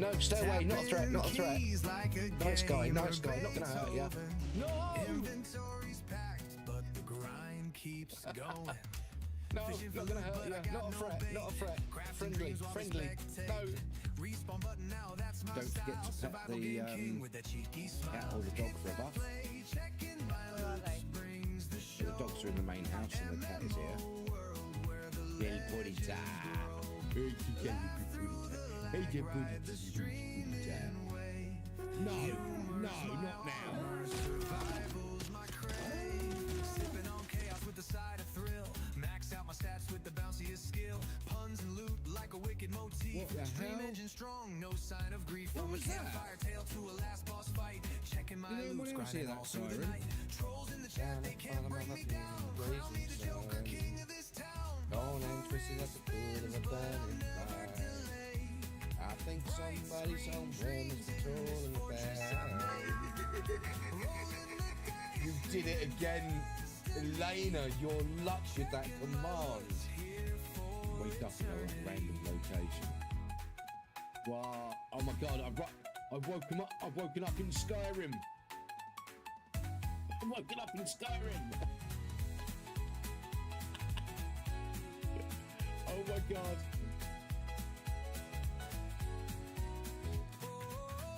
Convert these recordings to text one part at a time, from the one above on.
No, stay away. Not a threat. Not a threat. Nice guy. Nice guy. Not gonna hurt you. No. Inventory's packed, but the grind keeps going. No, not gonna hurt you. Not a threat. Not a threat. Friendly. Friendly. No. Respawn button now. That's my Don't forget to pet the cat or the dog for a buff. The dogs are in the main house and the cat is here. Little purita. Hey, your purita. No, no, not now. Survival's my crave. Sipping on chaos with the side of thrill. Max out my stats with the bounciest skill. Puns and loot like a wicked motif. What the Stream hell? engine strong, no sign of grief. What From a was that? campfire tale to a last boss fight. Checking my loops, else hear grinding that all through the siren? night. Trolls in the chat, they can't bring me down. Crown me the Joker, king of this town. Gone and twisted at the foot of a burning fire. I think somebody somewhere is controlling the bag. You did it again, Elena. You're luck with that command. Wake up in a random location. Wow! Oh my God! I've woken up. I've woken up in Skyrim. I've woken up in Skyrim. Oh my God!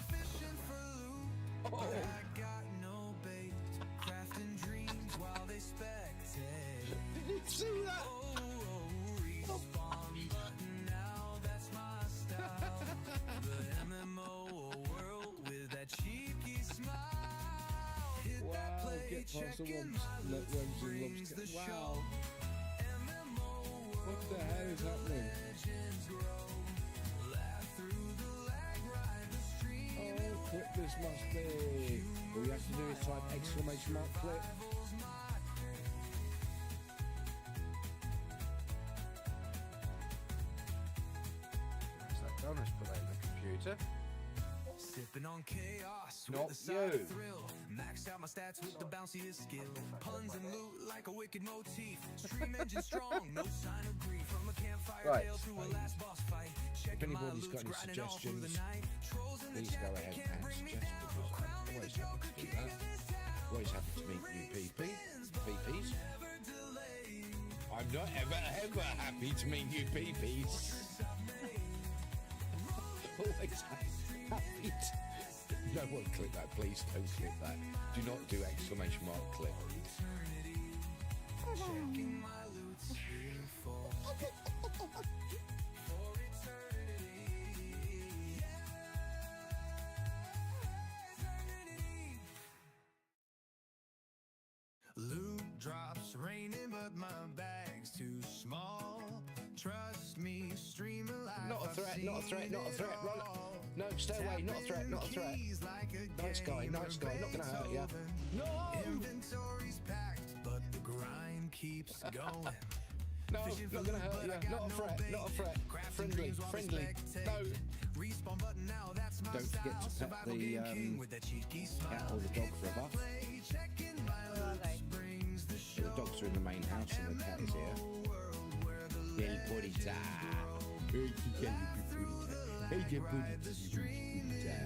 Fishing for loot, but I got no bait. Crafting dreams while they spectate. Did you see that? Respawn button now, that's my style. The MMO world with that cheeky smile. Hit that Wow! play, Get past the checking worms. my Let loot, worms and brings lobs the go. Wow! show. MMO world What the hell is happening? legends grow. Laugh through the lag, ride the stream. Oh, clip this must be. All you have to do is type exclamation mark clip. That's that done. Let's put that in the computer. Sipping on chaos Not with the side you. of thrill. Maxed out my stats with the bounciest skill. Puns and loot like a wicked motif. Stream engine strong, no sign of grief. From a campfire Right. tale to a last boss fight. Checking my anybody's loots, got any grinding all through the suggestions, night. Trolls in the please go chat, they ahead can't and bring me suggest down. because I'm Crown me the always happy Joker, to do king that. of this town. Always happy to meet new PPs. Never delay. I'm not ever happy to meet new PPs. Always happy to... No one click that, please don't click that. Do not do exclamation mark click. Checking my loots here for eternity. Eternity. Loot drops raining, but my bag's too small. Trust me, stream alive. Not a threat, not a threat, not a threat. Run. No, stay away. Not a threat, not a threat. Nice guy, nice guy. Not gonna hurt you. No. Inventory's packed, but the grind keeps going. No, not gonna hurt you. Not a threat, not a threat. Friendly, friendly. No. Respawn button now, that's my Don't forget to pet the cat or the dog for a buff. The dogs are in the main house and the cat is here. Little purita. Hey, your purita.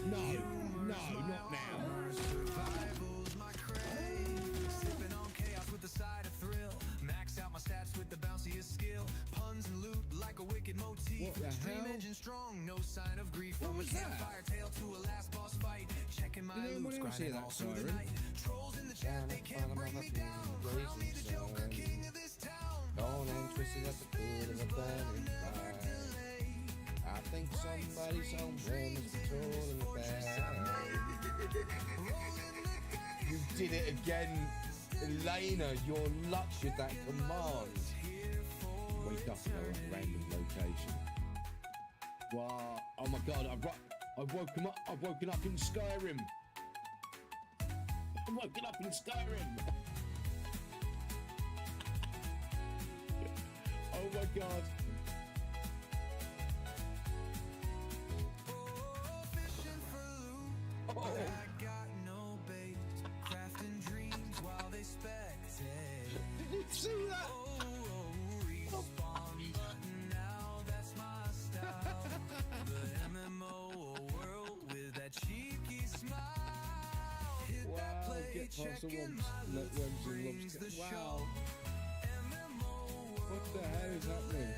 No, no, not now. Survival's my crave. Sipping on chaos with the side of thrill. Max out my stats with the bounciest skill. Puns and loot like a wicked motif. What the Stream hell? engine strong, no sign of grief. What From a was that? campfire tale to a last boss fight. Checking my Did loops, anyone else hear grinding that all through the siren? night. Trolls in the chat, they can't bring me down. Crown me the Joker, king of this town. Gone and twisted at the foot of a burning fire. I think somebody somewhere is controlling the bag. You did it again, Elena. You're luck with that command. Wake up in a random location. Wow! Oh my God! I've woken up. I've woken up in Skyrim. I've woken up in Skyrim. Oh my God! Fishing for loot, but I got no bait. Crafting dreams while they spectate. Did you see that? Respawn button now, that's my style. The past the worms and lobster. Wow. What the hell is happening?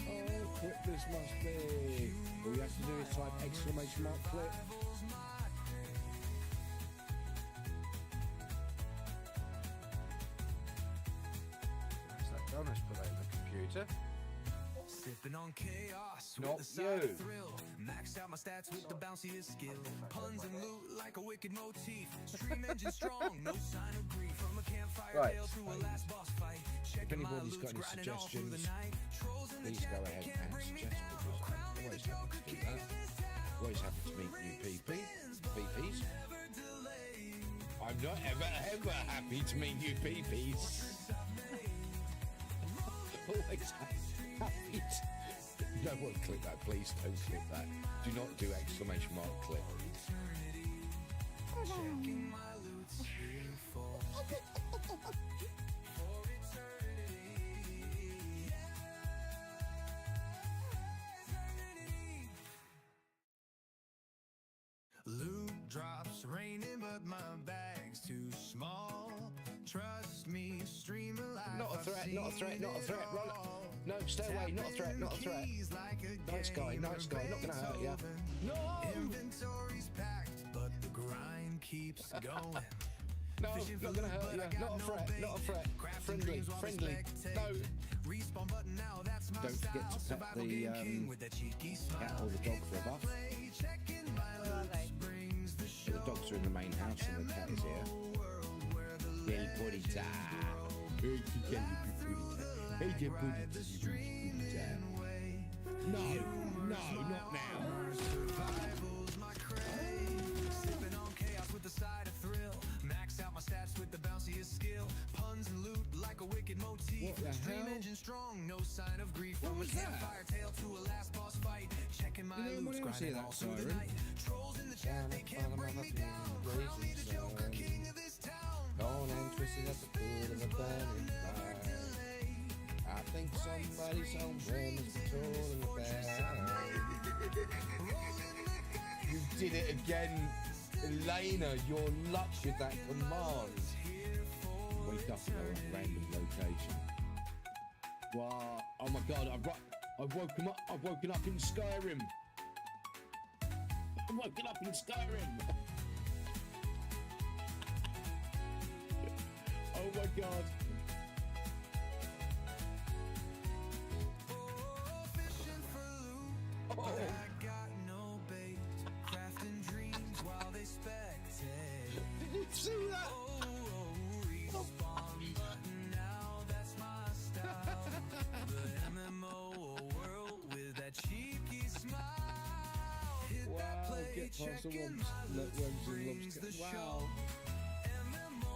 Oh, clip this must be. All you have to do is type exclamation mark clip. That's that done. Let's put that in the computer. Sipping on chaos Not with the you. side of thrill. Maxed out my stats with the bounciest skill. Puns and loot like a wicked motif. Stream engine strong, no sign of grief. From a campfire Right. tale to a last boss fight. If anybody's got any suggestions, please go ahead and suggest, because I'm always happy to do that. Always happy to meet new PPs. I'm not ever happy to meet new PPs. Always happy to... No one click that, please don't click that. Do not do exclamation mark click. Checking my loot here for loot drops raining, but my bag's too small. Trust me, stream alive. Not a threat, not a threat, not a threat. Run. No, stay away, not a threat, not a threat. Nice guy, not gonna hurt you. No! Inventory's packed, but the grind keeps going. No, not gonna hurt you. Not a threat, not a threat. Friendly. No. Respawn button now, that's my Don't forget to pet the cat or the dog for a buff. So the dogs are in the main house and the cat is here. Hey, buddy time. Hey, buddy time. No, not now. Survival's my crave. Sipping on chaos with the side of thrill. Max out my stats with the bounciest skill. Puns and loot like a wicked motif. What the Stream hell? engine strong, no sign of grief. From a was that? campfire tale to a last boss fight. Checking my Did anyone loot, else hear grinding that all through the siren? night. Trolls in the chat, they can't bring me down. Call me the Joker, king of this town. Gone and twisted at the foot of the burning fire. I think somebody somewhere must be trolling the bear. You did it again, Elena. You're luck with that command. Wake up in a random location. Wow! Oh my God! I've woken up. I've woken up in Skyrim. I've woken up in Skyrim. Oh my God! Fishing for loot, but I got no bait. Crafting dreams while they spectate. Did you see that? Respawn button now, that's my style. The MMO world with that cheeky smile. Hit that Wow! play, Get past the checking worms my loot and brings the lobster. Wow! show. MMO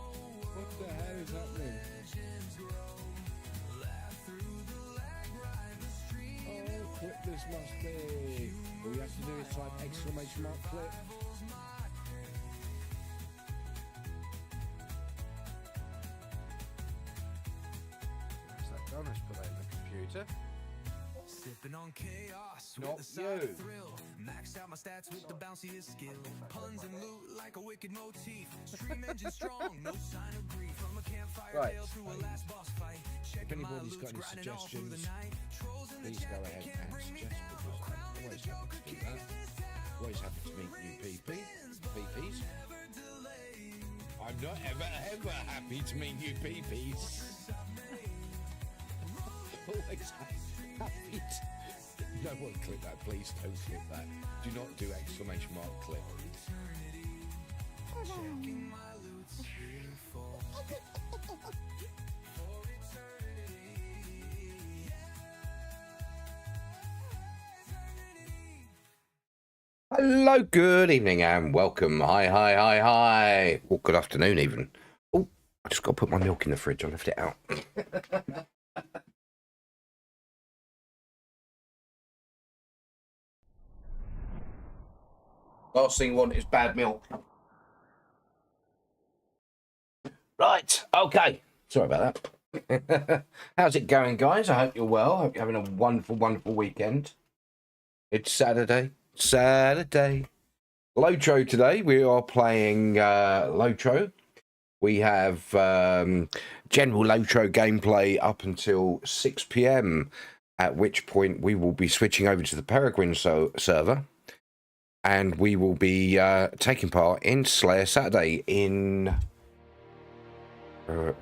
What the hell is happening? legends grow. Laugh through the lag, ride the stream. Oh, clip this must be. All you have to do is type exclamation mark clip. That's that done. Let's put that in the computer. Sipping on chaos with Not the side you. of thrill. Maxed out my stats with the bounciest skill. Puns and loot like a wicked motif. Stream engine strong, no sign of grief. From a campfire Right. tale to a last boss fight. Checking my anybody's loot, got any grinding all through the suggestions, night. Trolls in the please chat, go they ahead can't and bring me suggest, down. because I'm Crown me the always Joker, happy to do king that. of this town. Always happy to meet new PPs. Never delay. I'm not ever happy to meet new PPs. Always happy to... No one click that, please don't click that. Do not do exclamation mark click. Checking my loot here for Hello, good evening and welcome. Hi. Or good afternoon even. Oh, I just got to put my milk in the fridge. I left it out. Last thing you want is bad milk. Right, okay. Sorry about that. How's it going, guys? I hope you're well. I hope you're having a wonderful weekend. It's Saturday. LOTRO today. We are playing LOTRO. We have general LOTRO gameplay up until 6 p.m, at which point we will be switching over to the Pereguin server, and we will be taking part in Slayer Saturday in Delvin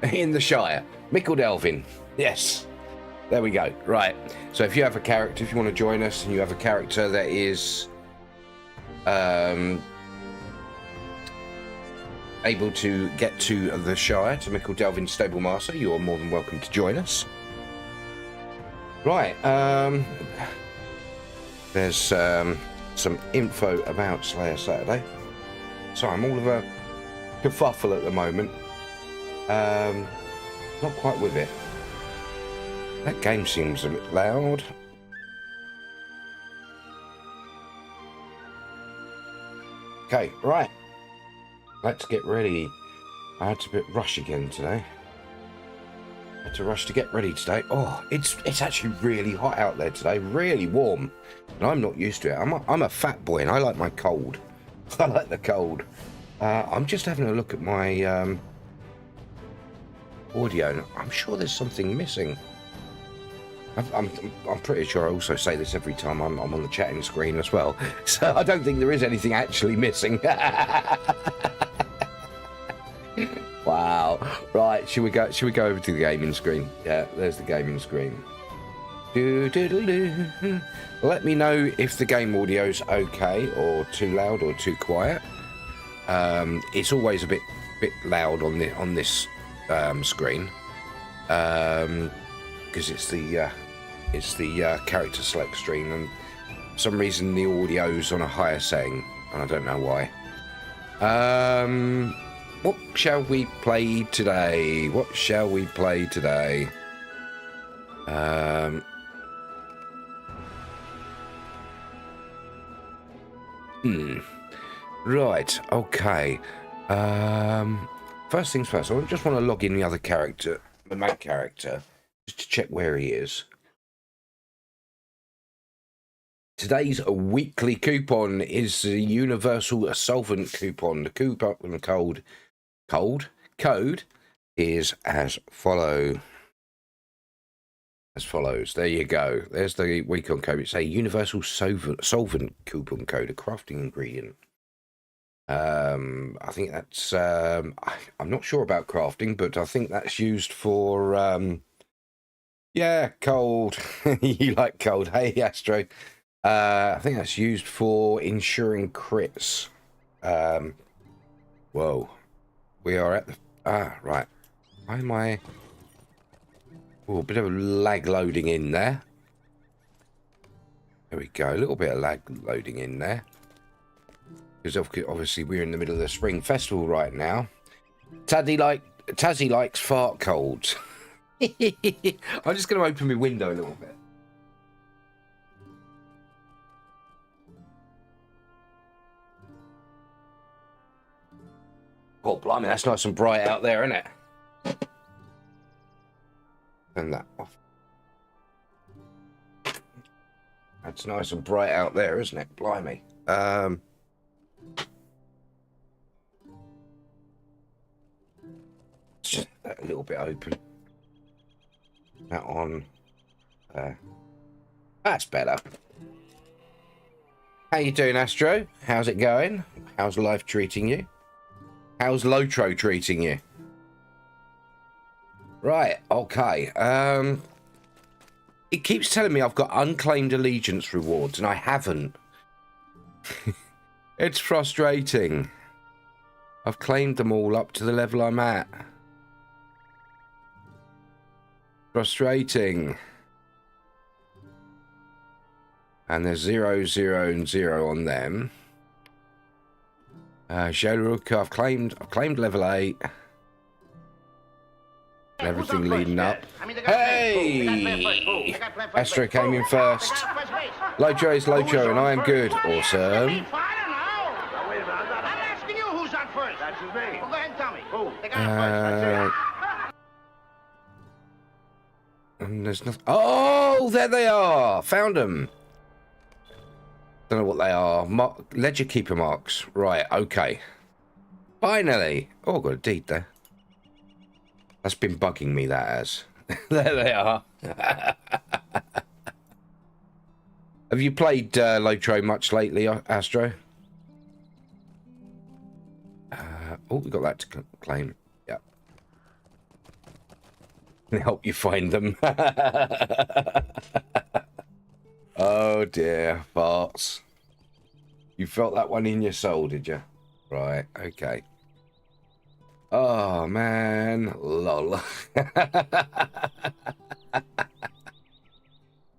in the Shire. Delvin. Yes. There we go. Right. So if you have a character, if you want to join us and you have a character that is able to get to the Shire, to Delvin Stable Master, you are more than welcome to join us. Right. There's some info about Slayer Saturday. So I'm all of a kerfuffle at the moment. Not quite with it. That game seems a bit loud. Okay, right. Let's get ready. I had to rush again today. I had to rush to get ready today. Oh, it's actually really hot out there today. Really warm. And I'm not used to it. I'm a fat boy and I like my cold. I like the cold. I'm just having a look at my audio and I'm sure there's something missing. I'm pretty sure I also say this every time I'm on the chatting screen as well. So I don't think there is anything actually missing. Wow. Right, should we go over to the gaming screen? Yeah, there's the gaming screen. Let me know if the game audio's okay or too loud or too quiet. It's always a bit loud on this screen. Because it's the character select screen, and for some reason the audio's on a higher setting, and I don't know why. What shall we play today? Right, okay. First things first, I just want to log in the other character, the main character, just to check where he is. Today's weekly coupon is the Universal Solvent coupon. The coupon code is as follows. There you go. There's the weekend code. It's a Universal Solvent coupon code, a crafting ingredient. I think that's. I'm not sure about crafting, but I think that's used for. Yeah, cold. You like cold? Hey, Astro. I think that's used for ensuring crits. Whoa. We are at the... right. Why am I... Oh, a bit of lag loading in there. There we go. A little bit of lag loading in there. Because obviously we're in the middle of the Spring Festival right now. Tazzy likes fart colds. I'm just going to open my window a little bit. Oh, blimey, that's nice and bright out there, isn't it? Turn that off. That's nice and bright out there, isn't it? Blimey. Just that a little bit open. That on. That's better. How you doing, Astro? How's it going? How's life treating you? How's LOTRO treating you? Right, okay. It keeps telling me I've got unclaimed allegiance rewards, and I haven't. It's frustrating. I've claimed them all up to the level I'm at. Frustrating. And there's 0, 0, and 0 on them. Shadowruka, I've claimed level 8. And everything leading up. Hey! Astro came in first. LOTRO is LOTRO, and I am good. Awesome. And there's nothing. Oh, there they are. Found them. Don't know what they are. Ledger keeper marks. Right, okay. Finally. Oh, I've got a deed there. That's been bugging me, that has. There they are. Have you played LOTRO much lately, Astro? Oh, we got that to claim. Yeah. Can help you find them. Oh dear, farts. You felt that one in your soul, did you? Right, okay. Oh man, lol.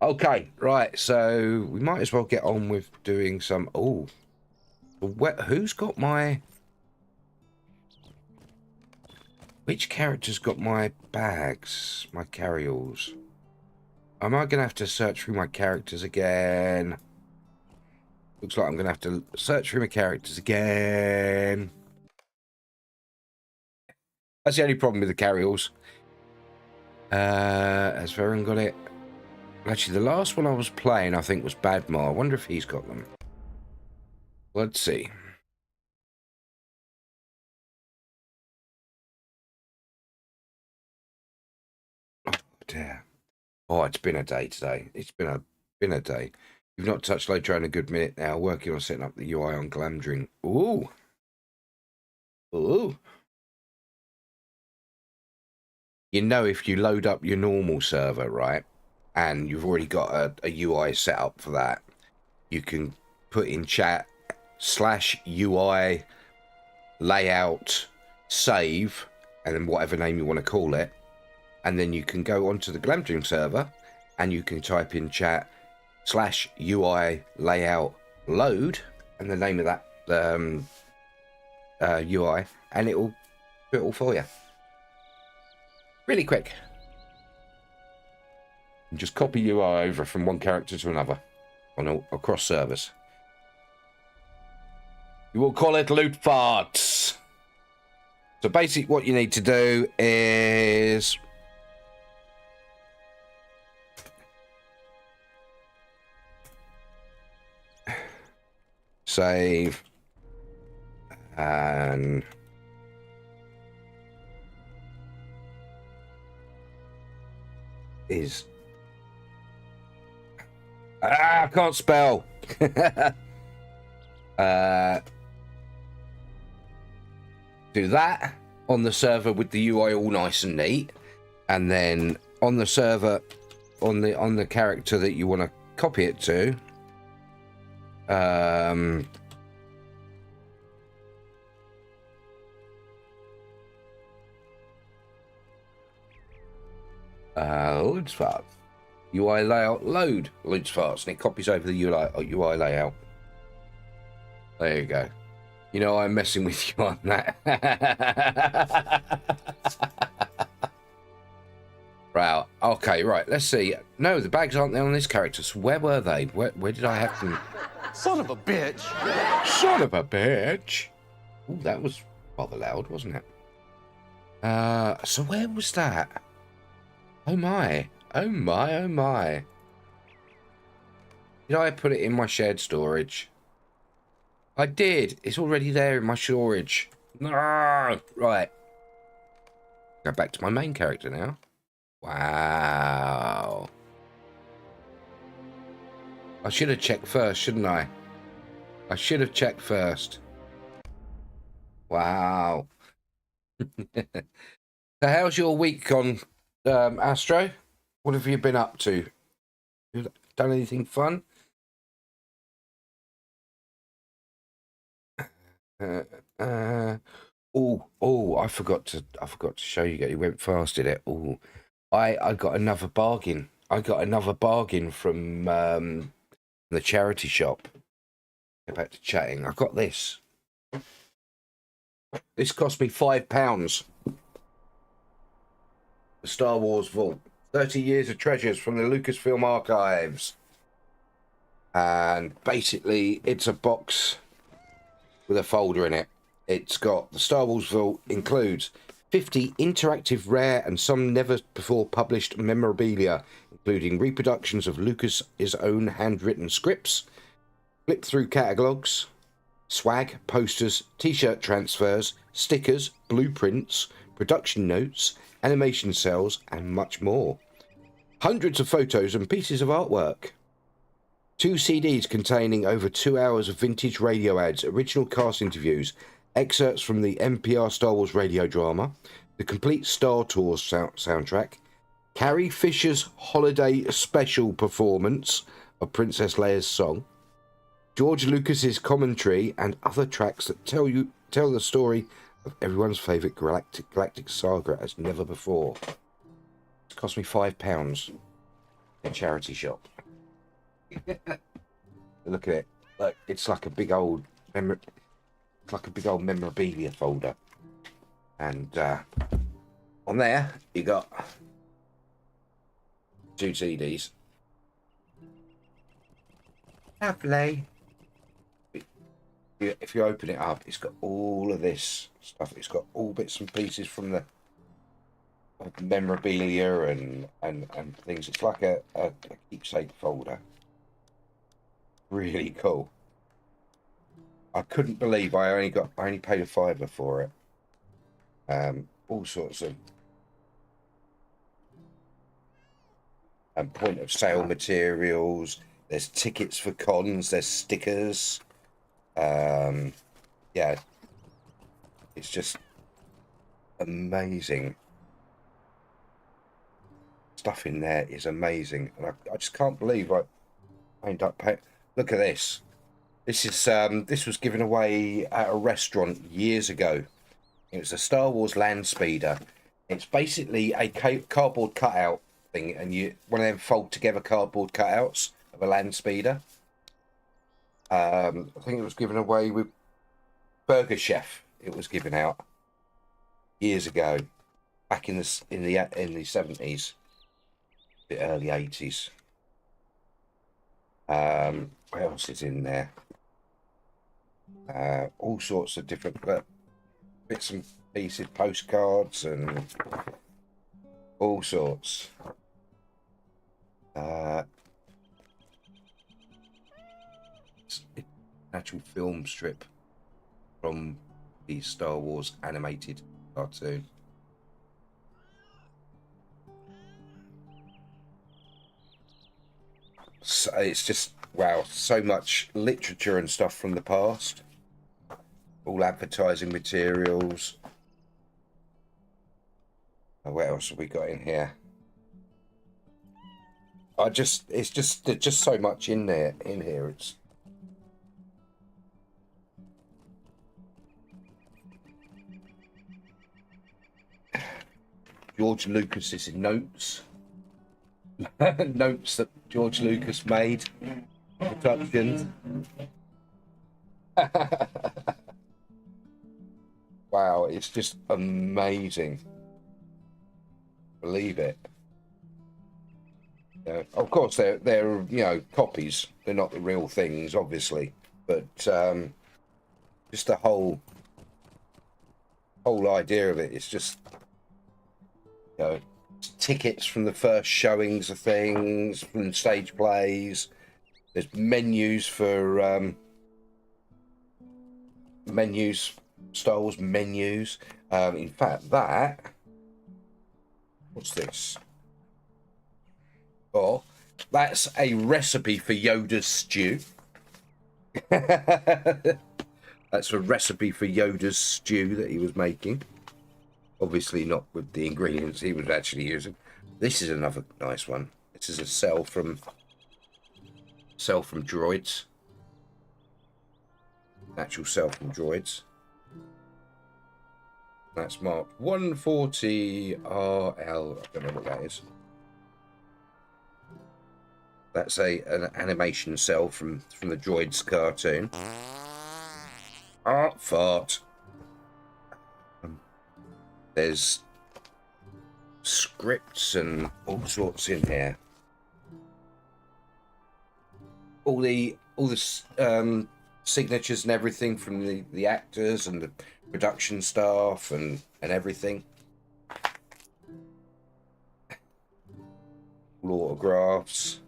Okay, right, so we might as well get on with doing some... Oh, who's got my... Which character's got my bags, my carry-alls? Am I going to have to search through my characters again? Looks like I'm going to have to search through my characters again. That's the only problem with the carry-alls. Has Veron got it? Actually, the last one I was playing, I think, was Badmar. I wonder if he's got them. Let's see. Oh, dear. Oh, it's been a day today. It's been a day. You've not touched LOTRO in a good minute now. Working on setting up the UI on Glamdring. Ooh. Ooh. You know, if you load up your normal server, right, and you've already got a UI set up for that, you can put in chat /UI layout save, and then whatever name you want to call it, and then you can go onto the Glamdring server and you can type in chat /UI layout load and the name of that UI, and it'll do it all for you. Really quick. And just copy UI over from one character to another across servers. You will call it loot farts. So basically what you need to do is save and I can't spell. Do that on the server with the UI all nice and neat, and then on the server on the character that you want to copy it to, loads farts. UI layout load loads farts, and it copies over the UI layout. There you go. You know, I'm messing with you on that. Right, okay, right, let's see. No, the bags aren't there on this character, so where were they? Where did I have them? Son of a bitch! Son of a bitch! Ooh, that was rather loud, wasn't it? So where was that? Oh my. Oh my, oh my. Did I put it in my shared storage? I did. It's already there in my storage. No! Right. Go back to my main character now. Wow. I should have checked first, shouldn't I? I should have checked first. Wow. So how's your week gone, Astro? What have you been up to? You done anything fun? Oh, I forgot to show you. You went fast, did it? Oh, I got another bargain. I got another bargain from the charity shop. Go back to chatting. I got this. This cost me £5. The Star Wars Vault. 30 years of treasures from the Lucasfilm archives. And basically, it's a box with a folder in it. It's got the Star Wars Vault, includes 50 interactive, rare, and some never before published memorabilia, including reproductions of Lucas's own handwritten scripts, Flip through catalogues, swag, posters, t-shirt transfers, stickers, blueprints, production notes, animation cells, and much more. Hundreds of photos and pieces of artwork. 2 CDs containing over 2 hours of vintage radio ads, original cast interviews, excerpts from the NPR Star Wars radio drama, the complete Star Tours soundtrack, Carrie Fisher's holiday special performance of Princess Leia's song, George Lucas's commentary, and other tracks that tell the story of everyone's favourite galactic saga as never before. It cost me £5 in a charity shop. Look at it. Look, it's like a big old memorabilia folder, and on there you got 2 CDs. Lovely. If you open it up, it's got all of this stuff. It's got all bits and pieces from the memorabilia and things. It's like a keepsake folder. Really cool. I couldn't believe I only paid £5 for it. All sorts of point of sale materials. There's tickets for cons. There's stickers. Yeah, it's just amazing. Stuff in there is amazing, and I just can't believe I ended up paying. Look at this. This was given away at a restaurant years ago. It was a Star Wars land speeder. It's basically a cardboard cutout thing, and one of them fold together cardboard cutouts of a land speeder. I think it was given away with Burger Chef. It was given out years ago, back in the 70s, the early 80s. What else is in there? All sorts of different bits and pieces, postcards and all sorts. Actual film strip from the Star Wars animated cartoon. So it's just, wow, so much literature and stuff from the past. All advertising materials. What else have we got in here? There's just so much in here. It's George Lucas's notes. Notes that George Lucas made. Productions. Wow, it's just amazing. Believe it. Of course, they're copies. They're not the real things, obviously, but just the whole idea of it is just tickets from the first showings of things, from stage plays. There's menus for Star Wars menus. In fact, what's this? Oh, that's a recipe for Yoda's stew. That's a recipe for Yoda's stew that he was making. Obviously not with the ingredients he was actually using. This is another nice one. This is a cell from droids. Actual cell from droids. That's marked 140 RL. I don't know what that is. That's an animation cell from the droids cartoon. Art fart. There's scripts and all sorts in here. All the signatures and everything from the actors and the production staff and everything. All autographs.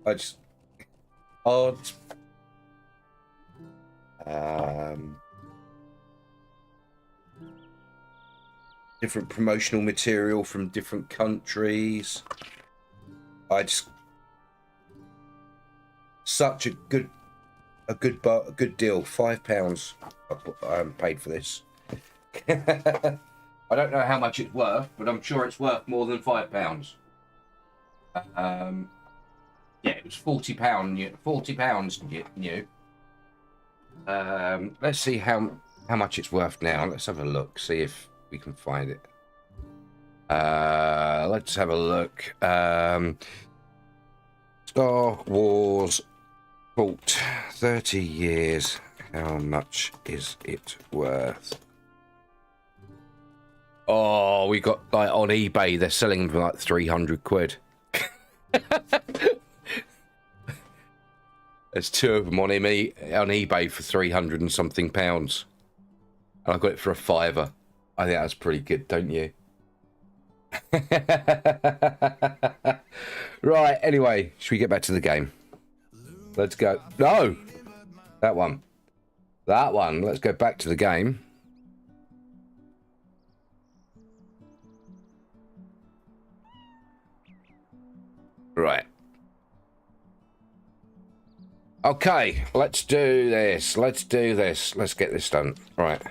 I just odd. Different promotional material from different countries. I just such a good deal. £5 I paid for this. I don't know how much it's worth, but I'm sure it's worth more than £5. Yeah, it was £40. £40 new. Let's see how much it's worth now. Let's have a look. See if we can find it. Let's have a look. Star Wars Vault, 30 years. How much is it worth? Oh, we got like on eBay. They're selling them for like 300 quid. There's two of them on eBay for 300 and something pounds. And I got it for a £5. I think that's pretty good, don't you? Right, anyway, should we get back to the game? Let's go. No! That one. That one. Let's go back to the game. Right. Okay, let's do this. Let's do this. Let's get this done. Right.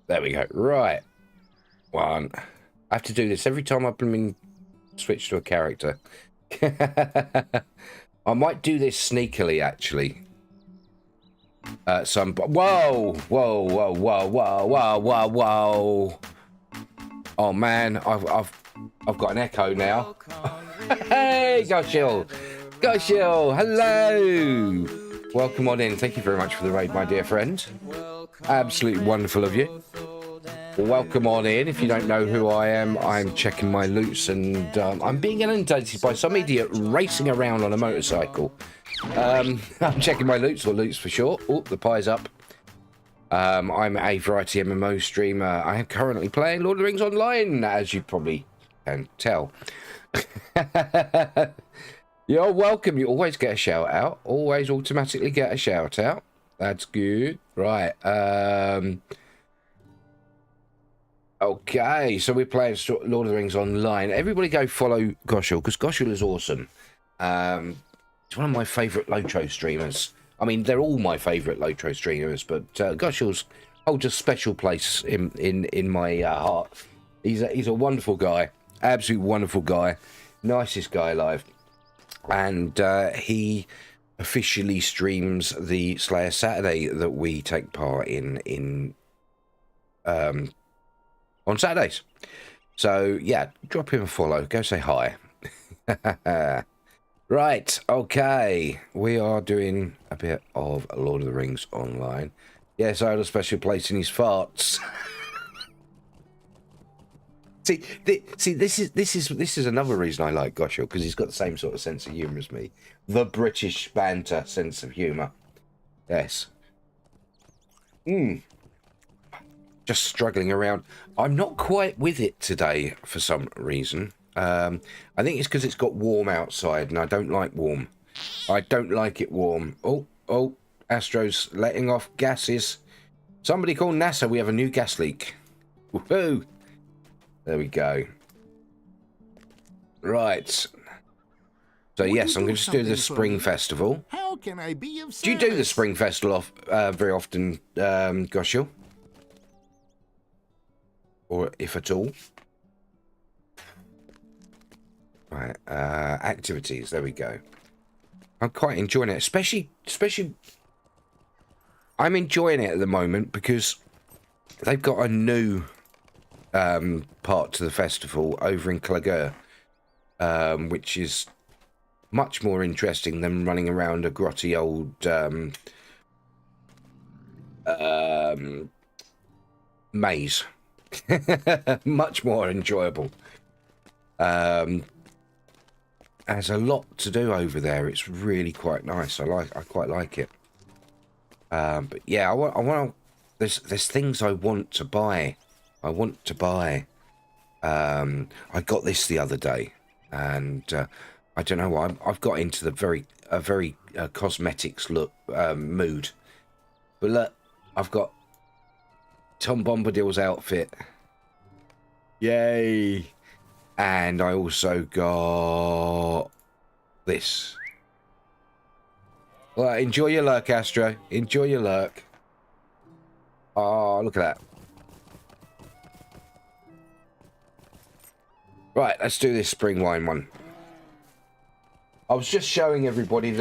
There we go. Right. One. I have to do this every time I switch to a character. I might do this sneakily, actually. Whoa! Whoa! Whoa! Whoa! Whoa! Whoa! Whoa! Whoa! Oh man, I've got an echo now. Hey, Goshil! Goshil! Hello! Welcome on in. Thank you very much for the raid, my dear friend. Absolutely wonderful of you. Welcome on in. If you don't know who I am, I'm checking my loots, and I'm being inundated by some idiot racing around on a motorcycle. I'm checking my loots, or loots for short. Oh, the pie's up. I'm a variety MMO streamer. I am currently playing Lord of the Rings Online, as you probably can tell. You're welcome. You always get a shout out. Always automatically get a shout out. That's good. Right. Okay, so we're playing Lord of the Rings Online. Everybody go follow Goshil, because Goshil is awesome. He's one of my favourite LOTRO streamers. I mean, they're all my favourite LOTRO streamers, but Goshil's holds a special place in my heart. He's a wonderful guy, absolute wonderful guy, nicest guy alive, and he officially streams the Slayer Saturday that we take part in on Saturdays. So yeah, drop him a follow, go say hi. Right, okay, we are doing a bit of Lord of the Rings Online. Yes, I had a special place in his farts. See, this is another reason I like Goshil, because he's got the same sort of sense of humour as me. The British banter sense of humour. Yes. Just struggling around. I'm not quite with it today for some reason. I think it's because it's got warm outside, and I don't like warm. I don't like it warm. Oh, Astro's letting off gases. Somebody call NASA. We have a new gas leak. Woohoo! There we go. Right. So yes, I'm going to just do the Spring Festival. How can I be of service? Do you do the Spring Festival very often, Goshil? Or if at all? Right, activities, there we go. I'm quite enjoying it, especially I'm enjoying it at the moment because they've got a new part to the festival over in Clagur, which is much more interesting than running around a grotty old maze. Much more enjoyable. There's a lot to do over there. It's really quite nice. I quite like it. But yeah, I want. There's things I want to buy I want to buy. I got this the other day, and I don't know why I've got into the very cosmetics look mood. But look, I've got Tom Bombadil's outfit. Yay! And I also got this. Well, enjoy your lurk, Astro. Enjoy your lurk. Oh, look at that. Right, let's do this spring wine one. I was just showing everybody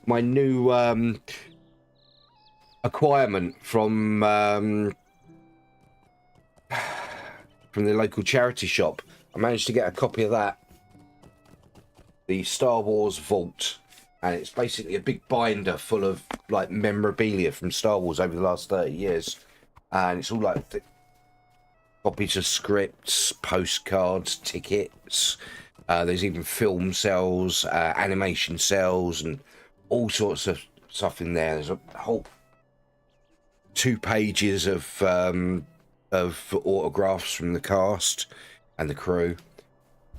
my new acquirement from the local charity shop. I managed to get a copy of that. The Star Wars Vault. And it's basically a big binder full of like memorabilia from Star Wars over the last 30 years. And it's all like copies of scripts, postcards, tickets. There's even film cells, animation cells, and all sorts of stuff in there. There's a whole 2 pages of autographs from the cast and the crew,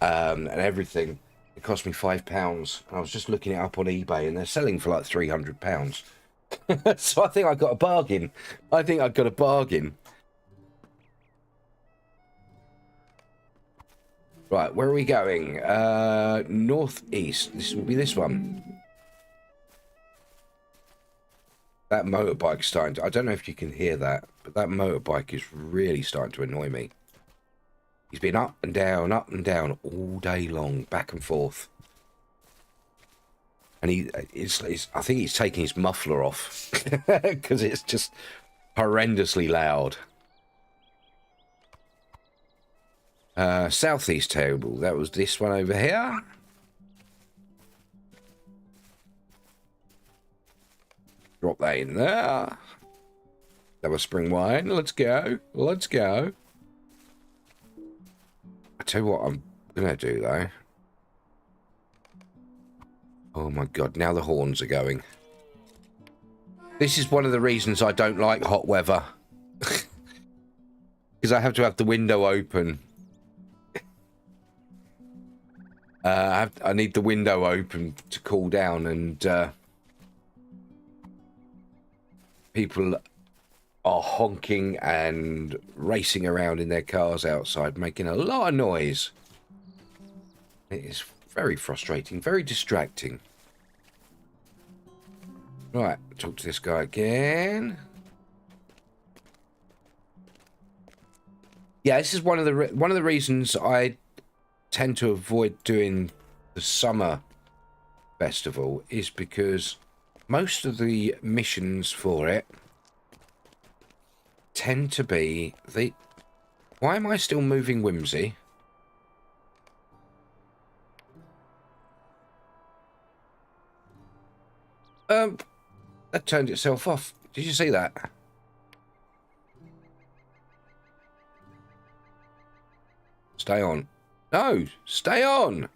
and everything. It cost me £5. I was just looking it up on eBay, and they're selling for like £300. So I think I got a bargain. Right, where are we going? Northeast. This will be this one. That motorbike's starting to... I don't know if you can hear that, but that motorbike is really starting to annoy me. He's been up and down all day long, back and forth. And I think he's taking his muffler off because it's just horrendously loud. Southeast table. That was this one over here. Drop that in there. Have a spring wine. Let's go. Let's go. I tell you what I'm gonna do though. Oh my god! Now the horns are going. This is one of the reasons I don't like hot weather. Because I have to have the window open. I need the window open to cool down, and people are honking and racing around in their cars outside, making a lot of noise. It is very frustrating, very distracting. Right, talk to this guy again. Yeah, this is one of the reasons I tend to avoid doing the summer festival, is because most of the missions for it tend to be the... Why am I still moving Whimsy? That turned itself off. Did you see that? Stay on. No, stay on.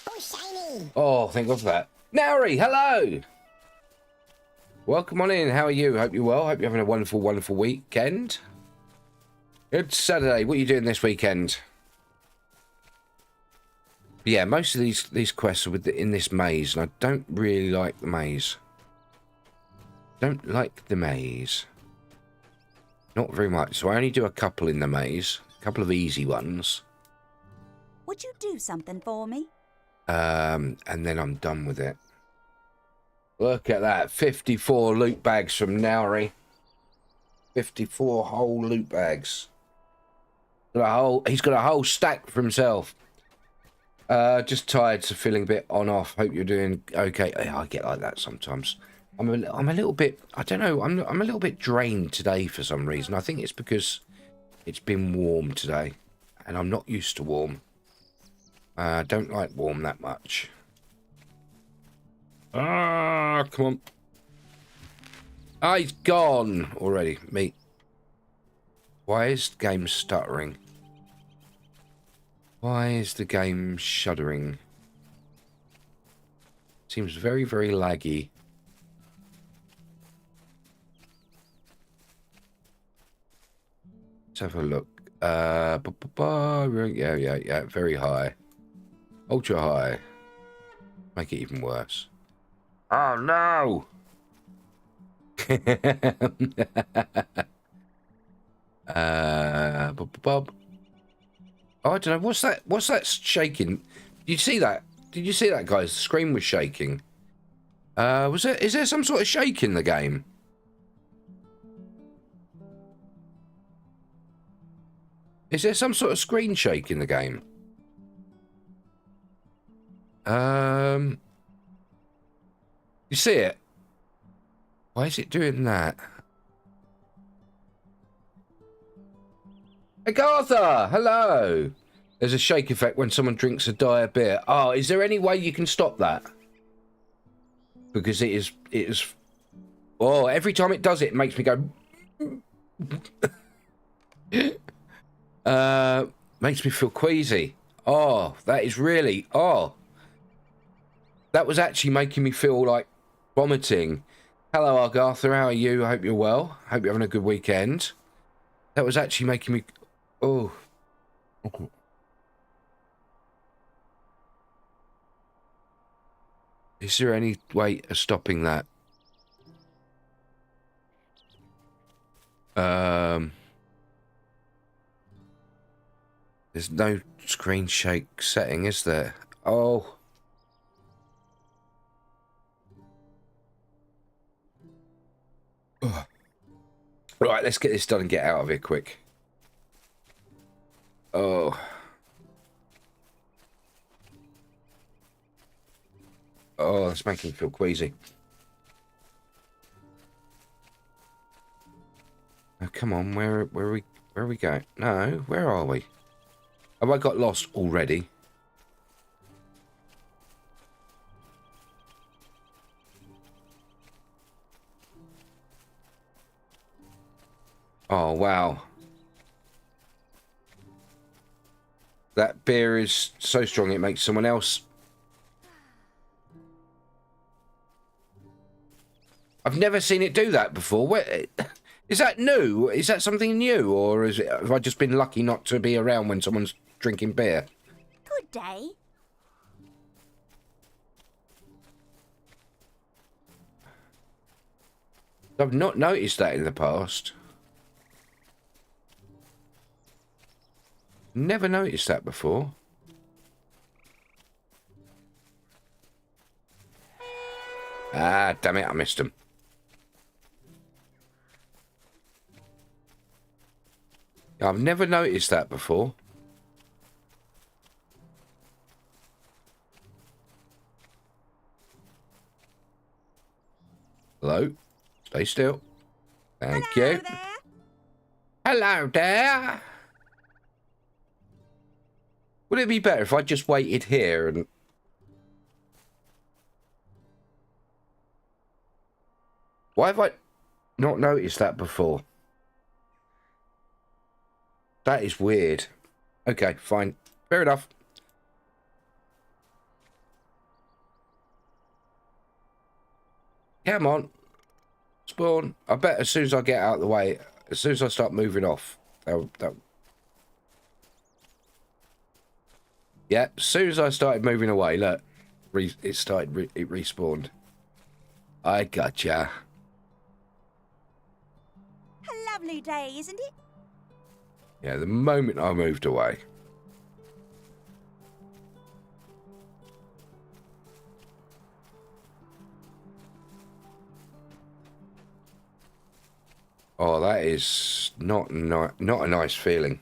Oh, shiny. Oh, thank God for that. Nauri, hello. Welcome on in. How are you? Hope you're well. Hope you're having a wonderful, wonderful weekend. It's Saturday. What are you doing this weekend? Yeah, most of these quests are in this maze, and I don't really like the maze. Don't like the maze. Not very much. So I only do a couple in the maze. A couple of easy ones. Would you do something for me? And then I'm done with it. Look at that. 54 loot bags from Nauri. 54 whole loot bags. He's got a whole stack for himself. Just tired, so feeling a bit on off. Hope you're doing okay. I get like that sometimes. I'm a little bit, I don't know, I'm a little bit drained today for some reason. I think it's because it's been warm today, and I'm not used to warm. I don't like warm that much. Ah, come on. Ah, he's gone already. Me. Why is the game stuttering? Why is the game shuddering? Seems very, very laggy. Let's have a look. Yeah, very high. Ultra high. Make it even worse. Oh, no! Bob. Oh, I don't know. What's that? What's that shaking? Did you see that? Did you see that, guys? The screen was shaking. Is there some sort of shake in the game? Is there some sort of screen shake in the game? You see it? Why is it doing that? Agatha, hello. There's a shake effect when someone drinks a dire beer. Oh, is there any way you can stop that? Because it is. Oh, every time it does it, it makes me go. Makes me feel queasy. Oh, that is really. Oh, that was actually making me feel like vomiting. Hello, Agatha. How are you? I hope you're well. Hope you're having a good weekend. That was actually making me. Oh. Is there any way of stopping that? There's no screen shake setting, is there? Oh. Ugh. Right, let's get this done and get out of here quick. Oh. Oh, that's making me feel queasy. Oh, come on, where are we going? No, where are we? Have I got lost already? Oh, wow. That beer is so strong it makes someone else. I've never seen it do that before. Where, is that new? Is that something new? Or have I just been lucky not to be around when someone's drinking beer? Good day. I've not noticed that in the past. Never noticed that before. Ah, damn it, I missed him. I've never noticed that before. Hello? Stay still. Thank Hello you. there. Hello there. Would it be better if I just waited here and... Why have I not noticed that before? That is weird. Okay, fine. Fair enough. Come on. Spawn. I bet as soon as I get out of the way, as soon as I start moving off, yeah, as soon as I started moving away, look, it respawned. I gotcha. A lovely day, isn't it? Yeah, the moment I moved away. Oh, that is not a nice feeling.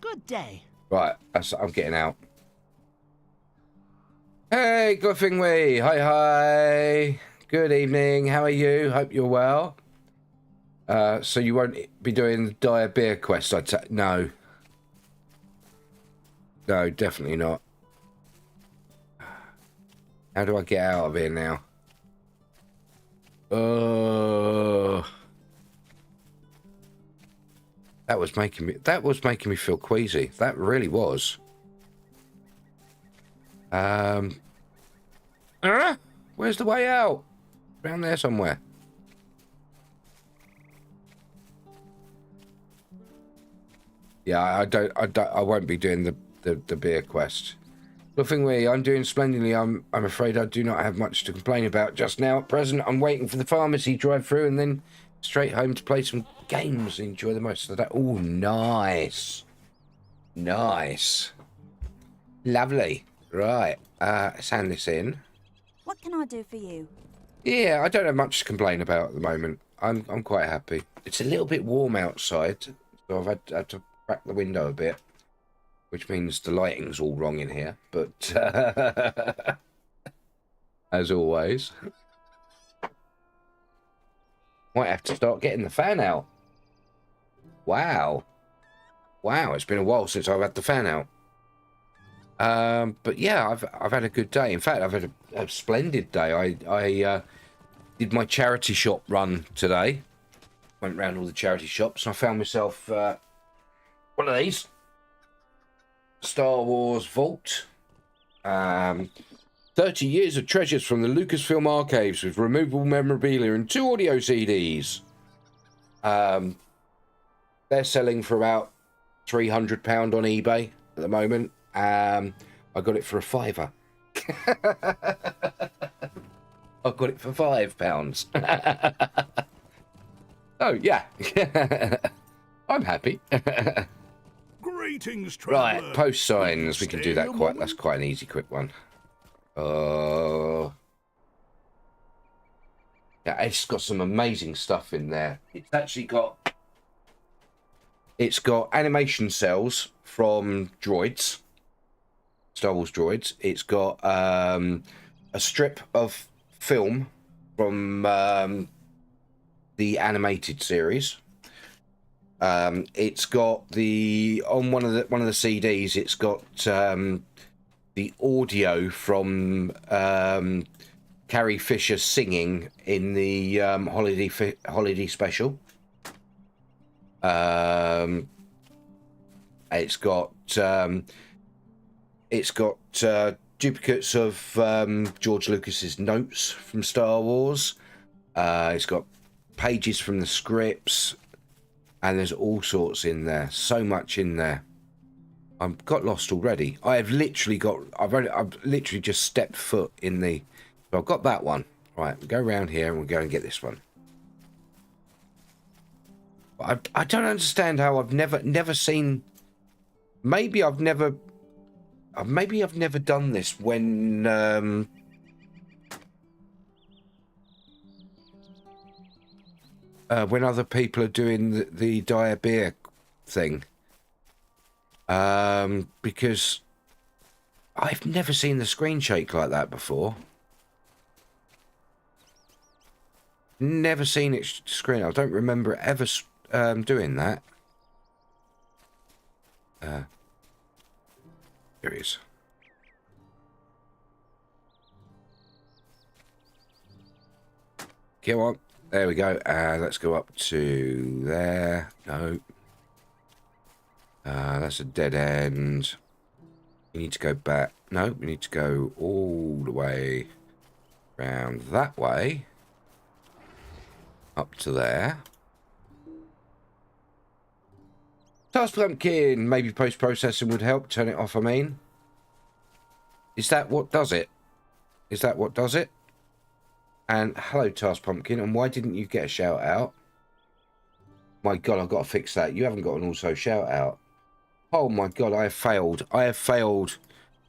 Good day. Right, I'm getting out. Hey, Guffingwee. Hi. Good evening. How are you? Hope you're well. So you won't be doing the dire beer quest, I'd say? No. No, definitely not. How do I get out of here now? That was making me feel queasy. That really was. Where's the way out? Around there somewhere. Yeah, I won't be doing the beer quest. Nothing really. I'm doing splendidly. I'm afraid I do not have much to complain about just now. At present, I'm waiting for the pharmacy drive-through and then straight home to play some games. Enjoy the most of that. Oh, nice. Nice. Lovely. Right. Let's hand this in. What can I do for you? Yeah, I don't have much to complain about at the moment. I'm quite happy. It's a little bit warm outside, so I've had to crack the window a bit, which means the lighting's all wrong in here. But as always, might have to start getting the fan out. Wow, it's been a while since I've had the fan out. But yeah, I've had a good day. In fact, I've had a splendid day. I did my charity shop run today. Went round all the charity shops and I found myself one of these Star Wars Vault. 30 years of treasures from the Lucasfilm archives with removable memorabilia and 2 audio CDs. They're selling for about £300 on eBay at the moment. I got it for a £5. I got it for £5. Oh yeah, I'm happy. Greetings, traveler. Right, post signs. We can do that quite. That's quite an easy, quick one. Yeah, it's got some amazing stuff in there. It's actually got. It's got animation cells from droids, Star Wars droids. It's got a strip of film from the animated series. It's got on one of the CDs. It's got the audio from Carrie Fisher singing in the holiday special. It's got duplicates of George Lucas's notes from Star Wars. It's got pages from the scripts, and there's all sorts in there. So much in there. I've got lost already. I've literally just stepped foot in the. So I've got that one. Right, we'll go around here and we'll go and get this one. I don't understand how I've never seen. Maybe I've never done this when other people are doing the dire beer thing. Because I've never seen the screen shake like that before. Never seen it screen. I don't remember it ever doing that. Here he is. Come on. There we go. Let's go up to there. No. That's a dead end. We need to go back. No, we need to go all the way around that way. Up to there. Task Pumpkin. Maybe post-processing would help. Turn it off, I mean. Is that what does it? Is that what does it? And hello, Task Pumpkin. And why didn't you get a shout out? My God, I've got to fix that. You haven't got an also shout out. Oh my God, I have failed. I have failed.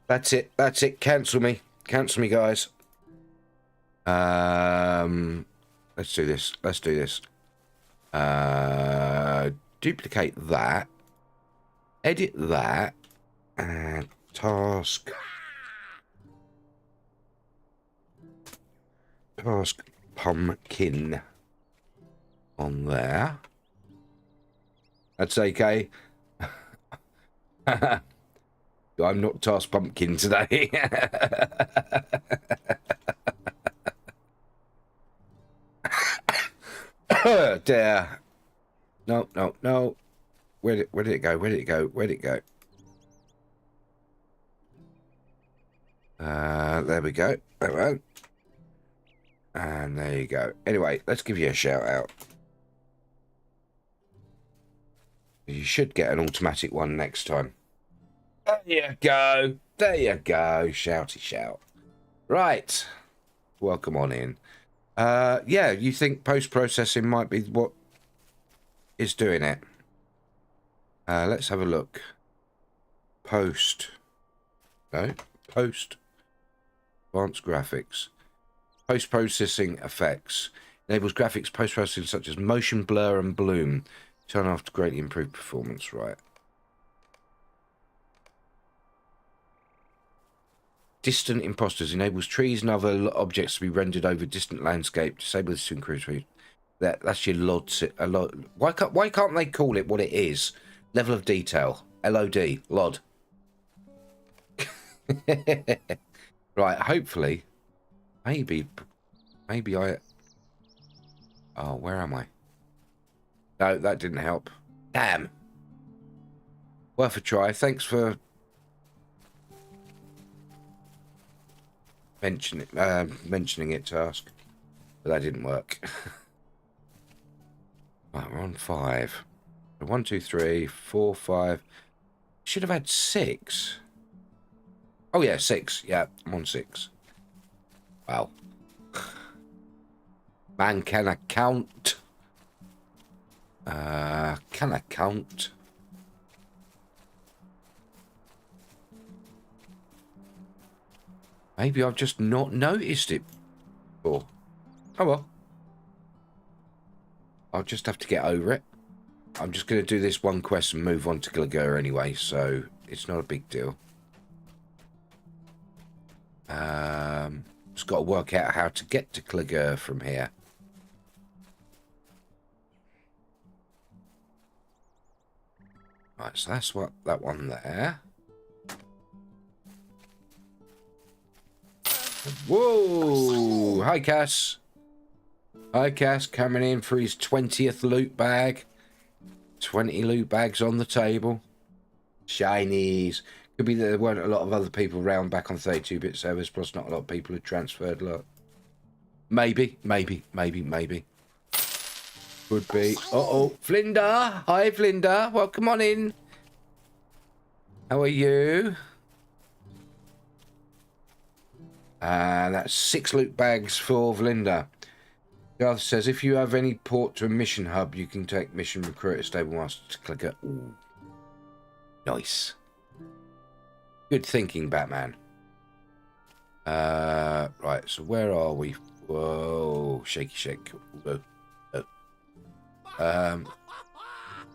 That's it. That's it. Cancel me. Cancel me, guys. Let's do this. Let's do this. Duplicate that. Edit that. And task Pumpkin on there. That's okay. I'm not Task Pumpkin today. Oh, dear. No, no, no. Where did it go? Where did it go? Where did it go? there we go. That one. And there you go. Anyway, let's give you a shout out. You should get an automatic one next time. There you go. There you go. Shouty shout. Right. Welcome on in. Yeah, you think post-processing might be what is doing it? Let's have a look. Post. No. Post. Advanced graphics. Post-processing effects. Enables graphics post-processing such as motion, blur, and bloom. Turn off to greatly improve performance. Right. Distant imposters. Enables trees and other objects to be rendered over distant landscape. Disable this to increase speed. That's your LOD. Why can't they call it what it is? Level of detail. LOD. LOD. Right. Hopefully. Maybe I... Oh, where am I? No, that didn't help. Damn. Worth a try. Thanks for mentioning it, Task. But that didn't work. Right, we're on 5. 1, 2, 3, 4, 5. Should have had 6. Oh yeah, 6. Yeah, I'm on 6. Wow. Man, can I count? Can I count? Maybe I've just not noticed it before. Oh well. I'll just have to get over it. I'm just going to do this one quest and move on to Gilliger anyway, so it's not a big deal. Just got to work out how to get to Gilliger from here. Right, so that's what that one there. Whoa! Hi, Cass. Hi, Cass. Coming in for his 20th loot bag. 20 loot bags on the table. Shinies. Could be that there weren't a lot of other people around back on 32-bit servers, plus not a lot of people who transferred. Look. Maybe. Could be. Uh-oh. Flinda. Hi, Flinda. Welcome on in. How are you? That's 6 loot bags for Vlinda. Garth says, if you have any port to a mission hub, you can take mission recruiter stable master to Clicker. Ooh. Nice. Good thinking, Batman. Right, so where are we? Whoa, shaky shake. Whoa.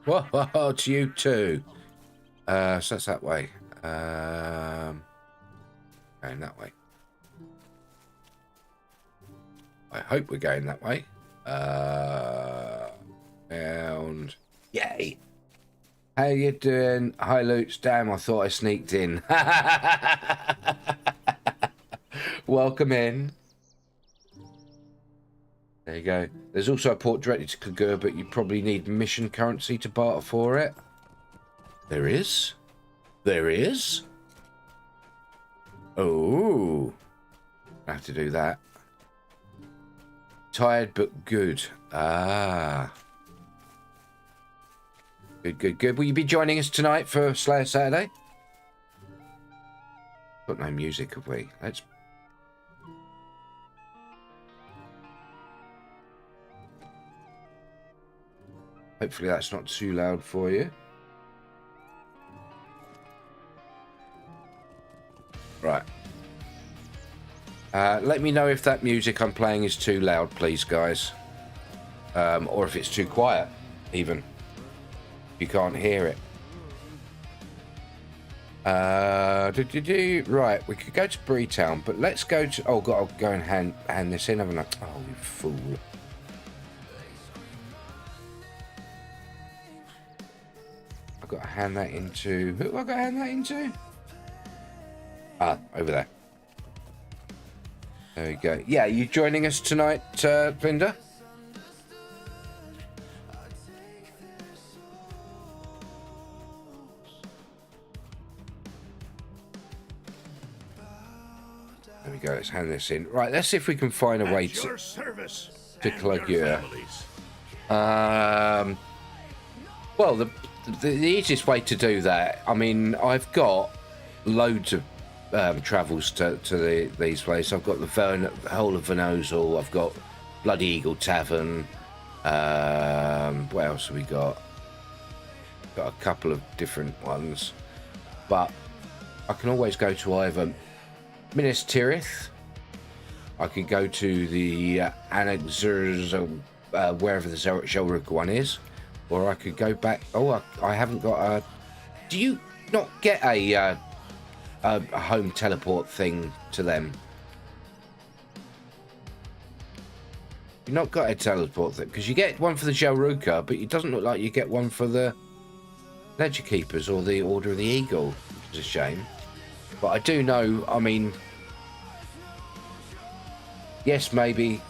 Whoa, it's you too. So that's that way. Going that way. I hope we're going that way. And yay. How you doing? Hi, Loots. Damn, I thought I sneaked in. Welcome in. There you go. There's also a port directly to Kagur, but you probably need mission currency to barter for it. There is? There is? Oh. I have to do that. Tired but good. Ah. Good. Will you be joining us tonight for Slayer Saturday? Got no music, have we? Let's... Hopefully that's not too loud for you. Right. Let me know if that music I'm playing is too loud, please, guys. Or if it's too quiet, even. You can't hear it. Right, we could go to Breetown, but let's go to... Oh, God, I'll go and hand this in, haven't I? Oh, you fool. I've got to hand that into... Who have I got to hand that into? Ah, over there. There we go. Yeah, you joining us tonight, Linda? There we go. let's hand this in. Right, let's see if we can find a way to Clogure. Well, the easiest way to do that, I mean, I've got loads of travels to these places. I've got the whole of Venosal. I've got Bloody Eagle Tavern. What else have we got? Got a couple of different ones, but I can always go to either Minas Tirith. I could go to the Annexers, wherever the Zelruka one is, or I could go back. Oh, I haven't got a. Do you not get a home teleport thing to them? You've not got a teleport thing because you get one for the Zelruka, but it doesn't look like you get one for the Ledger Keepers or the Order of the Eagle. It's a shame, but I do know. I mean, yes, maybe.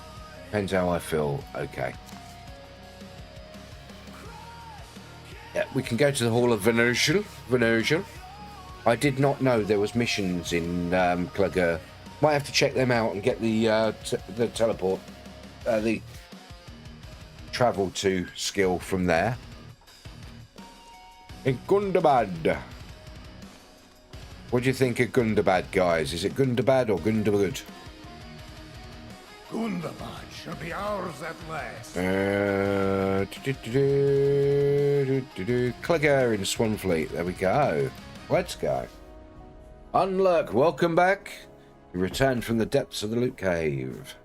Depends how I feel. Okay. Yeah, we can go to the Hall of Venertial. I did not know there was missions in Clogure. Might have to check them out and get the teleport, the travel to skill from there. In Gundabad. What do you think of Gundabad, guys? Is it Gundabad or Gundabad? Gundabad shall be ours at last. Clogure in Swanfleet. There we go. Let's go. Unlurk, welcome back. You returned from the depths of the Loot Cave.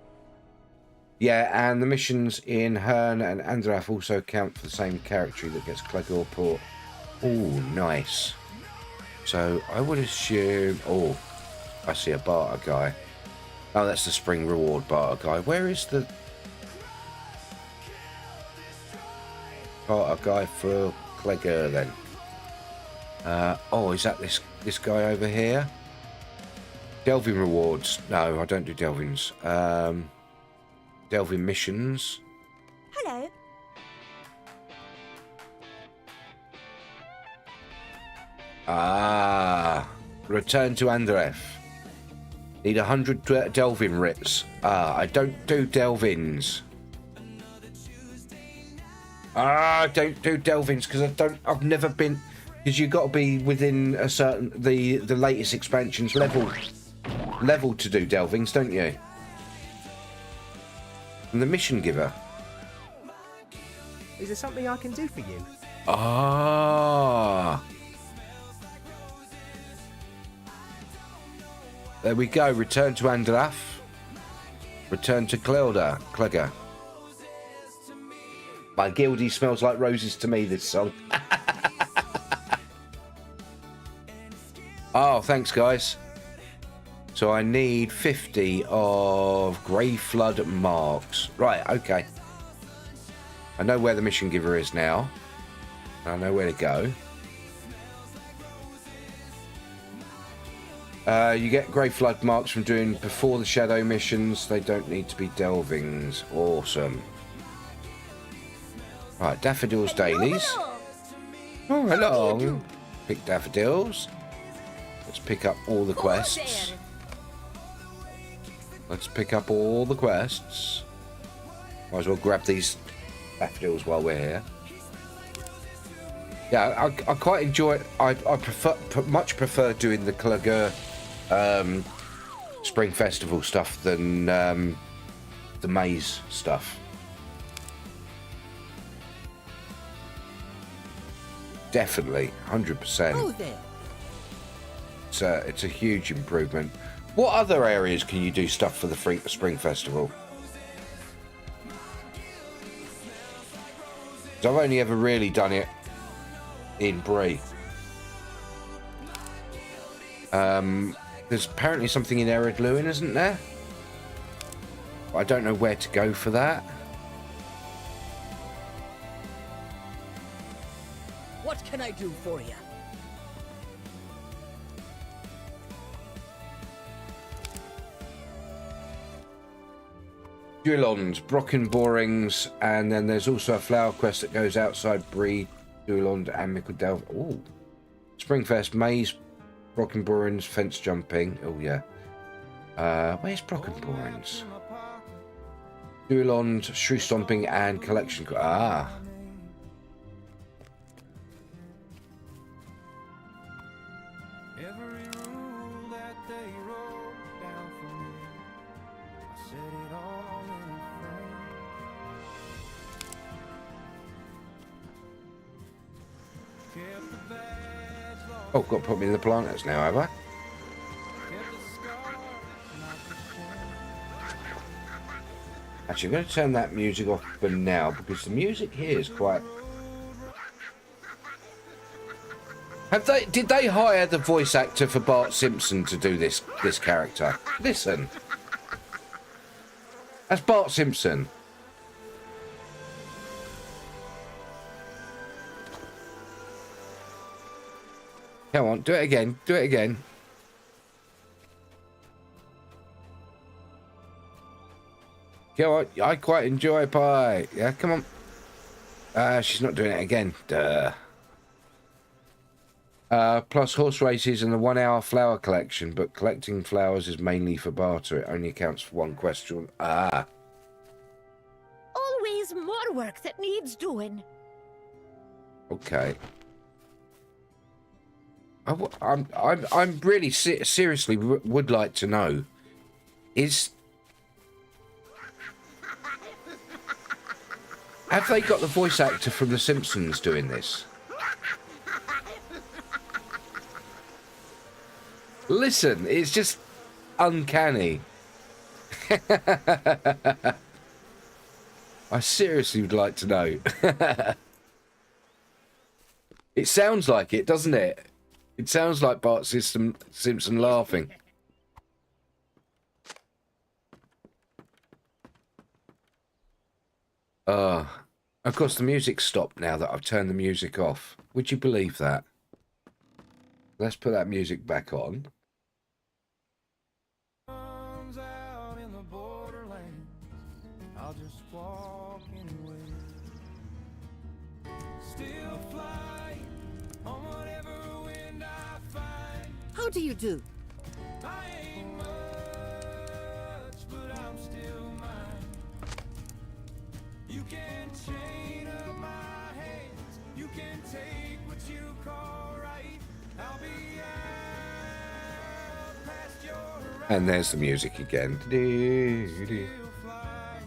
Yeah, and the missions in Herne and Andrath also count for the same territory that gets Clogure Port. Oh, nice. So I would assume. Oh, I see a barter guy. Oh, that's the spring reward barter guy. Where is the barter guy for Clogure then? Oh, is that this guy over here? Delving rewards. No, I don't do delvings. Delving missions. Hello. Return to Andrath. Need 100 delving writs. I don't do delvings. I don't do delvings because I've never been. Because you've got to be within a certain the latest expansion's level to do delvings, don't you? And the mission giver. Is there something I can do for you? There we go. Return to Andrath. Return to Clogure. My guildie smells like roses to me, this song. Oh, thanks, guys. So I need 50 of Grey Flood marks. Right, okay. I know where the mission giver is now. I know where to go. You get Grey Flood marks from doing before the shadow missions. They don't need to be delvings. Awesome. Right, daffodils dailies. Oh, hello. Pick daffodils. Let's pick up all the quests. Let's pick up all the quests. Might as well grab these daffodils while we're here. Yeah, I quite enjoy it. I much prefer doing the Clogure Spring Festival stuff than the maze stuff. Definitely, 100%. Oh, there. It's a huge improvement. What other areas can you do stuff for the Spring Festival? 'Cause I've only ever really done it in Bree. There's apparently something in Ered Luin, isn't there? I don't know where to go for that. What can I do for you? Duelond, Brocken Borings, and then there's also a flower quest that goes outside Bree, Duelond, and Mickledelve. Ooh. Springfest, Maze, Brocken Borings, fence jumping. Oh, yeah. Where's Brockenborns? Duelond, Shrew Stomping, and Collection. Ah. Every rule that they wrote down for me, I said it all in a frame. Kept the badge lost, Oh, got to put me in the planters now, have I? kept the scar, not the shame. Actually, I'm going to turn that music off for now because the music here is quite. Did they hire the voice actor for Bart Simpson to do this character? Listen. That's Bart Simpson. Come on, do it again. Do it again. Come on, I quite enjoy pie. Yeah, come on. She's not doing it again. Duh. Plus horse races and the 1 hour flower collection, but collecting flowers is mainly for barter. It only accounts for one question. Ah. Always more work that needs doing. Okay. I'm really seriously would like to know. Have they got the voice actor from The Simpsons doing this? Listen, it's just uncanny. I seriously would like to know. It sounds like it, doesn't it? It sounds like Bart Simpson laughing. Of course, the music's stopped now that I've turned the music off. Would you believe that? Let's put that music back on. Comes out in the borderlands, I'll just walk anywhere. Still fly on whatever wind I find. How do you do? I ain't much, but I'm still mine. You can chain up my hands, you can take what you call right. I'll be out past your horizon. And there's the music again. Still fly.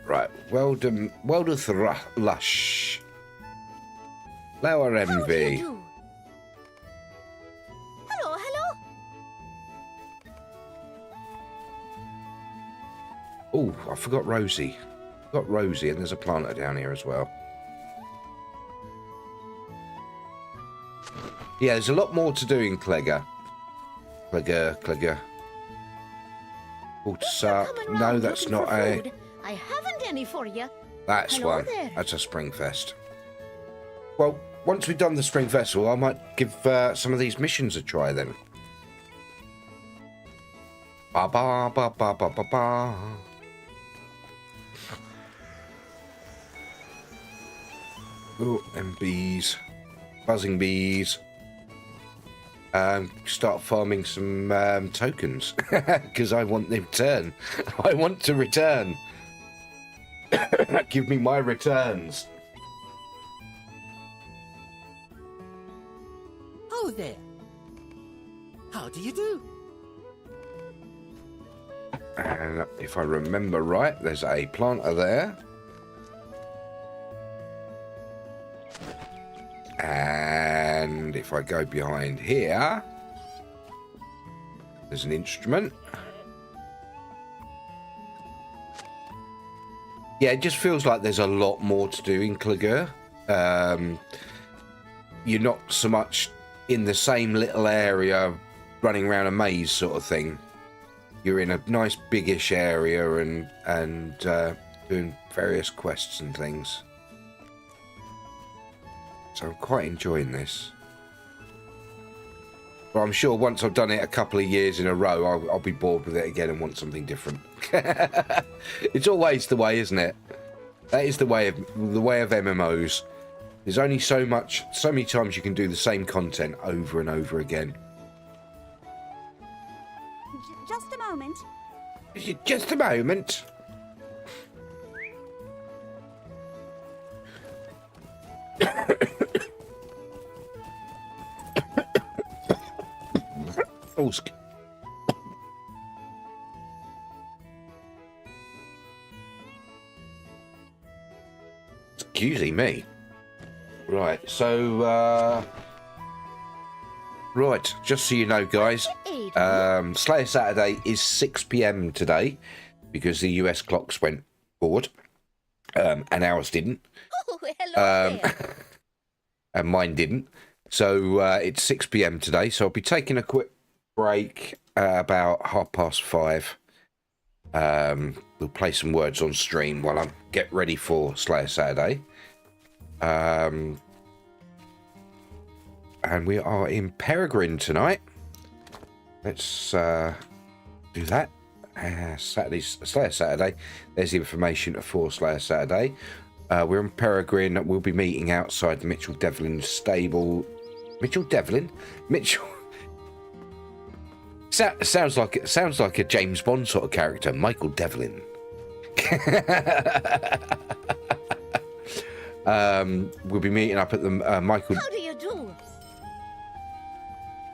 Right. Welder Lush. Flower How do you Envy. do? Hello, hello. Oh, I forgot Rosie. Got Rosie, and there's a planter down here as well. Yeah, there's a lot more to do in Clegger. Clegger. Water Coming No, round that's looking not for a. food. I haven't any for you. That's Hello one. there. That's a Springfest. Well, once we've done the Spring Festival, I might give some of these missions a try then. Ba ba ba ba ba ba ba. Oh, and bees. Buzzing bees. Start farming some tokens because I want the return. I want to return. Give me my returns. Oh, there. How do you do? And if I remember right, there's a planter there. And if I go behind here, there's an instrument. Yeah, it just feels like there's a lot more to do in Clegger. You're not so much in the same little area running around a maze sort of thing. You're in a nice biggish area and doing various quests and things. So I'm quite enjoying this. But I'm sure once I've done it a couple of years in a row, I'll be bored with it again and want something different. It's always the way, isn't it? That is the way of MMOs. There's only so many times you can do the same content over and over again. Just a moment. Just a moment. Oh, excuse me. Right, so right, just so you know, guys, Slayer Saturday is 6 p.m. today because the US clocks went forward, and ours didn't. Oh, hello there. And mine didn't. So it's 6 p.m. today. So I'll be taking a quick break about 5:30. We'll play some words on stream while I get ready for Slayer Saturday. And we are in Pereguin tonight. Let's do that. Slayer Saturday. There's the information for Slayer Saturday. We're in Pereguin. We'll be meeting outside the Mitchell Devlin stable. Mitchell Devlin? Mitchell. Sounds like a James Bond sort of character, Michael Devlin. We'll be meeting up at the Michael. How do you do?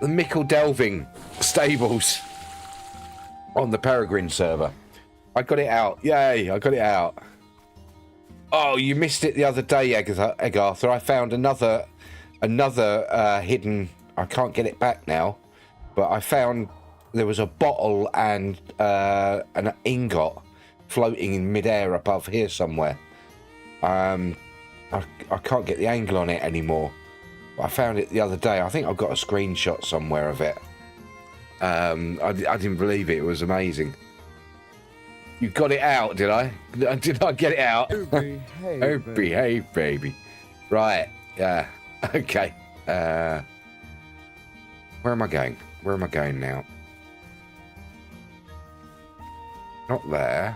The Michael Delving stables on the Pereguin server. I got it out. Yay! I got it out. Oh, you missed it the other day, Egg Arthur. I found another hidden. I can't get it back now, but I found there was a bottle and an ingot floating in midair above here somewhere. I can't get the angle on it anymore. I found it the other day. I think I've got a screenshot somewhere of it. I didn't believe it. It was amazing. You got it out, did I? Did I get it out? Oh, behave, baby. Right. Yeah. Okay. Where am I going? Where am I going now? Not there.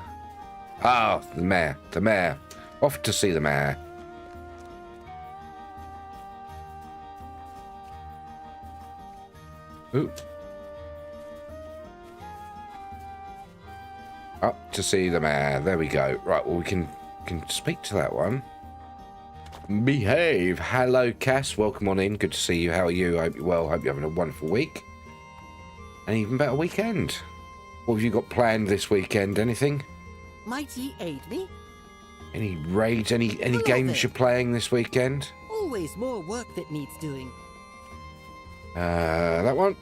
Ah, the mayor. The mayor. Off to see the mayor. Ooh. Up to see the mayor. There we go. Right, well, we can speak to that one. Behave. Hello, Cass. Welcome on in. Good to see you. How are you? I hope you're well. Hope you're having a wonderful week. An even better weekend. What have you got planned this weekend? Anything? Might ye aid me? Any raids? Any games you're playing this weekend? Always more work that needs doing. That one.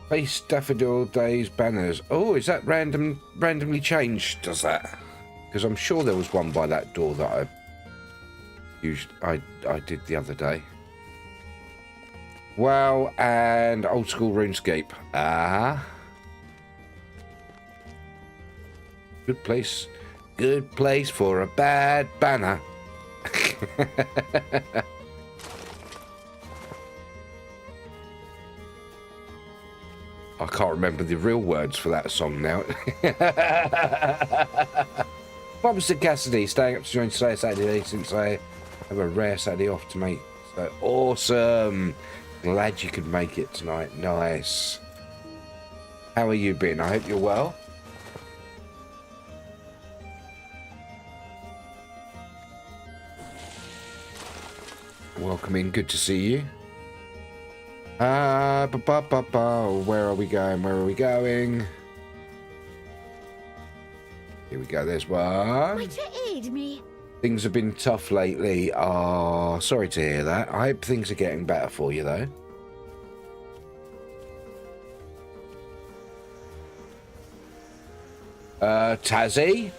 Face Daffodil Days banners. Oh, is that randomly changed? Does that? Because I'm sure there was one by that door that I did the other day. WoW and old school RuneScape. Ah. Good place. Good place for a bad banner. I can't remember the real words for that song now. Bobster Cassidy, staying up to join Slayer Saturday since I have a rare Saturday off to make. So awesome. Glad you could make it tonight. Nice. How are you been? I hope you're well. Welcome in. Good to see you. Where are we going? Where are we going? Here we go. There's one. Might you aid me? Things have been tough lately. Oh, sorry to hear that. I hope things are getting better for you, though. Tazzy's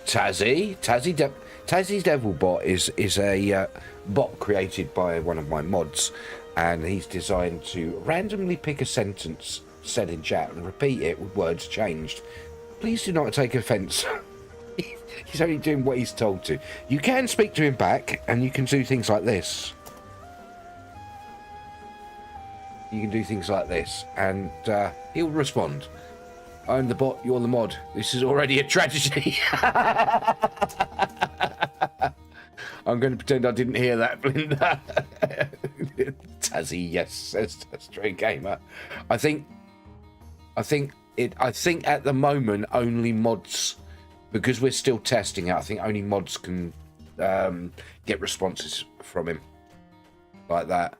Devil Bot is a bot created by one of my mods, and he's designed to randomly pick a sentence said in chat and repeat it with words changed. Please do not take offence. He's only doing what he's told to. You can speak to him back, and you can do things like this. You can do things like this, and he'll respond. I'm the bot, you're the mod. This is already a tragedy. I'm going to pretend I didn't hear that, Blinda. Tazzy, yes, says Stray Gamer. I think at the moment only mods, because we're still testing it. I think only mods can get responses from him like that.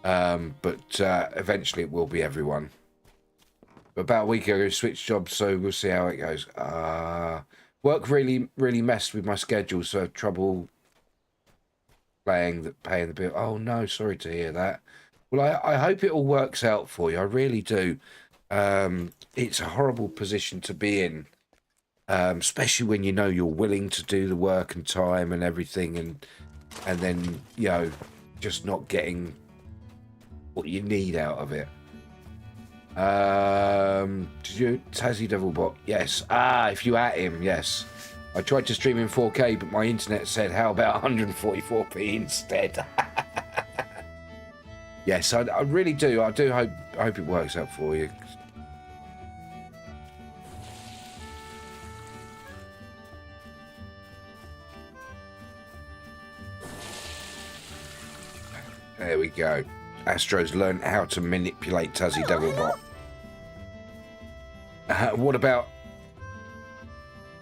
But eventually it will be everyone. About a week ago, switched jobs, so we'll see how it goes. Work really messed with my schedule, so I have trouble paying the bill. Oh no, sorry to hear that. Well, I hope it all works out for you. I really do. It's a horrible position to be in, especially when you know you're willing to do the work and time and everything, and then just not getting what you need out of it. Did you Tazzy Devilbot? Yes. If you at him, yes. I tried to stream in 4K, but my internet said, how about 144p instead? Yes, I really do. I do hope it works out for you. There we go. Astro's learned how to manipulate Tazzy Devilbot.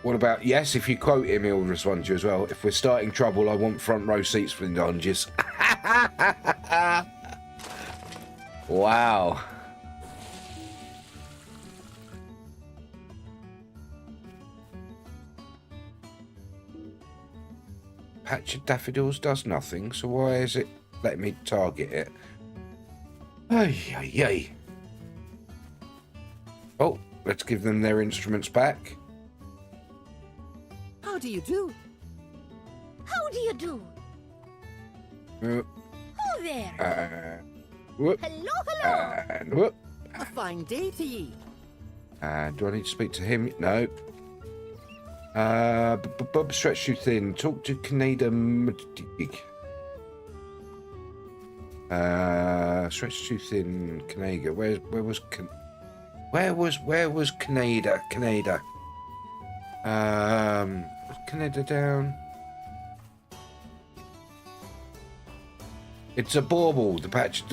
What about, yes, if you quote him, he'll respond to you as well. If we're starting trouble, I want front row seats for the Donges. Wow. Patch of daffodils does nothing, so why is it letting me target it? Ay. Oh, let's give them their instruments back. How do you do? How do you do? Who there? Whoop, Hello. and whoop. A fine day to ye. Do I need to speak to him? No. Bob, stretch too thin. Talk to Canada. Stretch too thin. Canada. Where was Canada? Canada. Was Canada down? It's a bauble. The patch.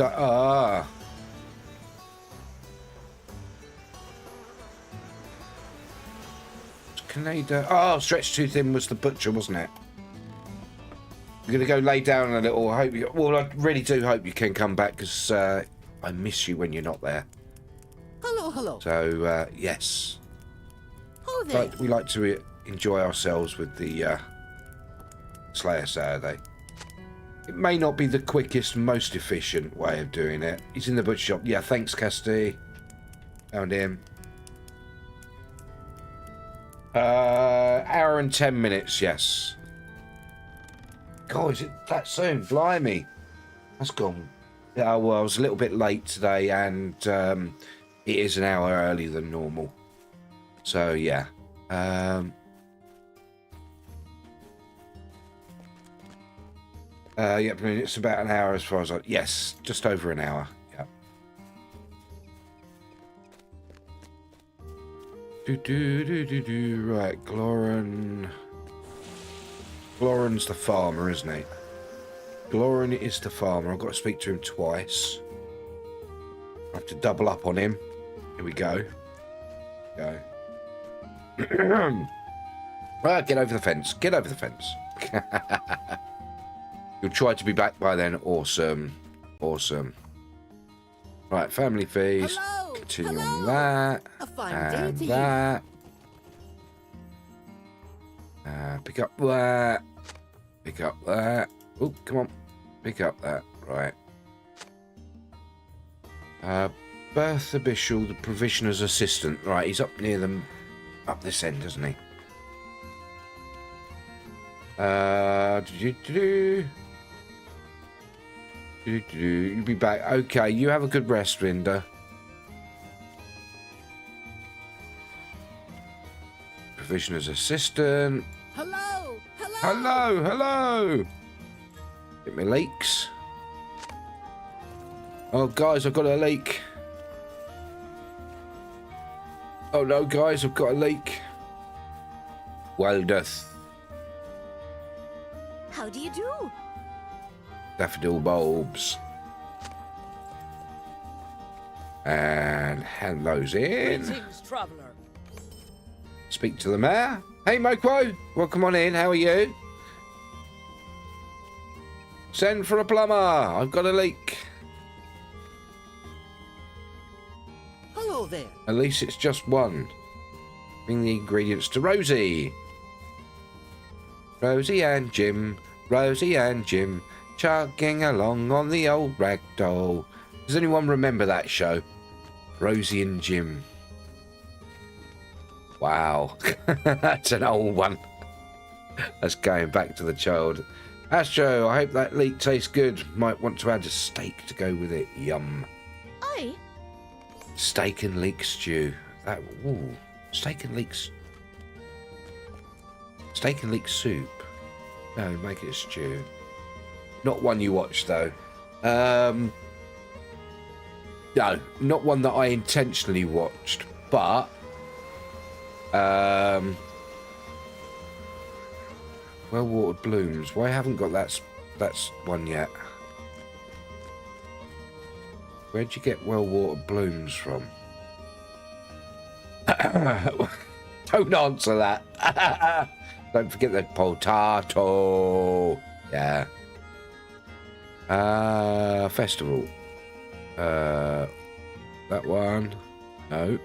Canada. Oh, stretch too thin was the butcher, wasn't it? You're gonna go lay down a little. I really do hope you can come back, because I miss you when you're not there. Hello. So yes. Who there? But we like to enjoy ourselves with the Slayer Saturday. It may not be the quickest, most efficient way of doing it. He's in the butcher shop. Yeah, thanks, Casti. Found him. Hour and 10 minutes, yes. God, is it that soon? Blimey. That's gone. Yeah, well, I was a little bit late today, and it is an hour earlier than normal. So, yeah. Yep, I mean, it's about an hour as far as yes, just over an hour. Yep. Right, Gloran's the farmer, isn't he? Gloran is the farmer. I've got to speak to him twice. I have to double up on him. Here we go. Right, get over the fence. Get over the fence. You'll try to be back by then. Awesome. Right, family feast. Hello. Continue on that. A fine And day to that. Pick up that. Pick up that. Oh, come on. Pick up that. Right. Bertha Bishel, the provisioner's assistant. Right, he's up near them. Up this end, doesn't he? You'll be back. Okay, you have a good rest, Linda. Provisioner's assistant. Hello. Hello. Get me leaks. Oh, guys, I've got a leak. Oh, no, guys, I've got a leak. Wildeth. How do you do? Daffodil bulbs. And hand those in. Greetings, traveler. Speak to the mayor. Hey, Moquo. Welcome on in. How are you? Send for a plumber. I've got a leak. Hello there. At least it's just one. Bring the ingredients to Rosie. Rosie and Jim. Rosie and Jim. Chugging along on the old ragdoll. Does anyone remember that show? Rosie and Jim. Wow. That's an old one. That's going back to the child. Astro, I hope that leek tastes good. Might want to add a steak to go with it. Yum. Aye. Steak and leek stew. That, ooh. Steak and leek soup. No, make it a stew. Not one you watch though. No, not one that I intentionally watched, but well-watered blooms. Why haven't got that's one yet? Where'd you get well-watered blooms from? Don't answer that. Don't forget the potato. Yeah. Festival. That one. Nope.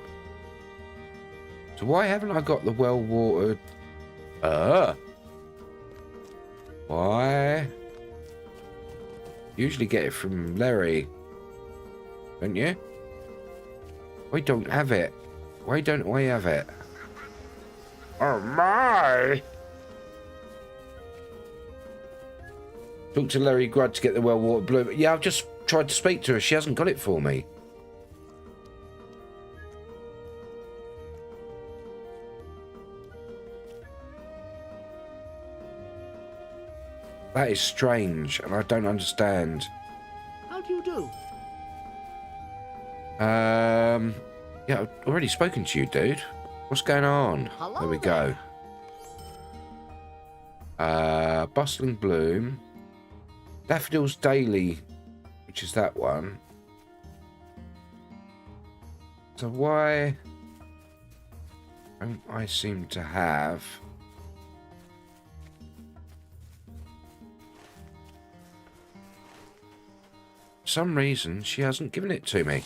So why haven't I got the well-watered? Why? Usually get it from Larry, don't you? Why don't have it? Why don't I have it? Oh my! Talk to Larry Grud to get the well-watered bloom. Yeah, I've just tried to speak to her. She hasn't got it for me. That is strange, and I don't understand. How do you do? Yeah, I've already spoken to you, dude. What's going on? Hello there we there. go. Bustling Bloom. Daffodils Daily, which is that one. So why don't I seem to have... For some reason, she hasn't given it to me.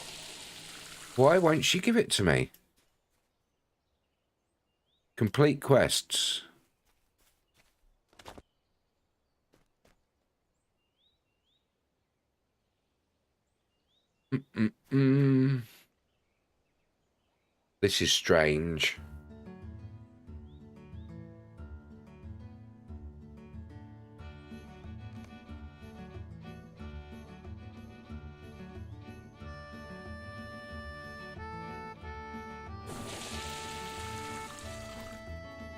Why won't she give it to me? Complete quests. This is strange.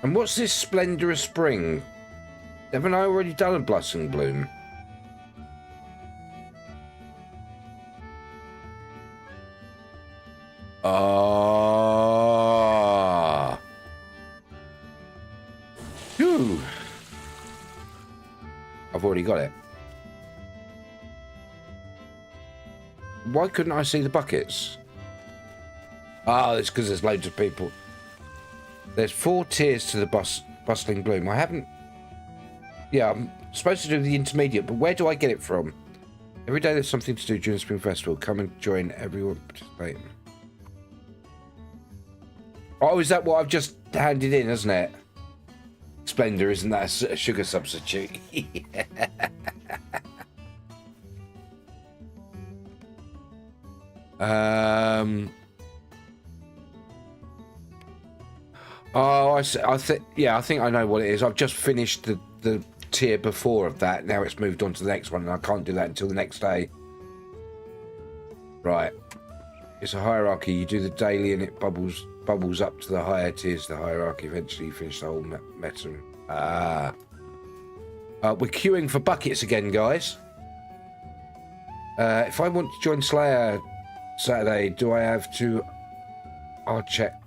And what's this Splendor of Spring? Haven't I already done a Blossoming Bloom? Ah. Phew. I've already got it. Why couldn't I see the buckets? Ah, it's because there's loads of people. There's 4 tiers to the Bustling Bloom. I haven't... Yeah, I'm supposed to do the intermediate, but where do I get it from? Every day there's something to do during the Spring Festival. Come and join everyone participating. Oh, is that what I've just handed in, isn't it? Splendor, isn't that a sugar substitute? Oh, I think I know what it is. I've just finished the tier before of that. Now it's moved on to the next one, and I can't do that until the next day. Right. It's a hierarchy. You do the daily, and it bubbles up to the higher tiers. The hierarchy. Eventually, you finish the whole meta. We're queuing for buckets again, guys. If I want to join Slayer Saturday, do I have to... I'll check.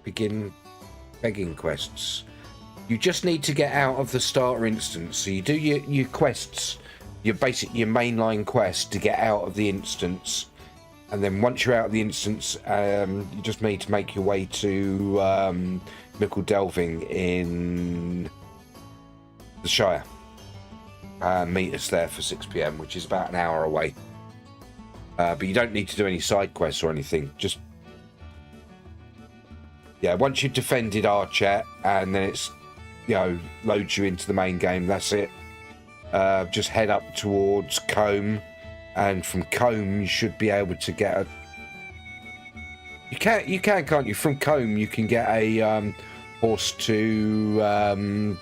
Begin begging quests. You just need to get out of the starter instance. So you do your quests, your mainline quest to get out of the instance. And then once you're out of the instance, you just need to make your way to Mickle Delving in the Shire. Meet us there for 6 PM, which is about an hour away. But you don't need to do any side quests or anything. Just... yeah, once you've defended our chat and then it's, loads you into the main game, that's it. Just head up towards Combe, and from Combe you should be able to get a... You can, can't you? From Combe you can get a horse to the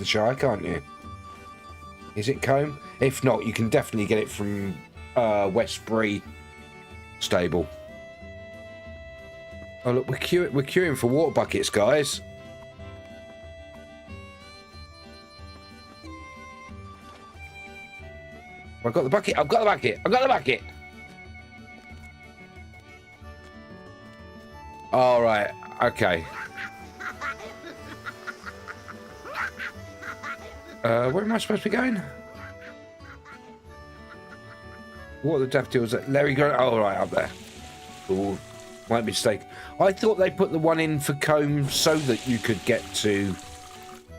Shire, can't you? Is it Combe? If not, you can definitely get it from Westbury stable. Oh look, we're queuing for water buckets, guys. I've got the bucket. I've got the bucket. I've got the bucket. All right. Okay. Where am I supposed to be going? What are the daffodils that Larry got? Oh, right, up there. Ooh, my mistake. I thought they put the one in for Combe so that you could get to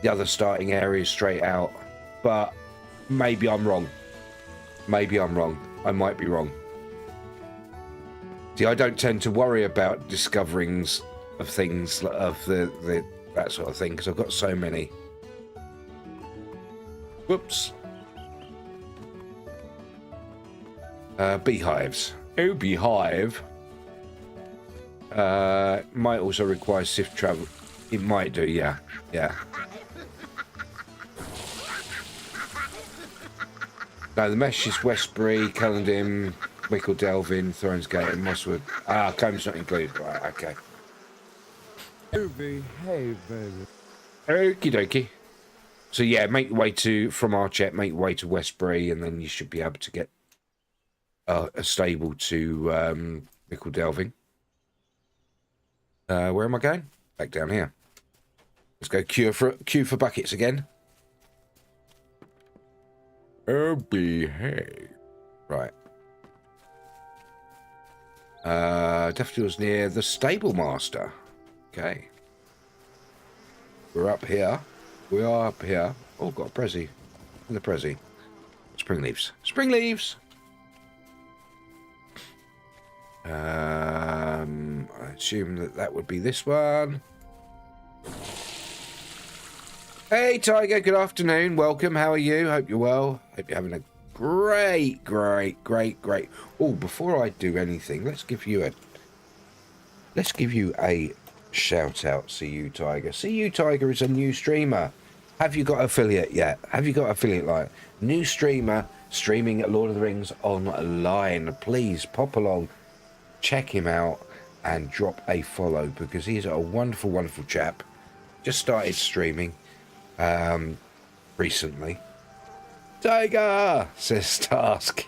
the other starting areas straight out. But maybe I'm wrong. Maybe I'm wrong. I might be wrong. See, I don't tend to worry about discoverings of things, of the that sort of thing, because I've got so many. Whoops. Beehives. Oh, beehive. Might also require swift travel. It might do, yeah. Yeah. No, the mesh is Westbury, Culloden, Mickle Delvin, Thorns Gate, and Mosswood. Ah, Comb's not included. Right, okay. You behave, baby. Okie dokie. So yeah, make your way to, from Archet, make your way to Westbury, and then you should be able to get a stable to Mickle Delving. Where am I going? Back down here. Let's go queue for buckets again. Oh, behave. Right. Daffodil's near the stable master. Okay. We're up here. We are up here. Oh, got a Prezi. In the Prezi. Spring leaves. Spring leaves! I assume that would be this one. Hey, Tiger. Good afternoon. Welcome. How are you? Hope you're well. Hope you're having a great. Oh, before I do anything, let's give you a shout out. See you, Tiger. See you, Tiger is a new streamer. Have you got affiliate yet? Have you got affiliate line? New streamer streaming at Lord of the Rings online. Please pop along, check him out, and drop a follow because he's a wonderful, wonderful chap. Just started streaming recently. Tiger, says Task.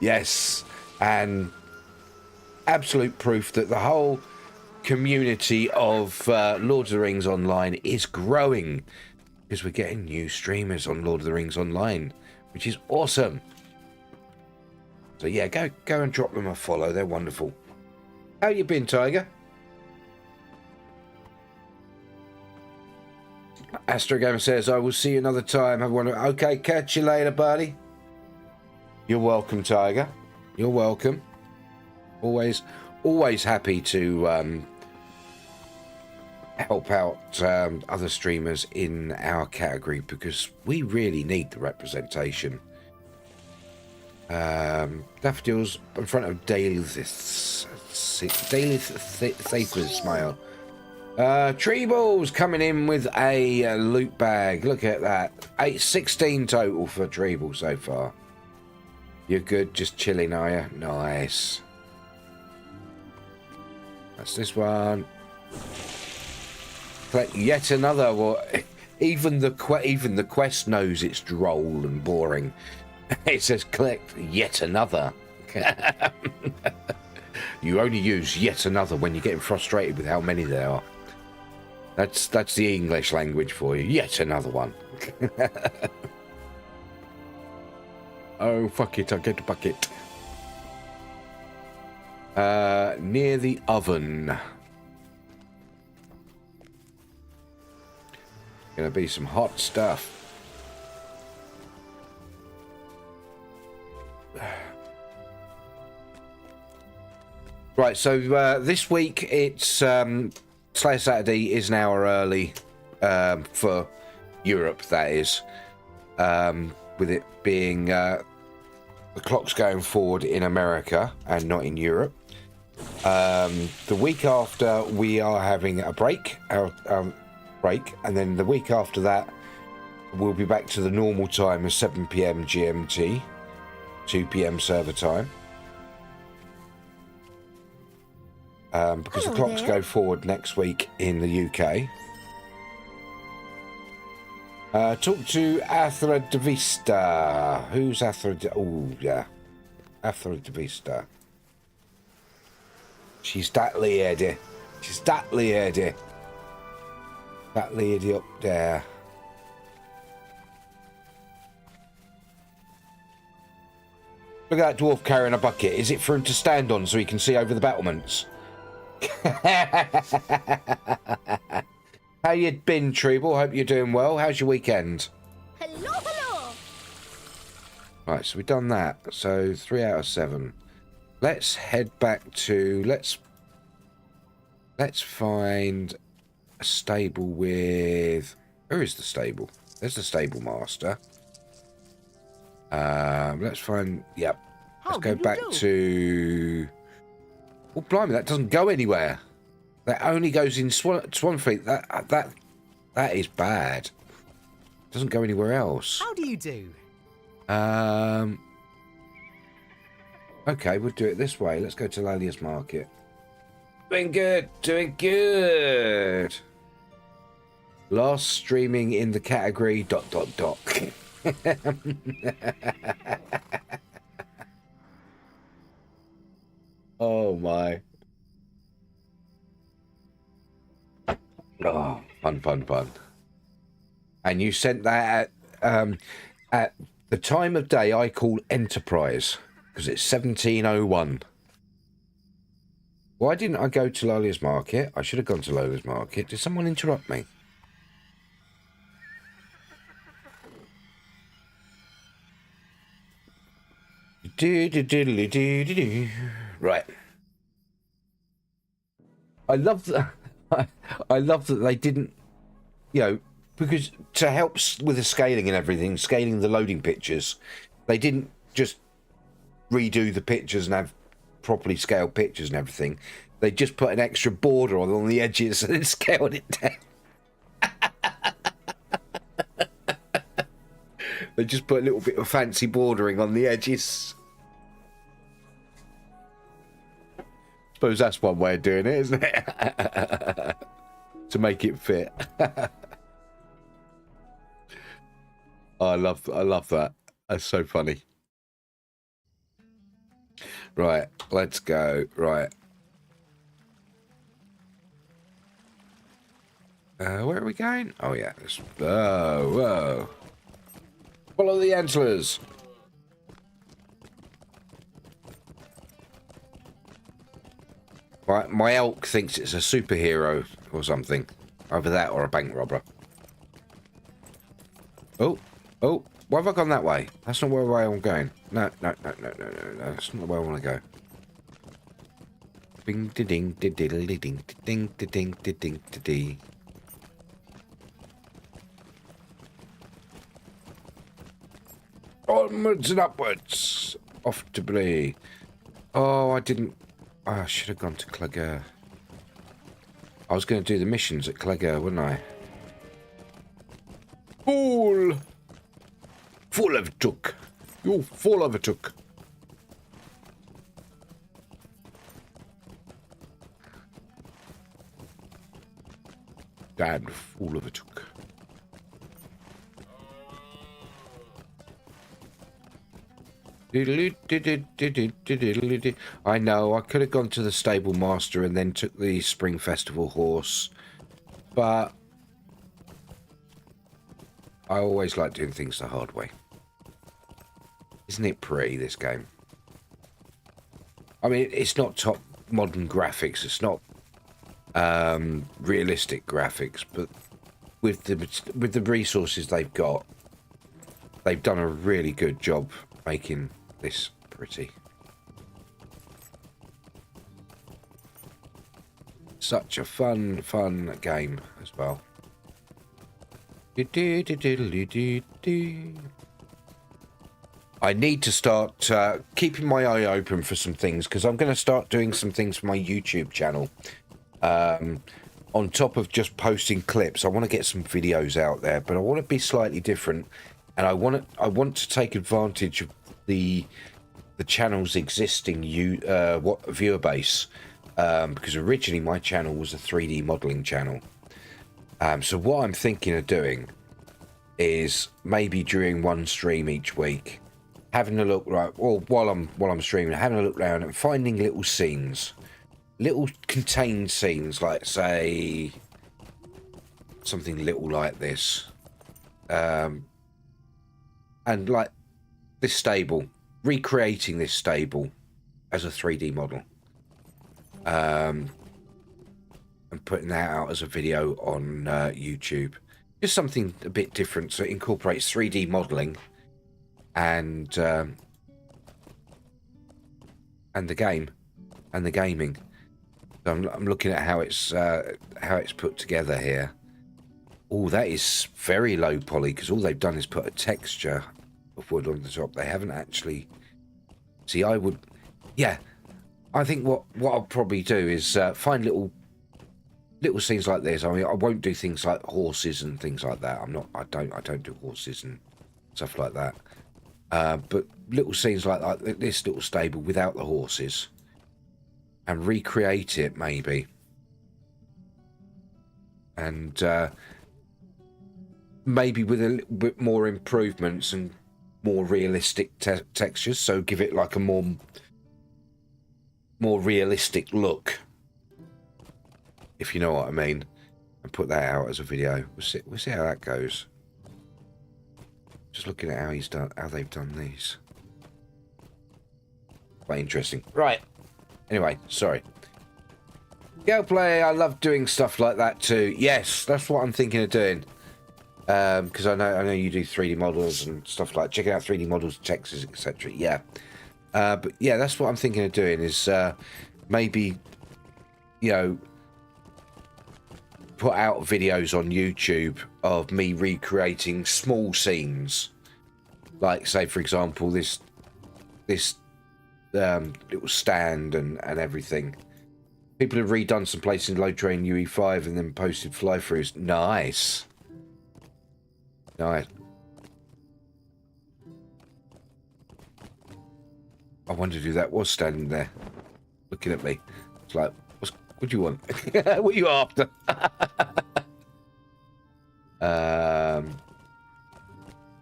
Yes, and absolute proof that the whole community of Lord of the Rings Online is growing because we're getting new streamers on Lord of the Rings Online, which is awesome. So yeah, go and drop them a follow. They're wonderful. How you been, Tiger? Astrogamer says, I will see you another time. Have one. Okay, catch you later, buddy. You're welcome, Tiger. You're welcome. Always happy to help out other streamers in our category because we really need the representation. Daffodils in front of Dailith's smile. Tree balls coming in with a loot bag. Look at that. 16 total for tree ball so far. You're good, just chilling, are you? Nice. That's this one. Collect yet another. Well, even the quest knows it's droll and boring. It says collect yet another. You only use yet another when you're getting frustrated with how many there are. That's the English language for you. Yet another one. Oh, fuck it, I'll get a bucket. Near the oven. Gonna be some hot stuff. Right, so this week it's Slayer Saturday is an hour early for Europe, that is. With it being the clock's going forward in America and not in Europe. The week after we are having a break, our break, and then the week after that we'll be back to the normal time of 7 p.m. GMT, 2 p.m. server time. Because Hello the clocks there. go forward next week in the UK. Talk to Athra de Vista. Who's Athra de... Oh, yeah. Athra de Vista. She's that lady. She's that lady. That lady up there. Look at that dwarf carrying a bucket. Is it for him to stand on so he can see over the battlements? How you been, Treble? Hope you're doing well. How's your weekend? Hello, hello. Right, so we've done that. So 3 out of 7. Let's head back to... Let's find a stable with... Where is the stable? There's the stable master. Let's find... Yep. Let's go back to... Oh, blimey, that doesn't go anywhere. That only goes in Swanfleet. That is bad. Doesn't go anywhere else. How do you do? Okay, we'll do it this way. Let's go to Lalia's Market. Doing good. Doing good. Last streaming in the category ... Oh my. Oh, fun. And you sent that at the time of day I call Enterprise, because it's 1701. Why didn't I go to Lolia's Market? I should have gone to Lolia's Market. Did someone interrupt me? Right. I love that. I love that they didn't, you know, because to help with the scaling and everything, scaling the loading pictures, they didn't just redo the pictures and have properly scaled pictures and everything. They just put an extra border on the edges and then scaled it down. They just put a little bit of fancy bordering on the edges. Suppose that's one way of doing it, isn't it? To make it fit. Oh, I love that. That's so funny. Right, let's go. Right. Where are we going? Oh yeah. Whoa. Follow the antlers. My elk thinks it's a superhero or something. Either that or a bank robber. Oh, why have I gone that way? That's not where I'm going. No. That's not where I want to go. Bing ding ding ding ding ding ding ding ding ding. Onwards and upwards. Off to Blee. Oh, I didn't... Oh, I should have gone to Clegger. I was going to do the missions at Clegger, wouldn't I? Fool! Full of took. You full of a took. Damned fool of a took. I know, I could have gone to the stable master and then took the Spring Festival horse, but I always like doing things the hard way. Isn't it pretty, this game? I mean, it's not top modern graphics, it's not realistic graphics, but with the resources they've got, they've done a really good job making this pretty. Such a fun game as well. I need to start keeping my eye open for some things, because I'm going to start doing some things for my YouTube channel. On top of just posting clips, I want to get some videos out there, but I want to be slightly different, and I want to take advantage of the channel's existing viewer base, because originally my channel was a 3D modeling channel. So what I'm thinking of doing is maybe during one stream each week, having a look, right, or while I'm streaming, having a look around and finding little scenes, little contained scenes, like say something little like this, and like this stable, recreating this stable as a 3D model, and putting that out as a video on YouTube. Just something a bit different, so it incorporates 3D modeling and the game and the gaming. So I'm looking at how it's put together here. Oh, that is very low poly, because all they've done is put a texture of wood on the top. They haven't actually. See, I think what I'll probably do is find little scenes like this. I mean, I won't do things like horses and things like that. I don't do horses and stuff like that. But little scenes like this little stable without the horses, and recreate it maybe, and maybe with a little bit more improvements and more realistic textures. So give it like a more realistic look, if you know what I mean, and put that out as a video. We'll see how that goes. Just looking at how they've done these. Quite interesting. Right. Anyway, sorry. Gameplay, I love doing stuff like that too. Yes, that's what I'm thinking of doing. Because I know you do 3D models and stuff like checking out 3D models, textures, etc. Yeah. But yeah, that's what I'm thinking of doing is maybe, you know, put out videos on YouTube of me recreating small scenes, like say for example this little stand and everything. People have redone some places in LOTRO and UE5 and then posted fly-throughs. Nice. I wondered who that was standing there looking at me. It's like, what do you want? What are you after?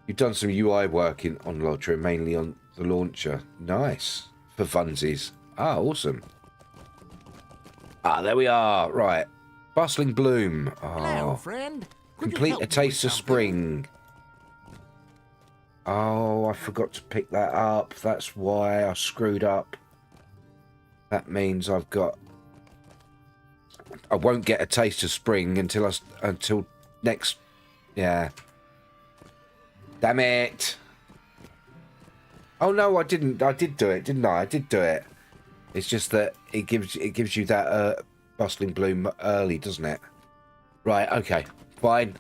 You've done some UI work on LOTRO, mainly on the launcher. Nice. For funsies. Ah, awesome. Ah, there we are. Right. Bustling Bloom. Oh. Hello, friend. Complete a taste of spring. Oh, I forgot to pick that up. That's why I screwed up. That means I won't get a taste of spring until next. Yeah. Damn it. Oh no, I didn't. I did do it, didn't I? I did do it. It's just that it gives you that bustling bloom early, doesn't it? Right. Okay. Fine.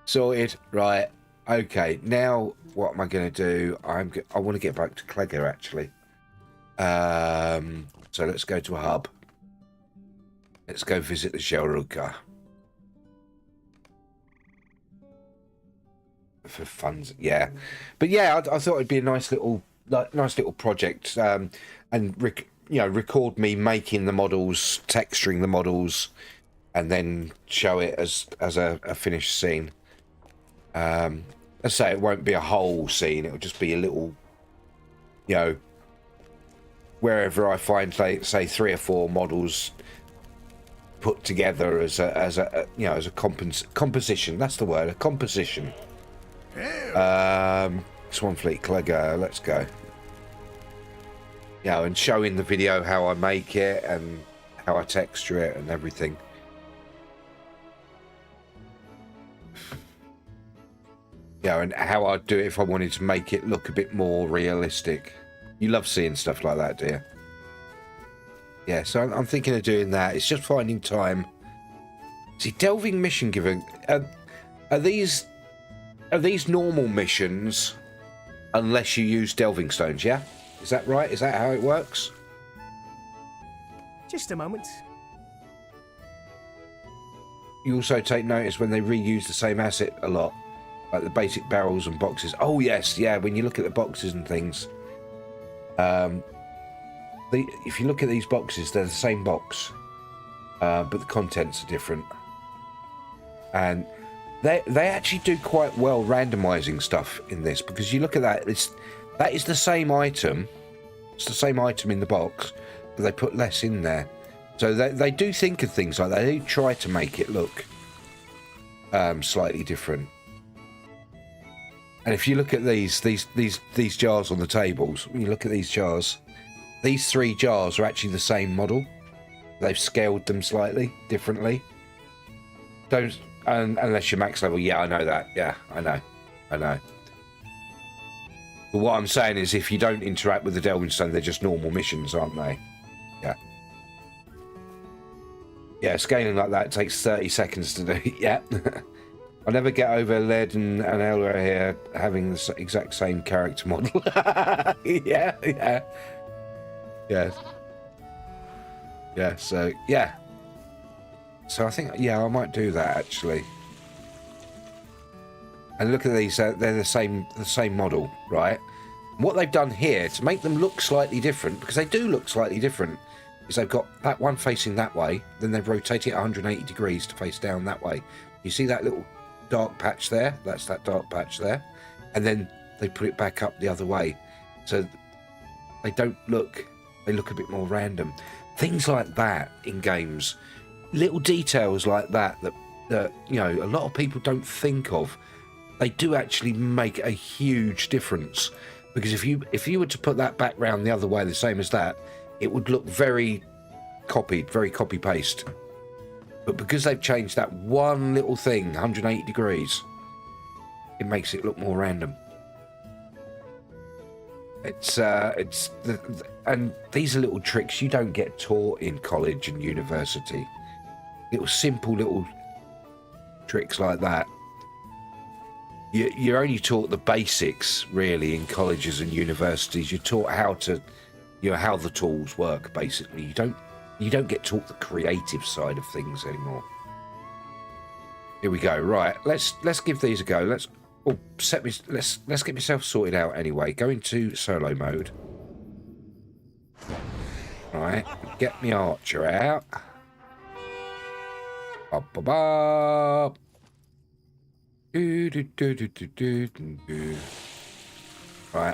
Sorted. Right. Okay. Now, what am I going to do? I want to get back to Clegger actually. So let's go to a hub. Let's go visit the Shelruka. For funds, yeah. But yeah, I thought it'd be a nice little project, and record me making the models, texturing the models, and then show it as a finished scene. let's say it won't be a whole scene. It'll just be a little, you know, wherever I find, say 3 or 4 models put together as a you know, as a composition. That's the word, a composition. Swanfleet Clegger, let's go. You know, and showing the video how I make it and how I texture it and everything. You know, and how I'd do it if I wanted to make it look a bit more realistic. You love seeing stuff like that, do you? Yeah, so I'm thinking of doing that. It's just finding time. See, delving mission giving. Are these normal missions unless you use delving stones, yeah? Is that right? Is that how it works? Just a moment. You also take notice when they reuse the same asset a lot. Like the basic barrels and boxes. Oh, yes, yeah, when you look at the boxes and things. If you look at these boxes, they're the same box. But the contents are different. And they actually do quite well randomizing stuff in this. Because you look at that, that is the same item. It's the same item in the box. But they put less in there. So they do think of things like that. They do try to make it look slightly different. And if you look at these jars on the tables, when you look at these jars, these 3 jars are actually the same model. They've scaled them slightly differently. Don't, unless you're max level. Yeah, I know that. Yeah, I know. But what I'm saying is, if you don't interact with the Delving Stone, they're just normal missions, aren't they? Yeah. Yeah, scaling like that takes 30 seconds to do. Yeah. I'll never get over Led and Elra here having the exact same character model. Yeah. So, yeah. So I think, yeah, I might do that, actually. And look at these, they're the same model, right? And what they've done here, to make them look slightly different, because they do look slightly different, is they've got that one facing that way, then they've rotated it 180 degrees to face down that way. You see that little dark patch there? That's that dark patch there. And then they put it back up the other way. So they don't look, they look a bit more random. Things like that in games, little details like that you know, a lot of people don't think of. They do actually make a huge difference. Because if you were to put that background the other way, the same as that, it would look very copied, very copy-paste. But because they've changed that one little thing 180 degrees, it makes it look more random. And these are little tricks you don't get taught in college and university. Little simple little tricks like that. You're only taught the basics really in colleges and universities. You're taught how to, you know, how the tools work basically. You don't get taught the creative side of things anymore. Here we go. Right, let's give these a go. Let's get myself sorted out anyway. Go into solo mode. Right, get me archer out. Up, up, up. Right,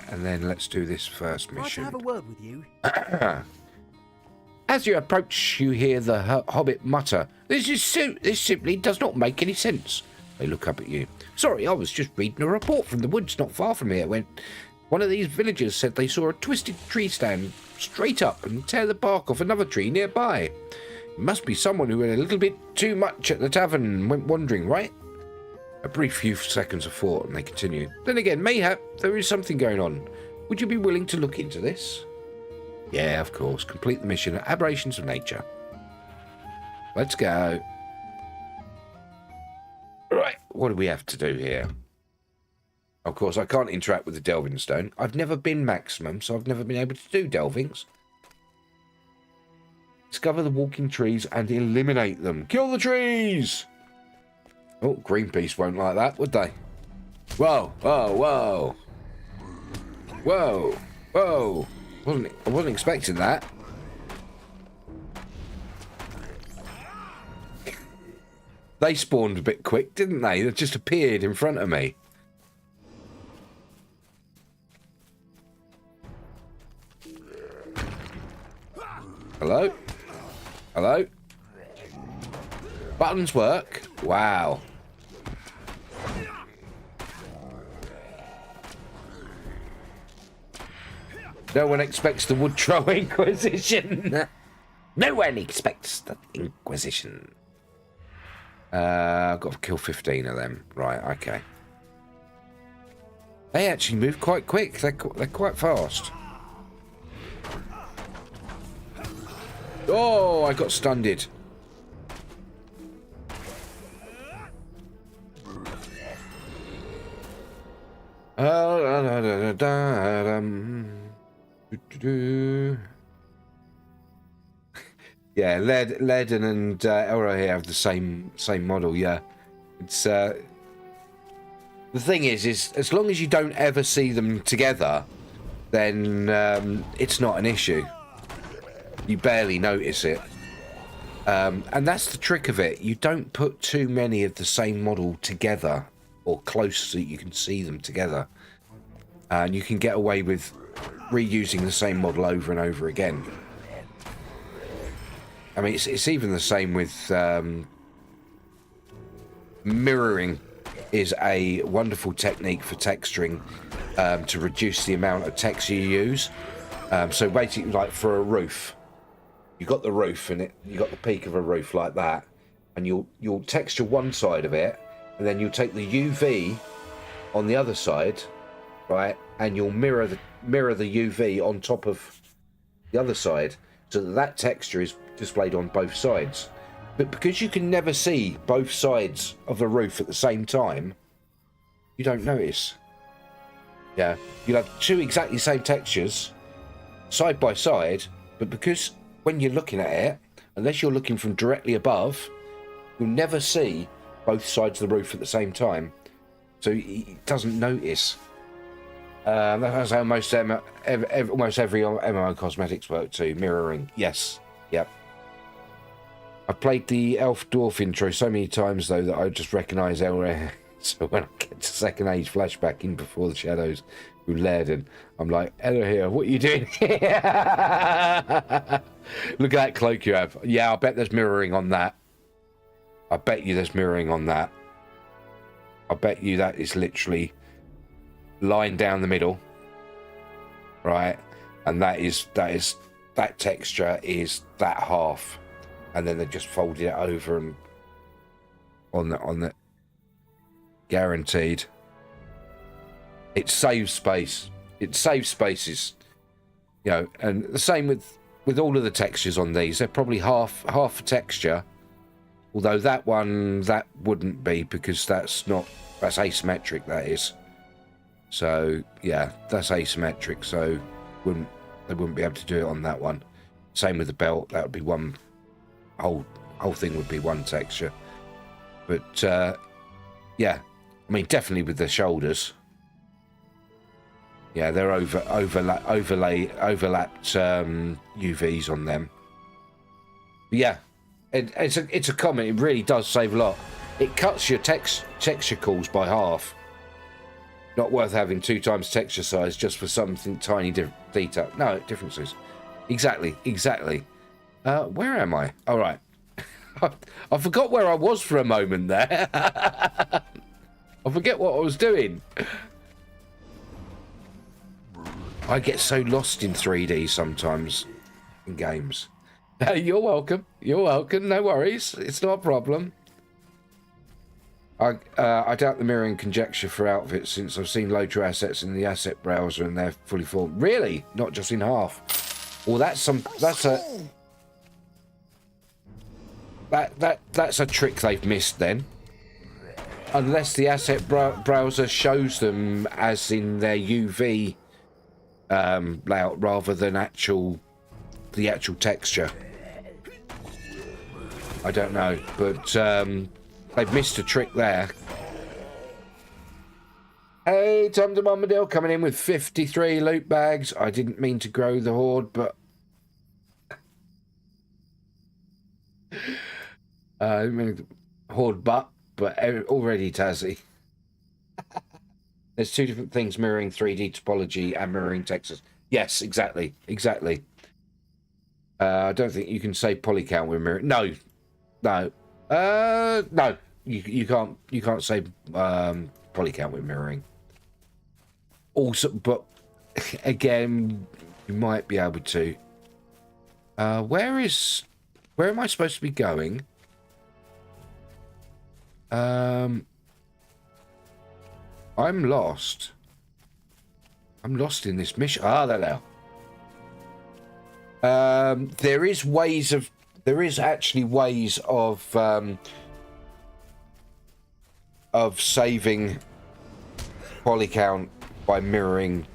and then let's do this first mission. I'd have a word with you. As you approach, you hear the hobbit mutter, This simply does not make any sense." They look up at you. "Sorry, I was just reading a report from the woods not far from here when one of these villagers said they saw a twisted tree stand straight up and tear the bark off another tree nearby. It must be someone who had a little bit too much at the tavern and went wandering, right?" A brief few seconds of thought, and they continue. "Then again, mayhap there is something going on. Would you be willing to look into this?" "Yeah, of course. Complete the mission. Aberrations of nature." Let's go. Right, what do we have to do here? Of course, I can't interact with the delving stone. I've never been maximum, so I've never been able to do delvings. Discover the walking trees and eliminate them. Kill the trees! Oh, Greenpeace won't like that, would they? Whoa, whoa, whoa. Whoa, whoa. I wasn't expecting that. They spawned a bit quick, didn't they? They just appeared in front of me. Hello? Hello? Buttons work? Wow. No one expects the LOTRO Inquisition. No one expects the Inquisition. I've got to kill 15 of them. Right, okay. They actually move quite quick. They're quite fast. Oh, I got stunned. Yeah, Leden and Elro here have the same model. Yeah, it's the thing is as long as you don't ever see them together, then it's not an issue. You barely notice it, and that's the trick of it. You don't put too many of the same model together or close so you can see them together, and you can get away with reusing the same model over and over again. I mean, it's even the same with mirroring. Is a wonderful technique for texturing to reduce the amount of text you use. So basically, like for a roof, you got the roof and you got the peak of a roof like that, and you'll texture one side of it, and then you'll take the UV on the other side, right, and you'll mirror the UV on top of the other side, so that texture is displayed on both sides. But because you can never see both sides of the roof at the same time, you don't notice. Yeah, you'll have two exactly same textures side by side, but because when you're looking at it, unless you're looking from directly above, you'll never see both sides of the roof at the same time. So it doesn't notice. That's how almost every MMO cosmetics work too. Mirroring, yes, yep. I've played the Elf Dwarf intro so many times though that I just recognise Elrond. So when I get to Second Age flashback in Before the Shadows with Leden, I'm like, hello here, what are you doing here? Look at that cloak you have. Yeah, I bet there's mirroring on that. I bet you there's mirroring on that. I bet you that is literally line down the middle, right? And that texture is that half, and then they just folded it over and on the guaranteed. It saves space. It saves spaces, you know. And the same with all of the textures on these. They're probably half a texture, although that one that wouldn't be because that's asymmetric. That is. So yeah, that's asymmetric. So they wouldn't be able to do it on that one. Same with the belt. That would be one whole thing would be one texture. But yeah, I mean definitely with the shoulders. Yeah, they're overlapped UVs on them. But yeah, it's a comment. It really does save a lot. It cuts your texture calls by half. Not worth having 2 times texture size just for something tiny detail. No differences. Exactly. Where am I? All right. I forgot where I was for a moment there. I forget what I was doing. I get so lost in 3D sometimes in games. You're welcome. No worries. It's not a problem. I doubt the mirroring conjecture for outfits since I've seen LOTRO assets in the asset browser and they're fully formed. Really? Not just in half. Well, that's a trick they've missed then. Unless the asset browser shows them as in their UV layout rather than the actual texture. I don't know, but they've missed a trick there. Hey, Tom de Bombadil coming in with 53 loot bags. I didn't mean to grow the horde, but I didn't mean to horde but already Tazzy. There's 2 different things, mirroring 3D topology and mirroring textures. Yes, exactly. I don't think you can save poly count with mirror. No. No. You can't save poly count with mirroring. Also, but again, you might be able to. Where am I supposed to be going? I'm lost. I'm lost in this mission. There now. There is actually ways of saving poly count by mirroring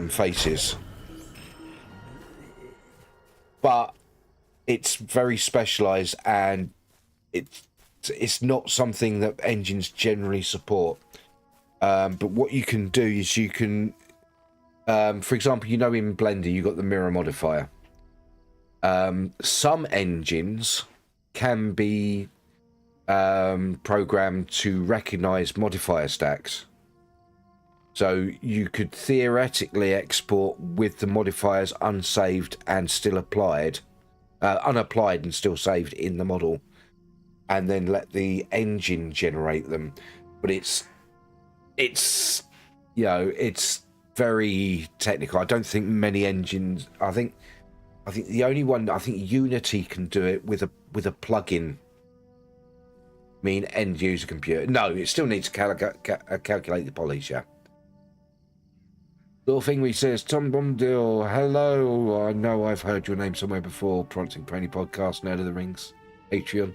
faces, but it's very specialized and it's not something that engines generally support. But what you can do is you can, for example, you know, in Blender you got the mirror modifier. Some engines can be programmed to recognize modifier stacks. So you could theoretically export with the modifiers unsaved and still applied, unapplied and still saved in the model, and then let the engine generate them. But it's you know, it's very technical. I don't think many engines. I think the only one, I think Unity can do it with a plugin. I mean, end user computer. No, it still needs to calculate the polys. Yeah. Little thing we says, Tom Bombadil, hello. I know I've heard your name somewhere before. Prancing Pony Podcast, Nerd of the Rings, Patreon.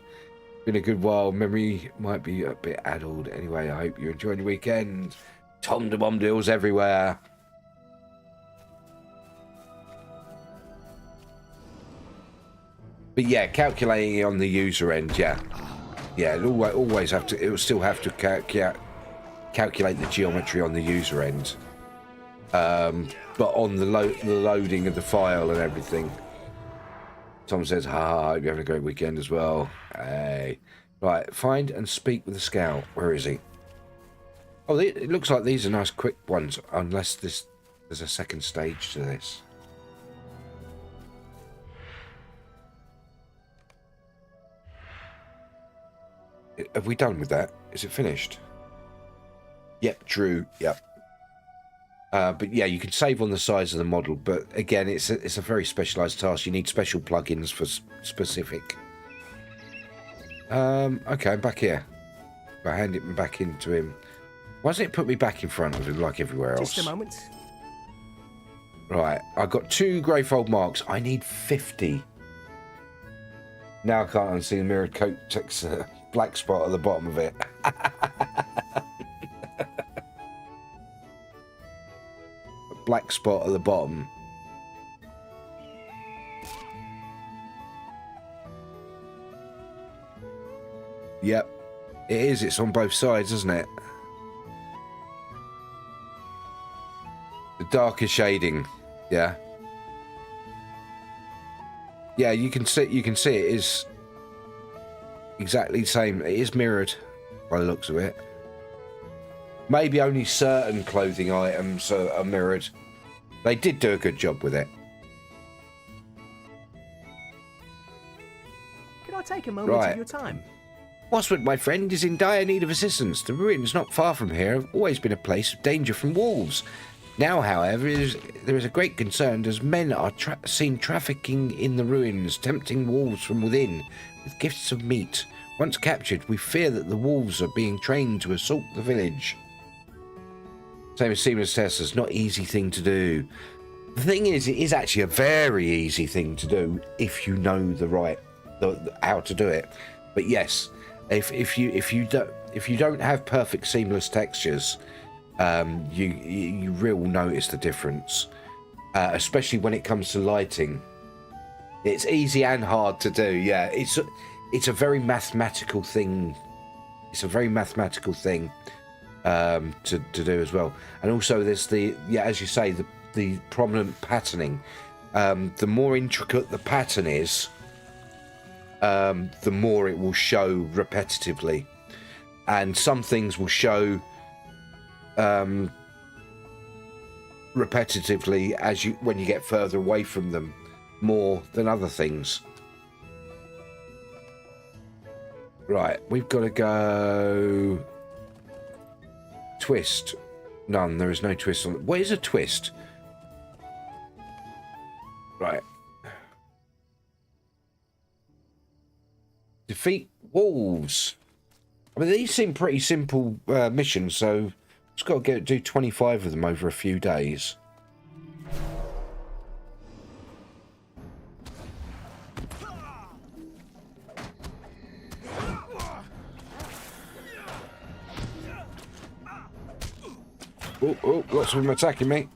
Been a good while. Memory might be a bit addled. Anyway, I hope you're enjoying your weekend. Tom the Bombadil's everywhere. But yeah, calculating it on the user end, yeah, it'll always have to. It will still have to calculate the geometry on the user end. But on the loading of the file and everything. Tom says, I hope you're having a great weekend as well. Hey. Right, find and speak with the scout. Where is he? Oh, it looks like these are nice quick ones, unless there's a second stage to this. Have we done with that? Is it finished? Yep, Drew, yep. But yeah, you can save on the size of the model, but again, it's a very specialized task. You need special plugins for specific. Okay, I'm back here. I hand it back into him. Why doesn't it put me back in front of him like everywhere else? Just a moment. Right, I got 2 greyfold marks. I need 50. Now I can't unsee the mirrored coat text black spot at the bottom of it. Black spot at the bottom. Yep, it is. It's on both sides, isn't it? The darker shading, yeah. Yeah, you can see it is exactly the same. It is mirrored by the looks of it. Maybe only certain clothing items are mirrored. They did do a good job with it. Can I take a moment Right. of your time? Westwood, my friend, is in dire need of assistance. The ruins not far from here have always been a place of danger from wolves. Now, however, there is a great concern as men are seen trafficking in the ruins, tempting wolves from within with gifts of meat. Once captured, we fear that the wolves are being trained to assault the village. Same as Seaman's test, it's not an easy thing to do. The thing is, it is actually a very easy thing to do if you know how to do it. But yes, if you don't have perfect seamless textures, you will notice the difference, especially when it comes to lighting. It's easy and hard to do. Yeah, it's a very mathematical thing. It's a very mathematical thing to do as well. And also there's as you say, the prominent patterning. The more intricate the pattern is, the more it will show repetitively, and some things will show repetitively when you get further away from them. more than other things. Right, we've got to go... Twist. None, there is no twist on... What is a twist? Right. Defeat wolves. I mean, these seem pretty simple missions, so just got to do 25 of them over a few days. Oh, lots of them attacking me.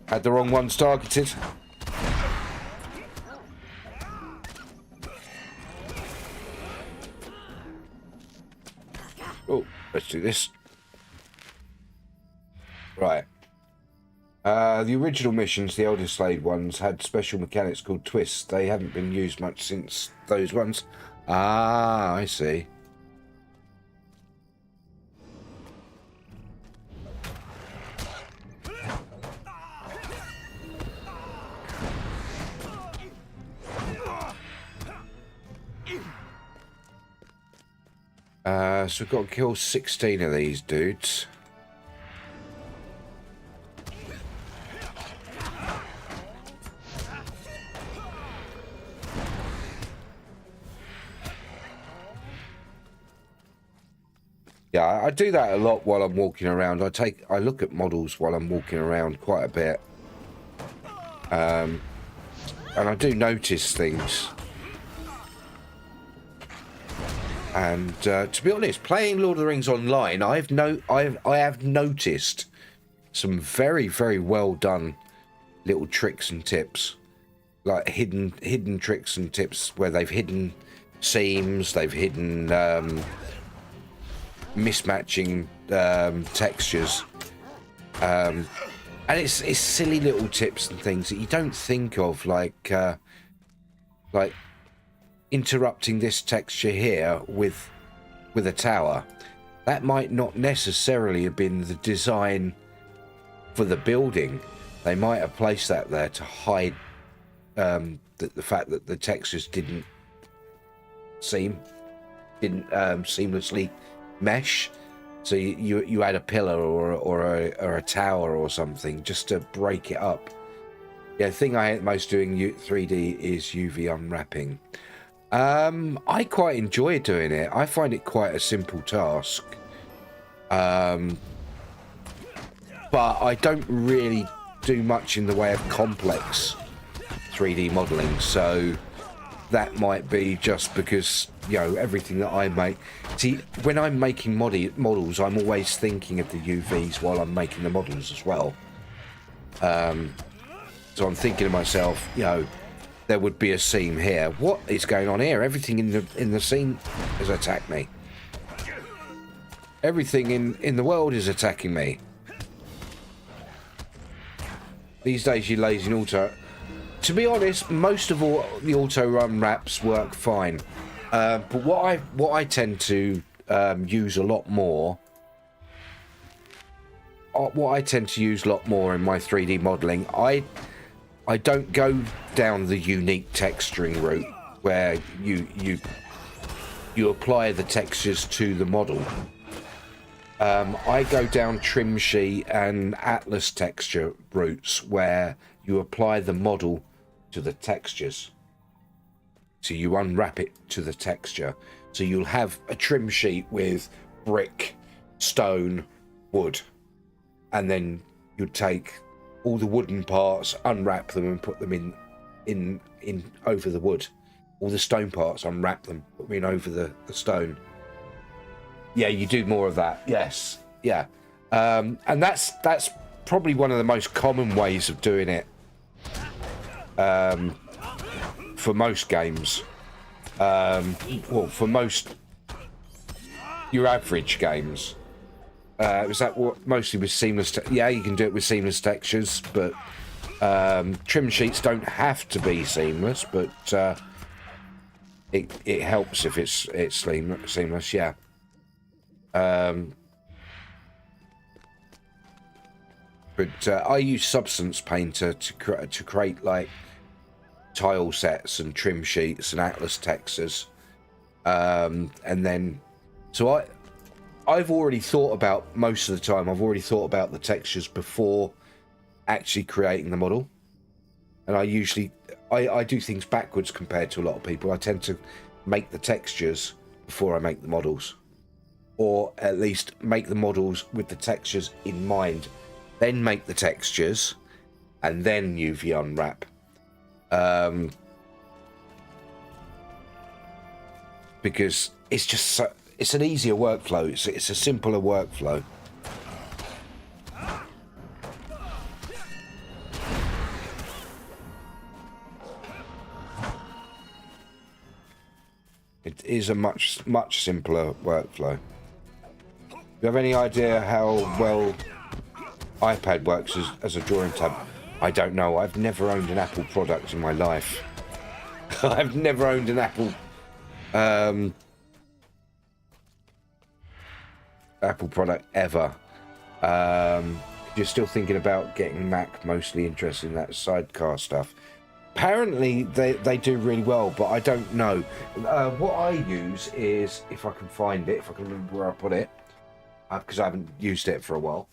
Had the wrong ones targeted. Oh, let's do this. Right. The original missions, the Elder Slade ones, had special mechanics called twists. They haven't been used much since those ones. Ah, I see. So we've got to kill 16 of these dudes. Yeah, I do that a lot while I'm walking around. I look at models while I'm walking around quite a bit. And I do notice things. And to be honest, playing Lord of the Rings online, I have noticed some very, very well done little tricks and tips, like hidden tricks and tips where they've hidden seams, they've hidden mismatching textures, and it's silly little tips and things that you don't think of, like interrupting this texture here with a tower. That might not necessarily have been the design for the building. They might have placed that there to hide the fact that the textures didn't seamlessly mesh. So you add a pillar or a tower or something just to break it up. Yeah, the thing I hate most doing 3D is UV unwrapping. I quite enjoy doing it. I find it quite a simple task. But I don't really do much in the way of complex 3D modeling, so that might be just because, you know, everything that I make... See, when I'm making models, I'm always thinking of the UVs while I'm making the models as well. So I'm thinking to myself, you know, there would be a seam here. What is going on here? Everything in the scene has attacked me. Everything in the world is attacking me. These days you lazy in auto. To be honest, most of all the auto run wraps work fine. But what I tend to use a lot more. What I tend to use a lot more in my 3D modeling, I don't go down the unique texturing route where you apply the textures to the model. I go down trim sheet and atlas texture routes where you apply the model to the textures. So you unwrap it to the texture. So you'll have a trim sheet with brick, stone, wood, and then you'd take all the wooden parts, unwrap them and put them in over the wood. All the stone parts, unwrap them, put them in over the stone. Yeah, you do more of that. Yes, yeah, and that's probably one of the most common ways of doing it for most games. Well, for most your average games. Was that what mostly with seamless? Yeah, you can do it with seamless textures, but trim sheets don't have to be seamless. But it helps if it's seamless. Yeah. But I use Substance Painter to create like tile sets and trim sheets and atlas textures, and then so I've already thought about, most of the time I've already thought about the textures before actually creating the model. And I do things backwards compared to a lot of people. I tend to make the textures before I make the models, or at least make the models with the textures in mind, then make the textures, and then UV unwrap. Because it's just so, it's an easier workflow. It's a simpler workflow. It is a much simpler workflow. Do you have any idea how well iPad works as a drawing tab? I don't know. I've never owned an Apple product in my life. I've never owned an Apple product ever. You're still thinking about getting Mac, mostly interested in that sidecar stuff. Apparently they do really well, but I don't know. What I use is, if I can find it, if I can remember where I put it, because I haven't used it for a while.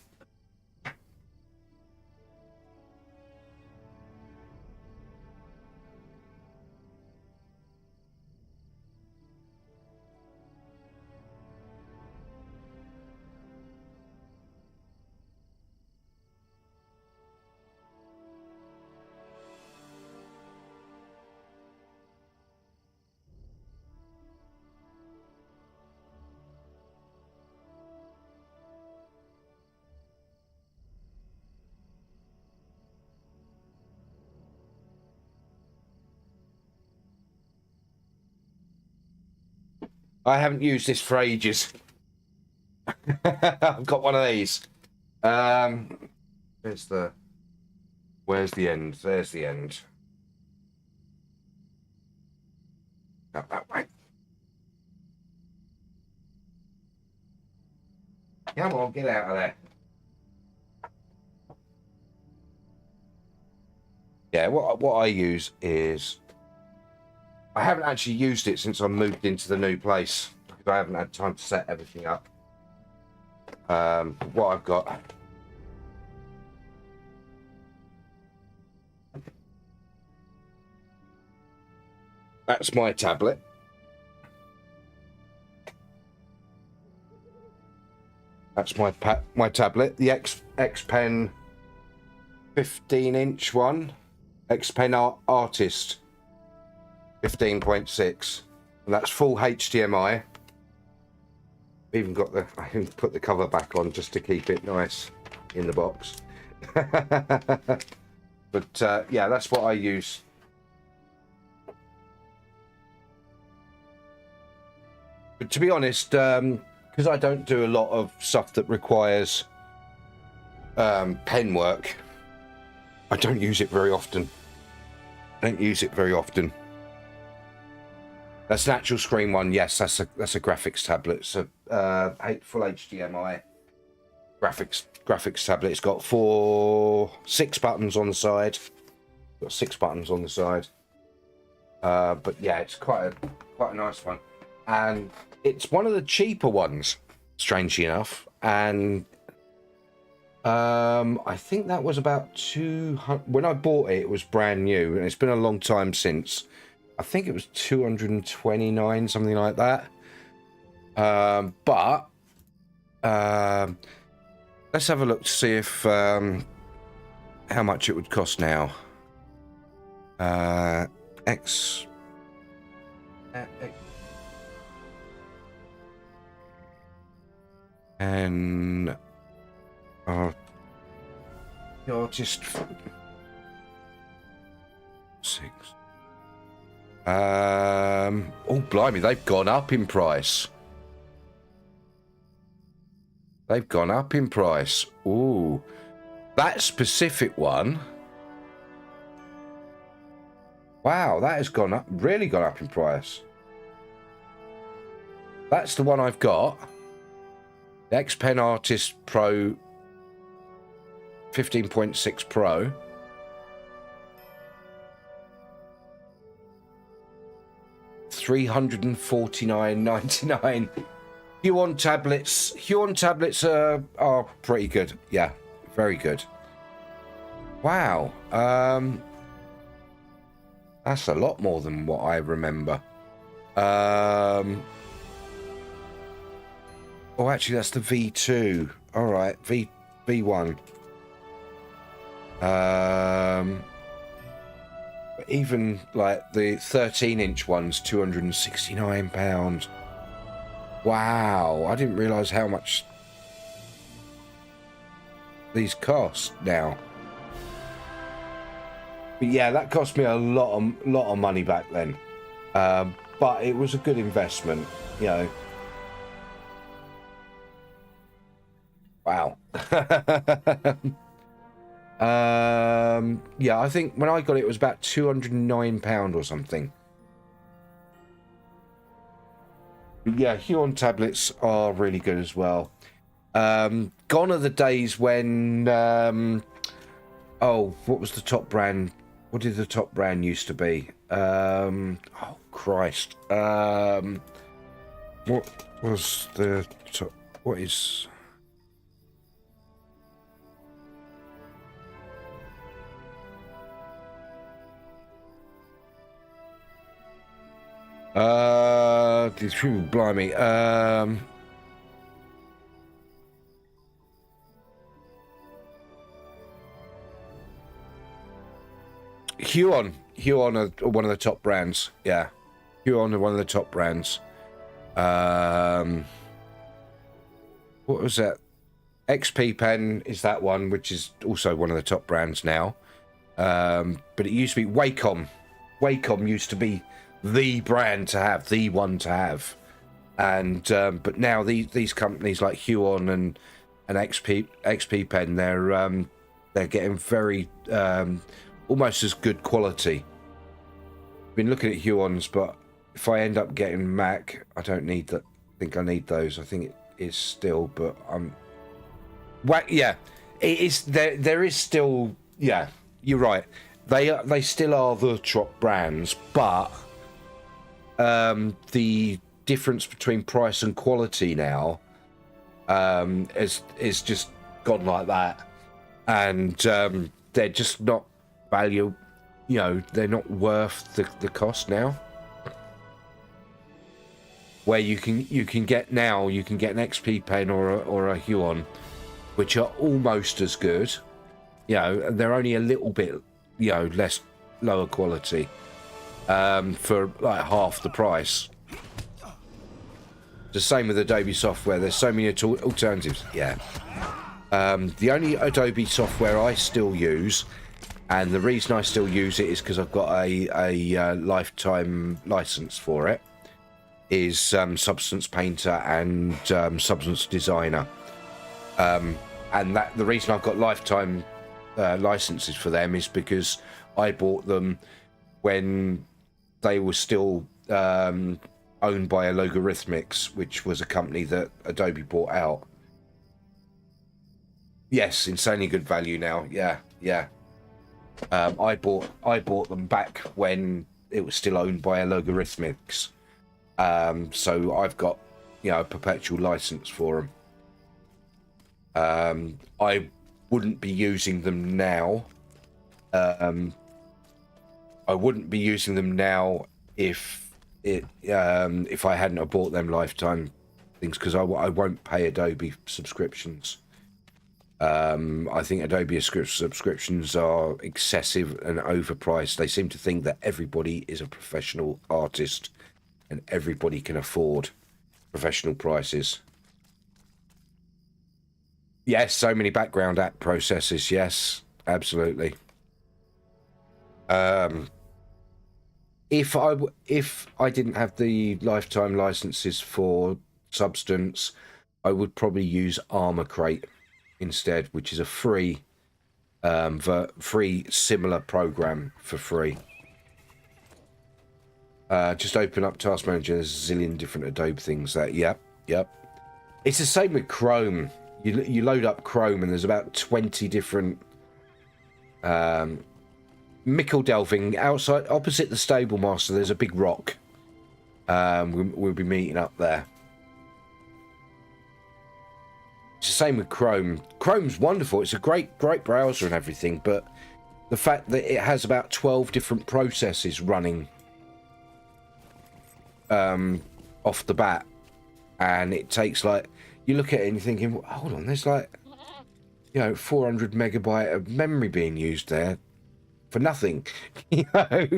I haven't used this for ages. I've got one of these. Where's the end? There's the end. Up that way. Come on, get out of there. Yeah, what I use is, I haven't actually used it since I moved into the new place because I haven't had time to set everything up. What I've got, that's my tablet. That's my tablet, the X Pen 15-inch one, X Pen Artist 15.6, and that's full HDMI. Even got I can put the cover back on just to keep it nice in the box. But yeah, that's what I use. But to be honest, because I don't do a lot of stuff that requires pen work, I don't use it very often. That's an actual screen one. Yes, that's a graphics tablet. It's a full HDMI graphics tablet. It's got 6 buttons on the side. But yeah, it's quite a nice one, and it's one of the cheaper ones, strangely enough. And I think that was about 200 when I bought it. It was brand new, and it's been a long time since. I think it was 229, something like that. But let's have a look to see if how much it would cost now. And you're just 6. Oh blimey, they've gone up in price. Ooh, that specific one. Wow, that has really gone up in price. That's the one I've got. The X Pen Artist Pro 15.6 Pro. $349.99. Huon tablets are pretty good. Yeah, very good. Wow. That's a lot more than what I remember. Oh, actually, that's the V2. All right, V1. Even like the 13-inch ones, £269. Wow, I didn't realise how much these cost now. But yeah, that cost me a lot of money back then. But it was a good investment, you know. Wow. Yeah, I think when I got it, it was about £209 or something. But yeah, Huon tablets are really good as well. Gone are the days when oh, what was the top brand? What did the top brand used to be? Oh Christ. What was the top? What is? Blimey. Huon are one of the top brands. Yeah, Huon are one of the top brands. What was that? XP Pen is that one, which is also one of the top brands now. But it used to be Wacom. Wacom used to be the brand to have, the one to have, and but now these companies like Huon and XP Pen, they're getting very almost as good quality. I've been looking at Huons, but if I end up getting Mac, I don't need that. I think I need those. I think it is still, but yeah, it is. There is still. Yeah, you're right. They still are the top brands, but the difference between price and quality now is just gone like that, and they're just not value. You know, they're not worth the cost now. Where you can get an XP Pen or a Huon, which are almost as good. You know, they're only a little bit, you know, lower quality for like half the price. The same with Adobe software. There's so many alternatives. Yeah. The only Adobe software I still use, and the reason I still use it is because I've got a lifetime license for it, is Substance Painter and Substance Designer. And that the reason I've got lifetime licenses for them is because I bought them when they were still owned by a Logarithmics, which was a company that Adobe bought out. Yes, insanely good value now. Yeah. I bought them back when it was still owned by a Logarithmics. So I've got, you know, a perpetual license for them. I wouldn't be using them now. I wouldn't be using them now if I hadn't have bought them lifetime things, because I won't pay Adobe subscriptions. I think Adobe subscriptions are excessive and overpriced. They seem to think that everybody is a professional artist and everybody can afford professional prices. Yes, so many background app processes. Yes, absolutely. If I didn't have the lifetime licenses for Substance, I would probably use Armor Crate instead, which is a free similar program for free. Just open up Task Manager. There's a zillion different Adobe things there. Yep. It's the same with Chrome. You load up Chrome and there's about 20 different Mickle delving outside opposite the stable master. There's a big rock. We'll be meeting up there. It's the same with Chrome. Chrome's wonderful. It's a great browser and everything, but the fact that it has about 12 different processes running off the bat, and it takes like, you look at it and you're thinking, well, hold on, there's like, 400 megabyte of memory being used there for nothing,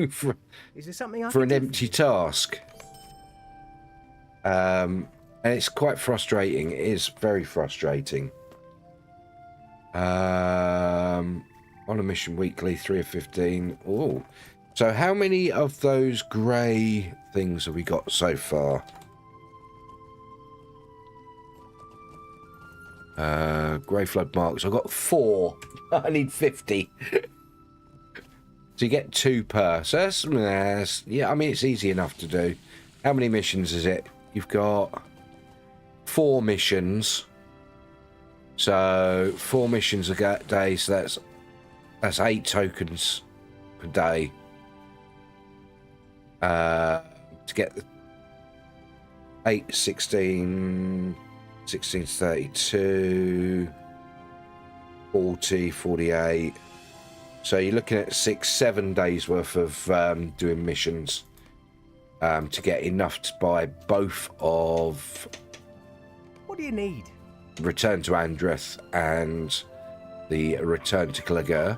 for, Is there something I for can an do? empty task. And it's quite frustrating. It is very frustrating. On a mission weekly, 3 of 15. Oh, so how many of those grey things have we got so far? Grey flood marks. I've got 4. I need 50. So you get 2 per. So that's, yeah, I mean, it's easy enough to do. How many missions is it? You've got 4 missions. So 4 missions a day. So that's 8 tokens per day. To get the 8, 16, 16, 32, 40, 48. So you're looking at 6, 7 days worth of doing missions to get enough to buy both of What do you need? Return to Andreth and the Return to Clagur.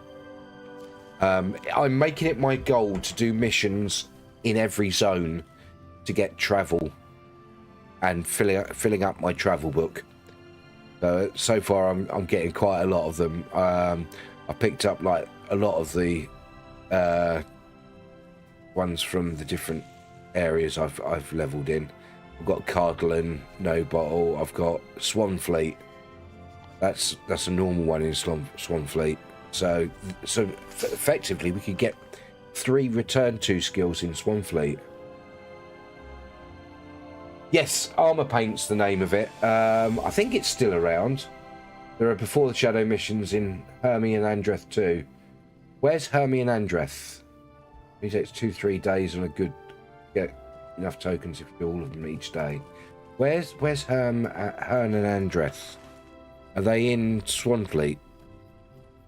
I'm making it my goal to do missions in every zone to get travel and filling up my travel book. So far I'm getting quite a lot of them. I picked up like a lot of the ones from the different areas I've leveled in. I've got Cardlin, No Bottle. I've got Swanfleet. That's a normal one in Swanfleet. So effectively we could get 3 return to skills in Swanfleet. Yes, Armor Paint's the name of it. I think it's still around. There are Before the Shadow missions in Hermie and Andreth too. Where's Hermie and Andreth? It takes 2-3 days on a good get enough tokens if you do all of them each day. Where's Hern and Andreth? Are they in Swanfleet?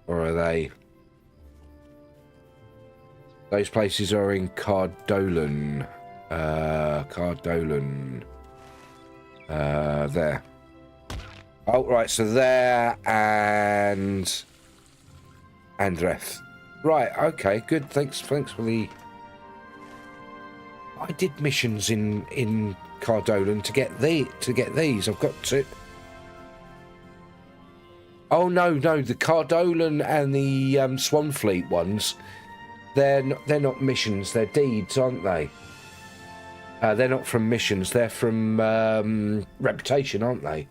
Or are they... Those places are in Cardolan. Cardolan. There. Oh, right, so there and Andreth. Right, okay, good. Thanks for the... I did missions in Cardolan to get these. I've got to... Oh no, the Cardolan and the Swanfleet ones, they're not missions, they're deeds, aren't they? They're not from missions, they're from Reputation, aren't they?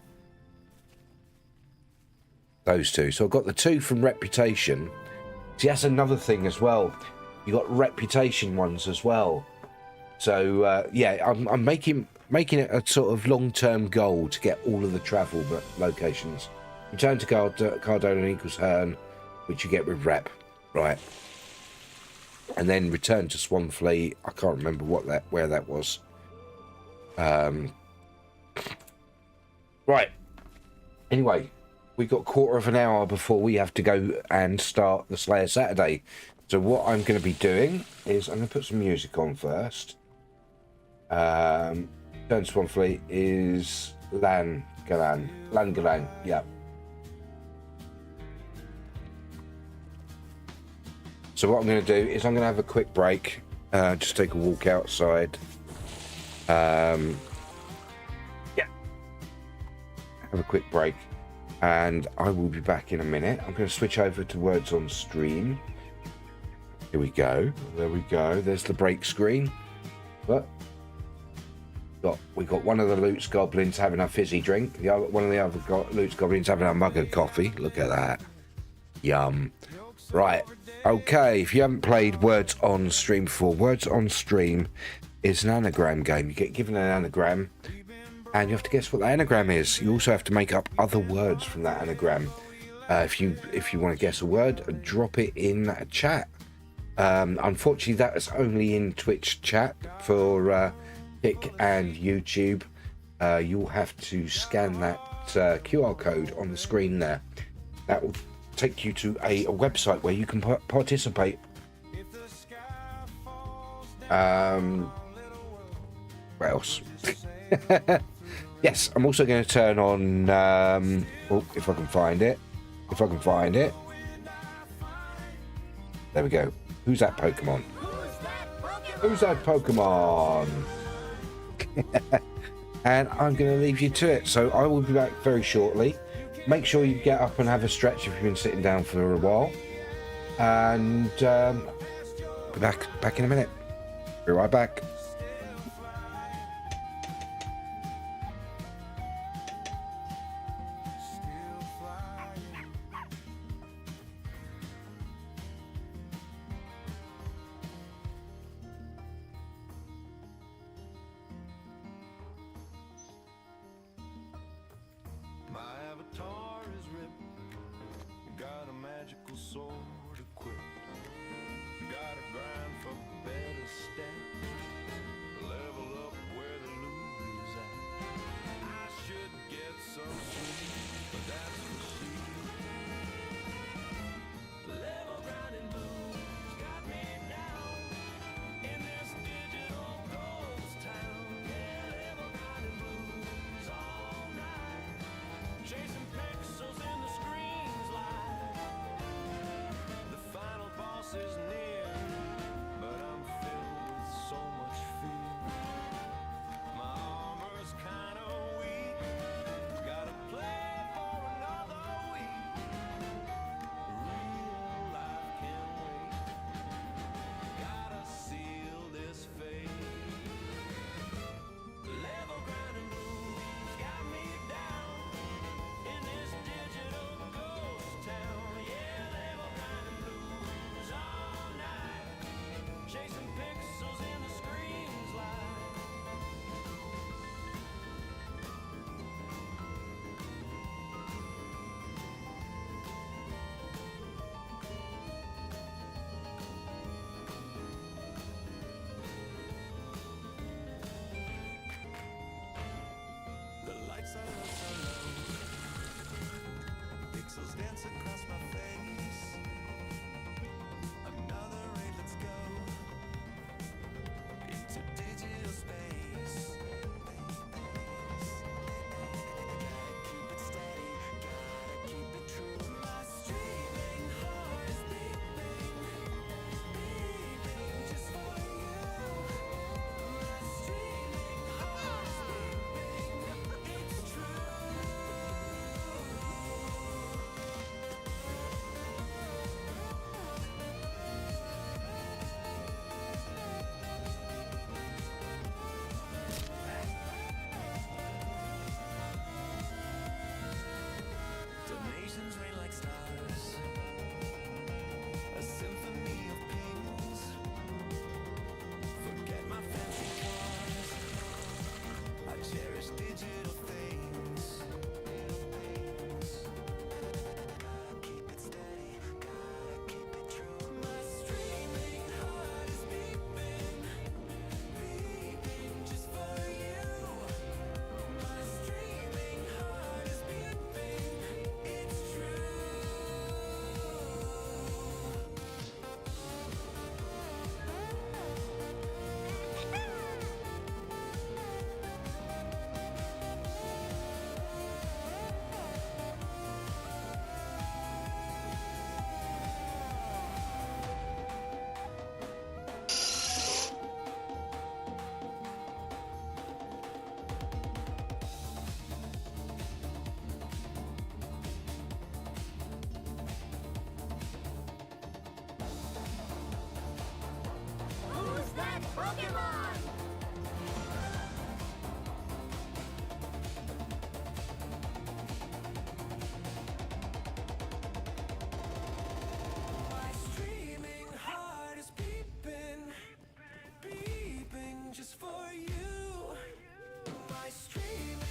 Those 2. So I've got the 2 from Reputation. See, that's another thing as well. You got Reputation ones as well. So yeah, I'm making it a sort of long-term goal to get all of the travel locations. Return to Cardolan equals Hern, which you get with Rep, right? And then return to Swanfleet. I can't remember where that was. Right. Anyway, we've got 1/4 of an hour before we have to go and start the Slayer Saturday. So what I'm going to be doing is I'm going to put some music on first. Return to Swanfleet is Lan Galan, yeah. So what I'm going to do is I'm going to have a quick break, just take a walk outside. Yeah, have a quick break, and I will be back in a minute. I'm going to switch over to Words on Stream. Here we go. There we go. There's the break screen. But we got one of the Loots Goblins having a fizzy drink. One of the other Loots Goblins having a mug of coffee. Look at that. Yum. Right. Okay, if you haven't played Words on Stream before, Words on Stream is an anagram game. You get given an anagram, and you have to guess what the anagram is. You also have to make up other words from that anagram. If you want to guess a word, drop it in chat. Unfortunately, that is only in Twitch chat for Kick and YouTube. You'll have to scan that QR code on the screen there. That will take you to a website where you can participate. What else? Yes, I'm also going to turn on if I can find it. There we go. Who's that Pokemon? Who's that Pokemon? And I'm going to leave you to it. So I will be back very shortly. Make sure you get up and have a stretch if you've been sitting down for a while. And be back in a minute. Be right back. Just for you, my streaming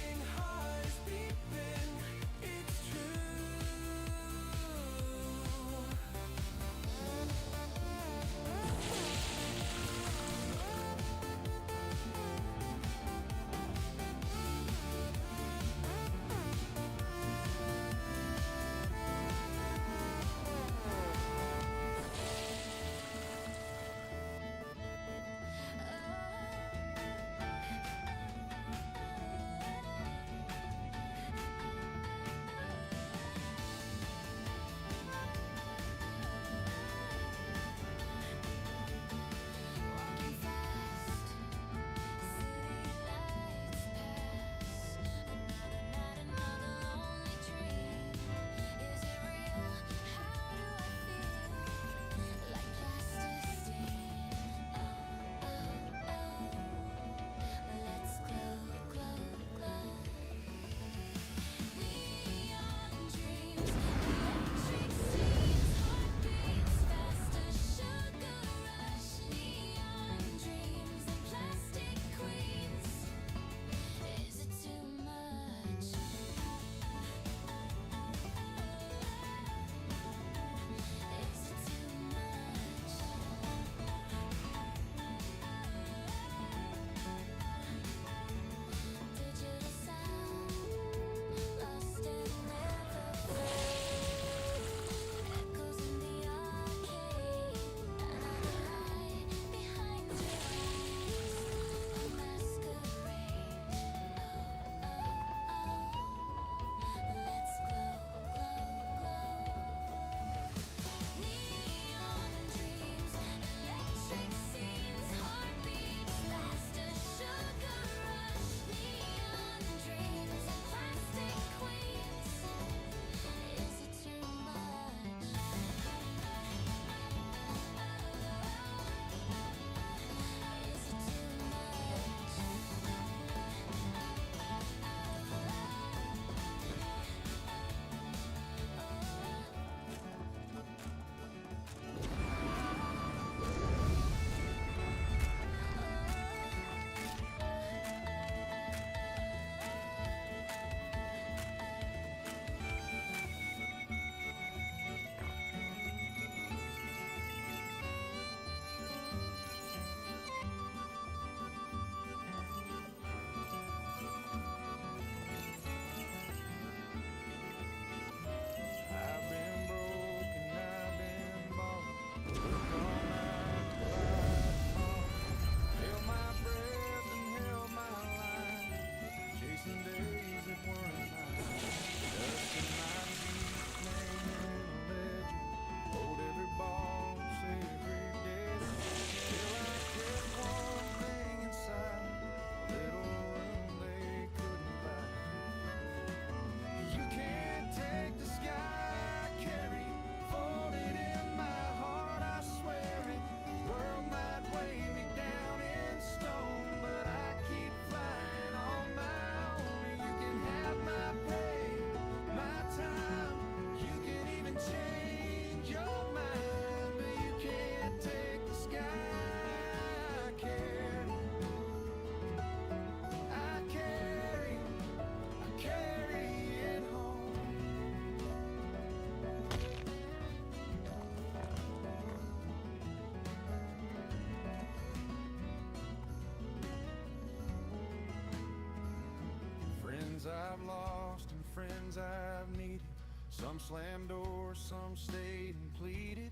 I've lost and friends I've needed. Some slammed doors, some stayed and pleaded.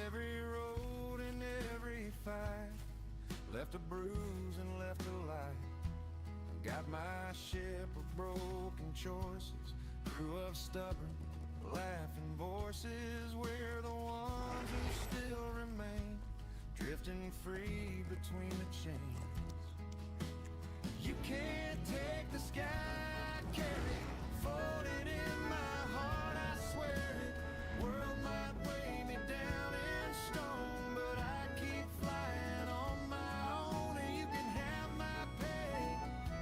Every road and every fight left a bruise and left a light. Got my ship of broken choices, crew of stubborn, laughing voices. We're the ones who still remain, drifting free between the chains. You can't take the sky, carry it, fold it in my heart, I swear it. World might weigh me down in stone, but I keep flying on my own. And you can have my pay,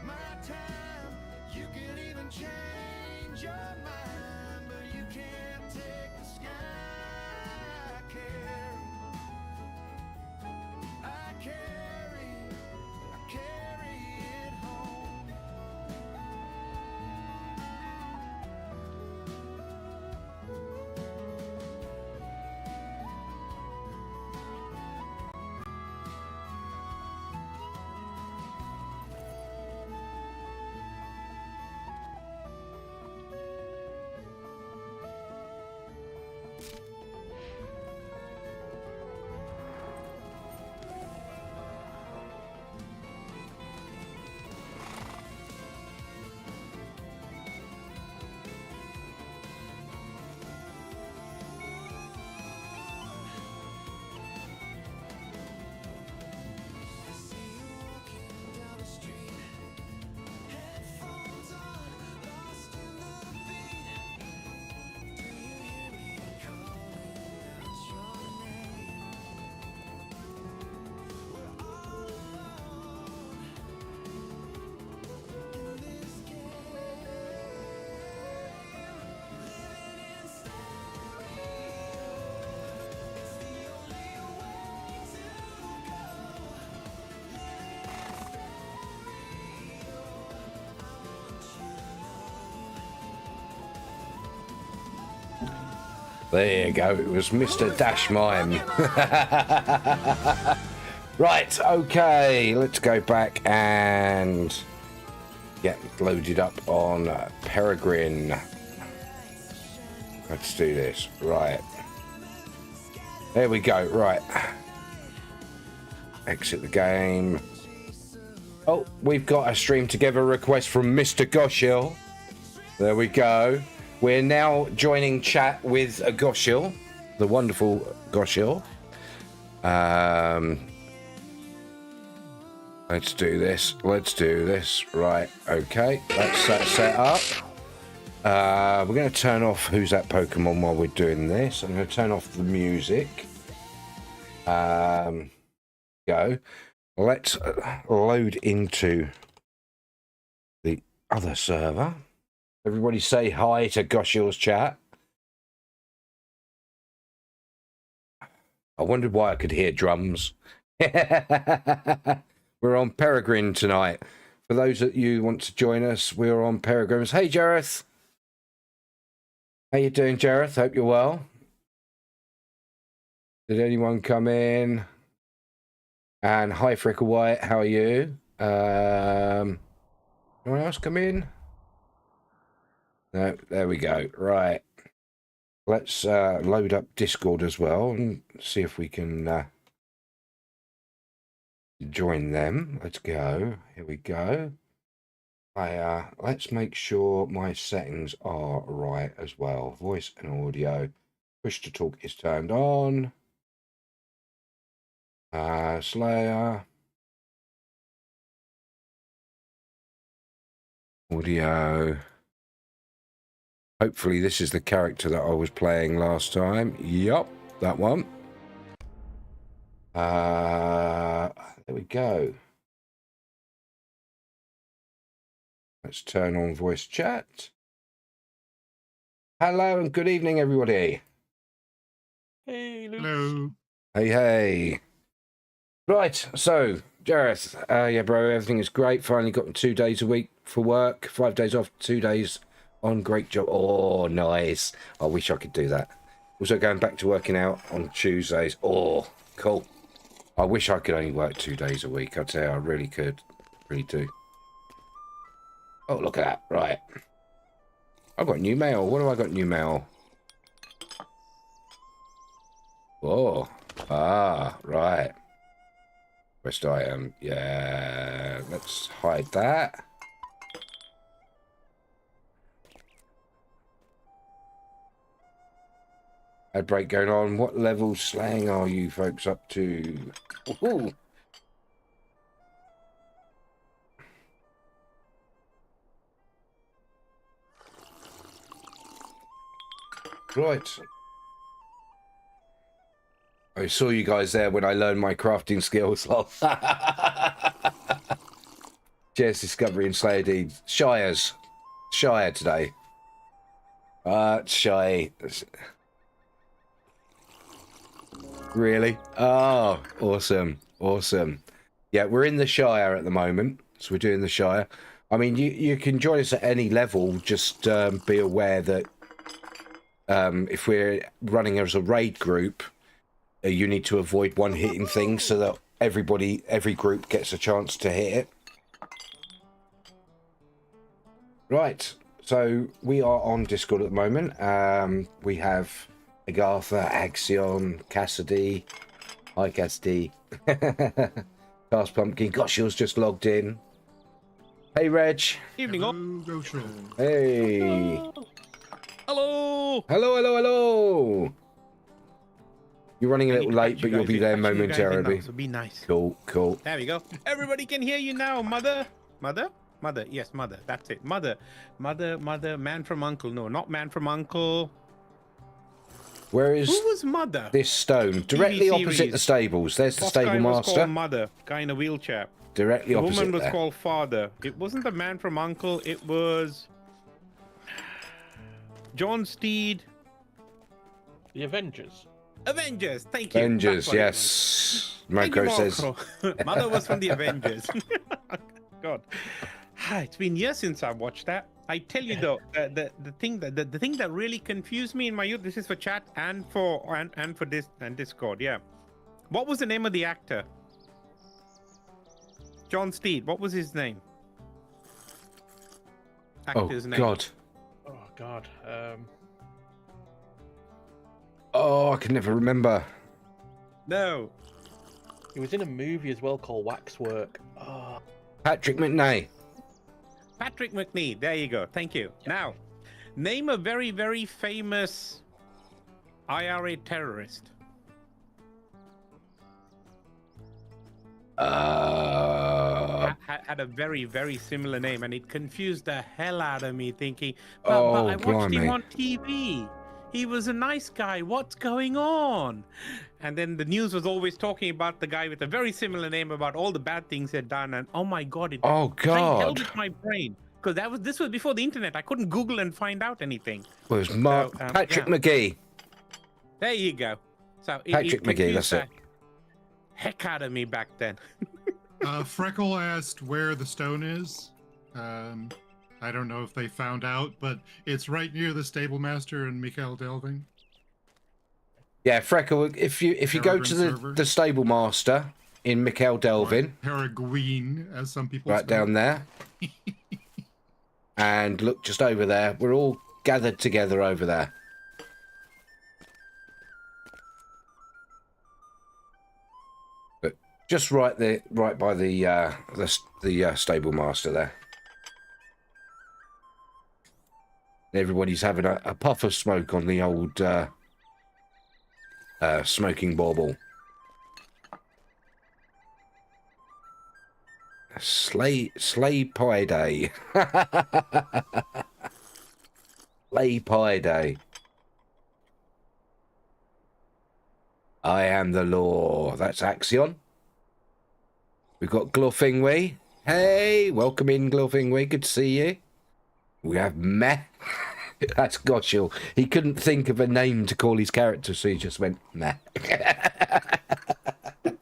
my time, you can even change your mind, but you can't take the sky. I carry it home. There you go. It was Mr. Dash Mime. Right, okay. Let's go back and get loaded up on Pereguin. Let's do this. Right. There we go. Right. Exit the game. Oh, we've got a stream together request from Mr. Goshil. There we go. We're now joining chat with Goshil, the wonderful Goshil. Let's do this. Let's do this. Right. Okay. That's that set up. We're going to turn off Who's That Pokemon while we're doing this. I'm going to turn off the music. Go. Let's load into the other server. Everybody say hi to Goshil's chat. I wondered why I could hear drums. We're on Pereguin tonight. For those that you want to join us, we're on Pereguin. Hey, Jareth. How you doing, Jareth? Hope you're well. Did anyone come in? And hi, Frickle White. How are you? Anyone else come in? No, there we go. Right. Let's load up Discord as well and see if we can join them. Let's go. Here we go. Let's make sure my settings are right as well. Voice and audio. Push to talk is turned on. Slayer. Audio. Hopefully this is the character that I was playing last time. Yup, that one. There we go. Let's turn on voice chat. Hello and good evening, everybody. Hey, Luke. Hello. Hey, hey. Right, so, Jareth, yeah, bro, everything is great. Finally got 2 days a week for work. 5 days off, 2 days on. Great job. Oh, nice. I wish I could do that. Also going back to working out on Tuesdays. Oh, cool. I wish I could only work 2 days a week. I tell you, I really could. Really do. Oh, look at that. Right. I've got new mail. What have I got new mail? Oh. Ah, right. Quest item. Yeah. Let's hide that. Ad break going on. What level slang are you folks up to? Ooh. Right. I saw you guys there when I learned my crafting skills. Jez Discovery and Slayer Deeds. Shire today. Shy. Really? Oh, awesome. Awesome. Yeah, we're in the Shire at the moment. So we're doing the Shire. I mean, you can join us at any level. Just be aware that if we're running as a raid group, you need to avoid one-hitting things so that every group gets a chance to hit it. Right. So we are on Discord at the moment. We have Agatha, Axion, Cassidy. Hi, Cassidy. Cast Pumpkin. Gosh, she was just logged in. Hey, Reg. Evening all. Hey. Hello. Hello, hello, hello. You're running a little late, but you'll be there momentarily. So be nice. Cool, cool. There we go. Everybody can hear you now. Mother. Yes, mother. That's it. Mother. Man from Uncle. No, not Man from Uncle. Where is Who was Mother? this stone? Directly opposite the stables. There's the stable guy was master. called Mother. Guy in a wheelchair. Directly The opposite woman was there. called Father. It wasn't the Man from Uncle. It was John Steed. The Avengers. Avengers. Thank you. Avengers, That's what it yes. was. Thank Marco you, says. Marco. Mother was from the Avengers. God, it's been years since I watched that. I tell you though, the thing that really confused me in my youth. This is for chat and for this and Discord. Yeah, what was the name of the actor? John Steed. What was his name? Actor's name. God. Oh God. Oh, I can never remember. No. He was in a movie as well called Waxwork. Oh. Patrick McNay. Patrick McNee. There you go. Thank you. Now, name a very, very famous IRA terrorist. Had a very, very similar name, and it confused the hell out of me, thinking, but I watched him on TV. He was a nice guy. What's going on? And then the news was always talking about the guy with a very similar name, about all the bad things he'd done. And oh my God, it held with my brain, because this was before the internet. I couldn't Google and find out anything. Well, it was Patrick McGee. There you go. So Patrick McGee, that's it. Heck out of me back then. Freckle asked where the stone is. I don't know if they found out, but it's right near the stable master and Mikhail Delving. Yeah, Freckle. If you go to the stable master in Mikhail Delvin, Pereguin, as some people right down there, and look just over there. We're all gathered together over there. But just right by the stable master there. Everybody's having a puff of smoke on the old smoking bauble. Slay Pie Day. Slay Pie Day. I am the law. That's Axion. We've got Glorfingwee. Hey, welcome in, Glorfingwee. Good to see you. We have Meh. That's Goshil. He couldn't think of a name to call his character, so he just went Meh. Do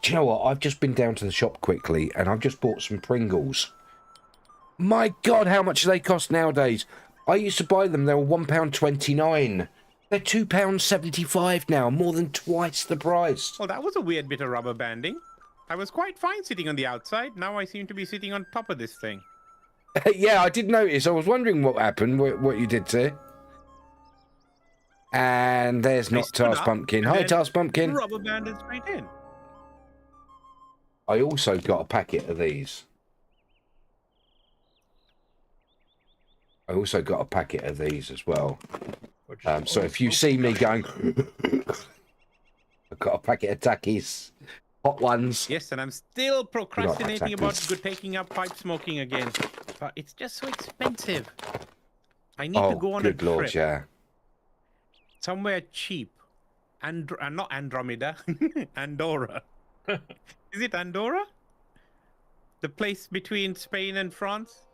you know what? I've just been down to the shop quickly, and I've just bought some Pringles. My God, how much do they cost nowadays? I used to buy them. They were £1.29. They're £2.75 now, more than twice the price. Well, that was a weird bit of rubber banding. I was quite fine sitting on the outside. Now I seem to be sitting on top of this thing. Yeah, I did notice. I was wondering what happened, what you did to. And there's not Task Pumpkin. Hi, Task Pumpkin. Rubber banded straight in. I also got a packet of these. as well. So if you see me going, I've got a packet of Takis, hot ones. Yes, and I'm still procrastinating about taking up pipe smoking again. But it's just so expensive. I need to go on a trip. Lord, yeah. Somewhere cheap. Not Andromeda. Andorra. Is it Andorra? The place between Spain and France?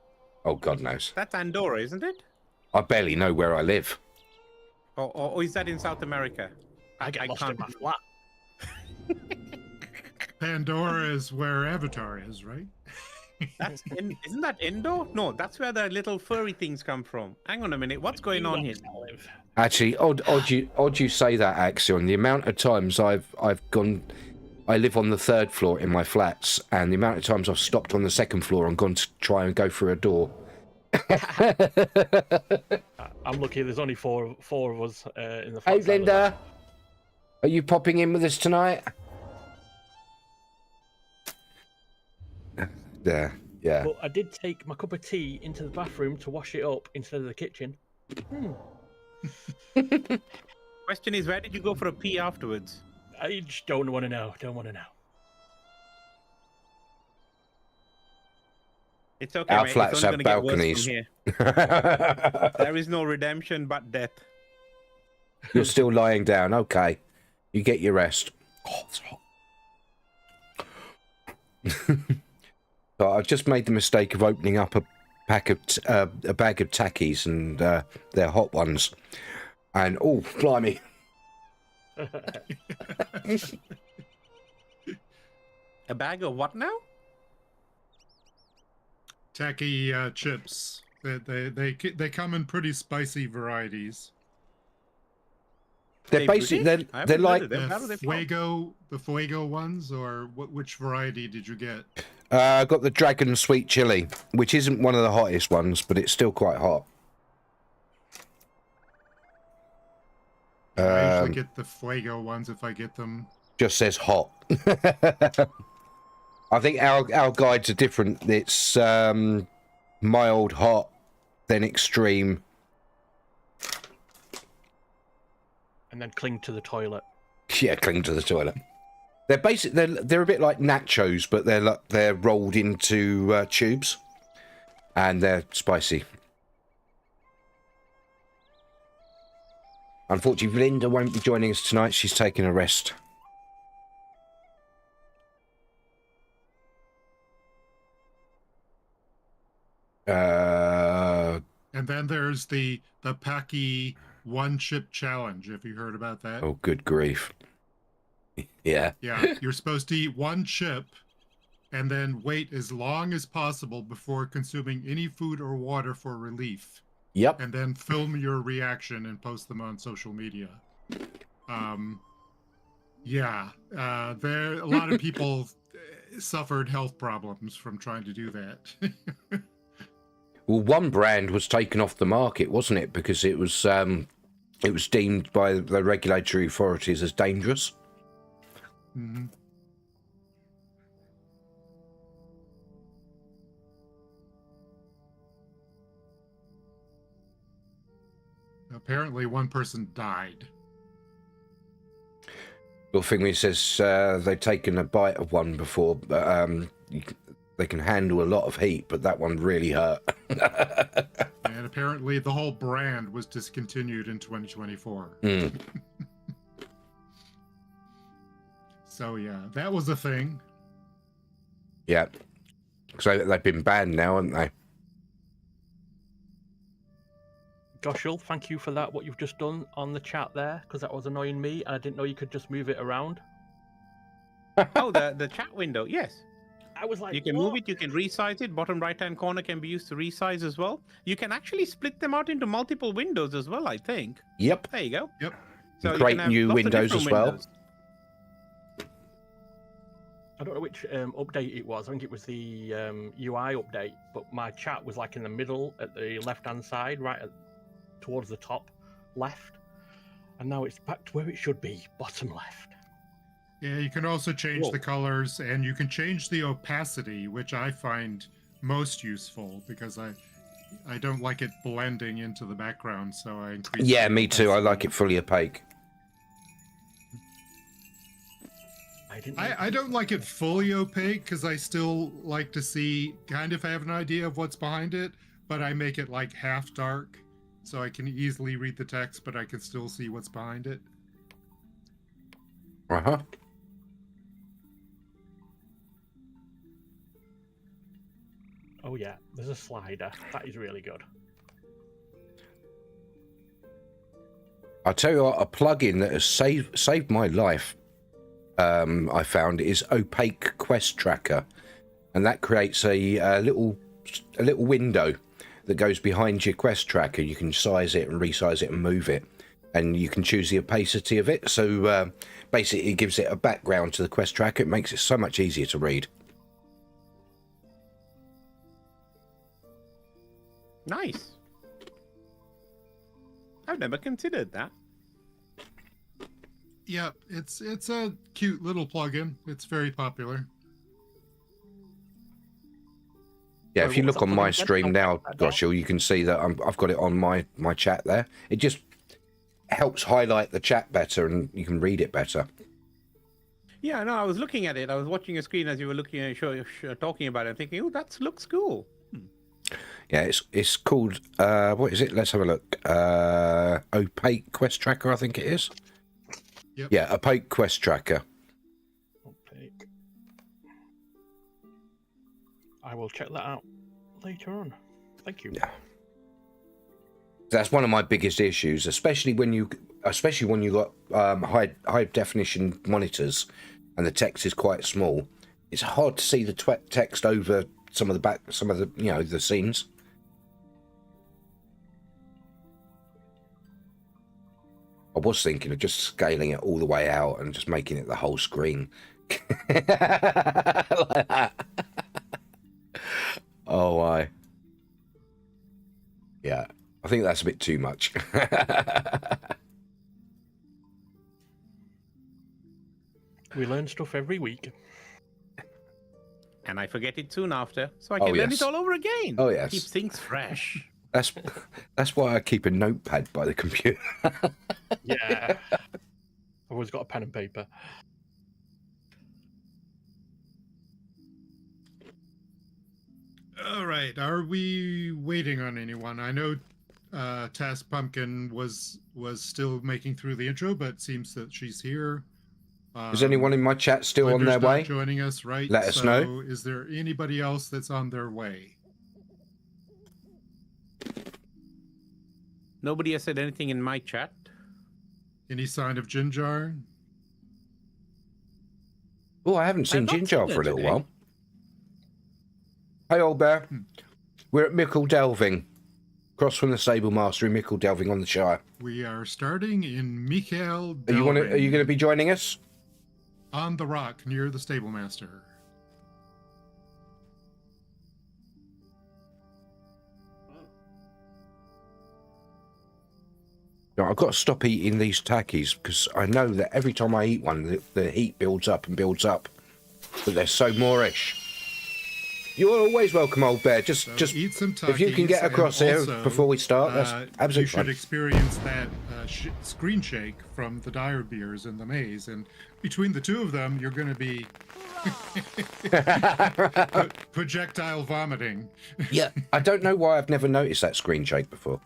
Oh, God knows. That's Andorra, isn't it? I barely know where I live. Or is that in South America? I lost in my flat. Pandora is where Avatar is, right? Isn't that Endor? No, that's where the little furry things come from. Hang on a minute, what's going on here? Actually, odd you say that, Axion. The amount of times I've gone, I live on the 3rd floor in my flats, and the amount of times I've stopped on the 2nd floor and gone to try and go through a door. I'm lucky. There's only four of us in the. Hey, Linda, are you popping in with us tonight? There, yeah. But I did take my cup of tea into the bathroom to wash it up instead of the kitchen. Question is, where did you go for a pee afterwards? I just don't want to know. It's okay, Our mate. flats have balconies. There is no redemption but death. You're still lying down. Okay, you get your rest. Oh, it's hot. So I've just made the mistake of opening up a bag of Takis, and they're hot ones. And oh, blimey! A bag of what now? Tacky chips. They come in pretty spicy varieties. They're basically they're like the Fuego ones, or which variety did you get? I got the Dragon Sweet Chili, which isn't one of the hottest ones, but it's still quite hot. I usually get the Fuego ones if I get them. Just says hot. I think our guides are different. It's mild, hot, then extreme. And then cling to the toilet. Yeah, cling to the toilet. They're they're a bit like nachos, but they're rolled into tubes, and they're spicy. Unfortunately, Linda won't be joining us tonight. She's taking a rest. And then there's the Packy one chip challenge. Have you heard about that? Oh, good grief. Yeah. Yeah, you're supposed to eat one chip and then wait as long as possible before consuming any food or water for relief. Yep. And then film your reaction and post them on social media. A lot of people suffered health problems from trying to do that. Well, one brand was taken off the market, wasn't it? Because it was deemed by the regulatory authorities as dangerous. Mm-hmm. Apparently, one person died. Your thing says they've taken a bite of one before, but they can handle a lot of heat, but that one really hurt. And apparently the whole brand was discontinued in 2024. Mm. So yeah, that was a thing. Yeah. So they've been banned now, haven't they? Goshel, thank you for that, what you've just done on the chat there, because that was annoying me, and I didn't know you could just move it around. Oh, the chat window, yes. I was like, you can move it, you can resize it. Bottom right-hand corner can be used to resize as well. You can actually split them out into multiple windows as well, I think. Yep. There you go. Yep. So create new windows as well. I don't know which update it was. I think it was the UI update, but my chat was like in the middle at the left-hand side, towards the top left. And now it's back to where it should be, bottom left. Yeah, you can also change Whoa. the colors, and you can change the opacity, which I find most useful because I don't like it blending into the background, so I increase. Yeah, the me too. I opacity. like it fully opaque. I don't like it fully opaque because I still like to see, kind of have an idea of what's behind it, but I make it like half dark so I can easily read the text, but I can still see what's behind it. Uh-huh. Oh yeah, there's a slider. That is really good. I'll tell you what, a plugin that has saved my life, I found, is Opaque Quest Tracker, and that creates a little window that goes behind your quest tracker. You can size it and resize it and move it, and you can choose the opacity of it. So basically, it gives it a background to the quest tracker. It makes it so much easier to read. Nice. I've never considered that. Yeah, it's a cute little plugin. It's very popular. Yeah, So if you what was look that on my plugin again? stream I'll now, check that out. Goshel, you can see that I've got it on my chat there. It just helps highlight the chat better, and you can read it better. Yeah, no, I was looking at it. I was watching a screen as you were looking at talking about it, thinking, "Oh, that looks cool." Yeah, it's called what is it? Let's have a look. Opaque Quest Tracker, I think it is. Yep. Yeah, Opaque Quest Tracker. Opaque. I will check that out later on. Thank you. Yeah. That's one of my biggest issues, especially when you got high definition monitors and the text is quite small. It's hard to see the text over some of the the scenes. I was thinking of just scaling it all the way out and just making it the whole screen. Like that. Oh, why? Yeah, I think that's a bit too much. We learn stuff every week. And I forget it soon after, so I can learn it all over again. Oh, yes. Keep things fresh. That's why I keep a notepad by the computer. Yeah. I've always got a pen and paper. All right, are we waiting on anyone? I know Task Pumpkin was still making through the intro, but it seems that she's here. Is anyone in my chat still on Linda's their not way? joining us, right? Let us know. Is there anybody else that's on their way? Nobody has said anything in my chat. Any sign of Jinjar? Oh, I haven't seen I've not Ginger seen for a her little today. while. Hey, old bear. We're at Mickle Delving. Across from the Stable Master in Mickle Delving on the Shire. We are starting in Mikael Are you going Delving, to be joining us? on the rock near the Stable Master. No, I've got to stop eating these takis because I know that every time I eat one, the heat builds up and builds up. But they're so Moorish. You're always welcome, old bear. Just Eat some if you can Takis, get and across here also, before we start, that's you absolutely should fine. experience that screen shake from the dire beers in the maze, and between the two of them, you're going to be projectile vomiting. Yeah, I don't know why I've never noticed that screen shake before.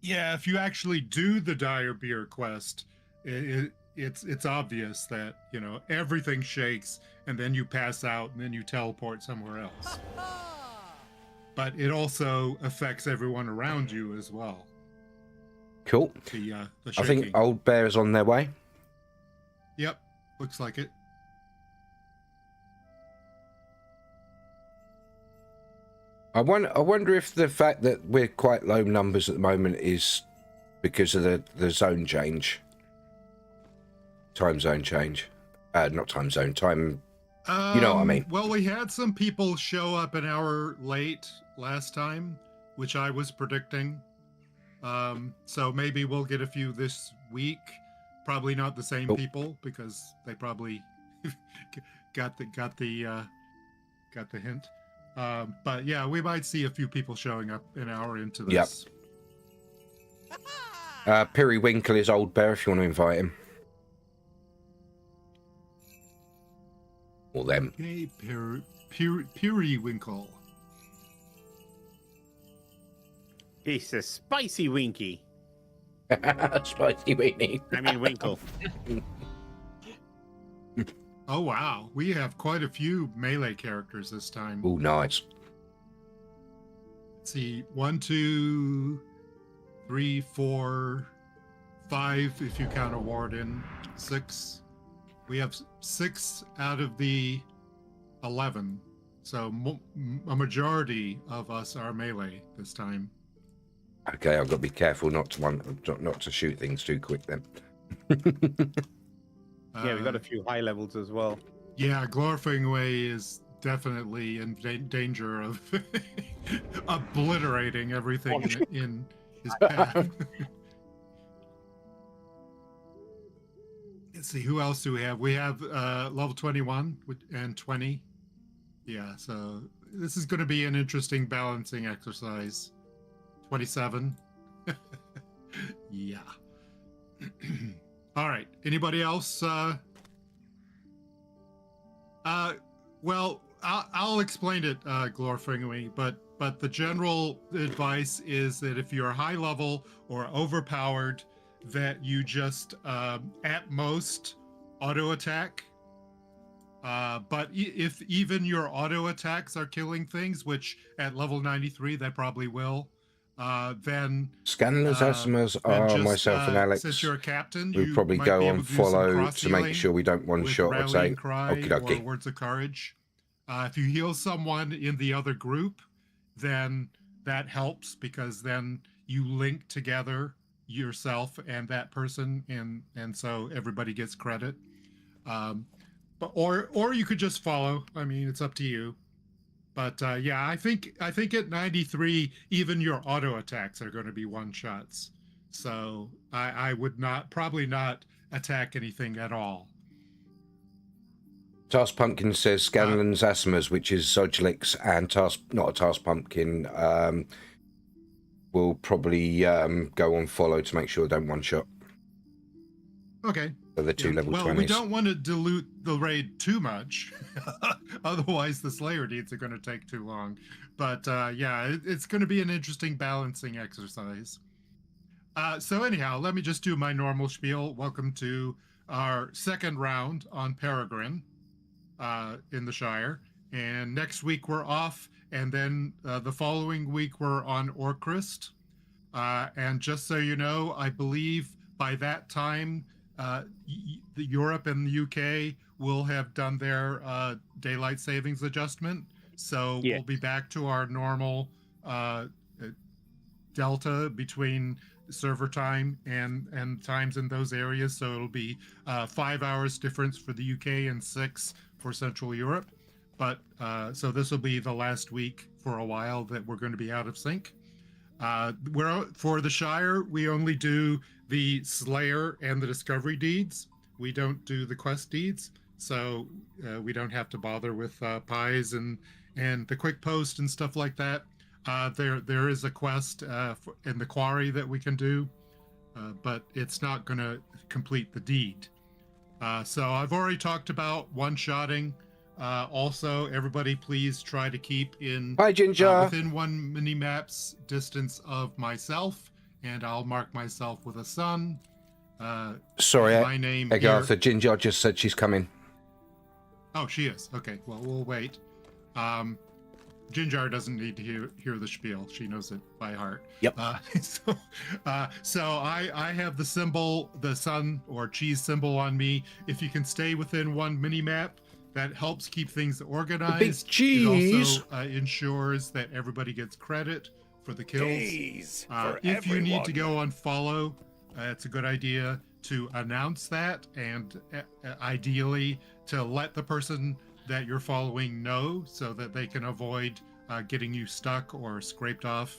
Yeah, if you actually do the dire beer quest, it's obvious that everything shakes, and then you pass out, and then you teleport somewhere else. But it also affects everyone around you as well. Cool. The I shaking. think old bear is on their way. Yep, looks like it. I wonder if the fact that we're quite low numbers at the moment is because of the zone change. Time zone change. Not time zone, time... You know what I mean. Well, we had some people show up an hour late last time, which I was predicting. So maybe we'll get a few this week. Probably not the same people because they probably got the hint. But yeah, we might see a few people showing up an hour into this. Yep. Perewinkle is Old Bear if you want to invite him. Or them. Okay, Perewinkle. He's a spicy Winky. Spicy Winky. I mean Winkle. Oh wow, we have quite a few melee characters this time. Oh, nice. Let's see, 1, 2, 3, 4, 5 if you count a warden. 6. We have 6 out of the 11, so a majority of us are melee this time. Okay, I've got to be careful not to shoot things too quick then. Yeah, we've got a few high levels as well. Yeah, Glorfingway is definitely in danger of obliterating everything in his path. Let's see, who else do we have? We have level 21 and 20. Yeah, so this is going to be an interesting balancing exercise. 27. Yeah. All right. Anybody else? Well, I'll explain it, Glorfingway, but the general advice is that if you're high level or overpowered, that you just at most auto attack. But if even your auto attacks are killing things, which at level 93 they probably will, then Scanners, Asimas are myself and Alex. Since you're a captain, we'll probably go on follow to make sure we don't one shot or say or words of courage. If you heal someone in the other group, then that helps because then you link together yourself and that person, and so everybody gets credit. But or you could just follow. I mean, it's up to you. But yeah, I think at 93, even your auto attacks are going to be one shots. So I would probably not attack anything at all. Task Pumpkin says Scanlan's Asimas, which is Zojlix, and not a Task Pumpkin, will probably go on follow to make sure they don't one shot. Okay. So the two level 20s. Well, we don't want to dilute the raid too much. Otherwise, the Slayer deeds are going to take too long. But yeah, it's going to be an interesting balancing exercise. So anyhow, let me just do my normal spiel. Welcome to our second round on Pereguin in the Shire. And next week we're off. And then the following week we're on Orcrist. And just so you know, I believe by that time, Europe and the UK will have done their daylight savings adjustment. So we'll be back to our normal delta between server time and times in those areas. So it'll be 5 hours difference for the UK and 6 for Central Europe. But so this will be the last week for a while that we're going to be out of sync. For the Shire, we only do the Slayer and the Discovery deeds. We don't do the quest deeds, so we don't have to bother with pies and the quick post and stuff like that. There is a quest in the quarry that we can do, but it's not going to complete the deed. So I've already talked about one-shotting. Also, everybody please try to keep in within 1 mini-map's distance of myself, and I'll mark myself with a sun. Sorry, my name Agartha, Ginger just said she's coming. Oh, she is. Okay, well, we'll wait. Ginger doesn't need to hear the spiel. She knows it by heart. Yep. So I have the symbol, the sun or cheese symbol on me. If you can stay within 1 mini-map, that helps keep things organized. The big cheese. It also ensures that everybody gets credit for the kills. Jeez, for If you need to everyone. go on follow, it's a good idea to announce that, and ideally to let the person that you're following know so that they can avoid getting you stuck or scraped off.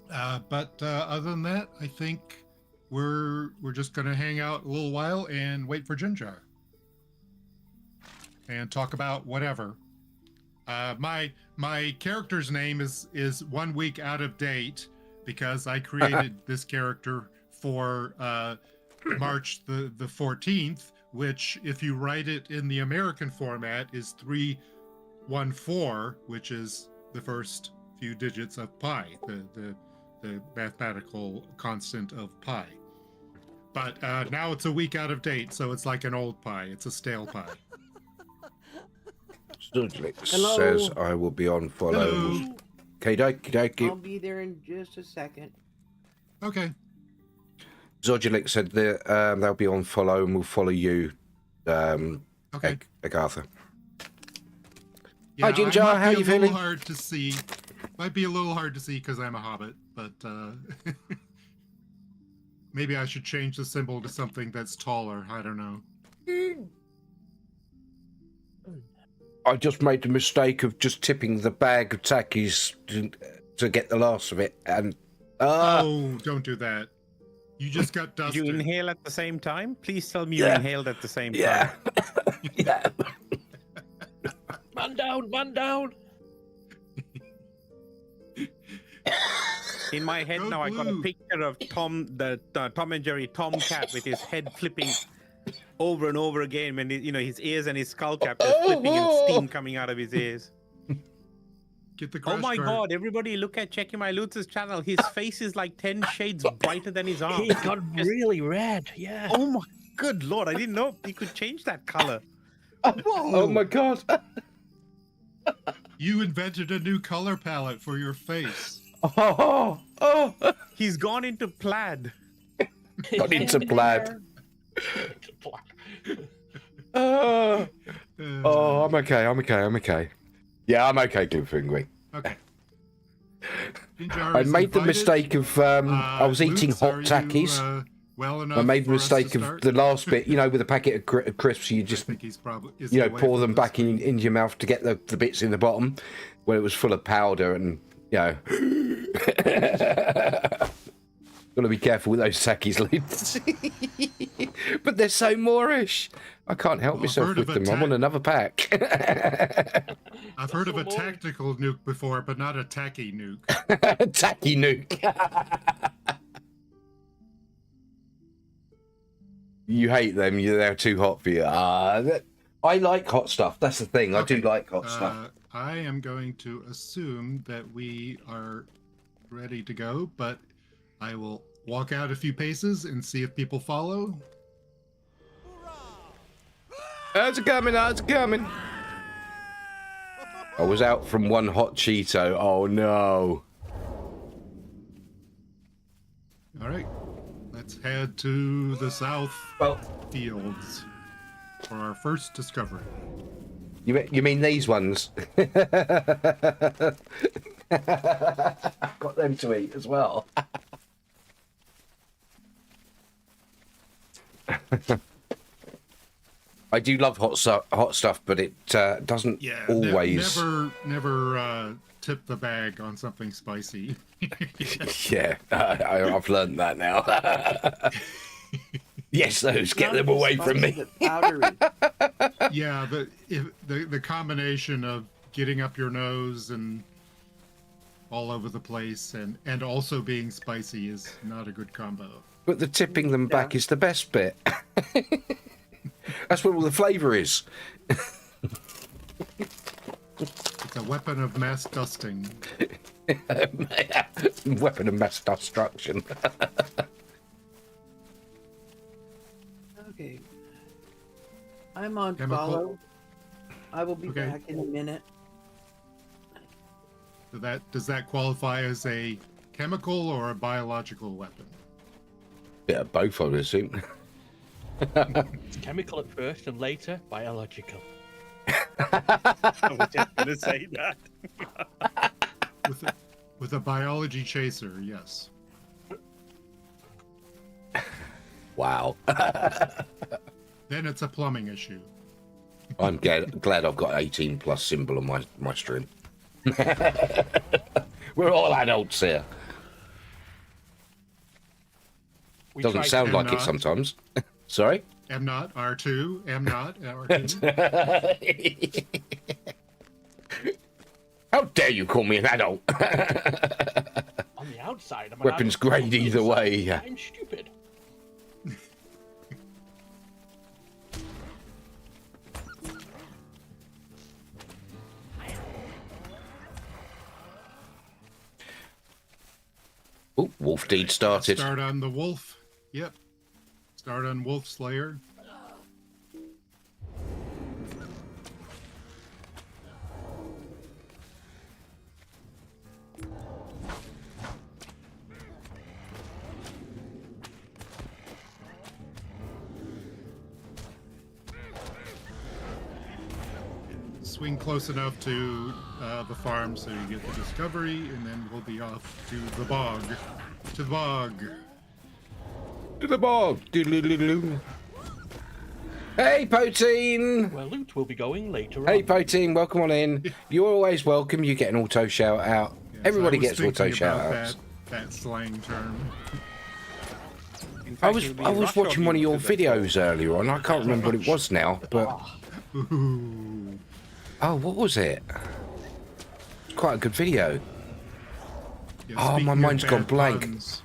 But other than that, I think we're just gonna hang out a little while and wait for Jinjar and talk about whatever. My character's name is 1 week out of date because I created this character for March the 14th, which if you write it in the American format is 314, which is the first few digits of pi, the mathematical constant of pi. But now it's a week out of date, so it's like an old pie. It's a stale pie. Studley Hello. says I will be on follow. Hello. Okie I'll be there in just a second. Okay. Zodulik said that they'll be on follow and will follow you, Okay. Agatha. Yeah, Hi, Ginger, I might how be you a feeling? little hard to see. Might be a little hard to see because I'm a hobbit, but maybe I should change the symbol to something that's taller. I don't know. I just made the mistake of just tipping the bag of tackies to get the last of it, and Oh, don't do that. You just got Did dusted. you inhale at the same time? Please tell me you Yeah. inhaled at the same time. yeah, yeah. Man down, man down. In my head Go now, I got a blue. picture of Tom and Jerry Tomcat with his head flipping over and over again, when his ears and his skull cap are flipping and steam coming out of his ears. Get the Oh crash my cart. god! Everybody, look at Checking My Loots' channel. His face is like 10 shades brighter than his arm. He got really red. Yeah. Oh my good lord! I didn't know he could change that color. Oh my god! You invented a new color palette for your face. Oh, He's gone into plaid. got into plaid. Oh, I'm okay. Yeah, I'm okay, Gloofingly. Okay. Ginger I is made the invited. mistake of I was eating Lutz, hot are you, tackies. well enough I made the for us to mistake of start? the last bit, with a packet of crisps, you I just, think he's probably is pour away them from back this. into your mouth to get the bits in the bottom when it was full of powder and, Got to be careful with those tackies lids. But they're so Moorish. I can't help Well, I've myself heard with of a them. I'm on another pack. I've heard of a tactical nuke before, but not a tacky nuke. Tacky nuke. You hate them. They're too hot for you. I like hot stuff. That's the thing. I do Okay, like hot stuff. I am going to assume that we are ready to go, but I will walk out a few paces and see if people follow. How's it coming? How's it coming? I was out from one hot Cheeto. Oh no. All right, let's head to the south Well, fields for our first discovery. you mean these ones? Got them to eat as well. I do love hot stuff, but it doesn't Yeah, always. never tip the bag on something spicy. Yeah, I've learned that now. Yes, those get them away from me. Powdery. Yeah, the combination of getting up your nose and all over the place and also being spicy is not a good combo. But the tipping them back is the best bit. That's where all the flavour is. It's a weapon of mass dusting. Weapon of mass destruction. Okay. I'm on Chemical. follow. I will be Okay. back in a minute. So does that qualify as a chemical or a biological weapon? Yeah, both, I would assume. It's chemical at first and later biological. I was just going to say that. With a biology chaser, yes. Wow. Then it's a plumbing issue. I'm glad I've got 18 plus symbol on my stream. We're all adults here. Doesn't sound like it sometimes. Sorry? M not R2, M not R2. How dare you call me an adult? On the outside, I'm Weapons grade either way. I'm stupid. Oh, Wolf Deed started. Start on the Wolf. Yep. Start on Wolf Slayer. Swing close enough to the farm so you get the discovery, and then we'll be off to the bog. To the bog. To the bog. Doodle-doodle-doo. Hey, Poteen. Well, loot will be going later Hey, on. Poteen, welcome on in. You're always welcome. You get an auto shout out. Yes, Everybody I was gets auto thinking shout about outs. that slang term. In I fact, was it'll be I was rush watching one of your to the videos earlier on. I can't remember what it was now, but Ooh. oh, what was it? It's quite a good video. Yeah, Oh, my speaking of mind's gone bad blank. puns,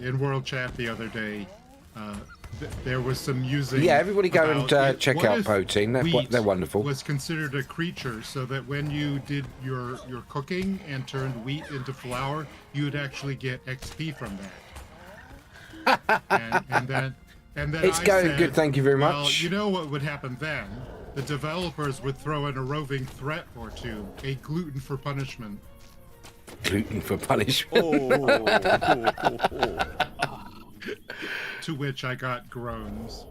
in World Chat the other day, there was some musing. Yeah, everybody go and about check what out if Poteen. wheat They're wonderful. Was considered a creature, so that when you did your cooking and turned wheat into flour, you would actually get XP from that. and then It's I going said, good, thank you very well, much. you know what would happen then? The developers would throw in a roving threat or two, a gluten for punishment. Gluten for punishment. To which I got groans.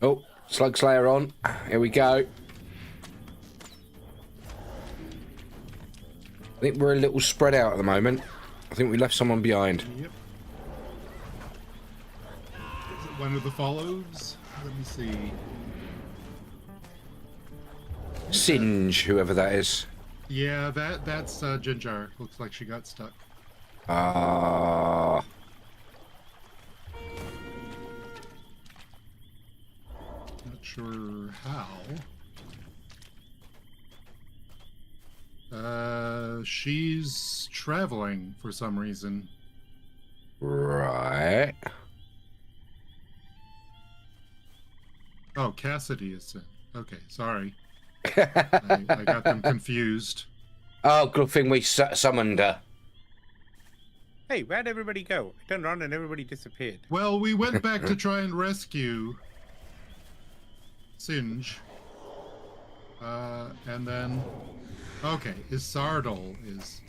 Oh, Slug Slayer on. Here we go. I think we're a little spread out at the moment. I think we left someone behind. Yep. Is it one of the follows? Let me see. Singe, whoever that is. Yeah, that's Ginger. Looks like she got stuck. Ah. Not sure how. She's traveling for some reason. Right. Oh, Cassidy is in. Okay, sorry. I got them confused. Oh, good thing we summoned her. Hey, where'd everybody go? I turned around and everybody disappeared. Well, we went back to try and rescue Singe. And then... Okay, Isardal is...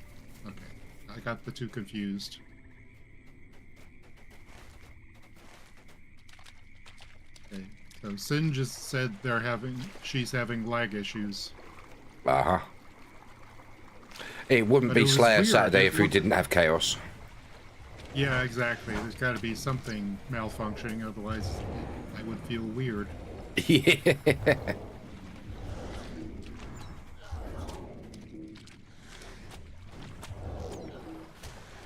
Okay, I got the two confused. Okay, so Singe has said she's having lag issues. Uh-huh. It wouldn't But be it was Slayer weird. Saturday It if we looked- didn't have Chaos. Yeah, exactly. There's got to be something malfunctioning, otherwise I would feel weird. Yeah.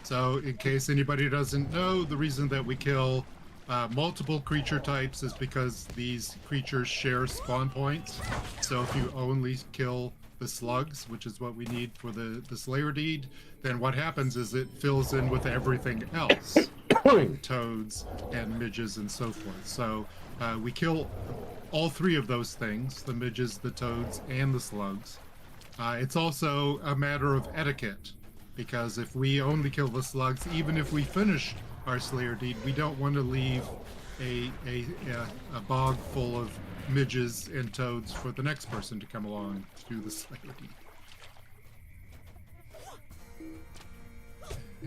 So, in case anybody doesn't know, the reason that we kill multiple creature types is because these creatures share spawn points. So if you only kill the slugs, which is what we need for the Slayer Deed, then what happens is it fills in with everything else. Toads and midges and so forth. So we kill all three of those things, the midges, the toads, and the slugs. It's also a matter of etiquette, because if we only kill the slugs, even if we finish our Slayer Deed, we don't want to leave a bog full of midges and toads for the next person to come along to do the Slayer Deed.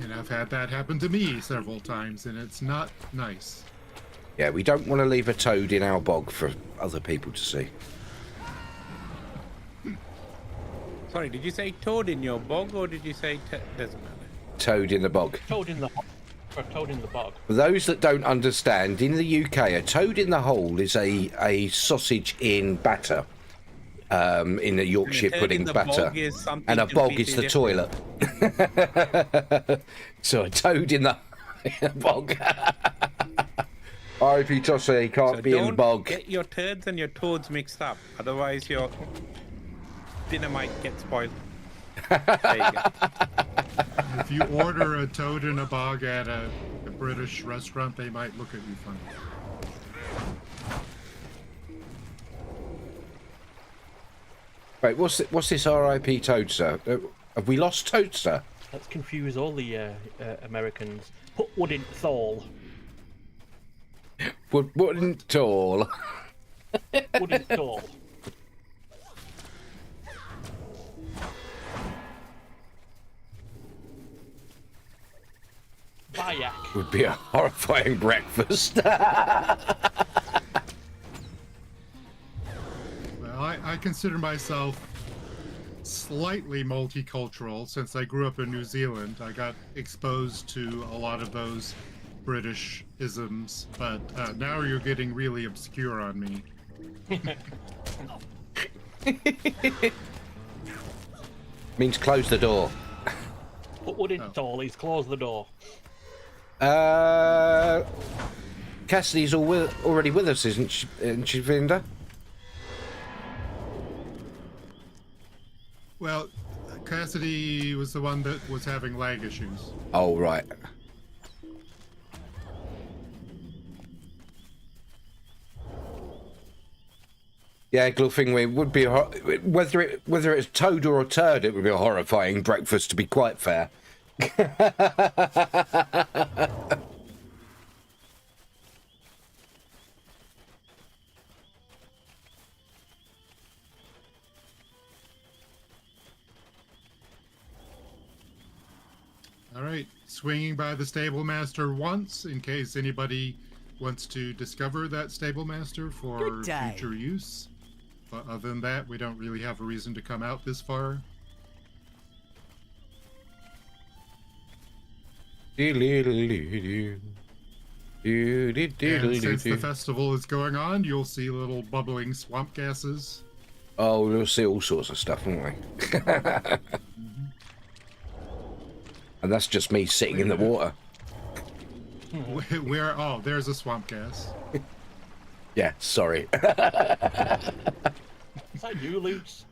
And I've had that happen to me several times, and it's not nice. Yeah, we don't want to leave a toad in our bog for other people to see. Sorry, did you say toad in your bog or did you say doesn't matter? Toad in the bog. Toad in the toad in the bog. For those that don't understand, in the UK, a toad in the hole is a sausage in batter. In the Yorkshire pudding batter. And a bog is the toilet. So a toad in the bog. R.I.P. Tosser, he can't be in bog. Get your turds and your toads mixed up, otherwise your dinner might get spoiled. There you go. If you order a toad in a bog at a British restaurant, they might look at you funny. Wait, what's this R.I.P. Toadster? Have we lost Toadster? Let's confuse all the Americans. Put wood in Thal. Wouldn't tall. Wood in Thal. Bayak. Would be a horrifying breakfast. Well, I consider myself slightly multicultural since I grew up in New Zealand. I got exposed to a lot of those British isms, but now you're getting really obscure on me. Means close the door. Put wood in Thal. He's closed the door. Cassidy's already with us, isn't she, Vinda? Well, Cassidy was the one that was having lag issues. Oh, right. Yeah, Glufingwe would be whether it's toad or a turd, it would be a horrifying breakfast, to be quite fair. All right, swinging by the stable master once in case anybody wants to discover that stable master for future use. But other than that, we don't really have a reason to come out this far. And since the festival is going on, you'll see little bubbling swamp gases. Oh, we'll see all sorts of stuff, won't we? And that's just me sitting in the water. Where? Oh, there's a swamp gas. Yeah, sorry. Is that you, Luce?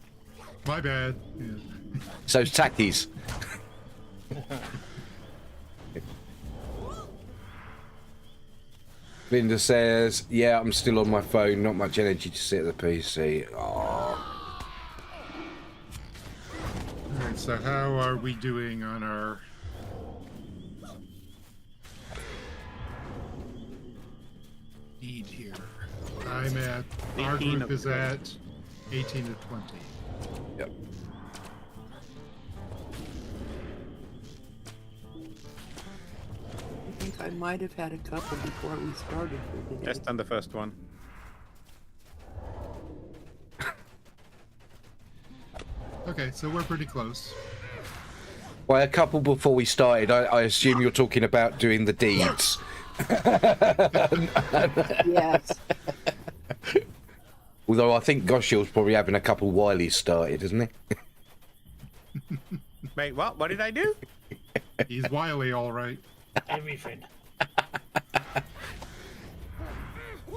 My bad. Yeah. So's Tackies. Linda says, yeah, I'm still on my phone, not much energy to sit at the PC. Oh. Alright, so how are we doing on our... need here? I'm at... our group is at 18 to 20. Yep. I think I might have had a couple before we started for today. Just on the first one. Okay, so we're pretty close. By a couple before we started, I assume you're talking about doing the deeds. Yes. Although I think Goshill's probably having a couple whilies started, isn't he? Wait, what? What did I do? He's wily, all right. Everything.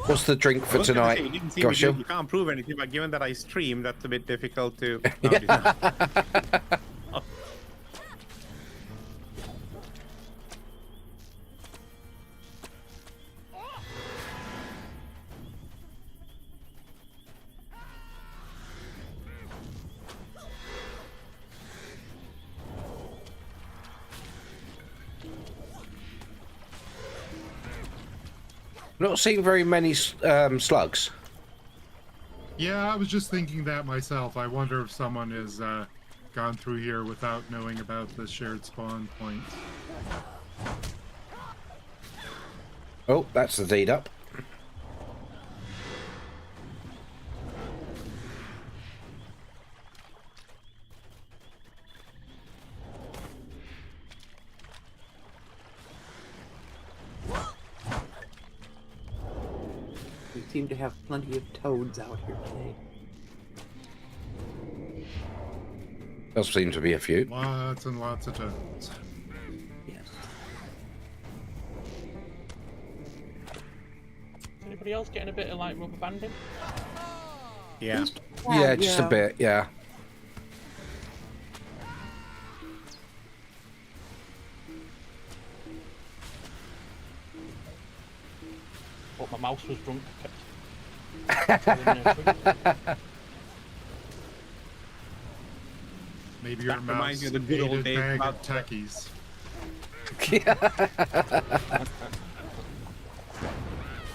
What's the drink for tonight, Goshill? You can't prove anything, but given that I stream, that's a bit difficult to... No, it's not. Oh. Not seeing very many slugs. Yeah, I was just thinking that myself. I wonder if someone has gone through here without knowing about the shared spawn point. Oh, that's the deed up. seem to have plenty of toads out here today. Does seem to be a few. Lots and lots of toads. Yes. Anybody else getting a bit of like rubber banding? Yeah. Yeah, just a bit, yeah. But my mouse was drunk. Maybe your That mouse reminds you of the good old ate a days bag about- of techies.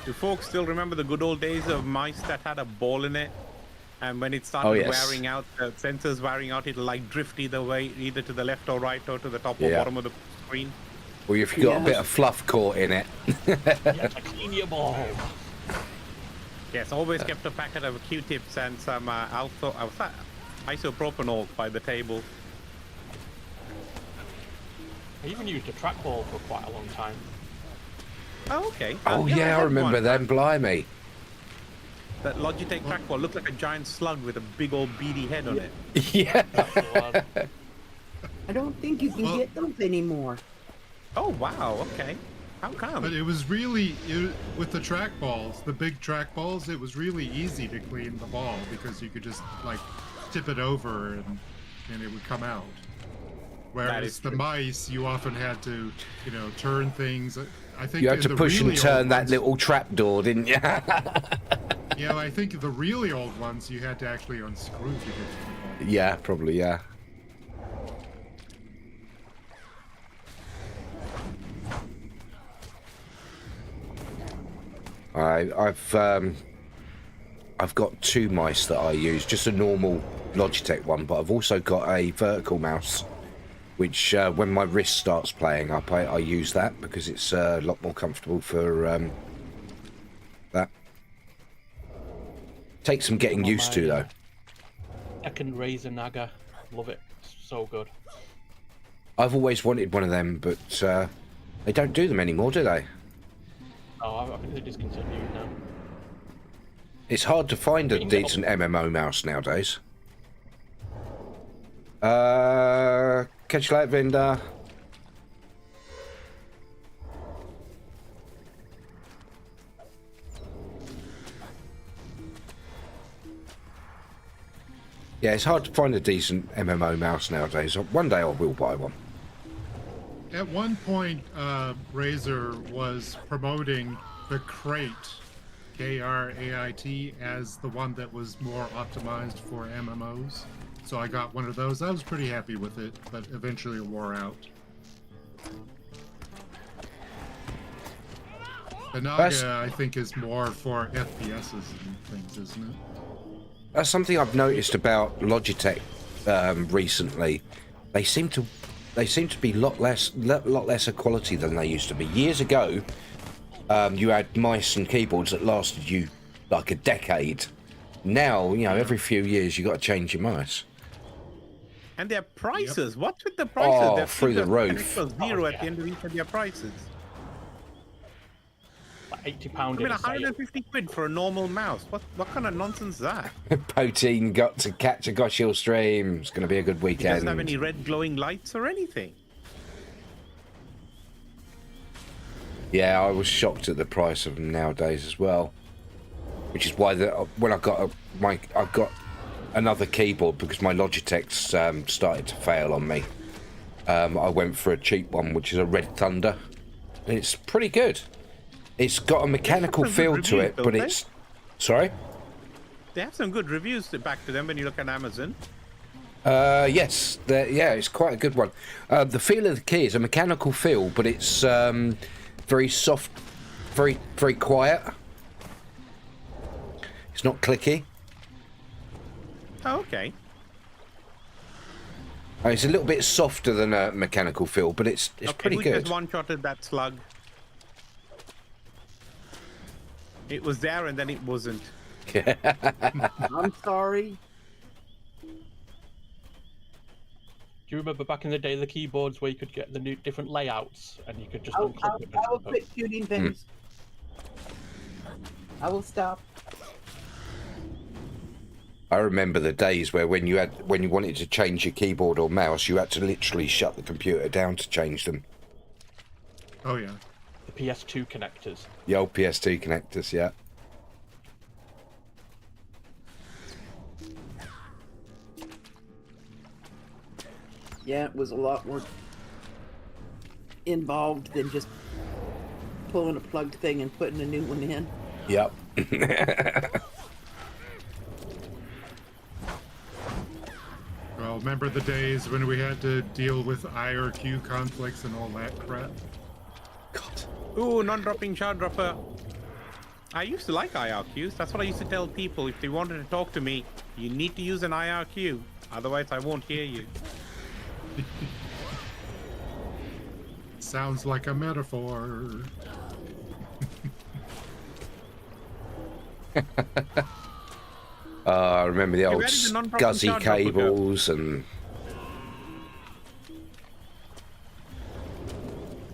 Do folks still remember the good old days of mice that had a ball in it? And when it started wearing out, the sensors wearing out, it'll like drift either way, either to the left or right or to the top or bottom of the screen. Well, if you've got a bit of fluff caught in it. You have to clean your ball. Yes, always kept a packet of Q-tips and some isopropanol by the table. I even used a trackball for quite a long time. Oh, okay. Oh, yeah, I had remember one. them, blimey. That Logitech trackball looked like a giant slug with a big old beady head on it. Yeah. I don't think you can get those anymore. Oh, wow, okay. How come? But it was really, with the trackballs, the big trackballs, it was really easy to clean the ball because you could just like tip it over and it would come out. Whereas the mice, you often had to, you know, turn things. I think You had to push and turn that little trap door, didn't you? Yeah, I think the really old ones you had to actually unscrew to get to the ball. Yeah, probably, yeah. I've got two mice that I use, just a normal Logitech one, but I've also got a vertical mouse, which when my wrist starts playing up, I use that because it's a lot more comfortable for that. Takes some getting used to though. Second Razer Naga, love it, so good. I've always wanted one of them, but they don't do them anymore, do they? Oh, I think they discontinued now. It's hard to find a decent MMO mouse nowadays. Catch you later, Vinda. Yeah, it's hard to find a decent MMO mouse nowadays. One day I will buy one. At one point, Razer was promoting the Crate, K-R-A-I-T, as the one that was more optimized for MMOs. So I got one of those. I was pretty happy with it, but eventually it wore out. The Naga, I think, is more for FPSs and things, isn't it? That's something I've noticed about Logitech recently. They seem to be a lot lesser quality than they used to be. Years ago, you had mice and keyboards that lasted you like a decade. Now, you know, every few years you got to change your mice. And their prices. What's with the prices? Oh, They're through the roof. Zero at the end of each of their prices. Like £80. I mean, 150 quid for a normal mouse. What kind of nonsense is that? Poteen got to catch a gosh hill stream. It's going to be a good It weekend. doesn't have any red glowing lights or anything. Yeah, I was shocked at the price of them nowadays as well. Which is why when I got I've got another keyboard because my Logitech's started to fail on me. I went for a cheap one, which is a Red Thunder, and it's pretty good. It's got a mechanical feel to it, but it's... Sorry? They have some good reviews back to them when you look at Amazon. Yes, yeah, it's quite a good one. The feel of the key is a mechanical feel, but it's very soft, very, very quiet. It's not clicky. Oh, okay. It's a little bit softer than a mechanical feel, but it's pretty we good. just one-shotted that slug. It was there and then it wasn't. I'm sorry. Do you remember back in the day the keyboards where you could get the new different layouts and you could just unclip it? I will quit shooting things. I will stop. I remember the days where when you wanted to change your keyboard or mouse, you had to literally shut the computer down to change them. Oh yeah. The PS2 connectors. The old PS2 connectors, yeah. Yeah, it was a lot more involved than just pulling a plugged thing and putting a new one in. Yep. Well, remember the days when we had to deal with IRQ conflicts and all that crap? God. Ooh, non-dropping shard dropper. I used to like IRQs. That's what I used to tell people. If they wanted to talk to me, you need to use an IRQ. Otherwise, I won't hear you. Sounds like a metaphor. I remember the old SCSI cables and...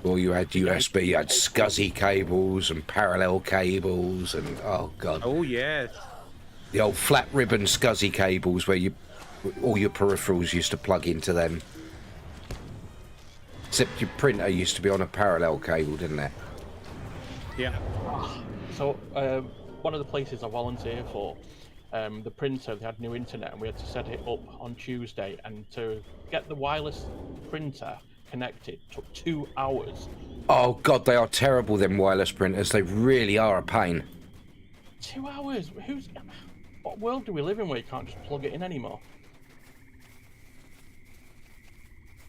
Well, you had USB, you had SCSI cables and parallel cables and... Oh, God. Oh, yes. The old flat ribbon SCSI cables where all your peripherals used to plug into them. Except your printer used to be on a parallel cable, didn't it? Yeah. So, one of the places I volunteer for, the printer, they had new internet and we had to set it up on Tuesday, and to get the wireless printer connected took 2 hours. Oh God, they are terrible, them wireless printers. They really are a pain. 2 hours? What world do we live in where you can't just plug it in anymore?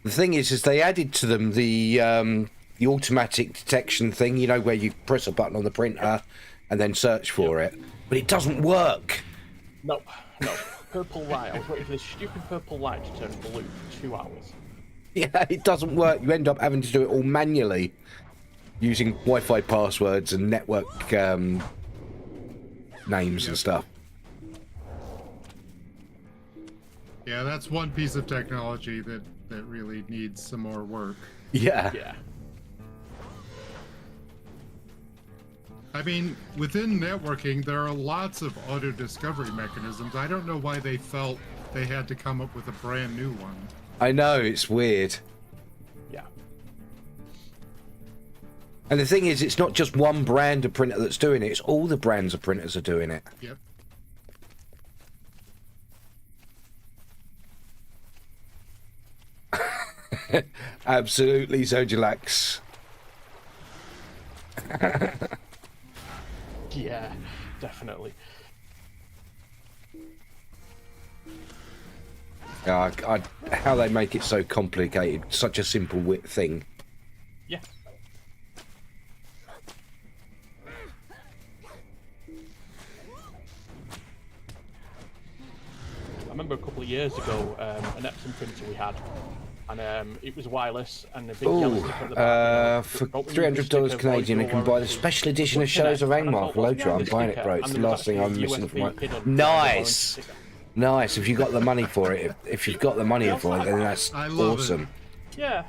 The thing is they added to them the automatic detection thing, you know, where you press a button on the printer and then search for it, but it doesn't work. No. Purple light. I was waiting for this stupid purple light to turn blue for 2 hours. Yeah, it doesn't work. You end up having to do it all manually using Wi-Fi passwords and network names and stuff. Yeah, that's one piece of technology that really needs some more work. Yeah. Yeah. I mean, within networking, there are lots of auto-discovery mechanisms. I don't know why they felt they had to come up with a brand new one. I know, it's weird. Yeah. And the thing is, it's not just one brand of printer that's doing it, it's all the brands of printers are doing it. Yep. Absolutely, Zodilax. Yeah, definitely. How they make it so complicated, such a simple thing. Yeah. I remember a couple of years ago, an Epson printer we had, and it was wireless and a big yellow sticker at the back. For $300 Canadian, you can buy the special edition of Shadows of Angmar for LOTRO. I'm buying it, bro. It's the last thing I'm missing from my... Nice! Nice, if you got the money for it. If you've got the money for it, then that's awesome. Yeah.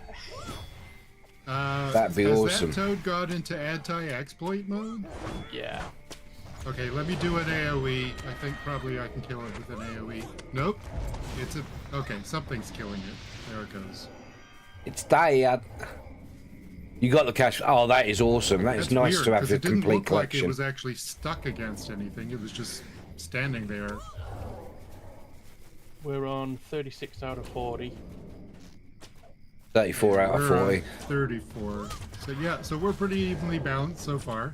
That'd be awesome. Has that Toad got into anti-exploit mode? Yeah. Okay, let me do an AoE. I think probably I can kill it with an AoE. Nope. It's a... Okay, something's killing it. There it goes. It's dead. You got the cash. Oh, that is awesome. That's nice weird, to have the it didn't complete look collection. like it was actually stuck against anything. It was just standing there. We're on 36 out of 40. 34 out of 40. 34. So yeah, so we're pretty evenly balanced so far.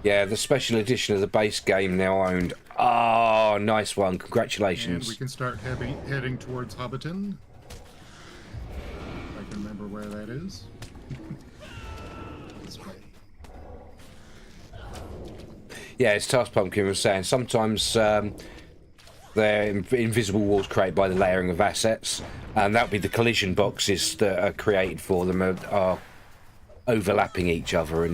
Yeah, the special edition of the base game now owned. Oh, nice one. Congratulations. And we can start heading towards Hobbiton. If I can remember where that is. This way. Yeah, as Task Pumpkin was saying, sometimes they're invisible walls created by the layering of assets, and that would be the collision boxes that are created for them are overlapping each other,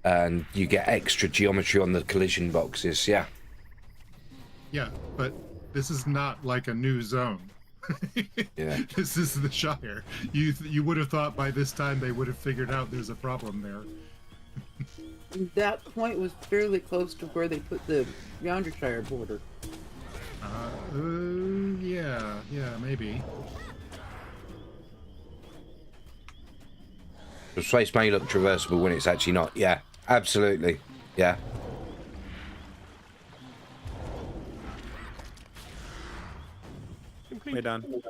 and you get extra geometry on the collision boxes. Yeah. Yeah, but this is not like a new zone. Yeah. This is the Shire. You would have thought by this time they would have figured out there's a problem there. That point was fairly close to where they put the Yondershire border. Yeah, maybe. The space may look traversable when it's actually not. Yeah, absolutely. Yeah. We're done.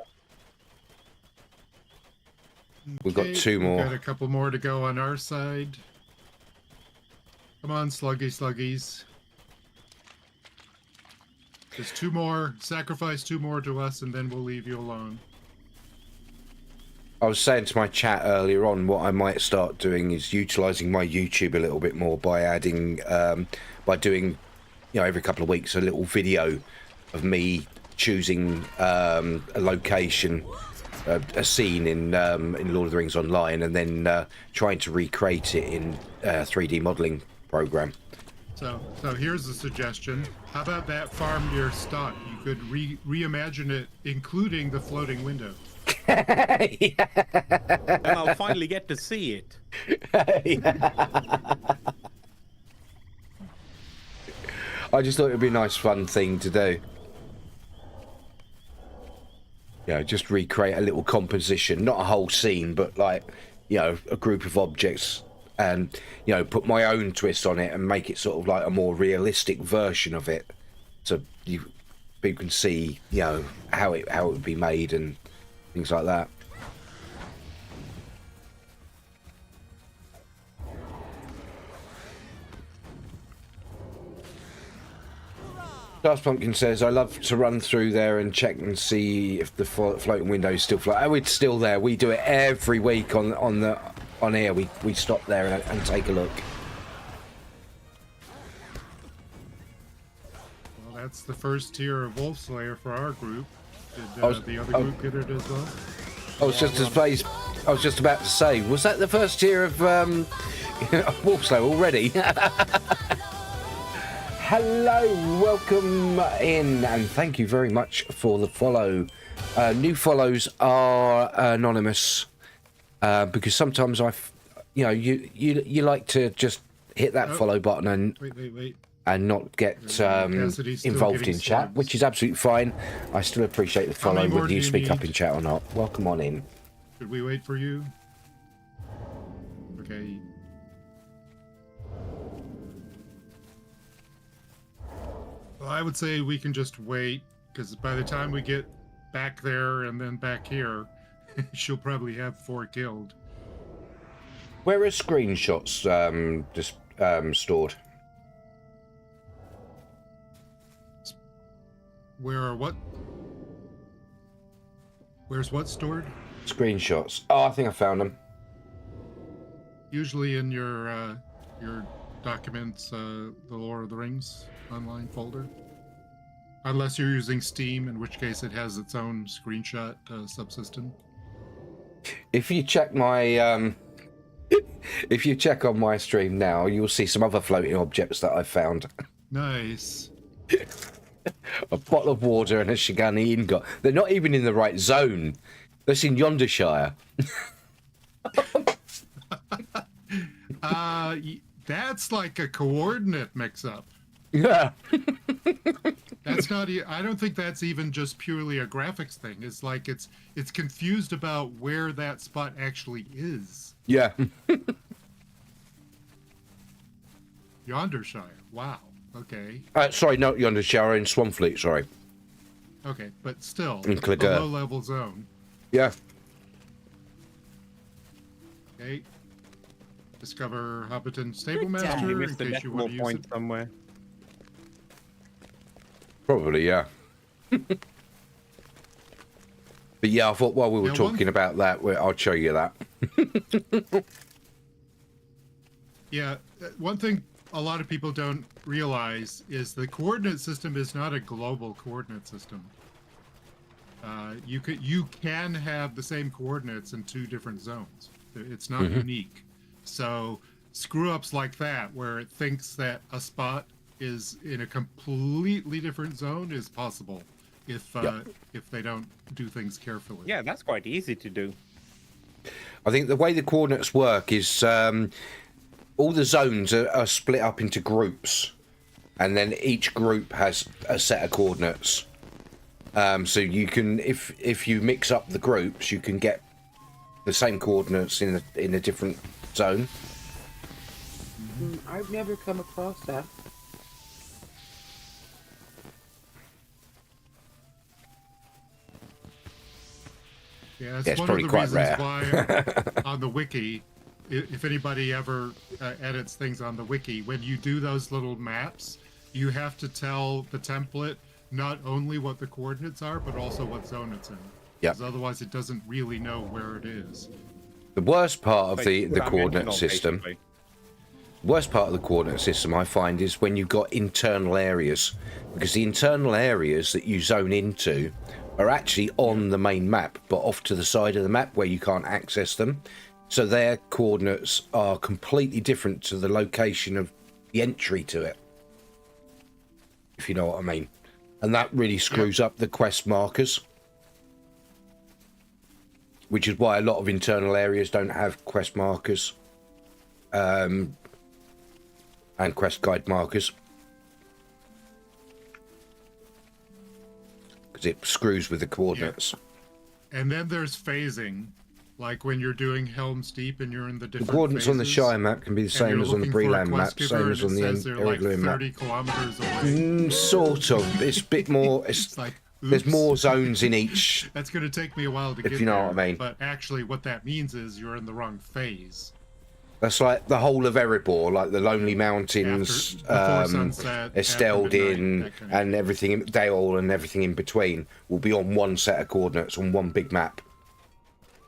We've got 2 more. We've got a couple more to go on our side. Come on, sluggies. Just 2 more. Sacrifice 2 more to us, and then we'll leave you alone. I was saying to my chat earlier on, what I might start doing is utilising my YouTube a little bit more by adding, by doing, every couple of weeks a little video of me choosing a location, a scene in Lord of the Rings Online, and then trying to recreate it in a 3D modelling program. So here's a suggestion. How about that farm near stock? You could reimagine it, including the floating window. Yeah. And I'll finally get to see it. I just thought it'd be a nice, fun thing to do. Just recreate a little composition, not a whole scene, but like, a group of objects, and put my own twist on it and make it sort of like a more realistic version of it, so people can see, how it would be made and things like that. Last Pumpkin says, I love to run through there and check and see if the floating window is still floating. Oh, it's still there. We do it every week on air. We stop there and take a look. Well, that's the first tier of Wolf Slayer for our group. Did the other group get it as well? I was just about to say, was that the first tier of Wolf Slayer already? Hello, welcome in, and thank you very much for the follow. New follows are anonymous because sometimes you like to just hit that follow button and wait. And not get involved in chat, slugs. which is absolutely fine. I still appreciate the follow, more whether do you you speak up need? in chat or not. Welcome on in. Should we wait for you? Okay. Well, I would say we can just wait, because by the time we get back there and then back here, she'll probably have 4 killed. Where are screenshots stored? Where are what? Where's what stored? Screenshots. Oh, I think I found them. Usually in your documents, the Lord of the Rings online folder. Unless you're using Steam, in which case it has its own screenshot subsystem. If you check my if you check on my stream now, you'll see some other floating objects that I found. Nice. A bottle of water and a Shigani ingot. They're not even in the right zone. That's in Yondershire. That's like a coordinate mix-up. Yeah. That's not. I don't think that's even just purely a graphics thing. It's like it's confused about where that spot actually is. Yeah. Yondershire. Wow. Okay. Sorry, not Yondershire, in Swanfleet, sorry. Okay, but still, In a Clegg. low-level zone. Yeah. Okay. Discover Hobbiton You Stablemaster missed in the case you decimal want to use point it. somewhere. Probably, yeah. But yeah, I thought while we were Now, talking about that, I'll show you that. Yeah, one thing a lot of people don't realize is the coordinate system is not a global coordinate system. You can have the same coordinates in 2 different zones. It's not unique. So screw-ups like that, where it thinks that a spot is in a completely different zone, is possible if they don't do things carefully. Yeah, that's quite easy to do. I think the way the coordinates work is all the zones are split up into groups, and then each group has a set of coordinates. So you can, if you mix up the groups, you can get the same coordinates in a different zone. I've never come across that. Yeah, it's Yeah, it's one probably of the quite reasons rare. why on the wiki, if anybody ever edits things on the wiki, when you do those little maps, you have to tell the template not only what the coordinates are, but also what zone it's in. Yeah. Because otherwise it doesn't really know where it is. The worst part of the Dimensional, coordinate system, basically. worst part of the coordinate system, I find, is when you've got internal areas, because the internal areas that you zone into are actually on the main map, but off to the side of the map where you can't access them. So their coordinates are completely different to the location of the entry to it, if you know what I mean. And that really screws up the quest markers, which is why a lot of internal areas don't have quest markers and quest guide markers, because it screws with the coordinates. And then there's phasing, like when you're doing Helm's Deep and you're in the different The coordinates on the phases, Shire map can be the and same you're as on the looking for a Breland quest map, giver, same and as on it the says they're like Pereguin map. 30 kilometers away. Sort of. It's a bit more. It's like, there's oops. more zones in each. That's going to take me a while to get If you know there, what I mean. But actually, what that means is you're in the wrong phase. That's like the whole of Erebor, like the Lonely Mountains, Before sunset, Estelle after midnight, Din, that kind of and everything, Dale, and everything in between will be on one set of coordinates on one big map.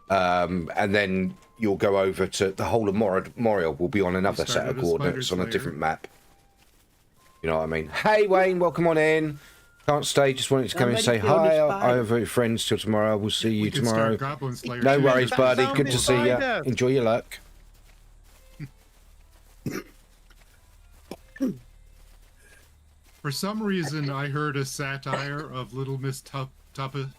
And then you'll go over to the whole of Moriel will be on another set of started a coordinates on a Spider different map. You know what I mean? Hey Wayne, welcome on in. Can't stay, just wanted to come and say Somebody killed hi. a spider. I have your friends till tomorrow. We'll see you We can tomorrow. start Goblin Slayer No too. worries, buddy. Sound Good to see you. spider. Enjoy your luck. For some reason, I heard a satire of Little Miss Tuffet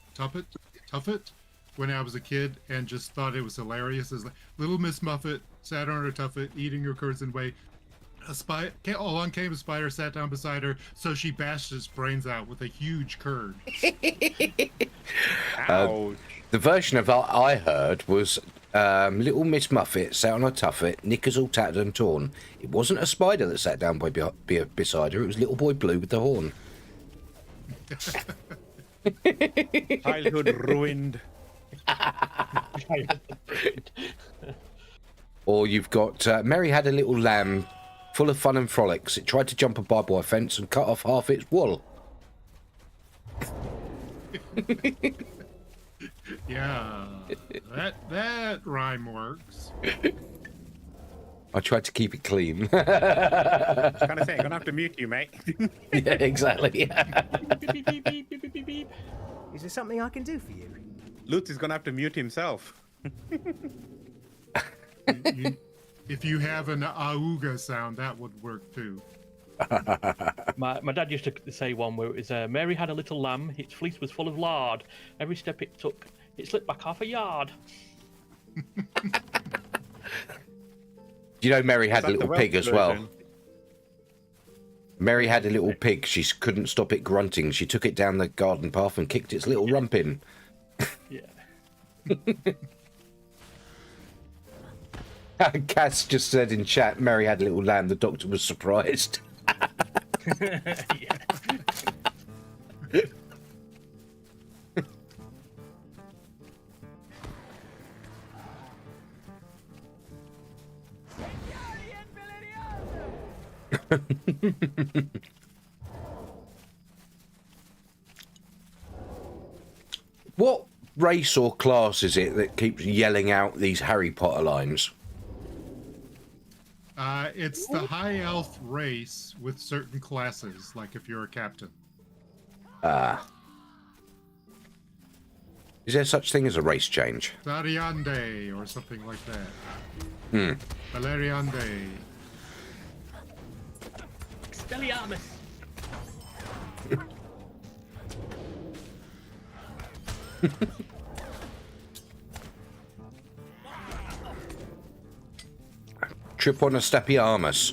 when I was a kid, and just thought it was hilarious. It's like, Little Miss Muffet sat on her tuffet, eating her curds and whey. Along came a spider, sat down beside her, so she bashed its brains out with a huge curd. Ouch. The version of I heard was Little Miss Muffet sat on her tuffet, knickers all tattered and torn. It wasn't a spider that sat down beside her, it was Little Boy Blue with the horn. Childhood ruined. Or you've got Mary had a little lamb full of fun and frolics. It tried to jump a barbed wire fence and cut off half its wool. Yeah, that rhyme works. I tried to keep it clean. Kind of thing. Gonna have to mute you, mate. Yeah, exactly. Is there something I can do for you? Lutz is gonna have to mute himself. If you have an auga sound, that would work too. My dad used to say one where it was Mary had a little lamb, its fleece was full of lard. Every step it took, it slipped back half a yard. You know Mary had a Is that little the pig Welsh as well. version? Mary had a little pig. She couldn't stop it grunting. She took it down the garden path and kicked its little rump in. Yeah. Cass just said in chat, Mary had a little lamb. The doctor was surprised. What race or class is it that keeps yelling out these Harry Potter lines? It's the high elf race with certain classes, like if you're a captain. Is there such thing as a race change? Dariande or something like that. Valeriande. Expelliarmus! Trip on a Stepiarmus.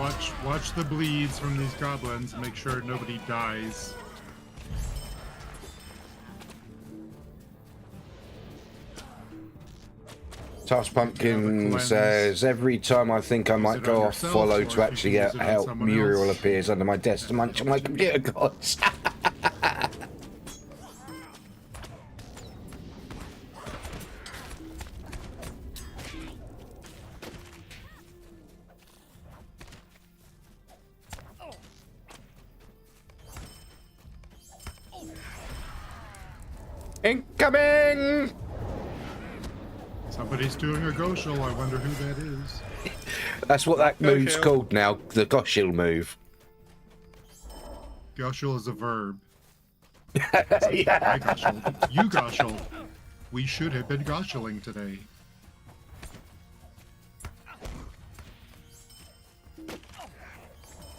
Watch the bleeds from these goblins and make sure nobody dies. Toss Pumpkin says, every time I think I might go off follow to actually get help, Muriel appears under my desk to munch on my computer gods. Incoming! Somebody's doing a Goshel. I wonder who that is. That's what that move's called now, the Goshil move. Goshel is a verb. Yeah. I Goshel. You Goshel. We should have been Gosheling today.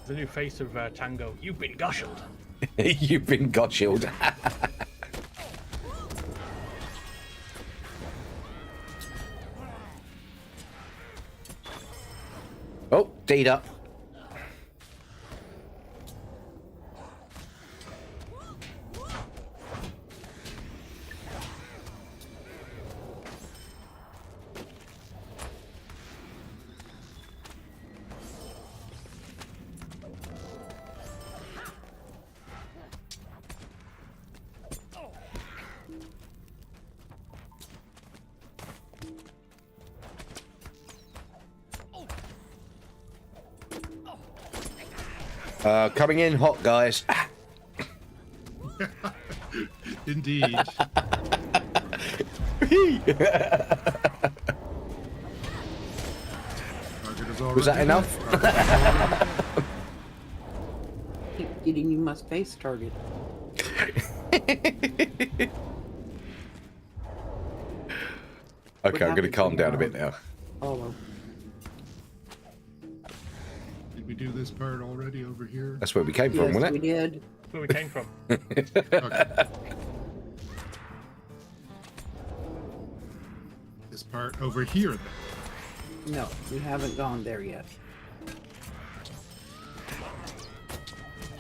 The new face of Tango. You've been Goshelled. You've been Goshilled. Oh, D'd up. Coming in hot, guys. Indeed. Was that enough? Keep getting you must face target. Okay, I'm going to calm down a bit now. Oh, Did we do this part already over here? That's where we came from, yes, wasn't we it? did. That's where we came from. Okay. This part over here, then. No, we haven't gone there yet.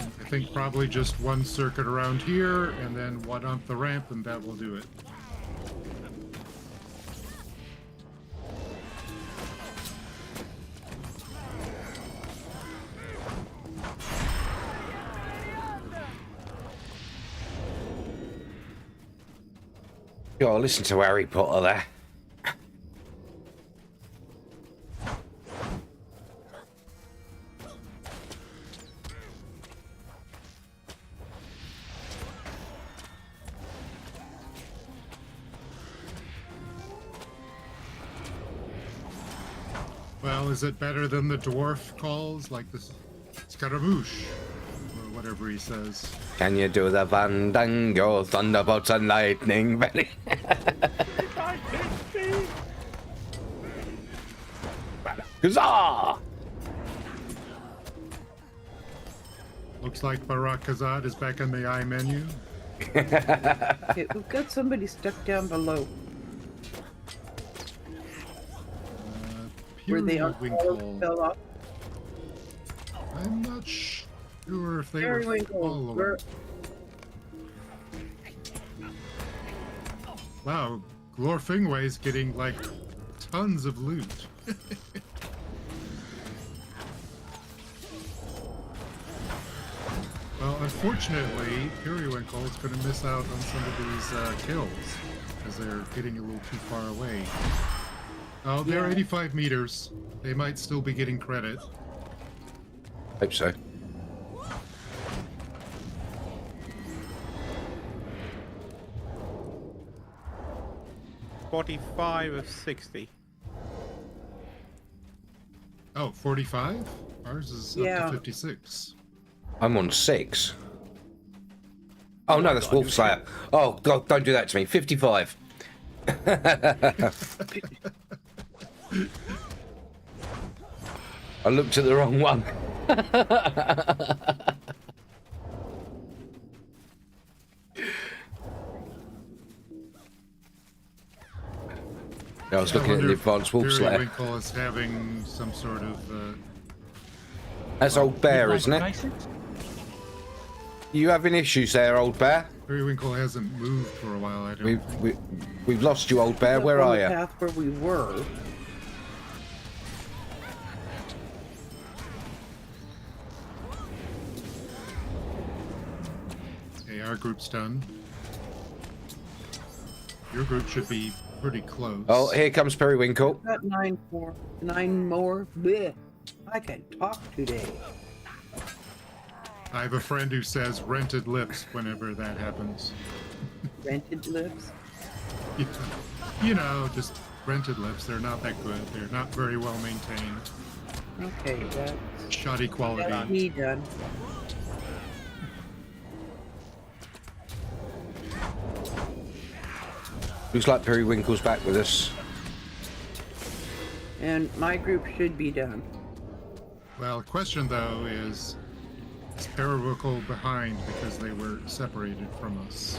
I think probably just one circuit around here, and then one up the ramp, and that will do it. Oh, listen to Harry Potter there. Well, is it better than the dwarf calls, like this Scaramouche, or whatever he says? Can you do the Fandango, Thunderbolts and Lightning Belly? Huzzah! Looks like Barak Khazad is back in the I menu. Okay, we've got somebody stuck down below. Where they all Periwinkle. fell off. I'm not sure if they were Periwinkle, following. where- Wow, Glorfingway's getting like tons of loot. Well, unfortunately, Periwinkle is going to miss out on some of these kills because they're getting a little too far away. Oh, they're 85 meters. They might still be getting credit. Hope so. $45 of 60. Oh, 45? Ours is up Yeah. to 56. I'm on 6. Oh no, that's Wolf Slayer. Oh God, don't do that to me. 55. I looked at the wrong one. I was looking at the advanced Wolf Slayer. Periwinkle is having some sort of That's Old Bear, isn't it? You having issues there, Old Bear? Periwinkle hasn't moved for a while, I don't think. We've lost you, Old Bear. Where are you? Path where we were. Okay, our group's done. Your group should be pretty close. Oh, here comes Periwinkle. Got 9 more. Blech. I can talk today. I have a friend who says rented lips whenever that happens. Rented lips? You know, just rented lips. They're not that good. They're not very well maintained. Okay, that's Shoddy quality. that's me done. Looks like Periwinkle's back with us. And my group should be done. Well, question though is Periwinkle behind because they were separated from us?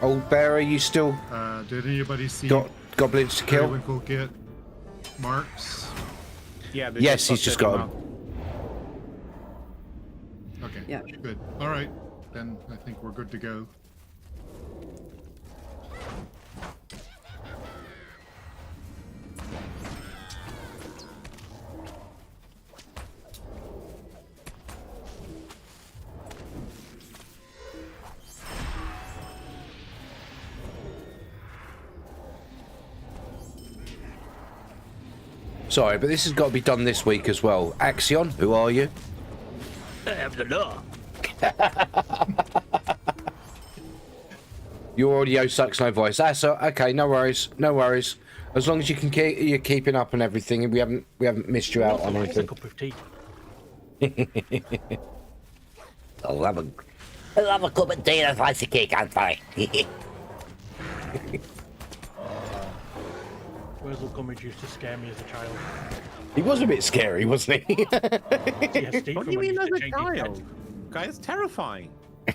Old Bear, are you still Did anybody see got goblins to kill? Periwinkle get marks? Yeah. Yes, he's just got them. Okay. Yeah. Good. All right. Then I think we're good to go. Sorry, but this has got to be done this week as well. Axion, who are you? I am the law. Your audio sucks, no voice. That's okay. No worries. No worries. As long as you can you're keeping up and everything, and we haven't missed you out on anything. A cup of tea. I'll have a cup of tea and a slice of cake, Anthony. Wurzel Gummidge used to scare me as a child. He was a bit scary, wasn't he? PTSD What from do you when mean he as used to a change his head. child? Guy is terrifying.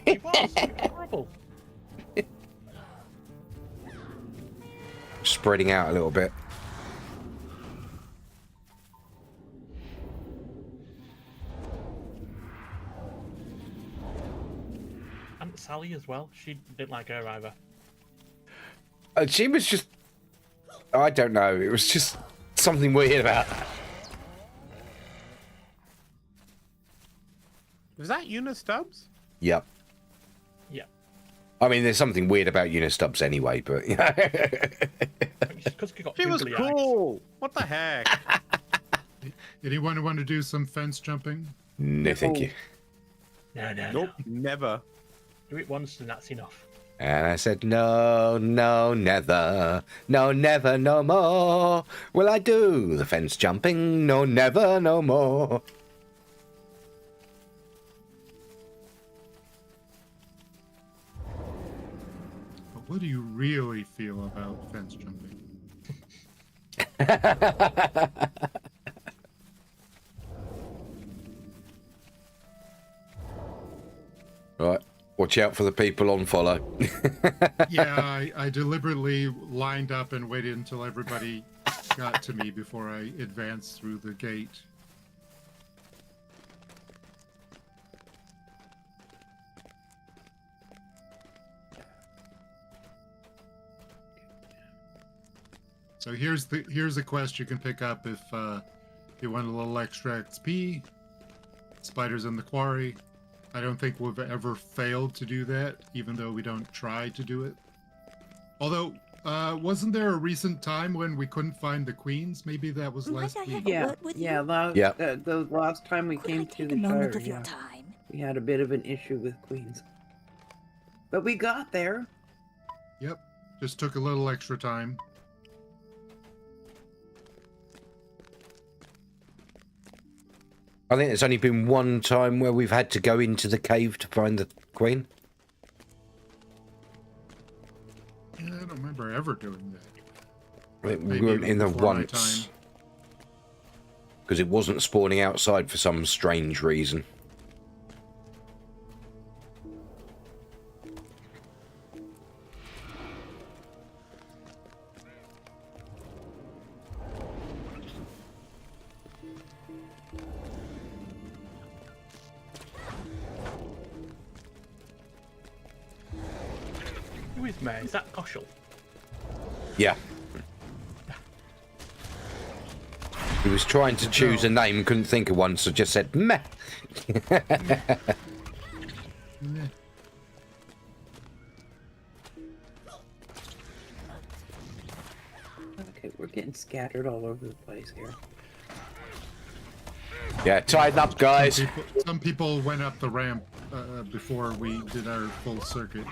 He was horrible. Spreading out a little bit. Aunt Sally as well. She didn't like her either. She was just... I don't know. It was just something weird about that. Was that Eunice Stubbs? Yep. Yeah. I mean, there's something weird about Unistubbs anyway, but... You know. She was cool. What the heck? Anyone want to do some fence jumping? No, thank you. No. Nope, never. Do it once and that's enough. And I said, no, never. No, never, no more. Will I do the fence jumping? No, never, no more. But what do you really feel about fence jumping? Right. Watch out for the people on follow. Yeah, I deliberately lined up and waited until everybody got to me before I advanced through the gate. So here's a quest you can pick up if you want a little extra XP. Spiders in the quarry. I don't think we've ever failed to do that, even though we don't try to do it. Although, wasn't there a recent time when we couldn't find the queens? Maybe that was last week. Yeah, the last time we came to the moment Shire, of your time. we had a bit of an issue with queens. But we got there. Yep, just took a little extra time. I think there's only been one time where we've had to go into the cave to find the queen. Yeah, I don't remember ever doing that. I think we Maybe weren't in there before my once. time. Because it wasn't spawning outside for some strange reason. is Meh? Is that Koshal? Yeah. He was trying to choose a name, couldn't think of one, so just said meh. Okay, we're getting scattered all over the place here. Yeah, tighten up, guys. Some people went up the ramp before we did our full circuit.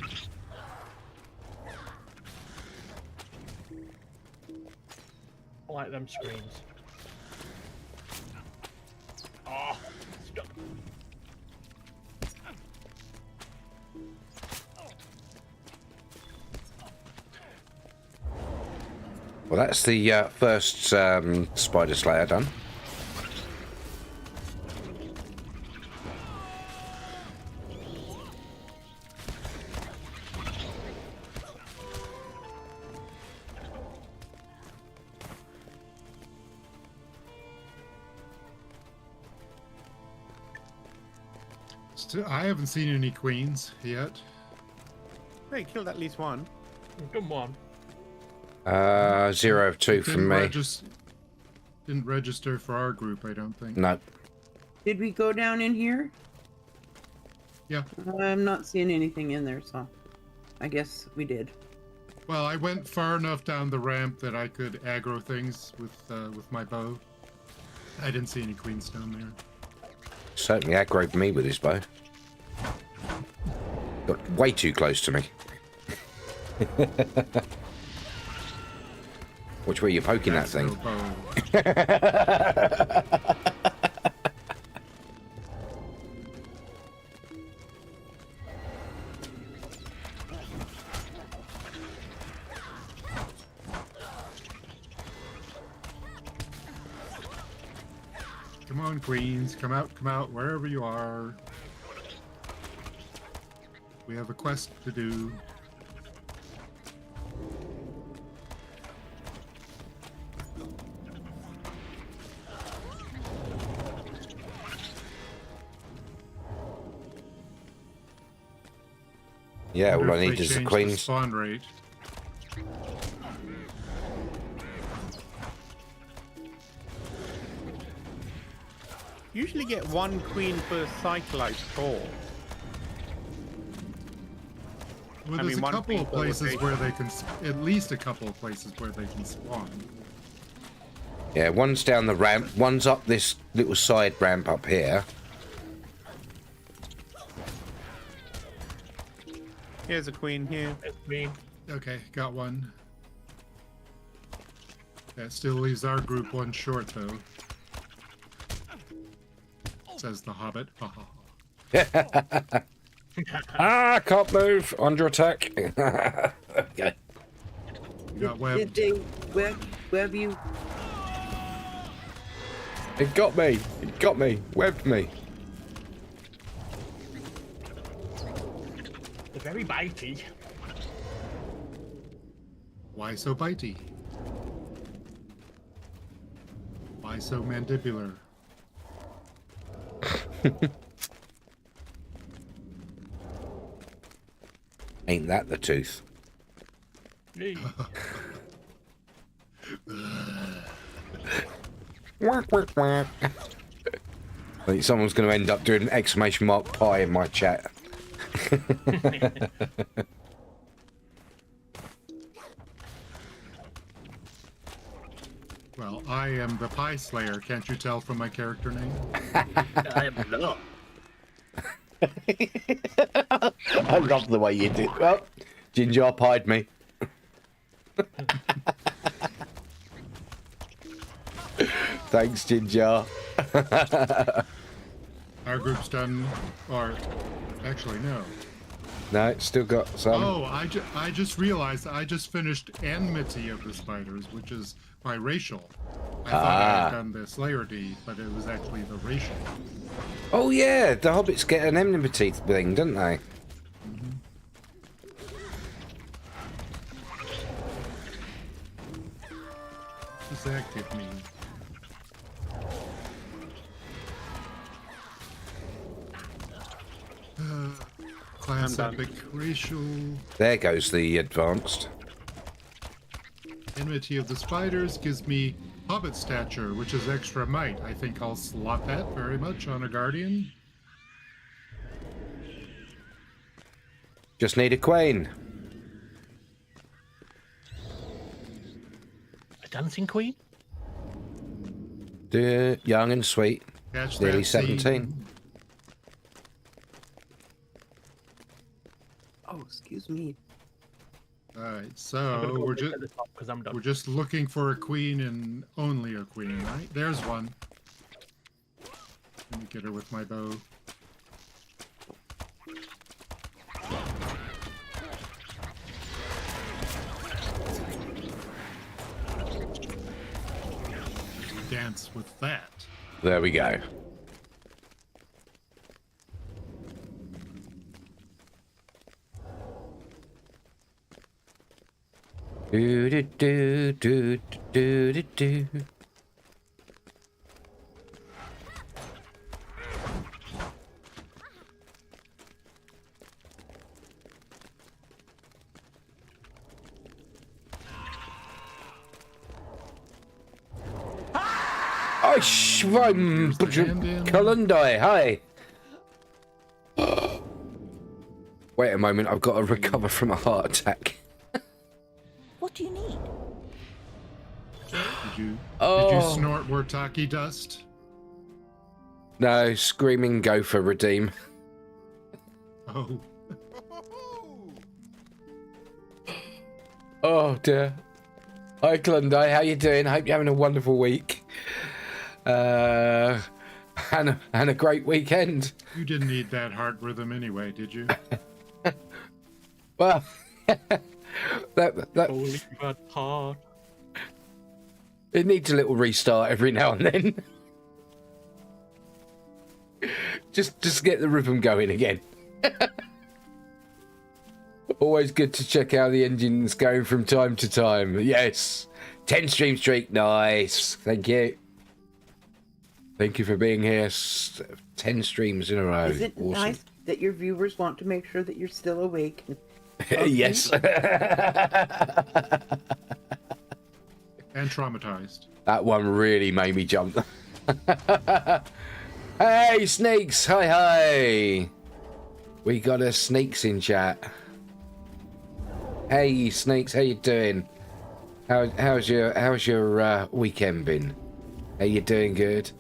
I like them screens. Oh, stop. Well, that's the first Spider Slayer done. I haven't seen any queens yet. Hey, killed at least one. Come on. 0 of 2 from me. Didn't register for our group, I don't think. No. Did we go down in here? Yeah. I'm not seeing anything in there, so I guess we did. Well, I went far enough down the ramp that I could aggro things with my bow. I didn't see any queens down there. Certainly aggroed me with his bow. Got way too close to me. Which way are you poking that thing? No bow. Come on, queens. Come out, wherever you are. We have a quest to do. Yeah, all I Wonder if need they is the changed queens. spawn rate. Usually get one queen per cycle, I saw. Well, I there's mean, a one couple of queen per places location. where they can, at least a couple of places where they can spawn. Yeah, one's down the ramp, one's up this little side ramp up here. Here's a queen here. It's me. Okay, got one. That still leaves our group one short, though. Says the Hobbit. Ha ha ha. Ah, can't move. Under attack. Okay. You got webbed. Did they web you? It got me. It got me. Webbed me. They're very bitey. Why so bitey? Why so mandibular? Ain't that the tooth? Me. Quack, quack, quack. I think someone's going to end up doing an exclamation mark pie in my chat. Well, I am the Pie Slayer. Can't you tell from my character name? I am not. I love the way you did. Well, Ginger pied me. Thanks, Ginger. Our group's done, or actually no. No, it's still got some. Oh, I just realized I just finished Enmity of the Spiders, which is my racial. I thought I had done the Slayer D, but it was actually the racial. Oh yeah, the hobbits get an enmity thing, don't they? What does active mean? Class I'm done. epic racial There goes the advanced. enmity of the spiders gives me hobbit stature, which is extra might. I think I'll slot that very much on a guardian. Just need a queen. A dancing queen? Young and sweet. Catch Nearly that scene. 17. Oh, excuse me. All right, I'm so gonna go we're look just at the top 'cause I'm done. we're just looking for a queen and only a queen, right? There's one. Let me get her with my bow. Dance with that. There we go. Do do do do do do do. Oh, Kalundai, hi. Wait a moment, I've got to recover from a heart attack. What do you need? Did Oh. you snort Wartaki dust? No, screaming gopher redeem. Oh. Oh dear. Hi Klondike, how you doing? Hope you're having a wonderful week. And a great weekend. You didn't need that heart rhythm anyway, did you? Well, that Holy bad heart. it needs a little restart every now and then. just get the rhythm going again. Always good to check how the engine's going from time to time. Yes. 10 stream streak. Nice. Thank you. Thank you for being here. 10 streams in a row. Is it Awesome. nice that your viewers want to make sure that you're still awake? Yes. And traumatized. That one really made me jump. Hey, Sneaks. Hi, hi. We got a Sneaks in chat. Hey, Sneaks. How you doing? How's your weekend been? Are you doing good?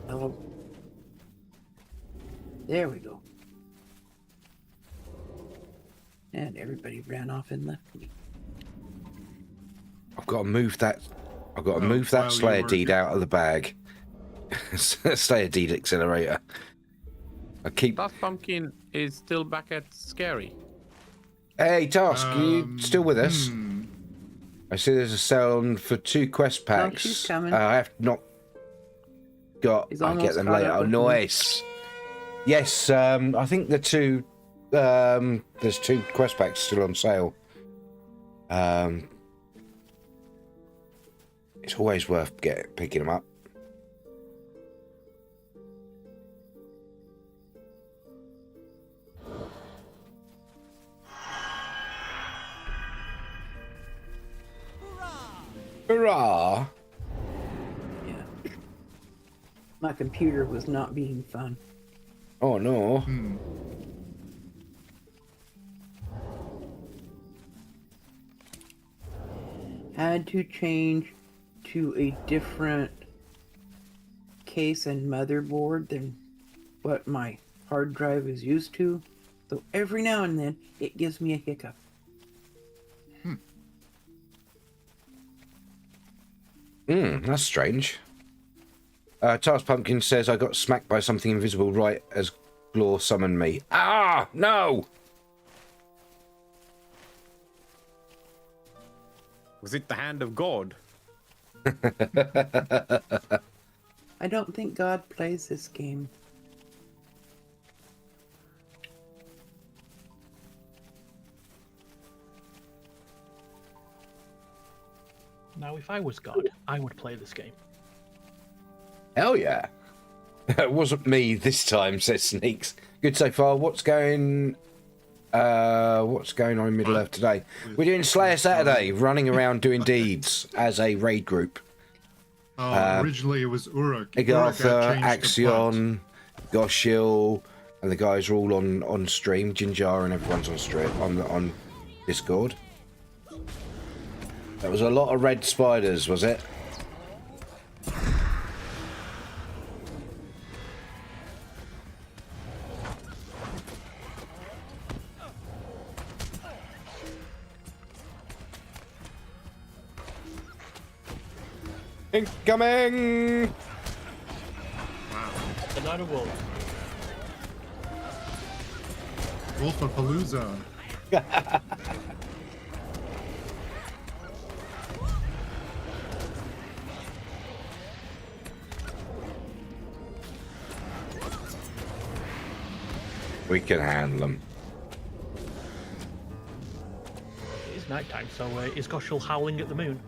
Oh. There we go. And everybody ran off and left me. I've got to move that. I've got to move while that you Slayer were deed here. out of the bag. Slayer deed accelerator. I keep. Last Pumpkin is still back at Scary. Hey, Task, you still with us? hmm. I see there's a sale on for 2 quest packs. she's coming. I have not got. He's I'll get almost them caught later. up Oh, with me. nice. Yes, I think the 2. There's 2 quest packs still on sale. It's always worth picking them up. Hurrah! Yeah. My computer was not being fun. Oh no. Hmm. Had to change to a different case and motherboard than what my hard drive is used to. So every now and then it gives me a hiccup. That's strange. Task Pumpkin says I got smacked by something invisible right as Glor summoned me. Ah, no! Was it the hand of God? I don't think God plays this game. Now, if I was God, I would play this game. Hell yeah. It wasn't me this time, says Sneaks. Good so far. What's going on in Middle Earth today? We're doing Slayer Saturday, running around doing deeds as a raid group. Originally it was Uruk. Igartha, Axion, Goshil, and the guys are all on stream. Jinjar and everyone's on stream on Discord. That was a lot of red spiders, was it? Incoming! Another wolf. Wolfapalooza. We can handle them. It's nighttime, so is Goshel howling at the moon?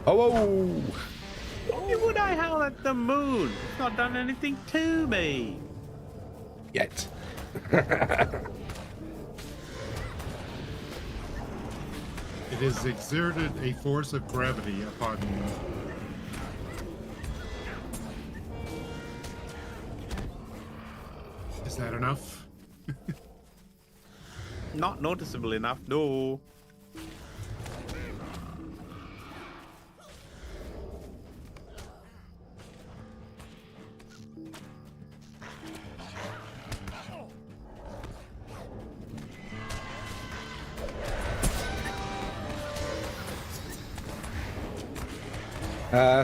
Oh! Why would I howl at the moon? It's not done anything to me. Yet. It has exerted a force of gravity upon you. Is that enough? Not noticeable enough, no.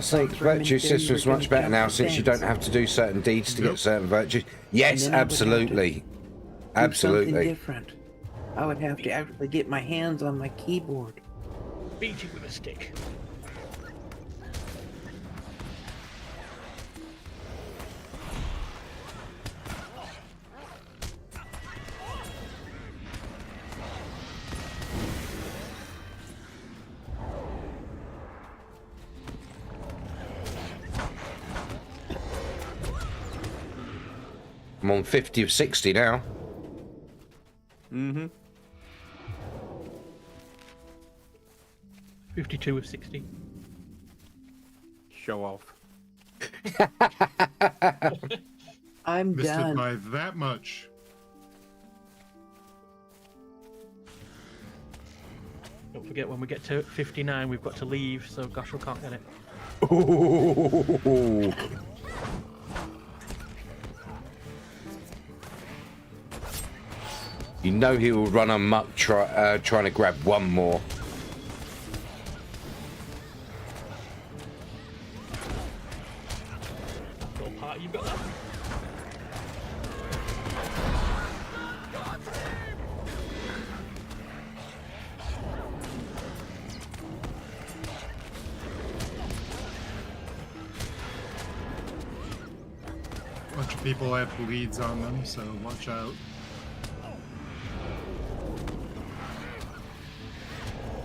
Snake's virtue system is much better now since you don't have to do certain deeds to get certain virtues. Yes, absolutely. Absolutely. Something different. I would have to actually get my hands on my keyboard. Beat it with a stick. I'm on 50 of 60 now. Mm-hmm. 52 of 60. Show off. I'm Missed done. it by that much. Don't forget, when we get to 59, we've got to leave, so Goshel can't get it. Ooh. You know he will run amok trying to grab one more. Little party you've got that. Bunch of people have bleeds on them, so watch out.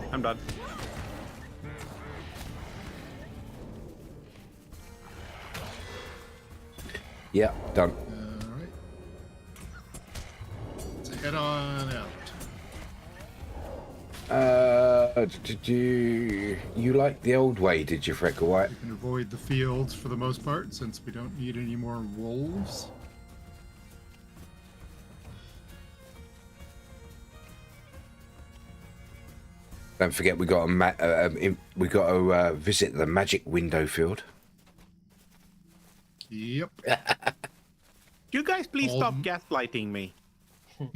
I'm done. Yeah, done. Alright. Let's head on out. Did you like the old way, did you, Freckle White? You can avoid the fields for the most part, since we don't need any more wolves. Don't forget we got to visit the magic window field. Yep. You guys please stop gaslighting me. Well,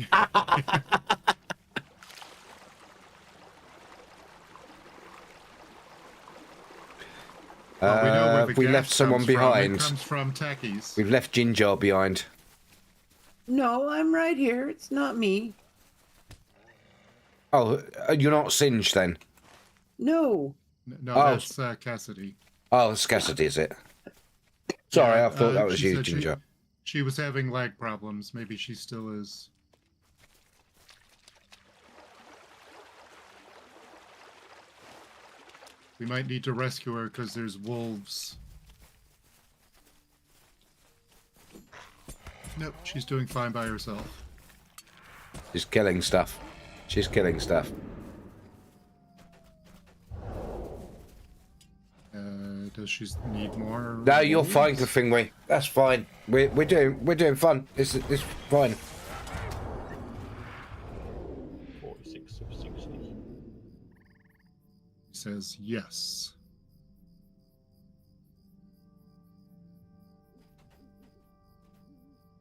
we know where the we gas left someone comes from. behind. It comes from techies. We've left Jinjar behind. No, I'm right here. It's not me. Oh, you're not Singed then? No. No, Oh. that's Cassidy. Oh, it's Cassidy, is it? Sorry, Yeah, I thought that was she you, said Ginger. She was having lag problems. Maybe she still is. We might need to rescue her because there's wolves. Nope, she's doing fine by herself. She's killing stuff. She's killing stuff. Does she need more? No, you're wolves? fine, Clefingwe. That's fine. We're doing fun. It's fine. 46 of 60. Says yes.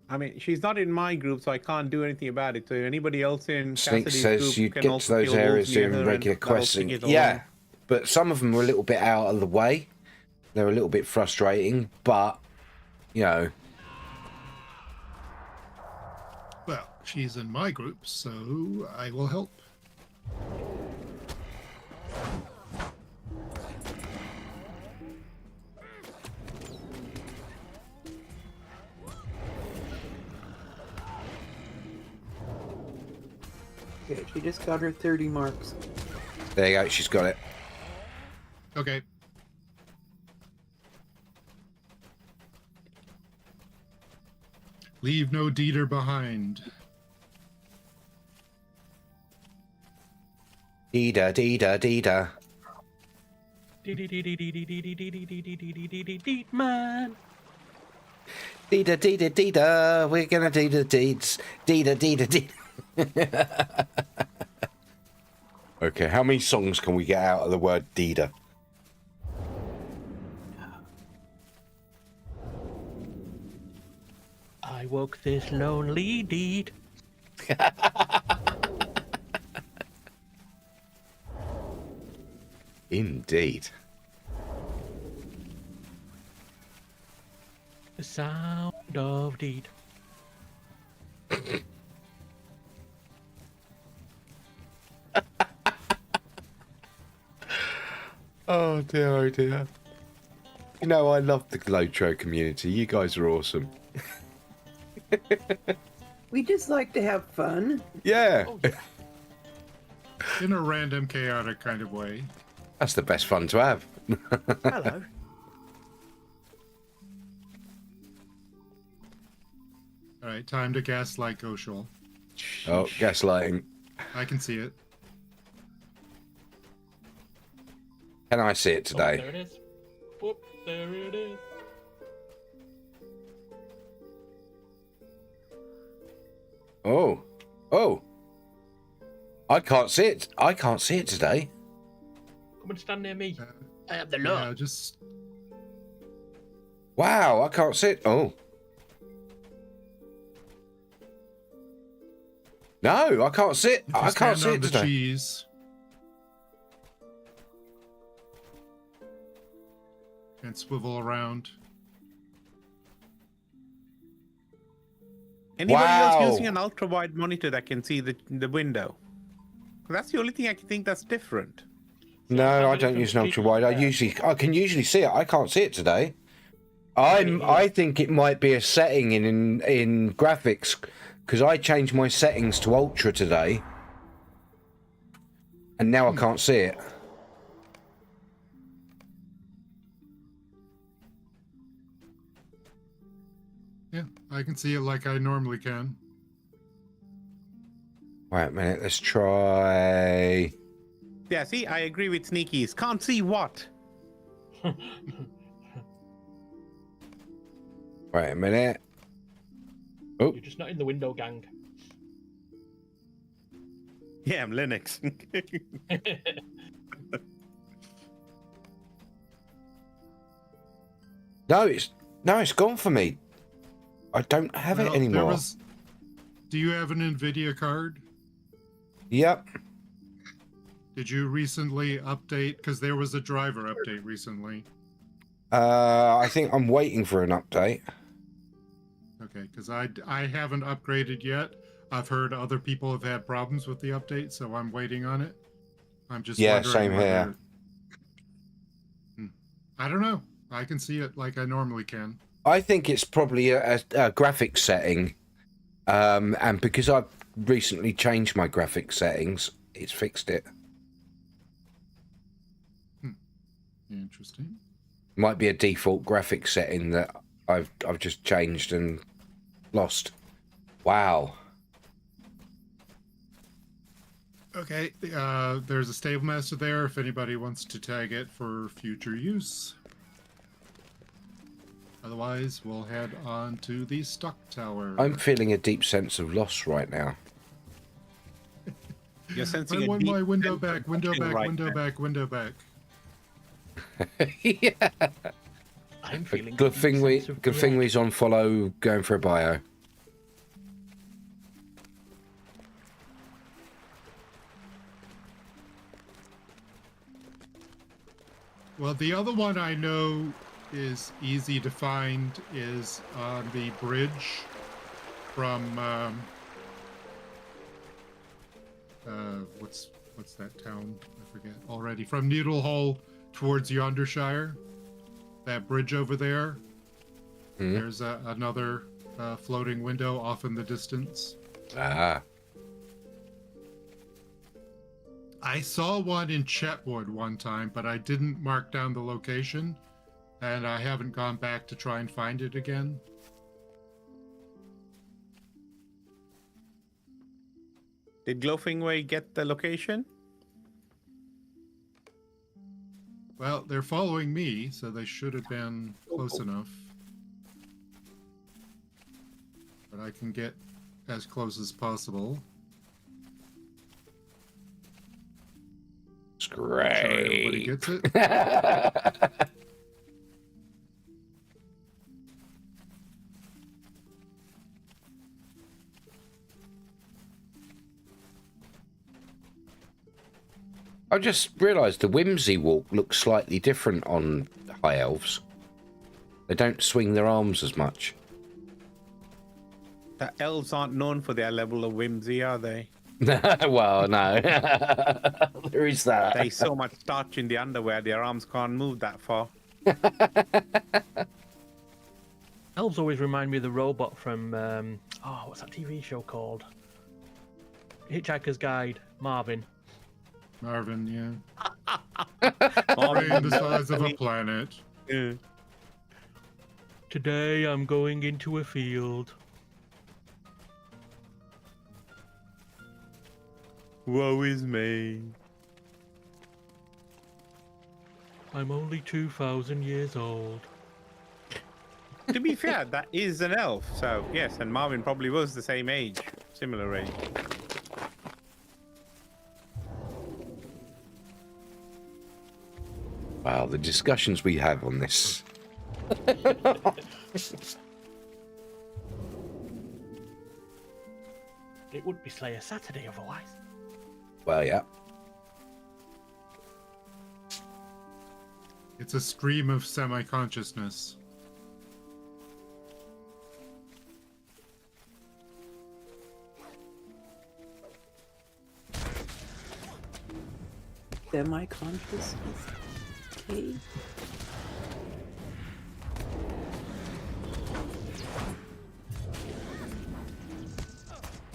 I mean, she's not in my group, so I can't do anything about it. So anybody else in Snake Cassidy's says group you can get to also those kill areas wolves near doing her regular and that'll quests. take it Yeah, along. but some of them are a little bit out of the way. They're a little bit frustrating, but you know. Well, she's in my group, so I will help. Okay, she just got her 30 marks. There you go. She's got it. Okay. Leave no Dieter behind. Deeda, deeda, deeda. Man. Deeda, deeda, deeda. We're gonna do the deeds. Deeda, deeda, deeda. Okay, how many songs can we get out of the word deeda? I woke this lonely deed. Indeed. The sound of deed. Oh dear, oh dear. You know, I love the LOTRO community. You guys are awesome. We just like to have fun. Yeah. Oh, yeah. In a random, chaotic kind of way. That's the best fun to have. Hello. Alright, time to gaslight Goshal. Oh, gaslighting. I can see it. Can I see it Oh, today? there it is. Whoop, there it is. Oh. Oh. I can't see it. I can't see it today. Come and stand near me. I am the Yeah, Lord. just Wow, I can't see it. Oh. No, I can't see it. if you I can't stand see on it the today. cheese and swivel around. Anybody Wow. else using an ultra wide monitor that can see the window? That's the only thing I can think that's different. No, I don't use an ultra wide. I can usually see it. I can't see it today. I think it might be a setting in graphics because I changed my settings to ultra today, and now I can't see it. Yeah, I can see it like I normally can. Wait a minute. Let's try. Yeah, see, I agree with Sneakies. Can't see what? Wait a minute. Oh, You're just not in the window, gang. Yeah, I'm Linux. no, it's gone for me. I don't have it Well, anymore. Do you have an NVIDIA card? Yep. Did you recently update? Because there was a driver update recently. I think I'm waiting for an update. Okay, because I haven't upgraded yet. I've heard other people have had problems with the update, so I'm waiting on it. I'm just wondering same whether- here. I don't know. I can see it like I normally can. I think it's probably a graphics setting, and because I've recently changed my graphics settings, it's fixed it. Interesting. Might be a default graphic setting that I've just changed and lost. Wow. Okay, there's a stable master there if anybody wants to tag it for future use. Otherwise, we'll head on to the stock tower. I'm feeling a deep sense of loss right now. You're sensing I a want deep my window sense of back, window nothing back, right window now. back, window back. Yeah. I'm feeling Good thing we's on follow, going for a bio. Well, the other one I know is easy to find is on the bridge from what's that town? I forget already. From Needlehole towards Yondershire. That bridge over there. Hmm? There's another floating window off in the distance. Ah. I saw one in Chetwood one time, but I didn't mark down the location, and I haven't gone back to try and find it again. Did Glowfingway get the location? Well, they're following me, so they should have been close enough. But I can get as close as possible. It's Sorry, everybody great. gets it. I just realised the Whimsy walk looks slightly different on High Elves. They don't swing their arms as much. The elves aren't known for their level of whimsy, are they? Well, no. There is that. There's so much starch in the underwear, their arms can't move that far. Elves always remind me of the robot from what's that TV show called? Hitchhiker's Guide, Marvin. Marvin, yeah. Brain the size of a planet. Yeah. Today I'm going into a field. Woe is me. I'm only 2,000 years old. To be fair, that is an elf, so yes, and Marvin probably was the same age, similar age. Wow, the discussions we have on this. It would be Slayer Saturday otherwise. Well, yeah. It's a stream of semi-consciousness. Semi-consciousness. Okay.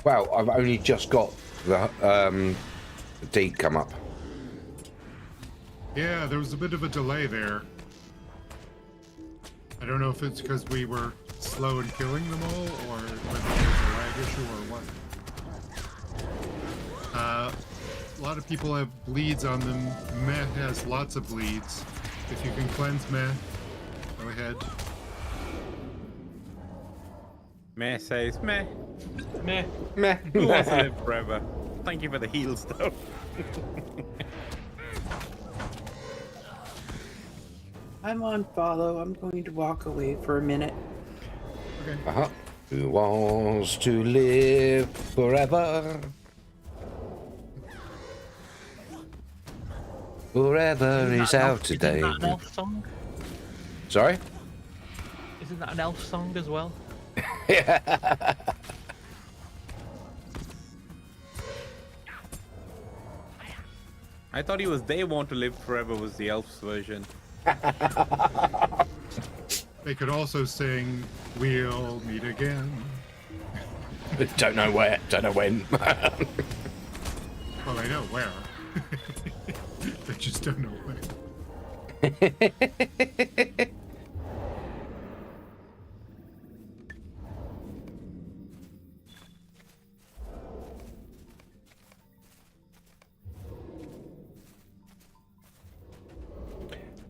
Wow, I've only just got the deed come up. Yeah, there was a bit of a delay there. I don't know if it's because we were slow in killing them all, or whether there's a lag issue or what. A lot of people have bleeds on them. Meh has lots of bleeds. If you can cleanse Meh, go ahead. Meh says, meh. Meh. Meh. Who wants to live forever? Thank you for the heals, though. I'm on follow. I'm going to walk away for a minute. Okay. Uh-huh. Who wants to live forever? Forever is out today. Isn't that an elf song? Sorry? Isn't that an elf song as well? I thought he was They Want to Live Forever was the elf's version. They could also sing "We'll Meet Again." Don't know where, don't know when. Well, I know where. They just don't know when.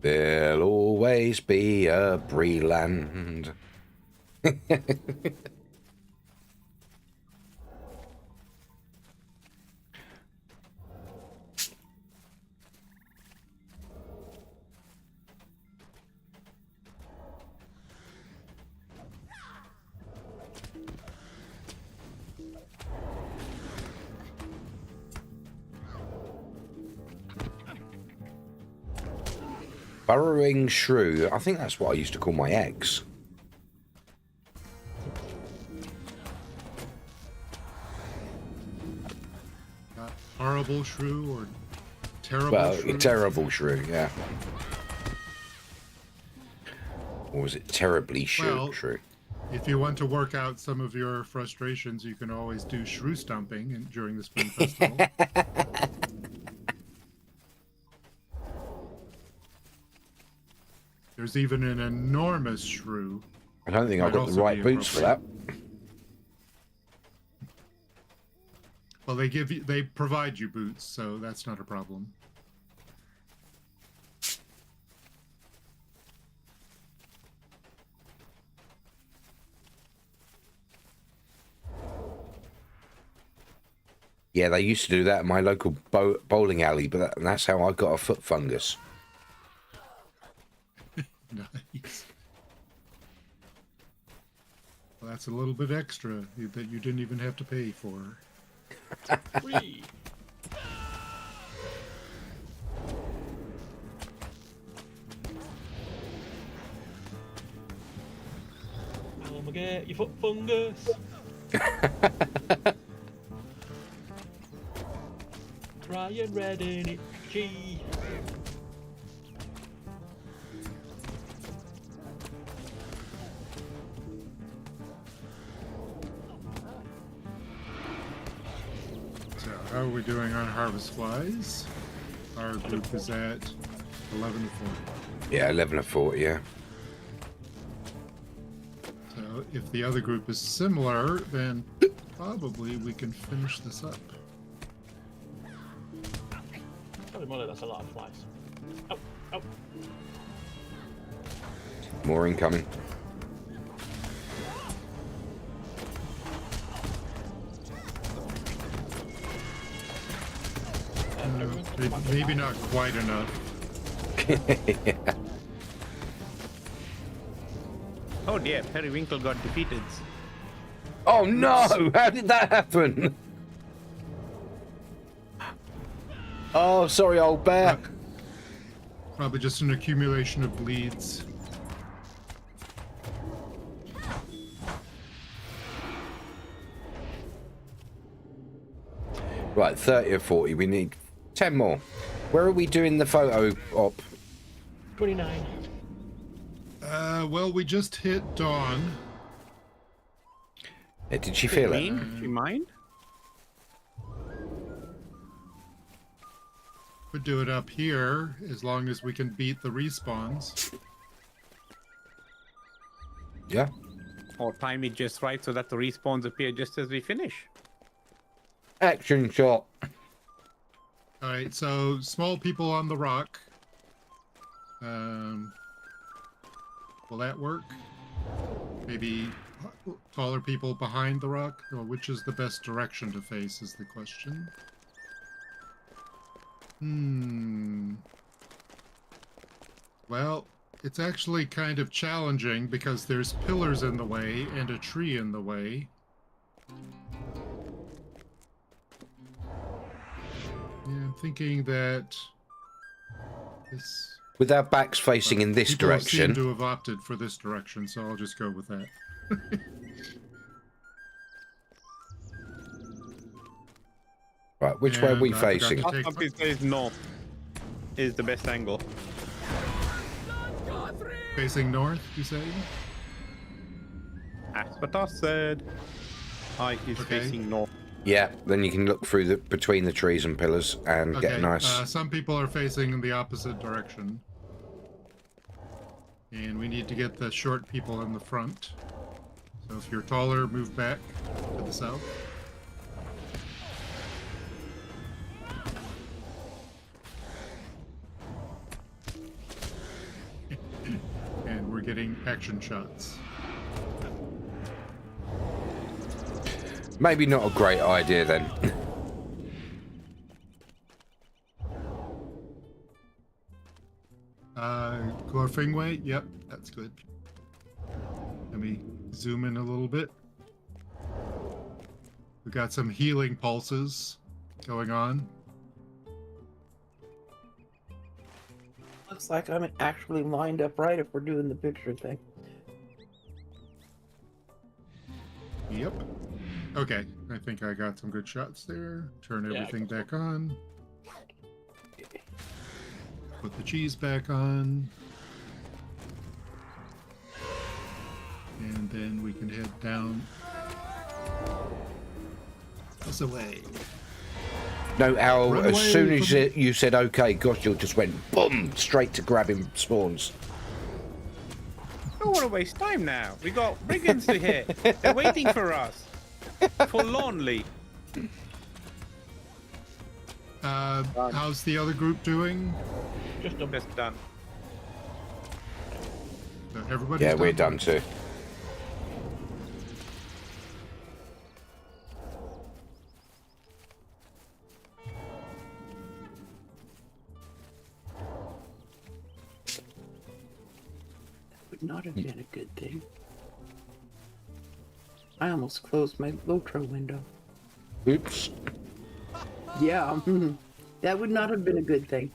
There'll always be a Breland. Burrowing shrew. I think that's what I used to call my ex. Horrible shrew or terrible Well, shrew? terrible shrew, yeah. Or was it terribly shrew? Well, if you want to work out some of your frustrations, you can always do shrew stomping during the Spring Festival. There's even an enormous shrew. I don't think I've got the right boots for that. Well, they provide you boots, so that's not a problem. Yeah, they used to do that at my local bowling alley, but that's how I got a foot fungus. Nice. Well, that's a little bit extra that you didn't even have to pay for. Whee! I'm gonna get your foot fungus. Ryan Red in it, G. So, how are we doing on harvest flies? Our group is at 11 of 40. Yeah, 11 of 40, yeah. So, if the other group is similar, then probably we can finish this up. Holy moly, that's a lot of flies. Oh, oh. More incoming. No, maybe not quite enough. Yeah. Oh dear, Periwinkle got defeated. Oh no! How did that happen? Oh, sorry, old bear. Probably just an accumulation of bleeds. Right, 30 or 40. We need 10 more. Where are we doing the photo op? 29. Well, we just hit dawn. Yeah, did she feel it? Do you mind? Could do it up here as long as we can beat the respawns. Yeah. Or time it just right so that the respawns appear just as we finish. Action shot. All right, so small people on the rock. Will that work? Maybe taller people behind the rock? Or which is the best direction to face is the question. Well, it's actually kind of challenging because there's pillars in the way and a tree in the way. Yeah, I'm thinking that this... With our backs facing in this people direction. seem to have opted for this direction, so I'll just go with that. Right, which way are we And I forgot facing? to take- It says north is the best angle. Facing north, you say? That's what I said. I is Okay. facing north. Yeah, then you can look through the between the trees and pillars and get a nice. Some people are facing in the opposite direction. And we need to get the short people in the front. So if you're taller, move back to the south. And we're getting action shots. Maybe not a great idea then. Glorfingway, yep, that's good. Let me zoom in a little bit. We've got some healing pulses going on. Looks like I'm actually lined up right if we're doing the picture thing. Yep. Okay, I think I got some good shots there. Turn everything back on. Put the cheese back on. And then we can head down this away. No, Al, Run as away soon as from- you said okay, gosh, you just went boom, straight to grabbing spawns. I don't want to waste time now. We got brigands to hit. They're waiting for us. Forlornly. How's the other group doing? Just done. Everybody's Yeah, we're done too. Would not have been a good thing. I almost closed my LOTRO window. Oops. Yeah, that would not have been a good thing.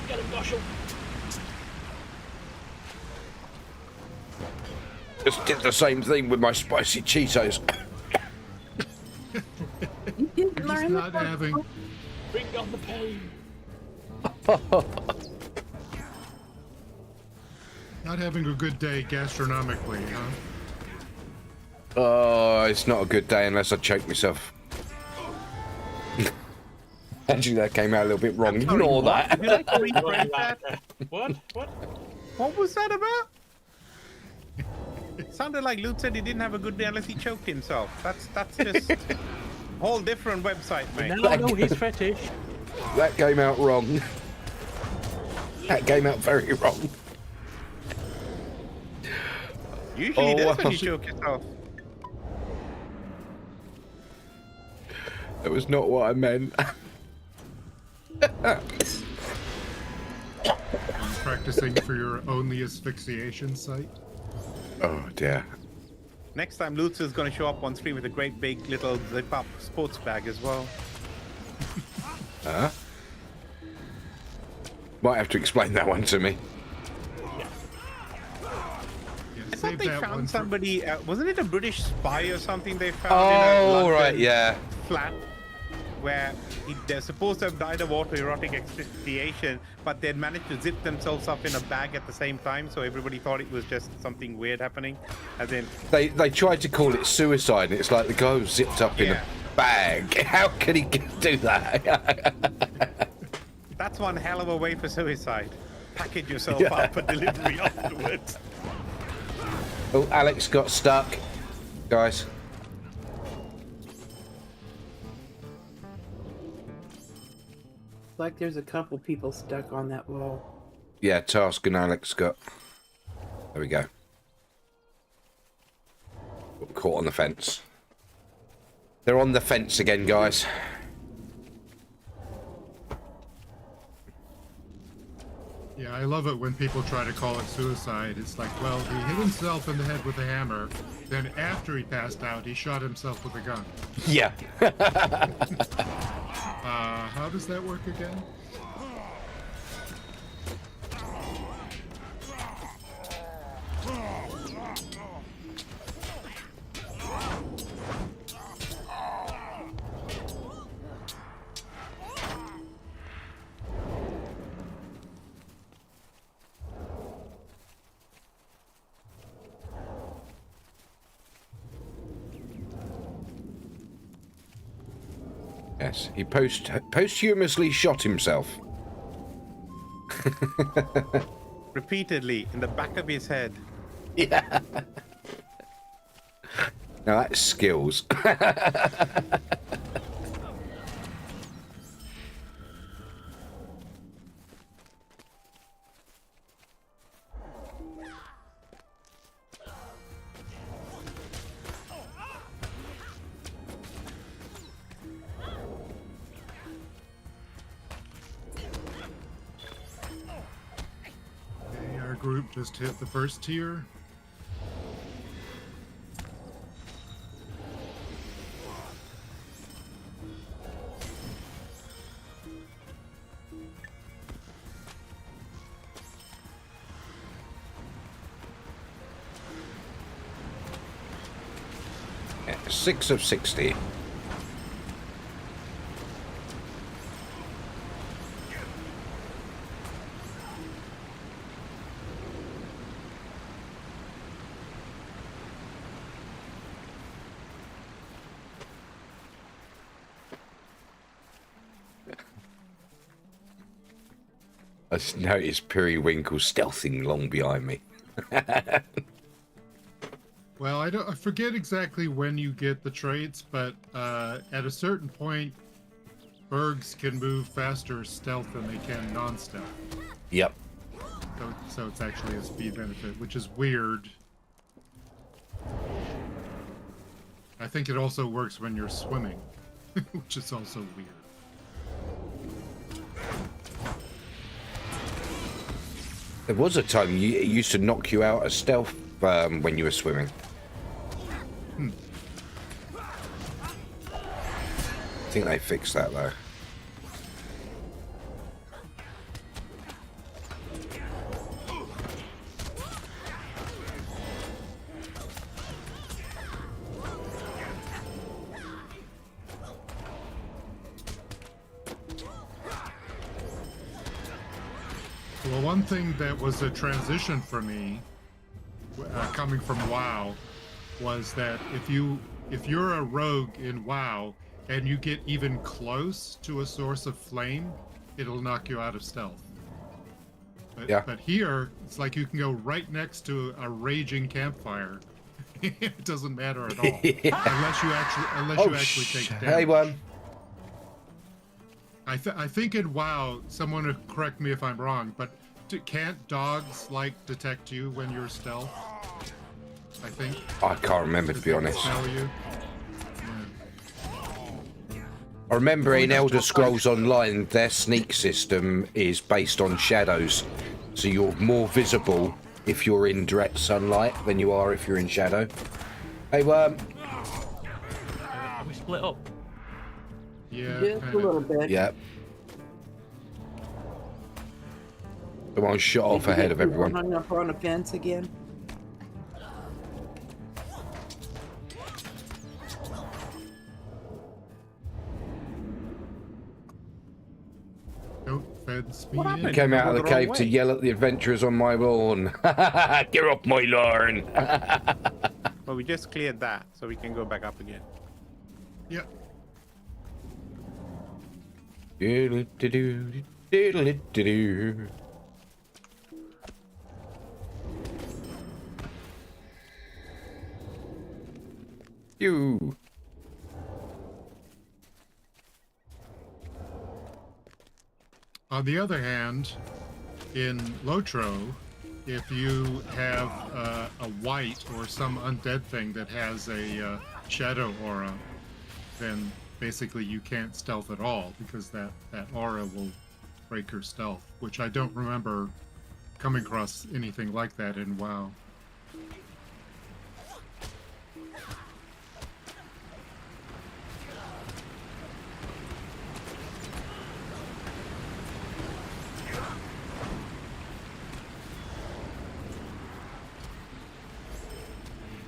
Get him, Goshel. Just did the same thing with my spicy Cheetos. You didn't Just learn not having Bring on the pain. not having a good day gastronomically, huh? Oh, it's not a good day unless I choke myself. Actually, that came out a little bit wrong. Ignore that. Would you like to rephrase that? What? What was that about? It sounded like Luke said he didn't have a good day unless he choked himself. That's just a whole different website, mate. No, no, he's fetish. That came out wrong. That came out very wrong. Usually Oh, does when wow. you choke yourself. That was not what I meant. Are you practicing for your only asphyxiation site? Oh dear. Next time, Lutz is going to show up on screen with a great big little zip-up sports bag as well. Huh? Might have to explain that one to me. Yeah, I thought save they that one found for- somebody. Wasn't it a British spy or something they found in a Oh, London right, yeah. flat where they're supposed to have died of autoerotic asphyxiation, but they'd managed to zip themselves up in a bag at the same time, so everybody thought it was just something weird happening. As in, They tried to call it suicide, and it's like the guy was zipped up in Yeah. a bag. How could he do that? that's one hell of a way for suicide. Package yourself Yeah. up for delivery afterwards. Oh, Alex got stuck, guys. Like there's a couple people stuck on that wall. Yeah, Task and Alex got. There we go. Got caught on the fence. They're on the fence again, guys. Yeah, I love it when people try to call it suicide. It's like, well, he hit himself in the head with a hammer. Then after he passed out, he shot himself with a gun. Yeah. How does that work again? Yes, he posthumously shot himself. Repeatedly in the back of his head. Yeah. Now that's skills. Our group just hit the first tier. Yeah, 6 of 60. I just noticed Periwinkle stealthing long behind me. Well, I forget exactly when you get the traits, but at a certain point, Bergs can move faster stealth than they can non-stealth. Yep. So it's actually a speed benefit, which is weird. I think it also works when you're swimming, which is also weird. There was a time it used to knock you out of stealth when you were swimming. I think they fixed that though. Well, one thing that was a transition for me, coming from WoW, was that if you're a rogue in WoW and you get even close to a source of flame, it'll knock you out of stealth. But here, it's like you can go right next to a raging campfire. It doesn't matter at all, unless you actually take damage. Hey, one. I think in WoW, someone will correct me if I'm wrong, but can't dogs detect you when you're stealth? I think. I can't remember, to be honest. Smell you? I remember in Elder Scrolls Online, their sneak system is based on shadows, so you're more visible if you're in direct sunlight than you are if you're in shadow. Hey, worm. Are we split up? Yeah, Just a little bit. Yep. The one shot off ahead of everyone. Hung up on a fence again. Don't fence me What in. happened? Came out of the Go the wrong cave to way. yell at the adventurers on my lawn. Get off my lawn! Well, we just cleared that, so we can go back up again. Yep. Doodle-doo-doo, doodle-doo-doo. You. On the other hand, in LOTRO, if you have a white or some undead thing that has a shadow aura, then basically you can't stealth at all because that aura will break your stealth, which I don't remember coming across anything like that in WoW.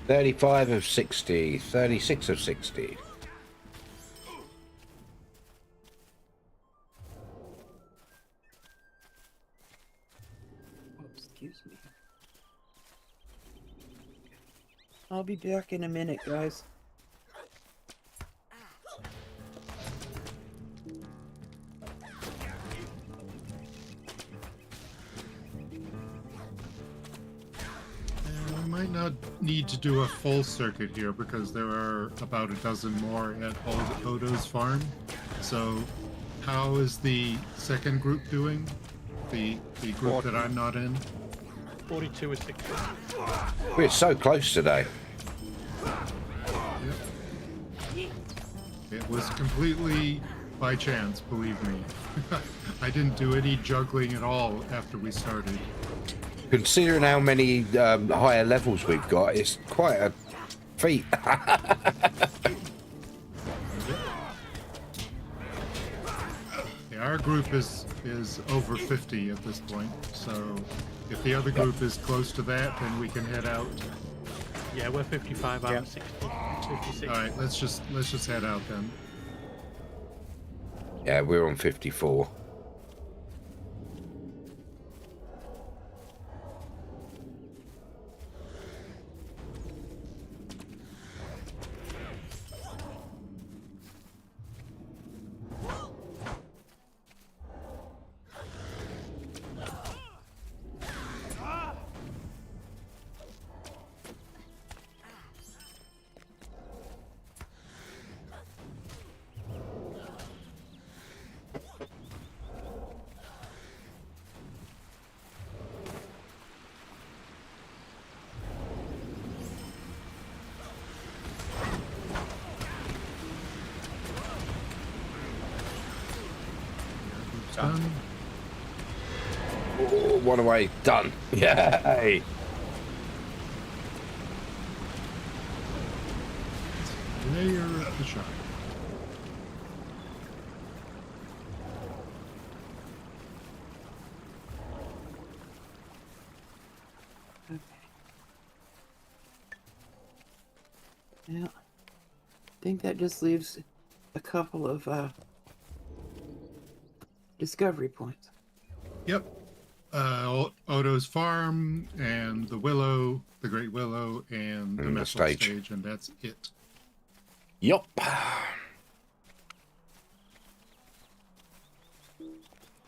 $35 of 60, 36 of 60. Oh, excuse me. I'll be back in a minute, guys. Might not need to do a full circuit here because there are about a dozen more at Odo's farm. So, how is the second group doing? The group that I'm not in? 42 is 60. We're so close today. Yep. It was completely by chance, believe me. I didn't do any juggling at all after we started. Considering how many higher levels we've got, it's quite a feat. Yeah, our group is over 50 at this point, so if the other group is close to that, then we can head out. Yeah, we're 55 out of 60. 56. All right, let's just head out then. Yeah, we're on 54. Done. Oh, one away, done. Yay! Layer of the shot. Okay. Yeah. I think that just leaves a couple of discovery points. Yep. Odo's farm and the willow, the great willow, and the metal stage, and that's it. Yup.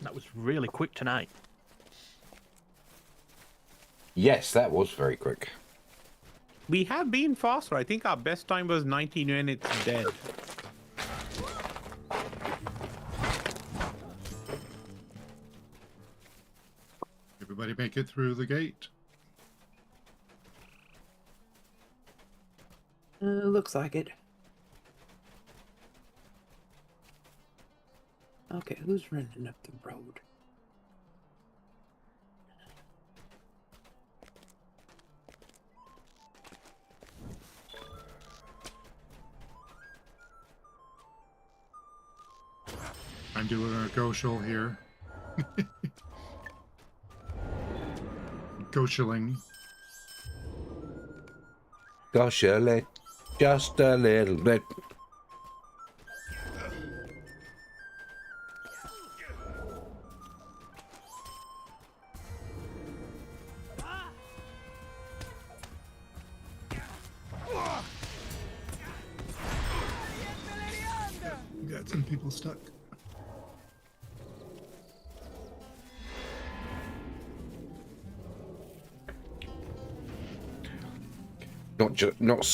That was really quick tonight. Yes, that was very quick. We have been faster. I think our best time was 19 minutes dead. Everybody make it through the gate. Looks like it. Okay, who's running up the road? I'm doing a Goshel here. Gosheling. Gosh, just a little bit. Got some people stuck. Not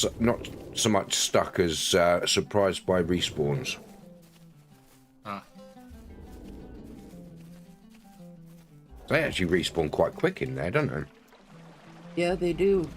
so much stuck as surprised by respawns. Ah. They actually respawn quite quick in there, don't they? Yeah, they do.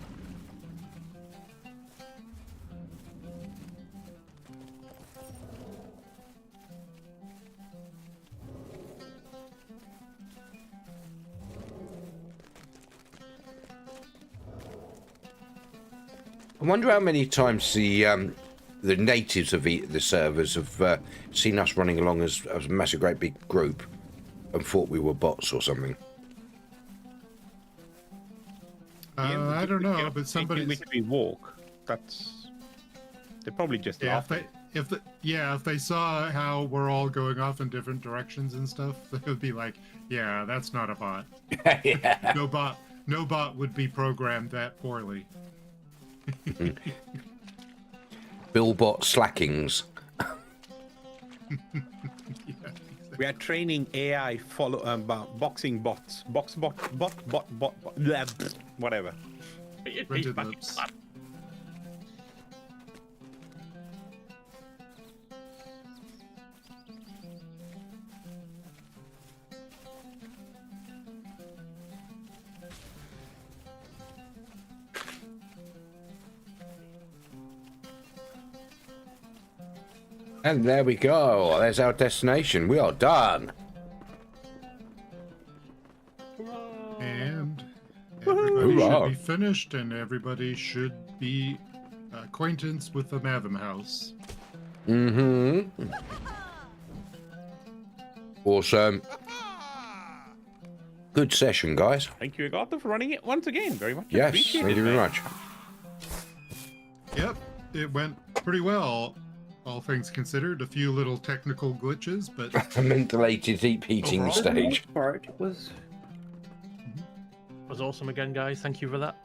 I wonder how many times the natives of the servers have seen us running along as a massive, great big group and thought we were bots or something. I don't know, but somebody. We walk. That's. They probably just. Yeah, if they saw how we're all going off in different directions and stuff, they would be like, "Yeah, that's not a bot." Yeah. No bot would be programmed that poorly. Billbot slackings. Yeah. We are training AI boxing bots. Bot, whatever. He's Rented back in lips. clan. And there we go. There's our destination. We are done. And everybody Hoorah. should be finished, and everybody should be acquaintance with the Matham House. Mm-hmm. Awesome. Good session, guys. Thank you, Agatha, for running it once again. Very much Yes, appreciated. thank you very mate. much. Yep, it went pretty well, all things considered. A few little technical glitches, but Mental-aided deep heating Overall? For the stage. most part, was Awesome again, guys. Thank you for that.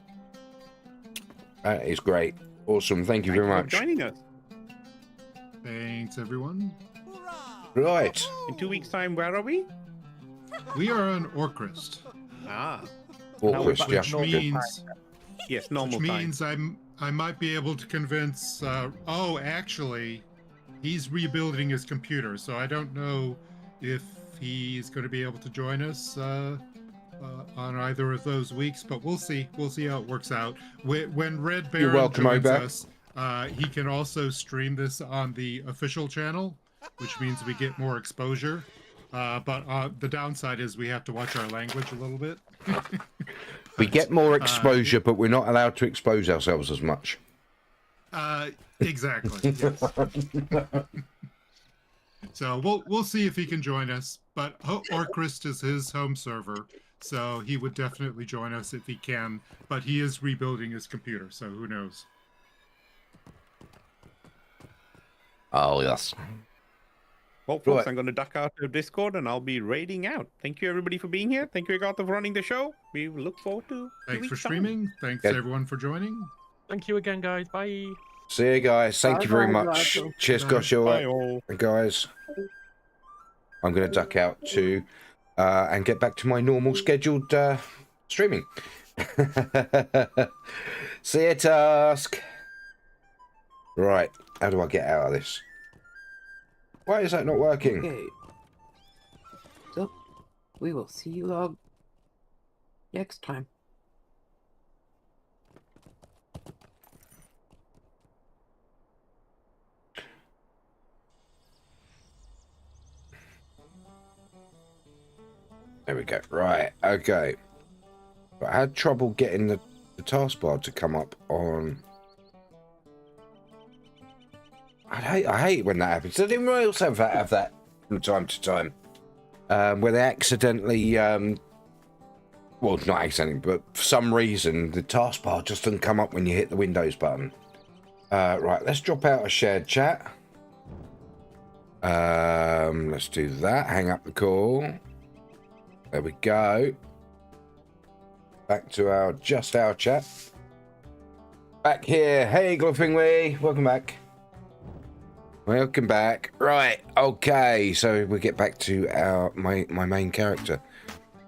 That is great. Awesome. Thank you Thank very you for much. joining us. thanks everyone. Right. In 2 weeks' time, where are we? We are on Orcrist, Ah, Orcrist, yeah. which means yes, normal which time. means I might be able to convince. Oh, actually, he's rebuilding his computer, so I don't know if he's going to be able to join us on either of those weeks. But we'll see. We'll see how it works out. When Red Baron welcome, joins Obeck. us, he can also stream this on the official channel, which means we get more exposure. But the downside is we have to watch our language a little bit. We get more exposure, but we're not allowed to expose ourselves as much. Exactly. Yes. So we'll see if he can join us. But Orcrist is his home server, so he would definitely join us if he can. But he is rebuilding his computer, so who knows? Oh, yes. Well, folks, Right. I'm going to duck out of Discord and I'll be raiding out. Thank you, everybody, for being here. Thank you, Agatha, for running the show. We look forward to. Thanks for 2 weeks' time. streaming. Thanks Good. everyone for joining. Thank you again, guys. Bye. See you guys. Thank you very Bye-bye, much. Rachel. Cheers, Bye. gosh, Bye, all. guys. I'm going to duck out to and get back to my normal scheduled streaming. See you, Task. Right. How do I get out of this? Why is that not working? okay. So, we will see you all next time. There we go. Right. Okay. But I had trouble getting the taskbar to come up on. I hate when that happens. I didn't really also have that from time to time, where they accidentally, well, not accidentally, but for some reason the taskbar just doesn't come up when you hit the Windows button. Right, let's drop out a shared chat. Let's do that. Hang up the call. There we go. Back to our chat. Back here. Hey, Glowfingly. Welcome back. Welcome back. Right. Okay. So we get back to my main character.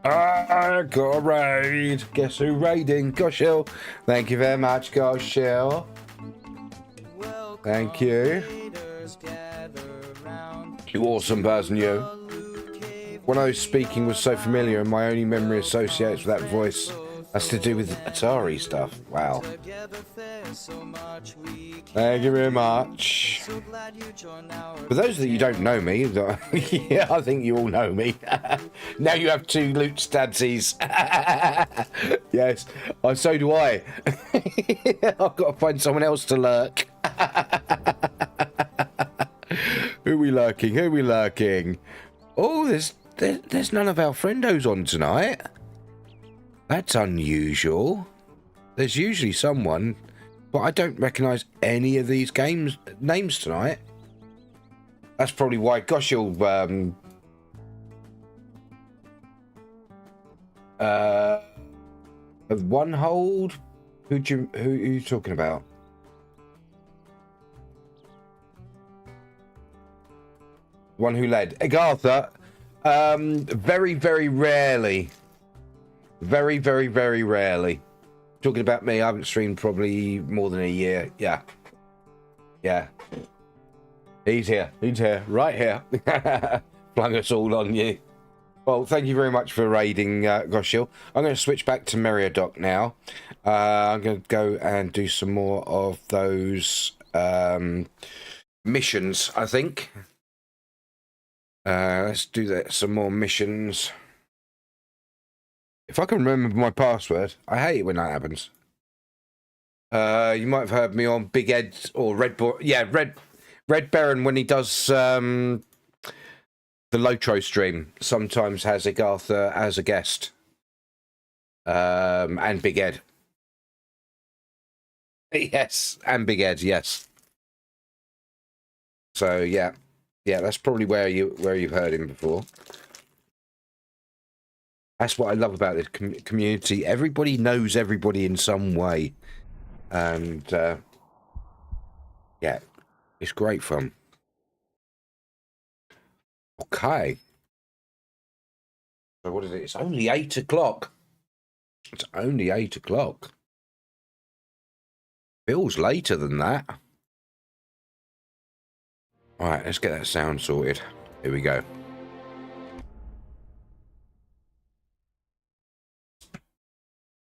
I got a raid. Guess who raiding? Goshil. Thank you very much, Goshil. Thank you. You awesome person, you. When I was speaking was so familiar and my only memory associates with that voice has to do with Atari stuff. Wow. Thank you very much. For those that you don't know me, yeah, I think you all know me. Now you have 2 loot stances. Yes, so do I. I've got to find someone else to lurk. Who we lurking? Who we lurking? Oh, there's none of our friendos on tonight. That's unusual. There's usually someone, but I don't recognise any of these names tonight. That's probably why. Gosh, you'll one hold. Who are you talking about? One who led Agatha. Very, very rarely. Very, very, very rarely. Talking about me, I haven't streamed probably more than a year. Yeah. Yeah. He's here, right here. Flung us all on you. Well, thank you very much for raiding, Goshil. I'm going to switch back to Meriadoc now. I'm going to go and do some more of those missions, I think. Let's do that. Some more missions. If I can remember my password, I hate it when that happens. You might have heard me on Big Ed or Red Baron when he does the LOTRO stream. Sometimes has Agartha as a guest, and Big Ed. Yes, and Big Ed. Yes. So yeah, that's probably where you've heard him before. That's what I love about this community. Everybody knows everybody in some way. And, yeah, it's great fun. Okay. So what is it? It's only 8 o'clock. It's only 8 o'clock. Feels later than that. All right, let's get that sound sorted. Here we go.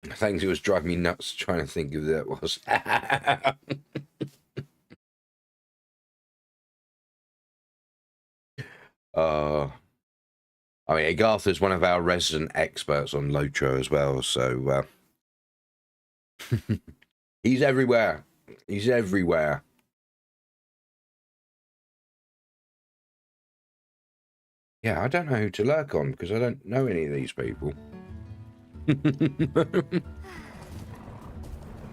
Thanks, it was driving me nuts trying to think of who that was. I mean, Agartha's one of our resident experts on LOTRO as well, so he's everywhere. He's everywhere. Yeah, I don't know who to lurk on because I don't know any of these people.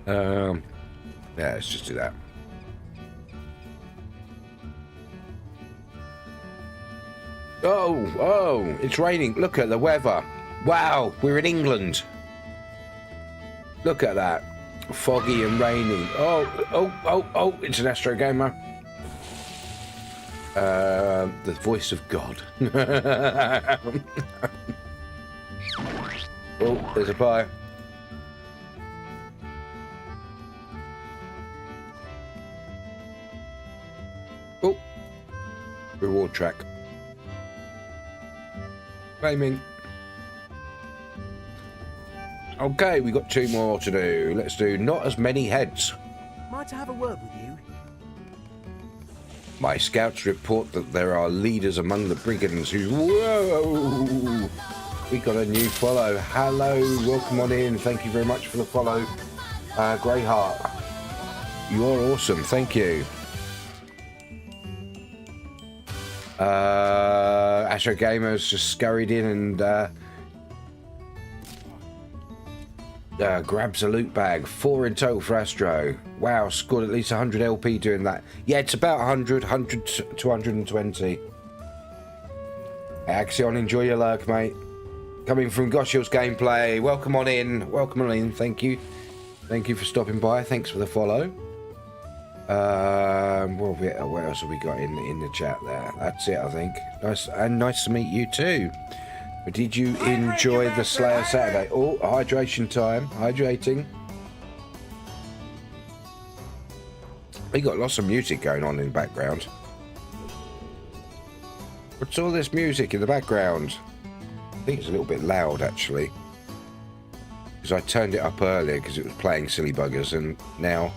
Yeah, let's just do that. Oh, it's raining. Look at the weather. Wow, we're in England. Look at that. Foggy and raining. Oh, it's an Astro Gamer. The voice of God. Oh, there's a fire. Oh, reward track. Flaming. Okay, we got 2 more to do. Let's do not as many heads. Might I have a word with you? My scouts report that there are leaders among the brigands who... Whoa! We got a new follow. Hello, welcome on in. Thank you very much for the follow. Greyheart. You are awesome. Thank you. Astro Gamers just scurried in and grabs a loot bag. 4 in total for Astro. Wow, scored at least 100 LP doing that. Yeah, it's about 100 to 120. Axion, enjoy your lurk, mate. Coming from Goshil's gameplay. Welcome on in. Welcome on in. Thank you. Thank you for stopping by. Thanks for the follow. What else have we got in the chat there? That's it, I think. Nice to meet you too. But did you enjoy the Slayer Saturday? Oh, hydration time. Hydrating. We got lots of music going on in the background. What's all this music in the background? I think it's a little bit loud actually, because I turned it up earlier because it was playing Silly Buggers, and now,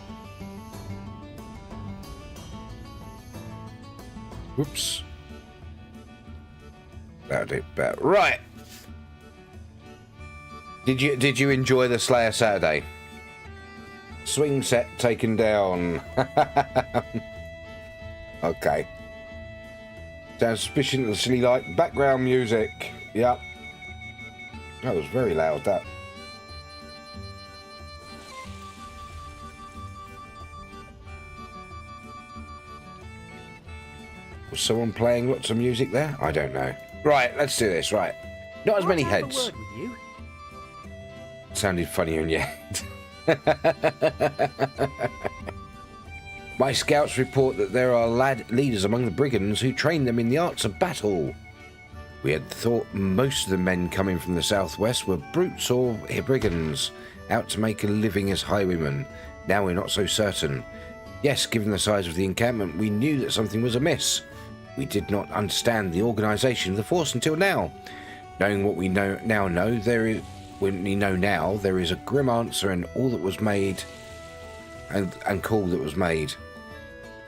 whoops, that did better. Right, did you enjoy the Slayer Saturday? Swing set taken down. Okay, sounds suspiciously like background music. Yep. That was very loud, that. Was someone playing lots of music there? I don't know. Right, let's do this, right. Not as many heads. Sounded funny on your head. My scouts report that there are leaders among the brigands who train them in the arts of battle. We had thought most of the men coming from the southwest were brutes or brigands, out to make a living as highwaymen. Now we're not so certain. Yes, given the size of the encampment, we knew that something was amiss. We did not understand the organisation of the force until now. Knowing what we know there is a grim answer in all that was made and call that was made.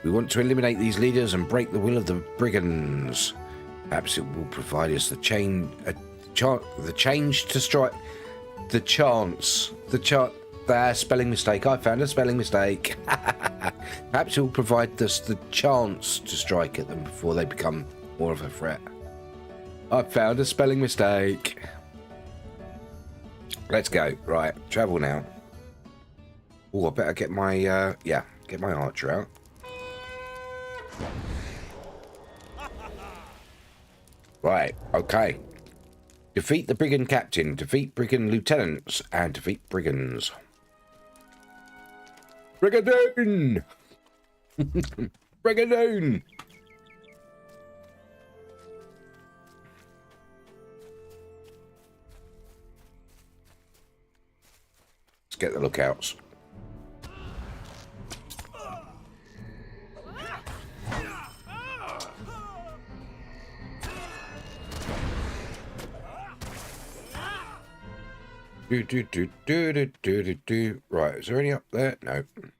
We want to eliminate these leaders and break the will of the brigands. Perhaps it will provide us the chance to strike. Spelling mistake. I found a spelling mistake. Perhaps it will provide us the chance to strike at them before they become more of a threat. I found a spelling mistake. Let's go. Right, travel now. Oh, I better get my get my archer out. Right, okay. Defeat the brigand captain, defeat brigand lieutenants, and defeat brigands. Brigadoon! Brigadoon! Let's get the lookouts. Right, is there any up there? No. Let's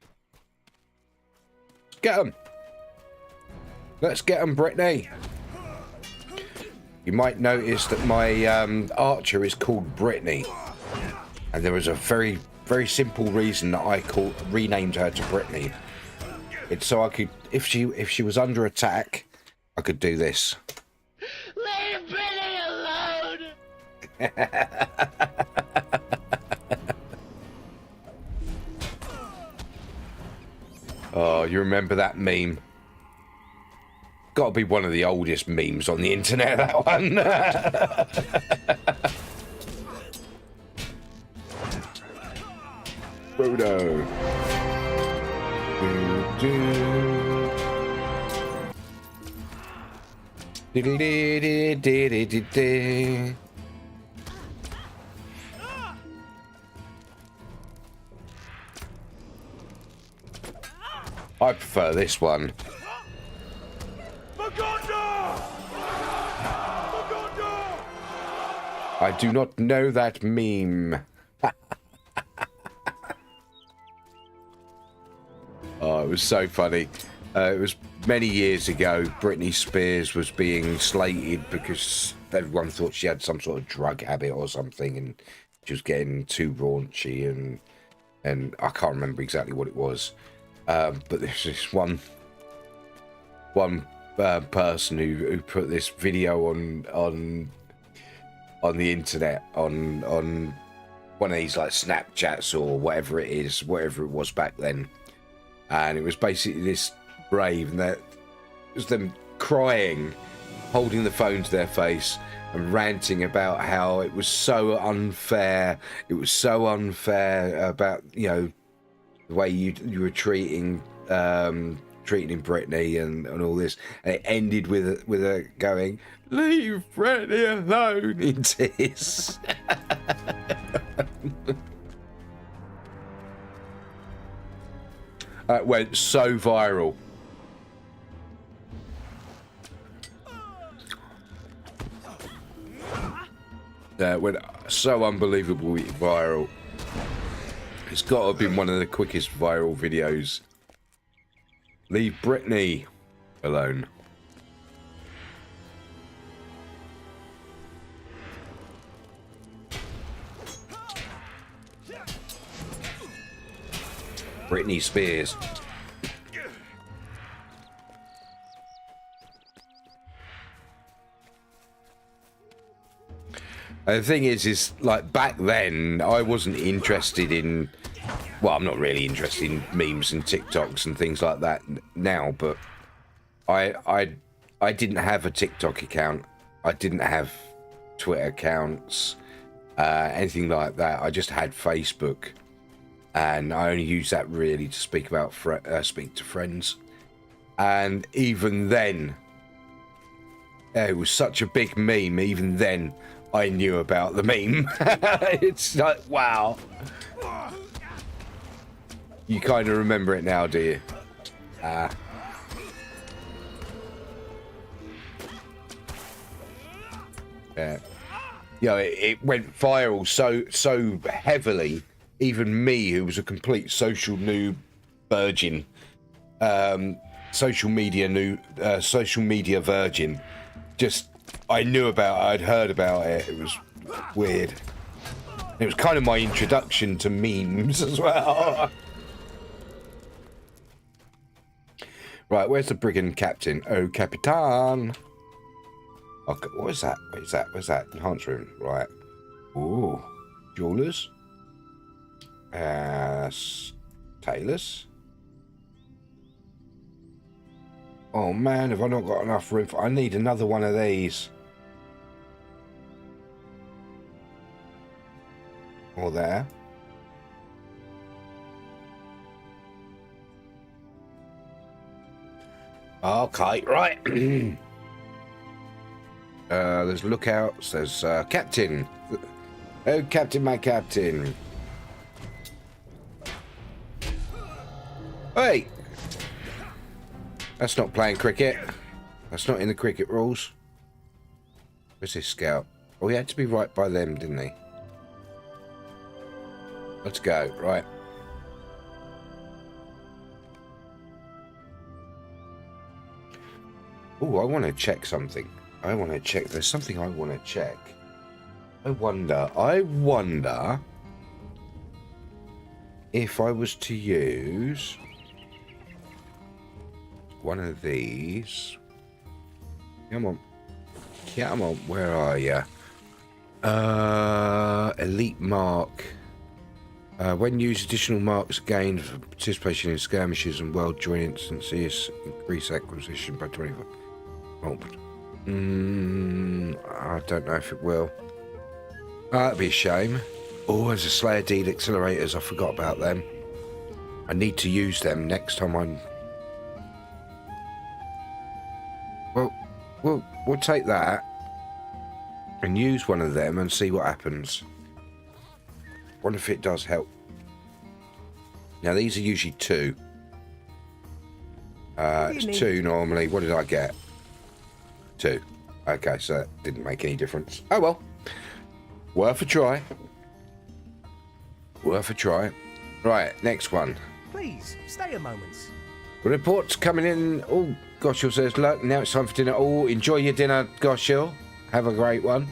get them. Let's get them, Brittany. You might notice that my archer is called Brittany, and there was a very, very simple reason that I renamed her to Brittany. It's so I could, if she was under attack, I could do this. Leave Brittany alone! Oh, you remember that meme? Got to be one of the oldest memes on the internet, that one. Frodo. I prefer this one. I do not know that meme. Oh, it was so funny. It was many years ago. Britney Spears was being slated because everyone thought she had some sort of drug habit or something, and she was getting too raunchy, and I can't remember exactly what it was. But there's this one person who put this video on the internet on one of these like Snapchats or whatever it was back then, and it was basically this brave, and that it was them crying, holding the phone to their face and ranting about how it was so unfair. It was so unfair about, you know, the way you were treating Brittany and all this, and it ended with a going, "Leave Brittany alone," in tears. It went so viral. It went so unbelievably viral. It's got to have been one of the quickest viral videos. Leave Brittany alone. Britney Spears. The thing is like back then I wasn't interested in, well, I'm not really interested in memes and TikToks and things like that now, but I didn't have a TikTok account. I didn't have Twitter accounts, anything like that. I just had Facebook, and I only used that really to speak to friends. And even then, it was such a big meme. Even then, I knew about the meme. It's like, wow. You kind of remember it now, do you? Ah. Yeah. Yeah, it went viral so heavily. Even me, who was a complete social noob virgin, social media virgin, just I knew about it, I'd heard about it. It was weird. It was kind of my introduction to memes as well. Right, where's the brigand captain? Oh, Capitan. Okay, what is that? What is that? Where's that? Enhanced room. Right. Ooh. Jewelers. Tailors. Oh man, have I not got enough room for... I need another one of these. Or there. Okay, right. There's lookouts, there's captain. Oh, captain, my captain. Hey! That's not playing cricket. That's not in the cricket rules. Where's this scout? Oh, he had to be right by them, didn't he? Let's go, right. Oh, I want to check something. I want to check. There's something I want to check. I wonder if I was to use one of these. Come on. Come on. Where are you? Elite mark. When used, additional marks gained for participation in skirmishes and world joint instances increase acquisition by 25. Oh, I don't know if it will. That'd be a shame. Oh, there's a Slayer Deed accelerators. I forgot about them. I need to use them next time I'm... Well, we'll take that and use one of them and see what happens. Wonder if it does help. Now, these are usually 2. It's 2 normally. What did I get? 2. Okay, so that didn't make any difference. Oh well. Worth a try. Worth a try. Right, next one. Please, stay a moment. Reports coming in. Oh, Goshil says, look, now it's time for dinner. Oh, enjoy your dinner, Goshil. Have a great one.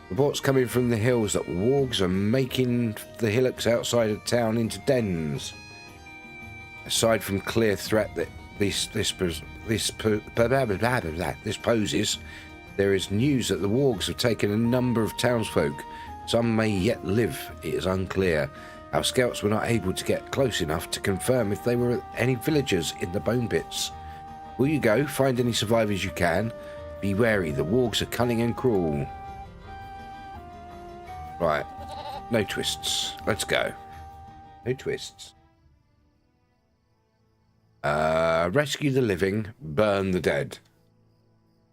Reports coming from the hills that wargs are making the hillocks outside of town into dens. Aside from clear threat that this poses, there is news that the wargs have taken a number of townsfolk. Some may yet live. It is unclear. Our scouts were not able to get close enough to confirm if there were any villagers in the bone pits. Will you go? Find any survivors you can. Be wary. The wargs are cunning and cruel. Right. No twists. Let's go. No twists. Rescue the living, burn the dead.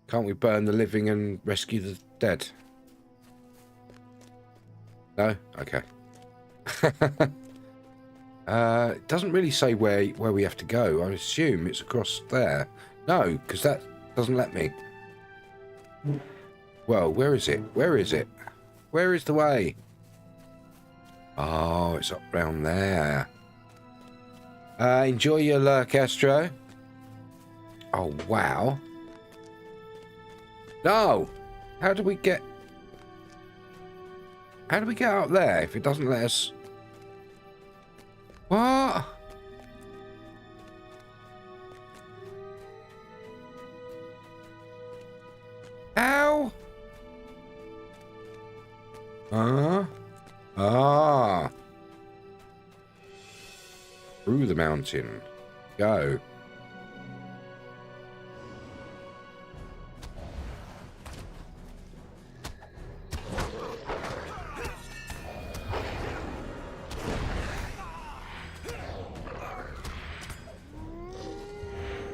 Can't we burn the living and rescue the dead? No? Okay. It doesn't really say where we have to go. I assume it's across there. No, because that doesn't let me. Well, where is it? Where is it? Where is the way? Oh, it's up round there. Enjoy your lurk, Astro. Oh, wow. No! How do we get up there if it doesn't let us... What? How? Through the mountain. Go.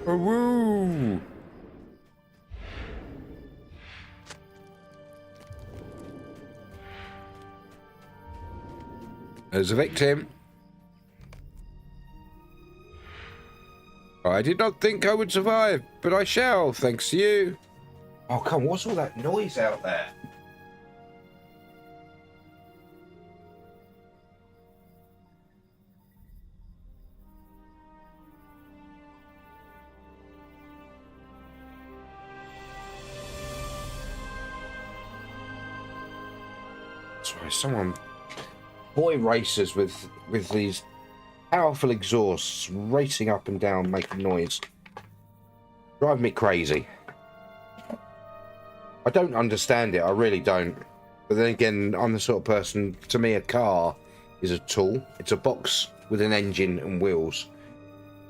Woo! There's a victim. I did not think I would survive, but I shall, thanks to you. Oh, come on, what's all that noise out there? Sorry, someone... Boy racers with these powerful exhausts racing up and down, making noise. Drive me crazy. I don't understand it, I really don't. But then again, I'm the sort of person, to me a car is a tool. It's a box with an engine and wheels.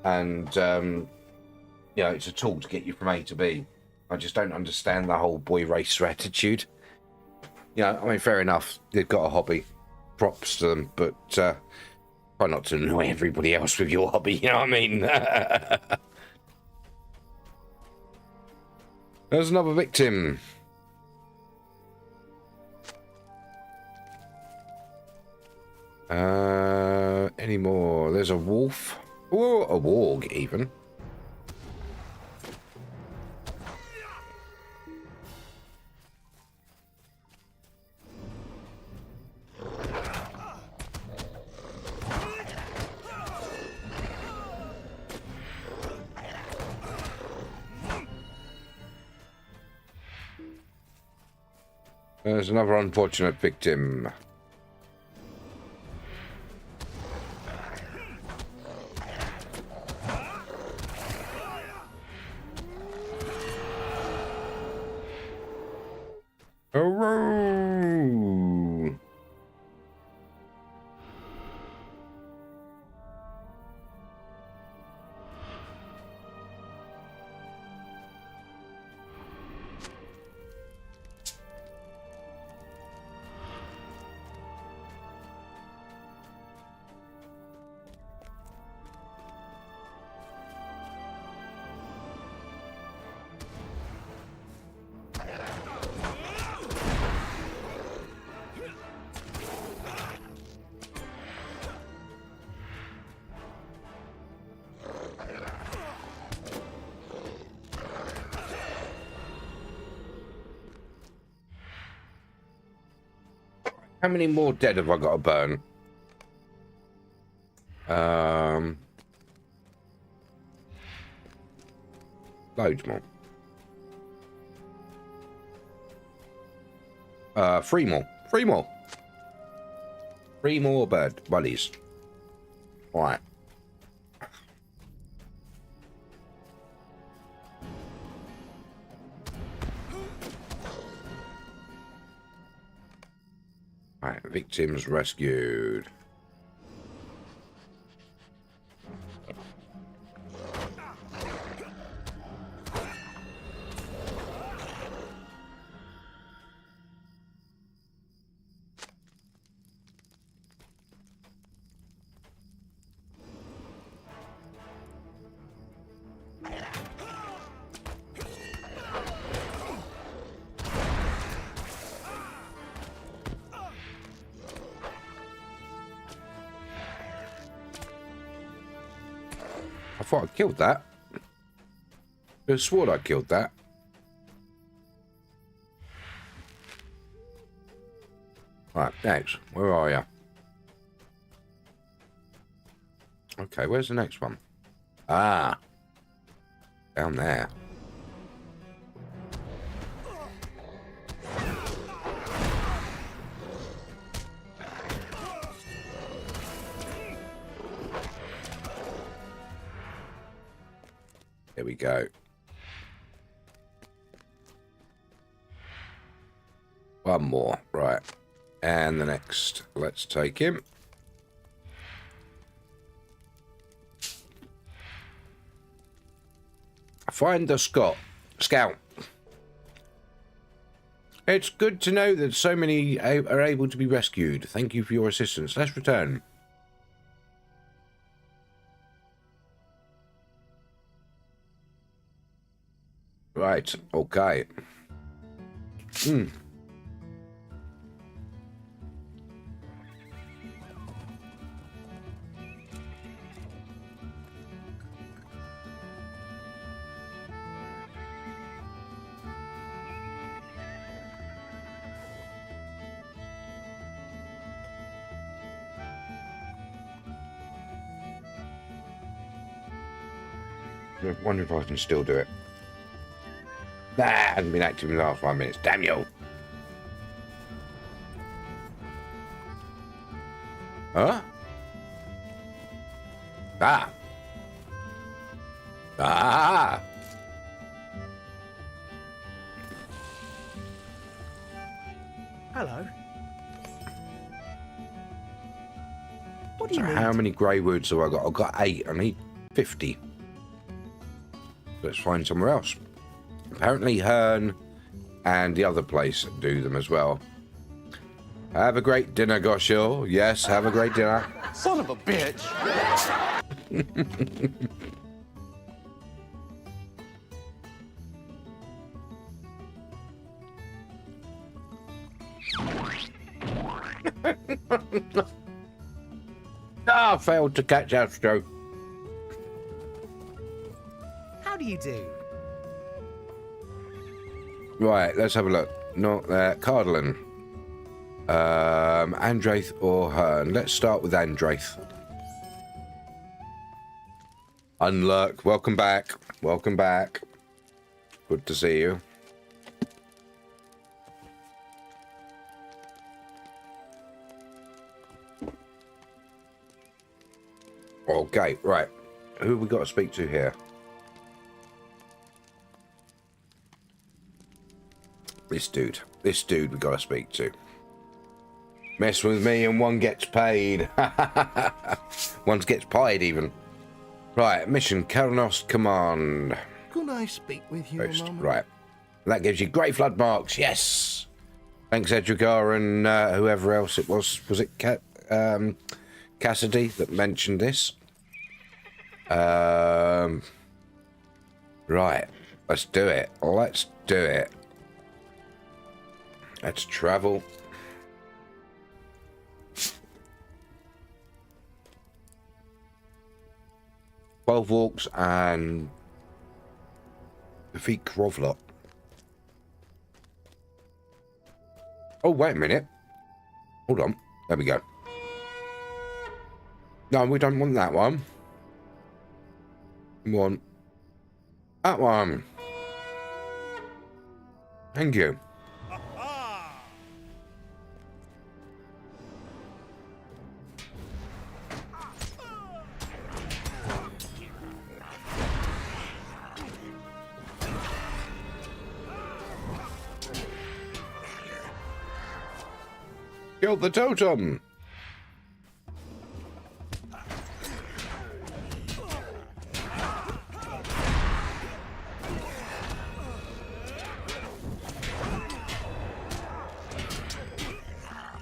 And, you know, it's a tool to get you from A to B. I just don't understand the whole boy racer attitude. You know, I mean, fair enough, they've got a hobby. Props to them, but try not to annoy everybody else with your hobby, you know what I mean? There's another victim. Any more? There's a wolf. Or a warg, even. There's another unfortunate victim. Hooray! How many more dead have I got to burn? Loads more. 3 more. 3 more. 3 more buddies. Right. Right, victims rescued. I thought I killed that. I swore I killed that. Right, next. Where are you? Okay, where's the next one? Ah. Down there. There we go. One more, right. And the next. Let's take him. Find the scout. It's good to know that so many are able to be rescued. Thank you for your assistance. Let's return. Right, okay. I wonder if I can still do it. Nah, I haven't been active in the last 5 minutes. Damn you! Huh? Ah! Ah! Hello. What do So you need? how many grey woods have I got? I've got 8. I need 50. Let's find somewhere else. Apparently Herne and the other place do them as well. Have a great dinner, Goshil. Yes, have a great dinner. Son of a bitch! Ah, failed to catch Astro. How do you do? Right, let's have a look. Not there. Cardlin. Andraith or Herne. Let's start with Andraith. Unluck. Welcome back. Welcome back. Good to see you. Okay, right. Who have we got to speak to here? This dude we got to speak to. Mess with me and one gets paid. One gets pied even. Right, mission Karanos Command. Could I speak with you Post. a moment? Right. That gives you great flood marks. Yes. Thanks, Edrigar, and whoever else it was. Was it Cassidy that mentioned this? Right. Let's do it. Let's do it. Let's travel. Twelve walks and defeat Krovlot. Oh, wait a minute. Hold on. There we go. No, we don't want that one. We want that one. Thank you. Kill the totem.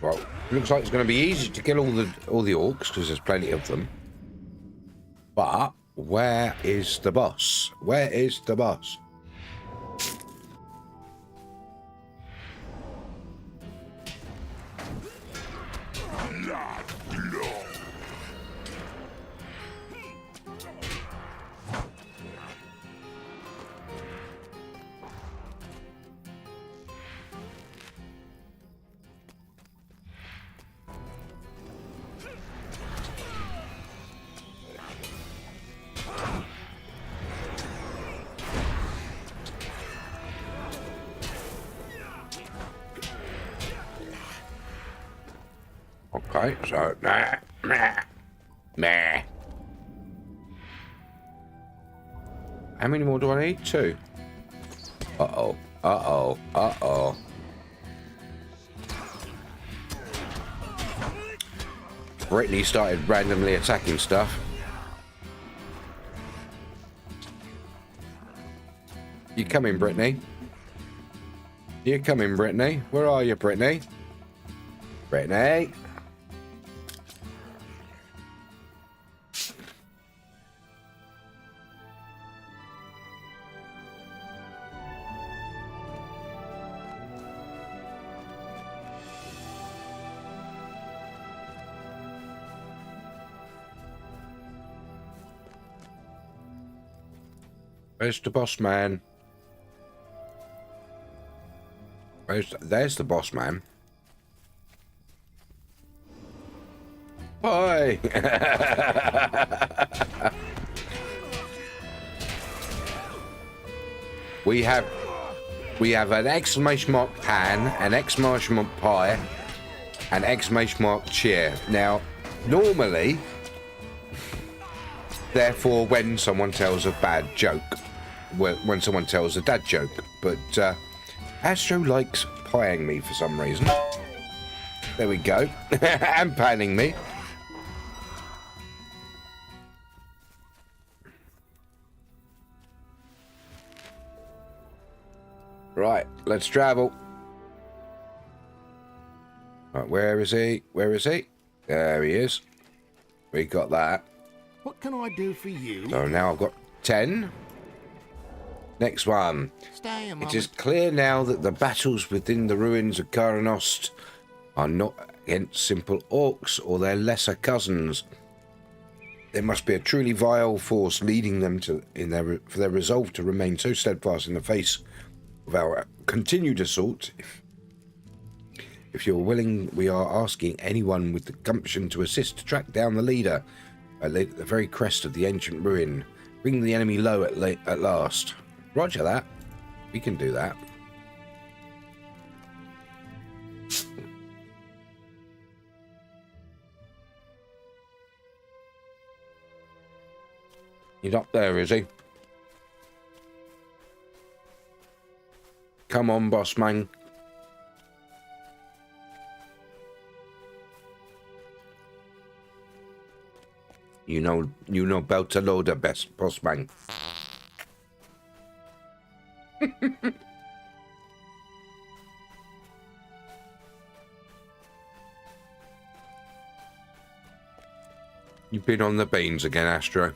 Well, looks like it's going to be easy to kill all the orcs because there's plenty of them. But where is the boss? Where is the boss? Okay, so meh. How many more do I need? 2. Uh-oh. Brittany started randomly attacking stuff. You coming, Brittany? You coming, Brittany? Where are you, Brittany? Brittany? Where's the boss man? There's the boss man. Hi! We have an exclamation mark pan, an exclamation mark pie, an exclamation mark chair. Now, normally, therefore, when someone tells a bad joke, when someone tells a dad joke, but Astro likes pieing me for some reason. There we go. And panning me. Right, let's travel. Right, where is he? Where is he? There he is. We got that. What can I do for you? So now I've got 10. Next one. Stay a moment. It is clear now that the battles within the ruins of Karanost are not against simple orcs or their lesser cousins. There must be a truly vile force leading them for their resolve to remain so steadfast in the face of our continued assault. If you're willing, we are asking anyone with the gumption to assist to track down the leader at the very crest of the ancient ruin. Bring the enemy low at last. Roger that. We can do that. He's up there, is he? Come on, boss man. You know about to load the best, boss man. You've been on the beans again, Astro.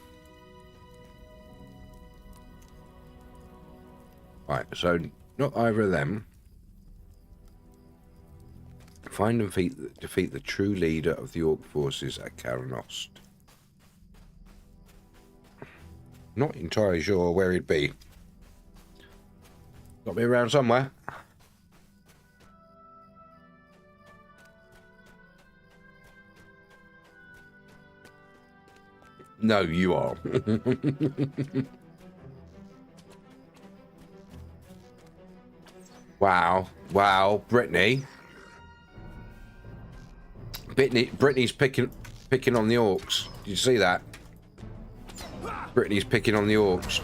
Right, so not either of them. Find and defeat the true leader of the Orc forces at Karanost. Not entirely sure where he'd be. Got to be around somewhere. No, you are. Wow, Brittany. Brittany's picking on the orcs. Did you see that? Brittany's picking on the orcs.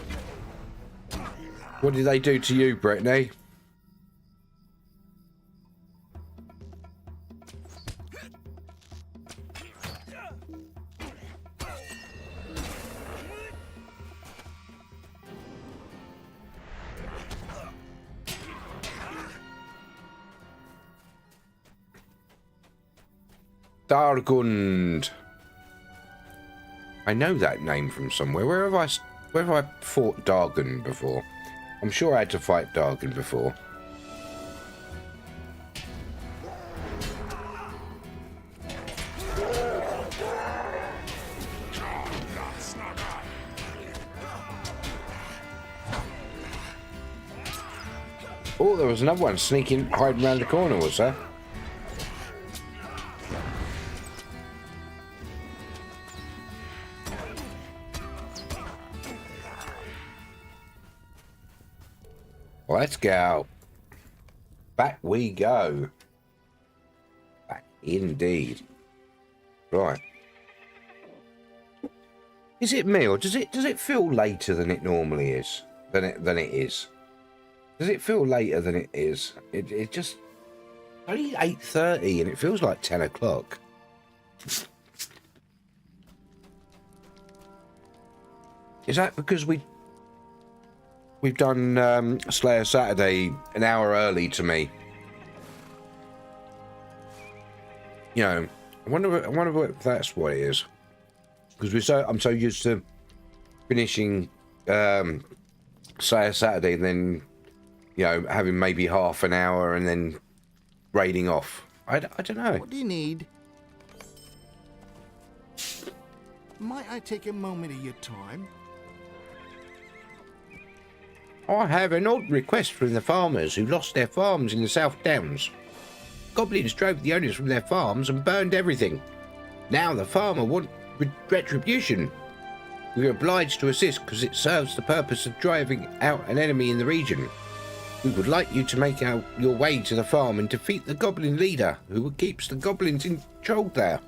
What did they do to you, Brittany? Dargund. I know that name from somewhere. Where have I fought Dargund before? I'm sure I had to fight Dargund before. Oh, there was another one sneaking, hiding around the corner, was there? Let's go. Back we go. Back indeed. Right. Is it me, or does it feel later than it normally is? Than it is? Does it feel later than it is? It just only 8:30 and it feels like 10 o'clock. Is that because we've done Slayer Saturday an hour early to me? You know, I wonder if that's what it is. Because I'm so used to finishing Slayer Saturday and then, you know, having maybe half an hour and then raiding off. I don't know. What do you need? Might I take a moment of your time? I have an odd request from the farmers who lost their farms in the South Downs. Goblins drove the owners from their farms and burned everything. Now the farmer want retribution. We're obliged to assist because it serves the purpose of driving out an enemy in the region. We would like you to make your way to the farm and defeat the goblin leader who keeps the goblins in control there.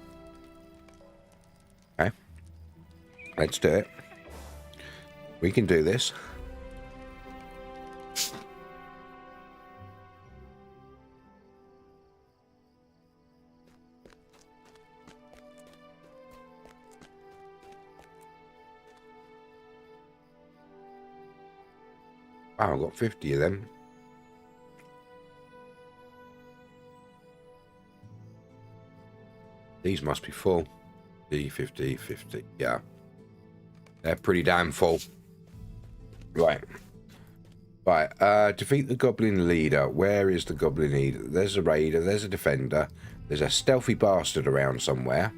Okay. Let's do it. We can do this. Wow, I've got 50 of them. These must be full. 50, 50, yeah. They're pretty damn full. Right. Right, defeat the goblin leader. Where is the goblin leader? There's a raider, there's a defender. There's a stealthy bastard around somewhere.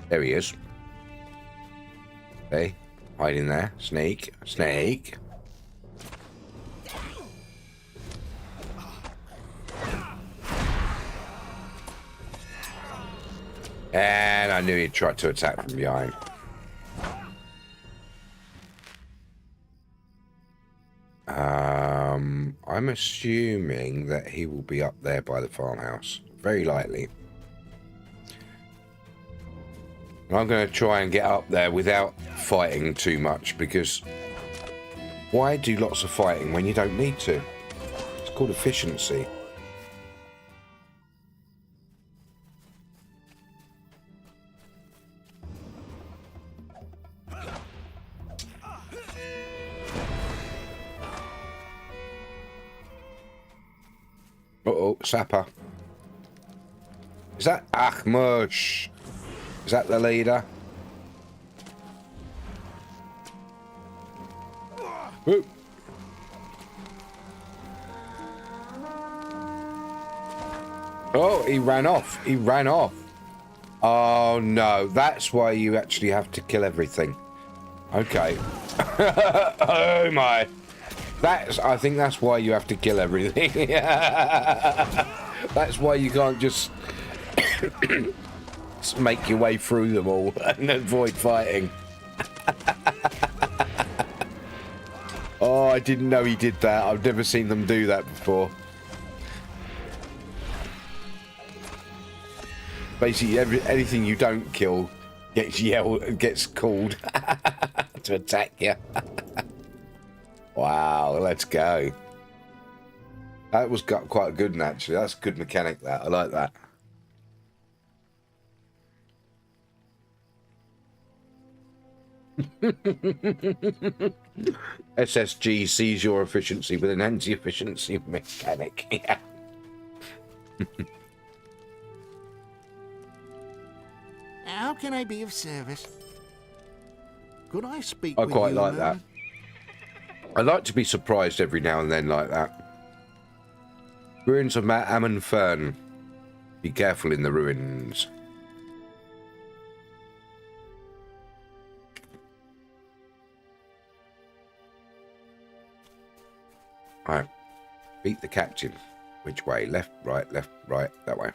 There he is. Okay, hiding there. Snake, snake. And I knew he'd try to attack from behind. I'm assuming that he will be up there by the farmhouse. Very likely. And I'm going to try and get up there without fighting too much, because why do lots of fighting when you don't need to? It's called efficiency. Uh-oh, sapper. Is that Achmush? Is that the leader? Whoop. Oh, he ran off. He ran off. Oh, no. That's why you actually have to kill everything. Okay. Oh, my. I think that's why you have to kill everything. That's why you can't just make your way through them all and avoid fighting. Oh, I didn't know he did that. I've never seen them do that before. Basically, anything you don't kill gets called to attack you. Wow, let's go. That was quite good, actually. That's a good mechanic, that. I like that. SSG sees your efficiency with an anti-efficiency mechanic. Yeah. How can I be of service? Could I speak I with quite you, like that. I like to be surprised every now and then like that. Ruins of Ammon Fern. Be careful in the ruins. Alright. Beat the captain. Which way? Left, right, that way.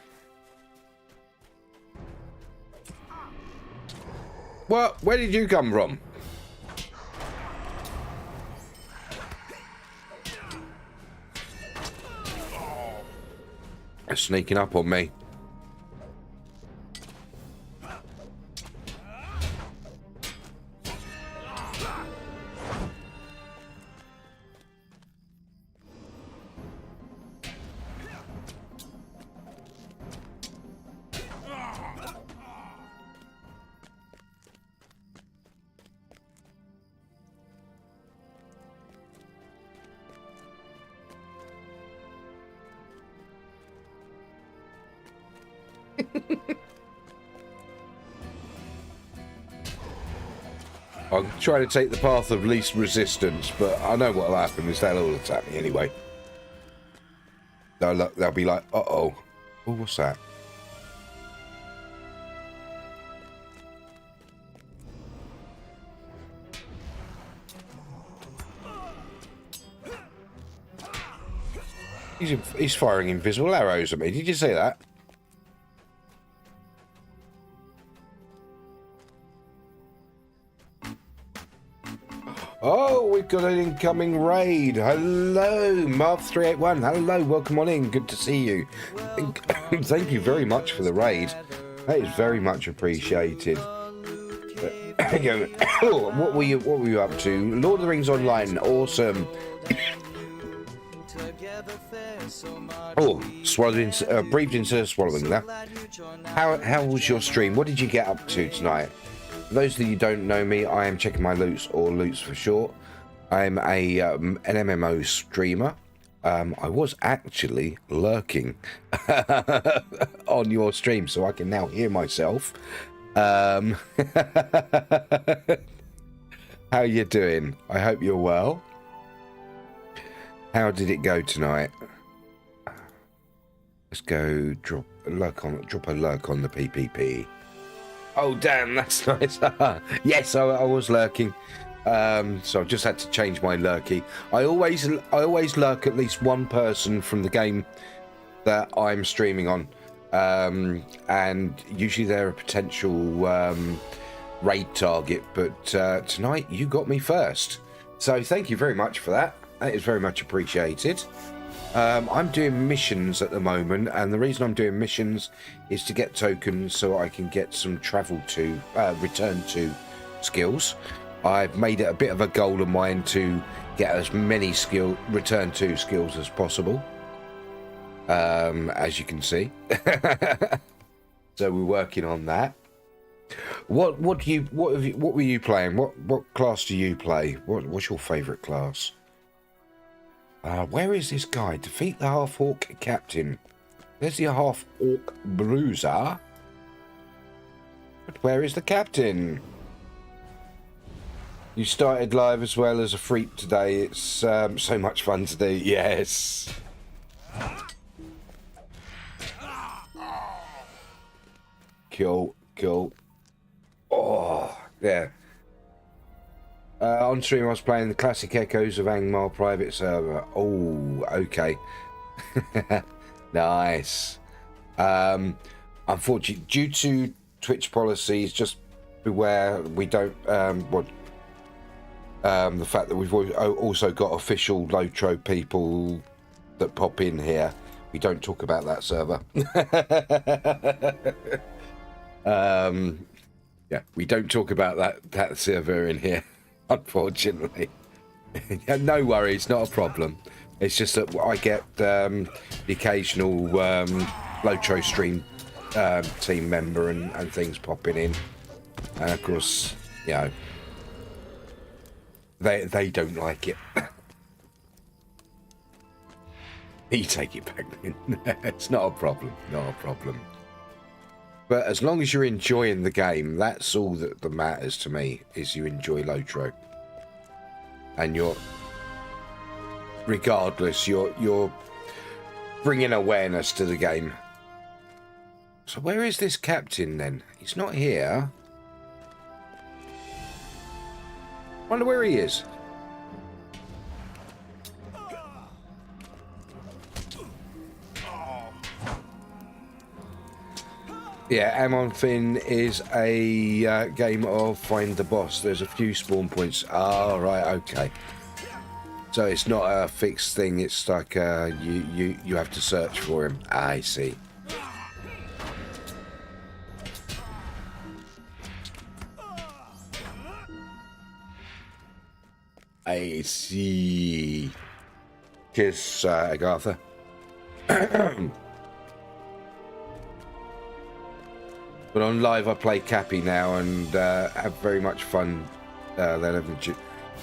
What? Where did you come from? They're sneaking up on me. I'm trying to take the path of least resistance, but I know what'll happen is they'll attack me anyway. They'll be like, uh-oh. Oh, what's that? He's firing invisible arrows at me. Did you see that? Oh, we've got an incoming raid. Hello, Marv381. Hello, welcome on in. Good to see you. Thank you very much for the raid. That is very much appreciated. What were you up to? Lord of the Rings Online, awesome. Oh, swallowing, breathed into swallowing there. How was your stream? What did you get up to tonight? For those of you who don't know me, I am checking my loots, or loots for short. I'm an MMO streamer. I was actually lurking on your stream, so I can now hear myself. How you doing? I hope you're well. How did it go tonight? Let's go drop a lurk on the PPP. Oh damn, that's nice. Yes, I was lurking. So I just had to change my lurky. I always lurk at least one person from the game that I'm streaming on. And usually they're a potential raid target, but tonight you got me first. So thank you very much for that. That is very much appreciated. I'm doing missions at the moment, and the reason I'm doing missions is to get tokens so I can get some travel to, return to skills. I've made it a bit of a goal of mine to get as many return to skills as possible, as you can see. So we're working on that. What were you playing? What class do you play? What's your favourite class? Where is this guy? Defeat the half-orc captain. There's the half-orc bruiser. But where is the captain? You started live as well as a freak today. It's so much fun to do. Yes. Cool. Oh, yeah. On stream, I was playing the classic Echoes of Angmar private server. Oh, okay. Nice. Unfortunately, due to Twitch policies, just beware we don't. The fact that we've also got official LOTRO people that pop in here, we don't talk about that server. Yeah, we don't talk about that server in here. Unfortunately. Yeah, no worries, not a problem. It's just that I get the occasional LOTRO stream team member and things popping in, and of course, you know, they don't like it. You take it back then. It's not a problem, But as long as you're enjoying the game, that's all that matters to me, is you enjoy LOTRO. And regardless, you're bringing awareness to the game. So where is this captain then? He's not here. Wonder where he is. Yeah, Amon Finn is a game of find the boss. There's a few spawn points. Oh, right, okay. So it's not a fixed thing. It's like you have to search for him. I see. I see. Cheers, Agatha. But on live, I play Cappy now and have very much fun.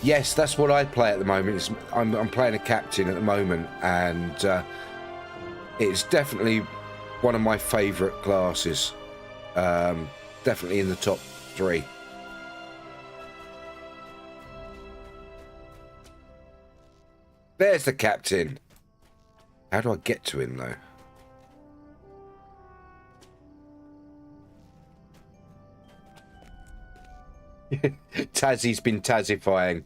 Yes, that's what I play at the moment. I'm playing a captain at the moment, and it's definitely one of my favourite classes. Definitely in the top 3. There's the captain. How do I get to him, though? Tazzy's been Tazzifying.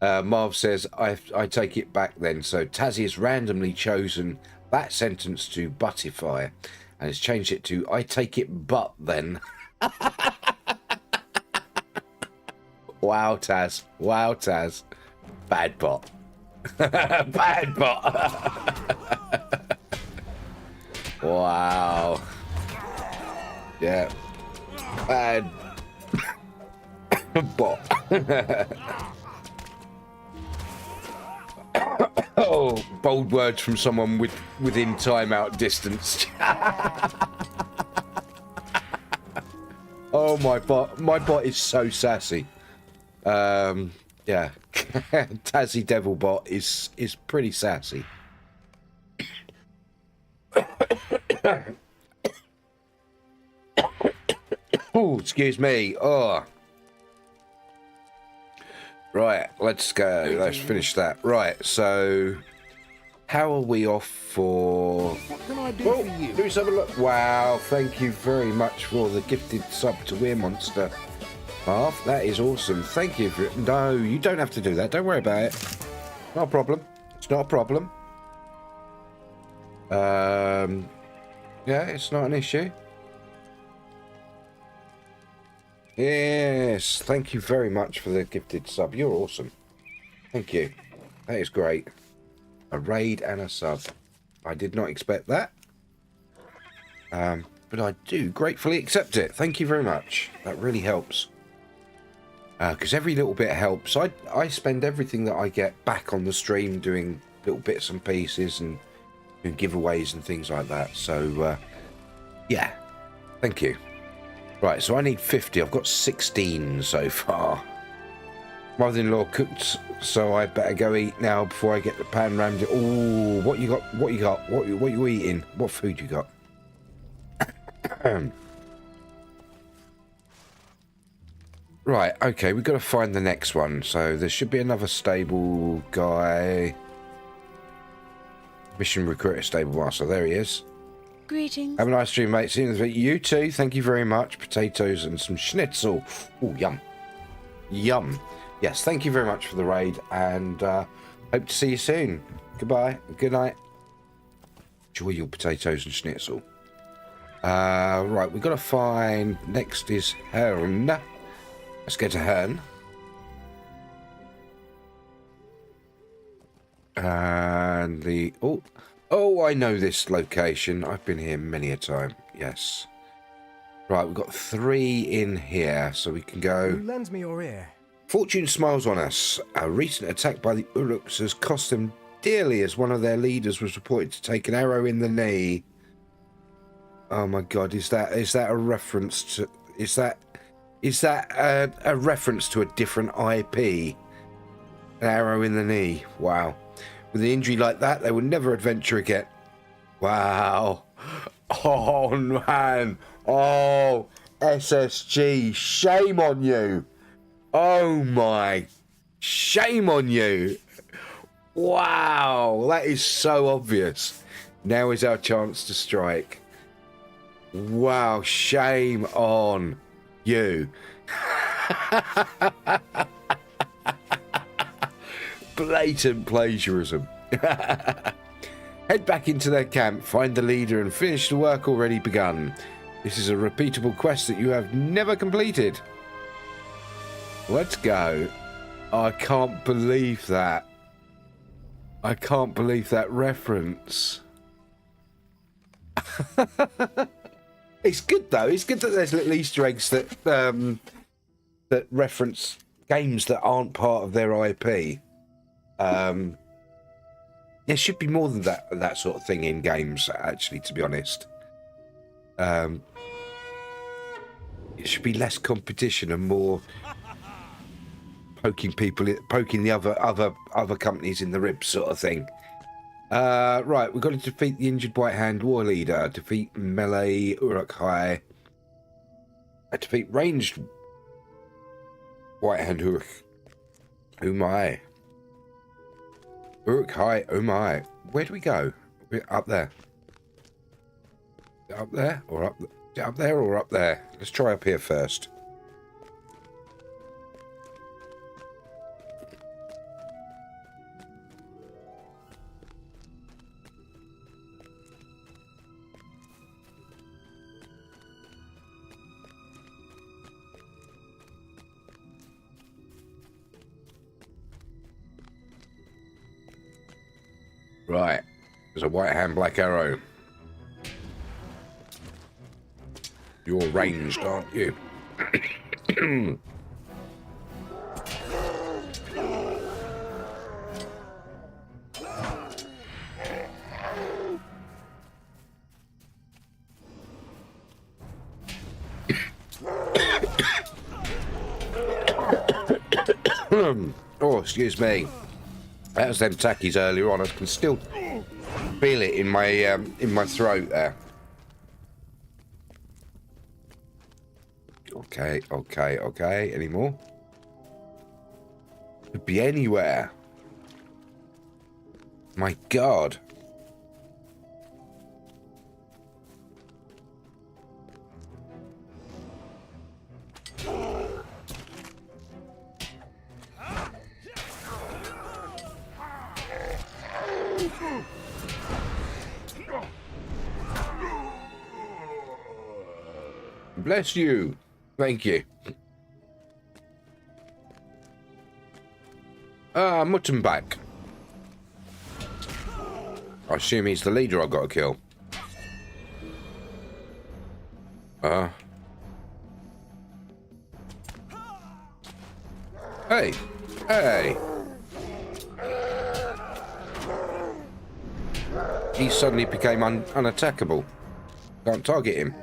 Marv says, I take it back then. So Tazzy has randomly chosen that sentence to buttify and has changed it to, I take it but then. Wow, Taz. Wow, Taz. Bad bot. Bad bot. Wow. Yeah. Bad bot. Oh, bold words from someone within timeout distance. Oh, my bot is so sassy. Yeah. Tazzy Devil bot is pretty sassy. Oh, excuse me. Oh. Right, let's go. Let's finish that. Right, so how are we off for... What can I do for you? Let's have a look. Wow, thank you very much for the gifted sub to Weir Monster. Half. That is awesome. Thank you for it. No, you don't have to do that. Don't worry about it. Not a problem. It's not a problem. Yeah, it's not an issue. Yes, thank you very much for the gifted sub. You're awesome. Thank you. That is great. A raid and a sub. I did not expect that. But I do gratefully accept it. Thank you very much. That really helps. Because every little bit helps. I spend everything that I get back on the stream doing little bits and pieces and doing giveaways and things like that. So, yeah. Thank you. Right, so I need 50. I've got 16 so far. Mother-in-law cooked, so I better go eat now before I get the pan rammed. Oh, what you got? What you got? What you eating? What food you got? Right, okay, we've got to find the next one. So there should be another stable guy. Mission recruiter stable master. There he is. Greetings. Have a nice stream, mate. See you too. Thank you very much. Potatoes and some schnitzel. Oh, yum. Yum. Yes, thank you very much for the raid, and hope to see you soon. Goodbye. Good night. Enjoy your potatoes and schnitzel. Right, we've got to find... Next is Hern. Let's go to Hern. And the... Oh, I know this location. I've been here many a time. Yes. Right, we've got 3 in here, so we can go... Who lends me your ear? Fortune smiles on us. A recent attack by the Uruks has cost them dearly, as one of their leaders was reported to take an arrow in the knee. Oh my God, is that a reference to... Is that a reference to a different IP? An arrow in the knee. Wow. With an injury like that, they would never adventure again. Wow. Oh, man. Oh, SSG. Shame on you. Oh, my. Shame on you. Wow. That is so obvious. Now is our chance to strike. Wow. Shame on you. Blatant plagiarism. Head back into their camp, find the leader, and finish the work already begun. This is a repeatable quest that you have never completed. Let's go. I can't believe that. I can't believe that reference. It's good though. It's good that there's little Easter eggs that that reference games that aren't part of their IP. There should be more than that sort of thing in games, actually, to be honest. It should be less competition and more poking the other companies in the ribs, sort of thing. Right, we've got to defeat the injured White Hand War Leader, defeat melee Uruk-hai, defeat ranged White Hand Umai. Uruk-hai, oh my. Where do we go? We're up there. Up there or up there or up there? Let's try up here first. Right. There's a white hand, black arrow. You're ranged, aren't you? Oh, excuse me. That was them tackies earlier on. I can still feel it in my throat there. Okay. Any more? Could be anywhere. My God. Bless you. Thank you. Mutton back. I assume he's the leader I've got to kill. Hey. He suddenly became unattackable. Can't target him.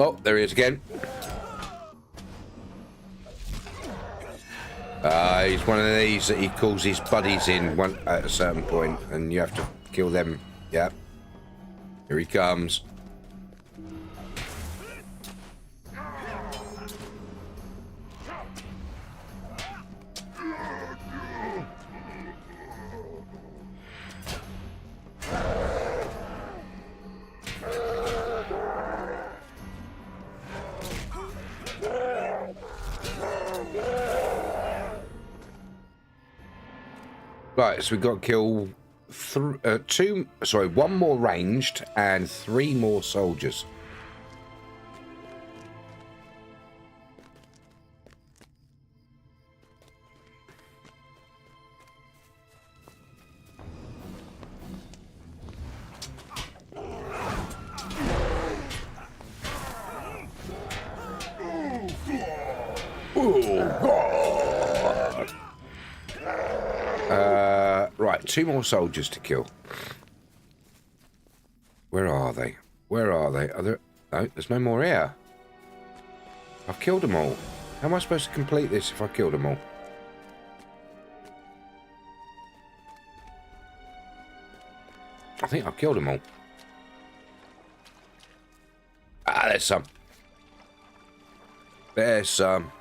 Oh, there he is again. He's one of these that he calls his buddies in at a certain point, and you have to kill them. Yep. Here he comes. Right, so we've got to kill one more ranged and 3 more soldiers. Right, 2 more soldiers to kill. Where are they? Are there... No, there's no more here. I've killed them all. How am I supposed to complete this if I killed them all? I think I've killed them all. There's some. There's some.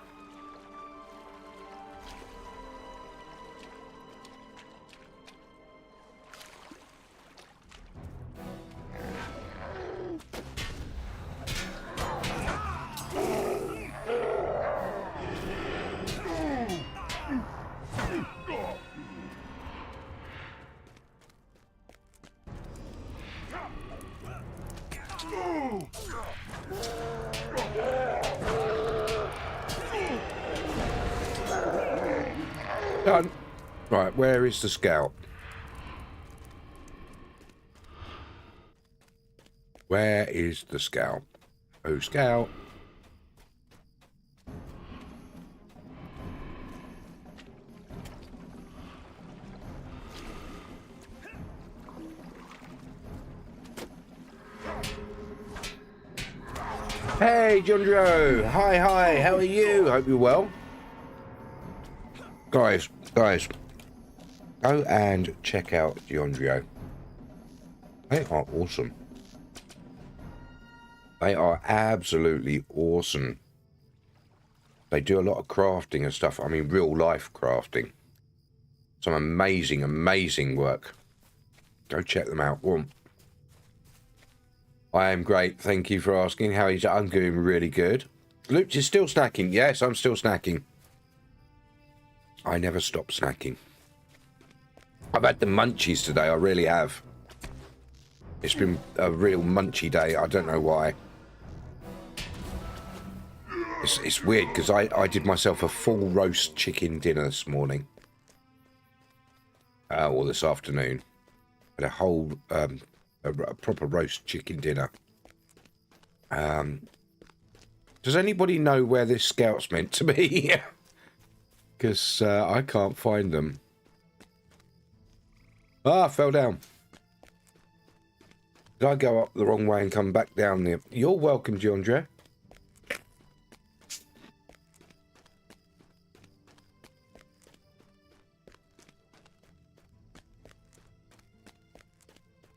Done. Right, where is the scout? Where is the scout? Oh, scout. Hey, John Joe. Hi. How are you? Hope you're well. Guys, go and check out Giondrio. They are awesome. They are absolutely awesome. They do a lot of crafting and stuff. I mean, real life crafting. Some amazing work. Go check them out. Well, I am great. Thank you for asking. How is it? I'm doing really good. Luke is still snacking. Yes, I'm still snacking. I never stop snacking. I've had the munchies today. I really have. It's been a real munchy day. I don't know why. It's weird because I did myself a full roast chicken dinner this morning. Or this afternoon. Had a whole, a proper roast chicken dinner. Does anybody know where this scout's meant to be? Because I can't find them. Ah, I fell down. Did I go up the wrong way and come back down there? You're welcome, Giandre.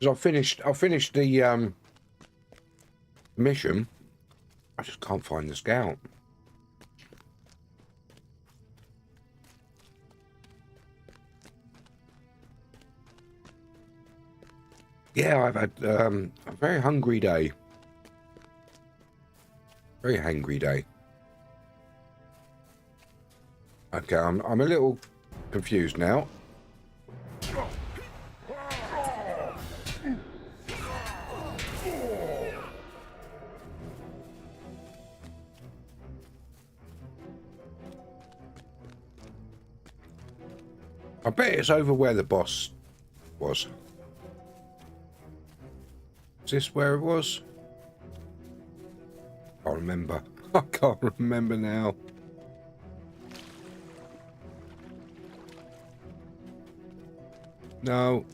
I finished the mission. I just can't find the scout. Yeah, I've had a very hungry day. Very hungry day. Okay, I'm a little confused now. I bet it's over where the boss was. Is this where it was? I can't remember. I can't remember now. No.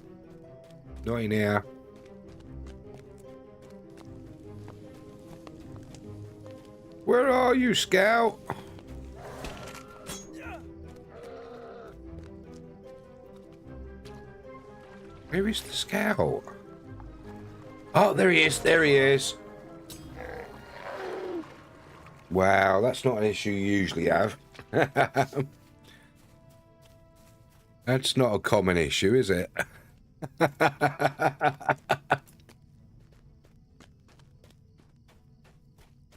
Not in here. Where are you, Scout? Where is the Scout? Oh, there he is. There he is. Wow, that's not an issue you usually have. That's not a common issue, is it?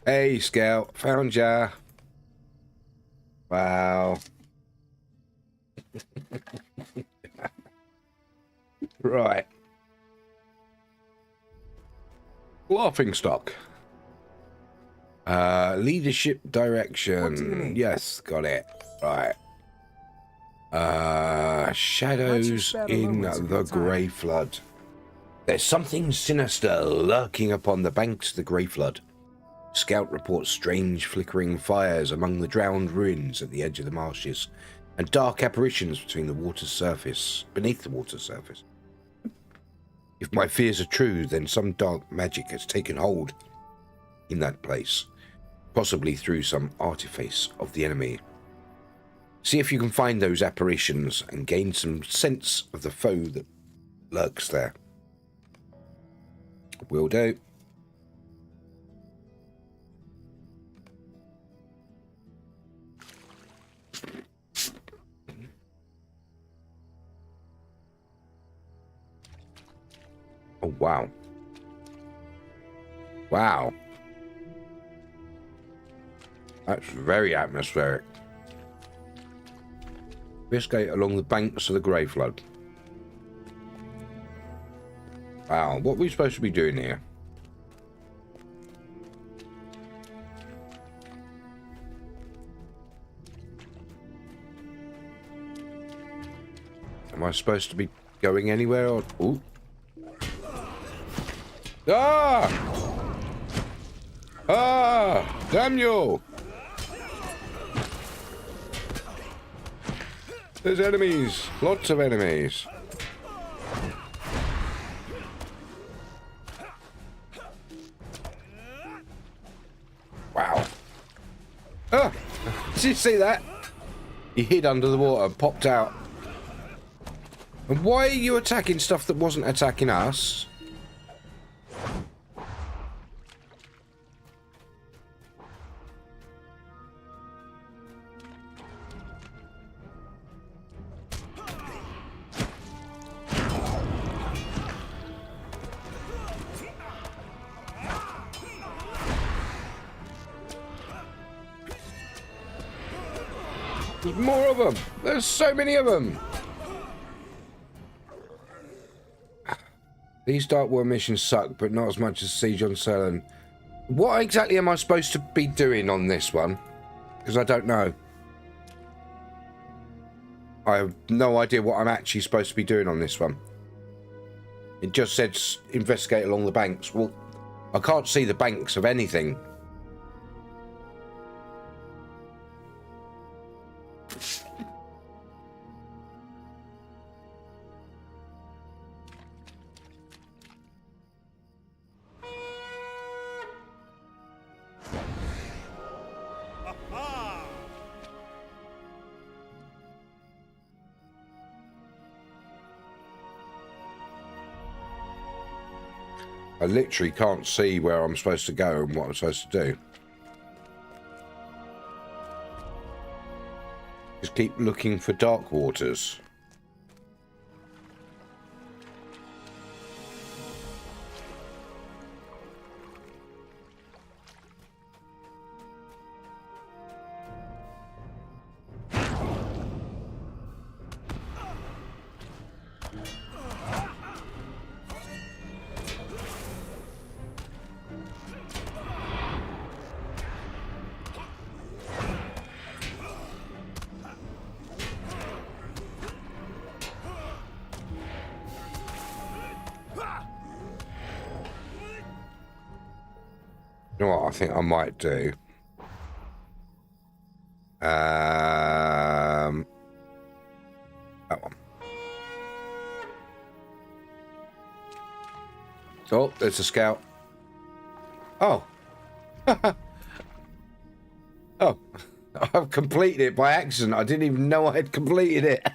Hey, Scout. Found ya. Wow. Right. Laughing stock. Leadership direction. Yes, got it. Right. Shadows in the Grey Flood. There's something sinister lurking upon the banks of the Grey Flood. Scout reports strange flickering fires among the drowned ruins at the edge of the marshes, and dark apparitions beneath the water's surface. If my fears are true, then some dark magic has taken hold in that place, possibly through some artifice of the enemy. See if you can find those apparitions and gain some sense of the foe that lurks there. Will do. Oh, wow. Wow. That's very atmospheric. Biscate along the banks of the Grey Flood. Wow, what are we supposed to be doing here? Am I supposed to be going anywhere or... Ooh. Ah! Ah! Damn you! There's enemies. Lots of enemies. Wow. Ah! Did you see that? He hid under the water and popped out. And why are you attacking stuff that wasn't attacking us? There's more of them. There's so many of them. These Dark World missions suck, but not as much as Siege on Ceylan. What exactly am I supposed to be doing on this one? Because I don't know. I have no idea what I'm actually supposed to be doing on this one. It just says investigate along the banks. Well, I can't see the banks of anything. I literally can't see where I'm supposed to go and what I'm supposed to do. Just keep looking for dark waters. You know what I think I might do? That one. Oh, there's a scout. Oh. Oh. I've completed it by accident. I didn't even know I had completed it.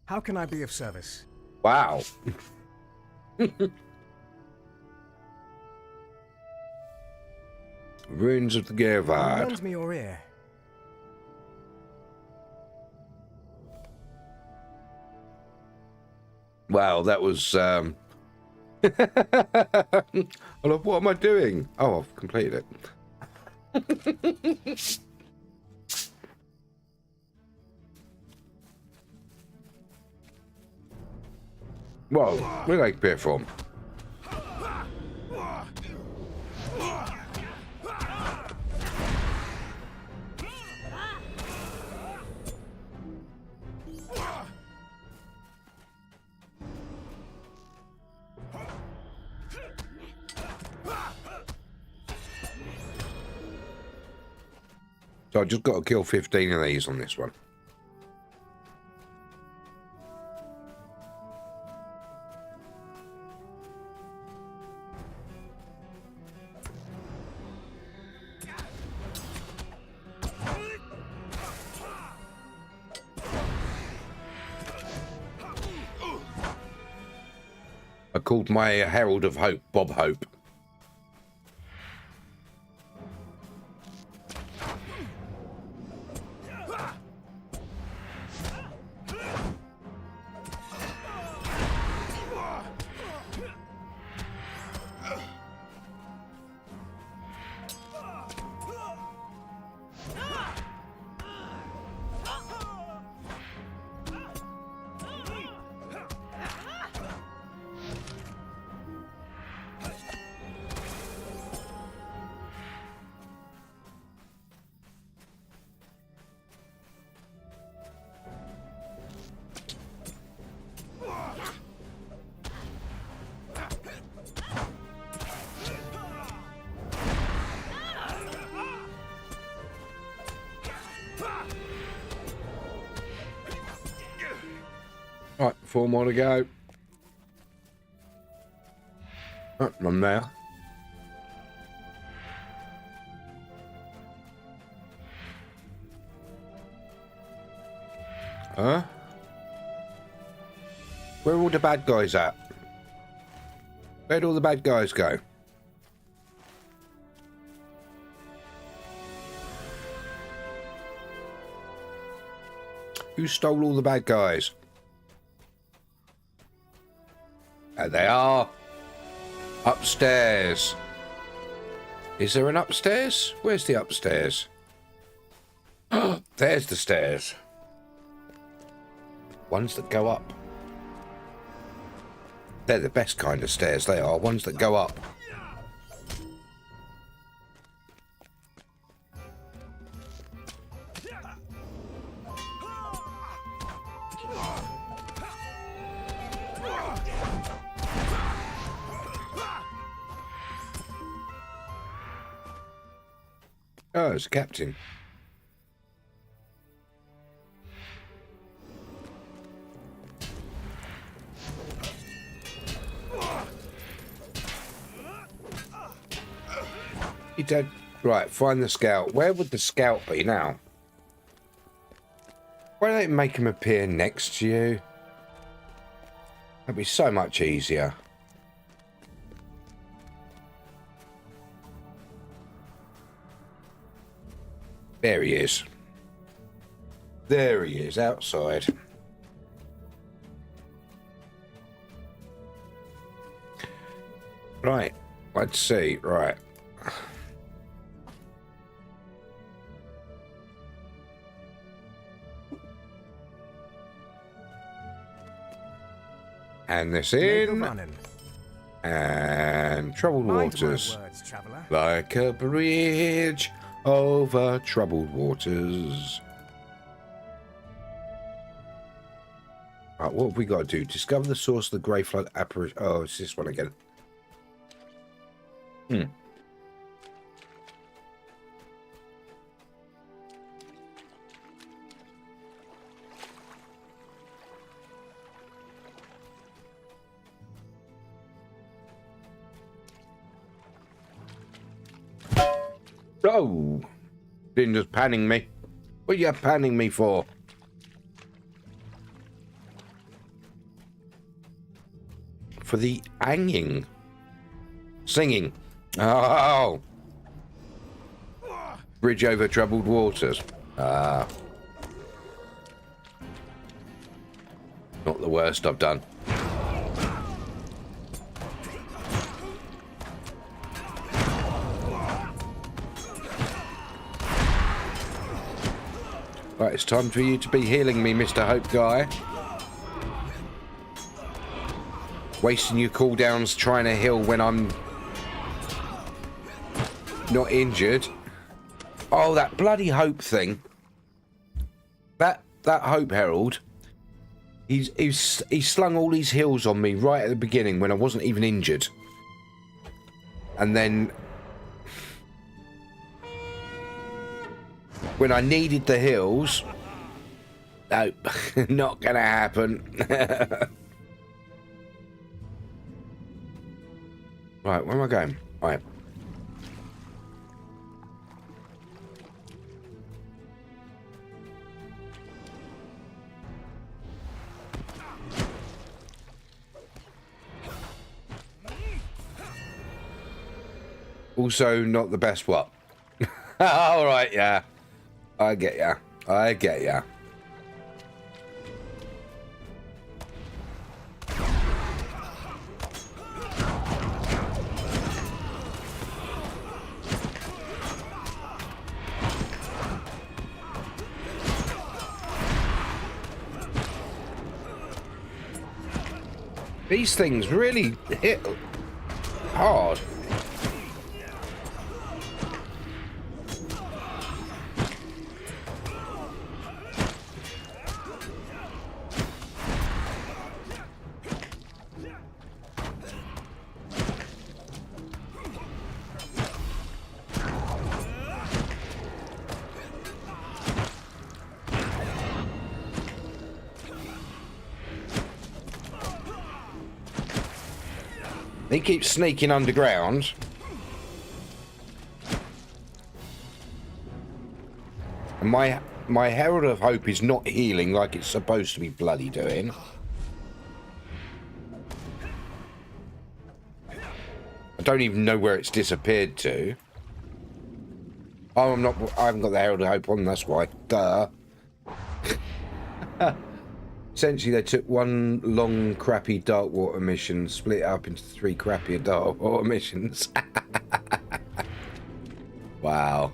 How can I be of service? Wow. Ruins of the Gervard. Lend me your ear. Wow, that was what am I doing? Oh, I've completed it. Whoa, where'd I appear from? So I just got to kill 15 of these on this one. I called my Herald of Hope Bob Hope. Right, 4 more to go. Oh, I'm there. Huh? Where are all the bad guys at? Where'd all the bad guys go? Who stole all the bad guys? There they are. Upstairs. Is there an upstairs? Where's the upstairs? There's the stairs. Ones that go up. They're the best kind of stairs, they are. Ones that go up. Oh, it's a captain. You dead? Right, find the scout. Where would the scout be now? Why don't they make him appear next to you? That'd be so much easier. There he is. There he is, outside. Right, let's see, right. And this in. And troubled waters. Like a bridge over troubled waters. Right, what have we got to do? Discover the source of the grey flood apparition. Oh, it's this one again. Oh, didn't just panning me. What are you panning me for? For the hanging. Singing. Oh. Bridge over troubled waters. Ah. Not the worst I've done. Right, it's time for you to be healing me, Mr. Hope Guy. Wasting your cooldowns trying to heal when I'm not injured. Oh, that bloody Hope thing. That Hope Herald. He slung all these heals on me right at the beginning when I wasn't even injured. And then when I needed the heals, nope, not gonna happen. Right, where am I going? Right. Also, not the best what? All right, yeah. I get ya. I get ya. These things really hit hard. He keeps sneaking underground. And my Herald of Hope is not healing like it's supposed to be bloody doing. I don't even know where it's disappeared to. Oh, I haven't got the Herald of Hope on, that's why. Duh. Essentially, they took one long, crappy dark water mission, split it up into 3 crappier dark water missions. Wow.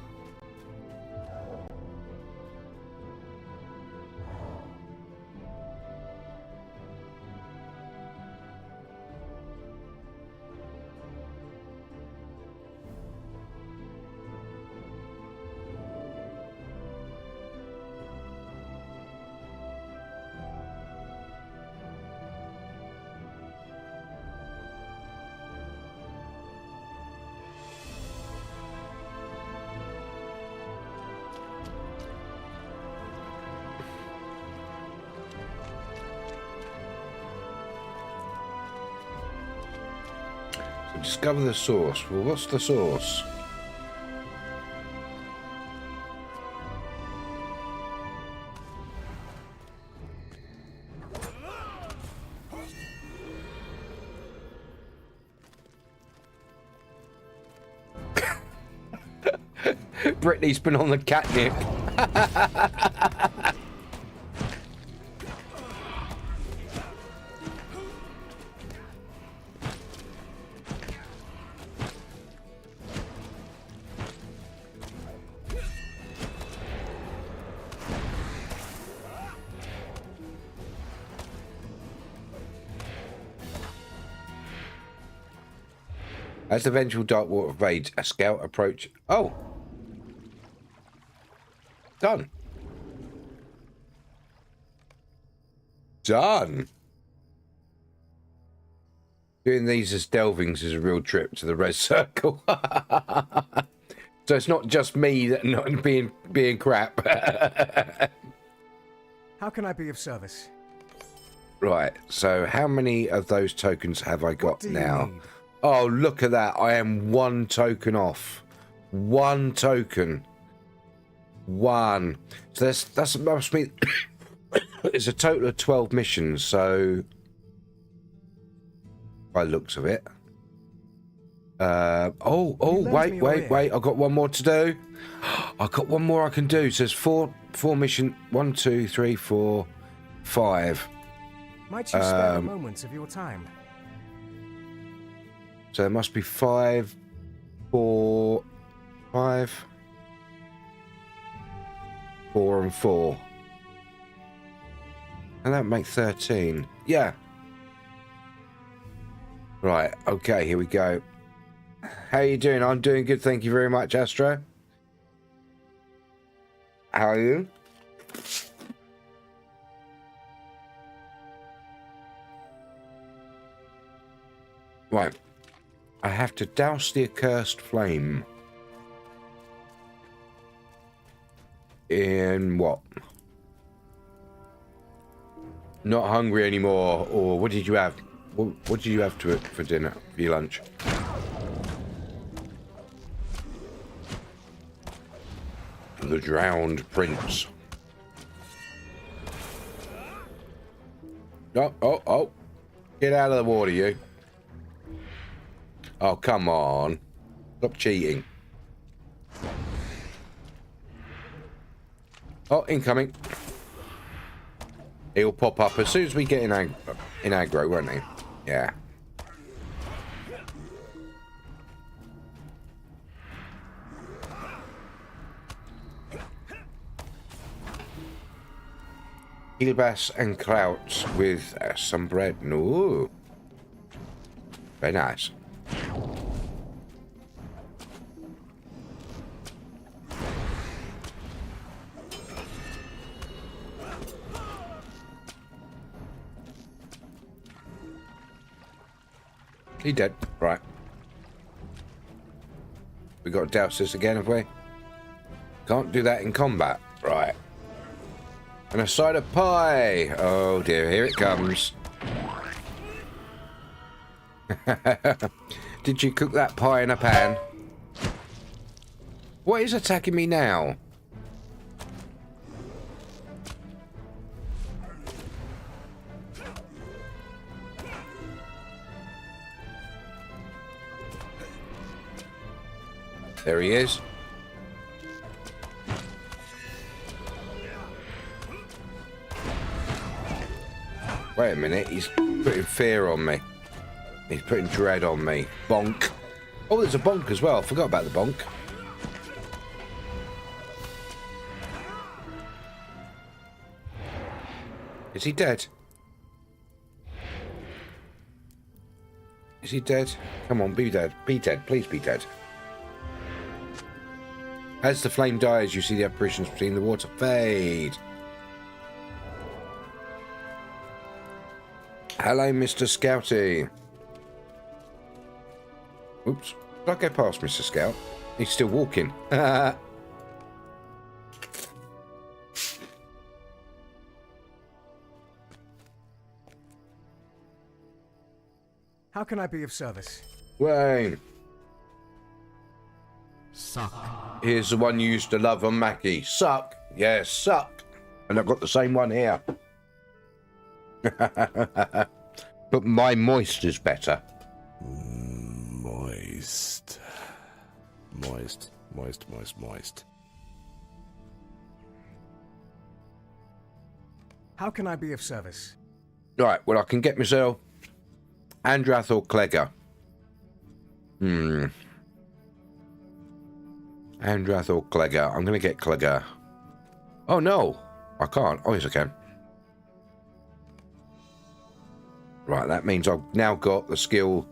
Discover the source. Well, what's the source? Brittany's been on the catnip. As the vengeful dark water raids, a scout approach. Oh! Done. Done. Doing these as delvings is a real trip to the red circle. So it's not just me that not being crap. How can I be of service? Right, so how many of those tokens have I got now? Oh, look at that. I am 1 token off. 1 token. 1. So that's must be it's a total of 12 missions, so by the looks of it. Wait, I've got 1 more to do. I've got 1 more I can do. So there's 4 mission. 1, 2, 3, 4, 5. Might you spare a moment of your time? So there must be 5, 4, 5, 4 and 4. And that make 13. Yeah. Right, okay, here we go. How are you doing? I'm doing good, thank you very much, Astro. How are you? Right. I have to douse the accursed flame. In what? Not hungry anymore. Or what did you have? What did you have for dinner, for your lunch? The drowned prince. Oh. Get out of the water, you. Oh, come on. Stop cheating. Oh, incoming. He'll pop up as soon as we get in aggro, won't he? Yeah. Ilbas and Krauts with some bread. Ooh. Very nice. He dead. Right. We got to douse this again, have we? Can't do that in combat. Right. And a side of pie. Oh dear, here it comes. Did you cook that pie in a pan? What is attacking me now? There he is. Wait a minute, he's putting fear on me. He's putting dread on me. Bonk. Oh, there's a bonk as well. I forgot about the bonk. Is he dead? Is he dead? Come on, be dead. Be dead. Please be dead. As the flame dies, you see the apparitions between the water fade. Hello, Mr. Scouty. Oops. Did I go past Mr. Scout? He's still walking. How can I be of service? Wayne. Suck. Here's the one you used to love on Mackie. Suck. Yeah, suck. And I've got the same one here. But my moist is better. Moist. Moist. Moist, moist, moist. How can I be of service? Right, well, I can get myself Andrath or Clegger. Andrath or Clegger. I'm going to get Clegger. Oh, no. I can't. Oh, yes, I can. Right, that means I've now got the skill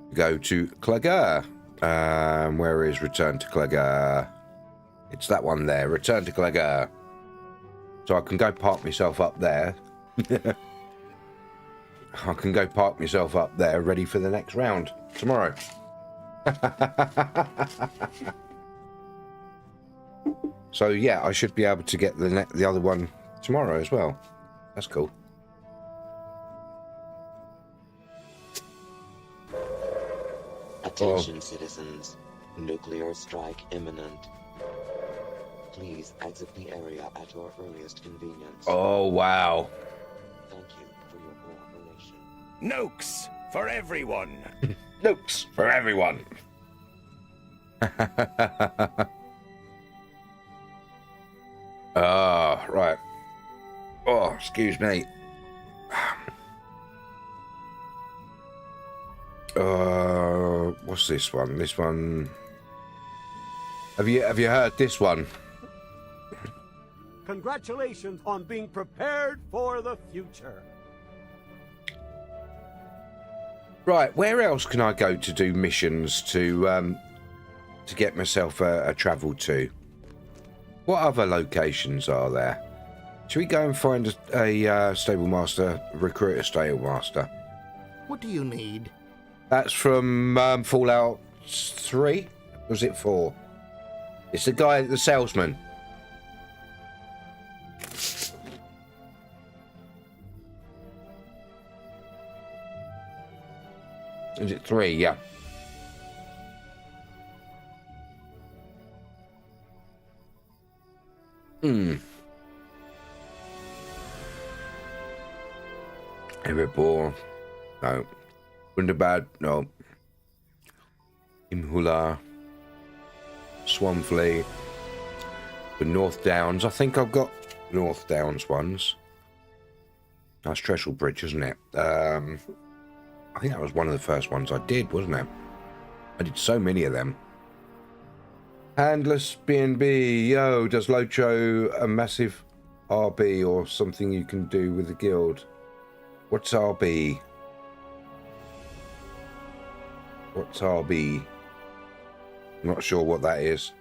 to go to Clegger. Where is Return to Clegger? It's that one there. Return to Clegger. So I can go park myself up there. I can go park myself up there, ready for the next round tomorrow. So yeah, I should be able to get the other one tomorrow as well. That's cool. Attention, citizens. Nuclear strike imminent. Please exit the area at your earliest convenience. Oh, wow. Thank you for your cooperation. Nukes for everyone. Nukes for everyone. Right. Oh, excuse me. What's this one? This one. Have you heard this one? Congratulations on being prepared for the future. Right, where else can I go to do missions to get myself a travel to? What other locations are there? Should we go and find a stable master, recruit a stable master? What do you need? That's from Fallout 3? Or was it 4? It's the guy, the salesman. Is it 3? Yeah. Erebor. No. Wunderbad. No. Imhula. Swanfleet. The North Downs. I think I've got North Downs ones. That's Trestle Bridge, isn't it? I think that was one of the first ones I did, wasn't it? I did so many of them. Handless B&B. Yo, does LOTRO a massive RB or something you can do with the guild? What's RB? What's RB? I'm not sure what that is.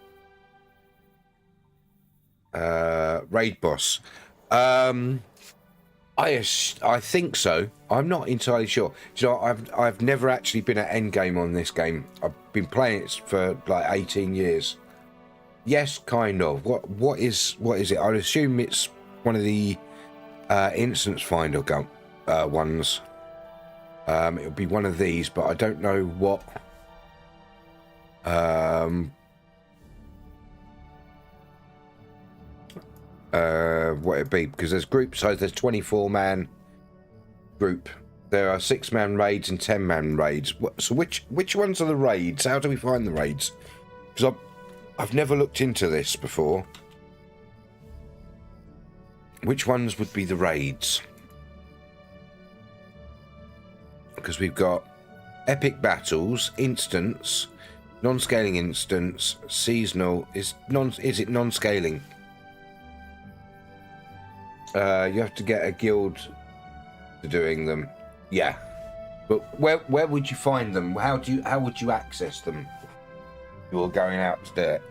Raid boss. I think so. I'm not entirely sure. So I've never actually been at endgame on this game. I've been playing it for like 18 years. Yes, kind of. What is it? I'd assume it's one of the instance finder ones. It'll be one of these, but I don't know what. What it'd be, because there's groups. So there's 24-man group. There are 6-man raids and 10-man raids. So which ones are the raids? How do we find the raids? Because I've never looked into this before. Which ones would be the raids? Because we've got epic battles, instance, non-scaling instance, seasonal. Is it non-scaling? You have to get a guild to doing them. Yeah, but where would you find them? How would you access them? You're going out to do it.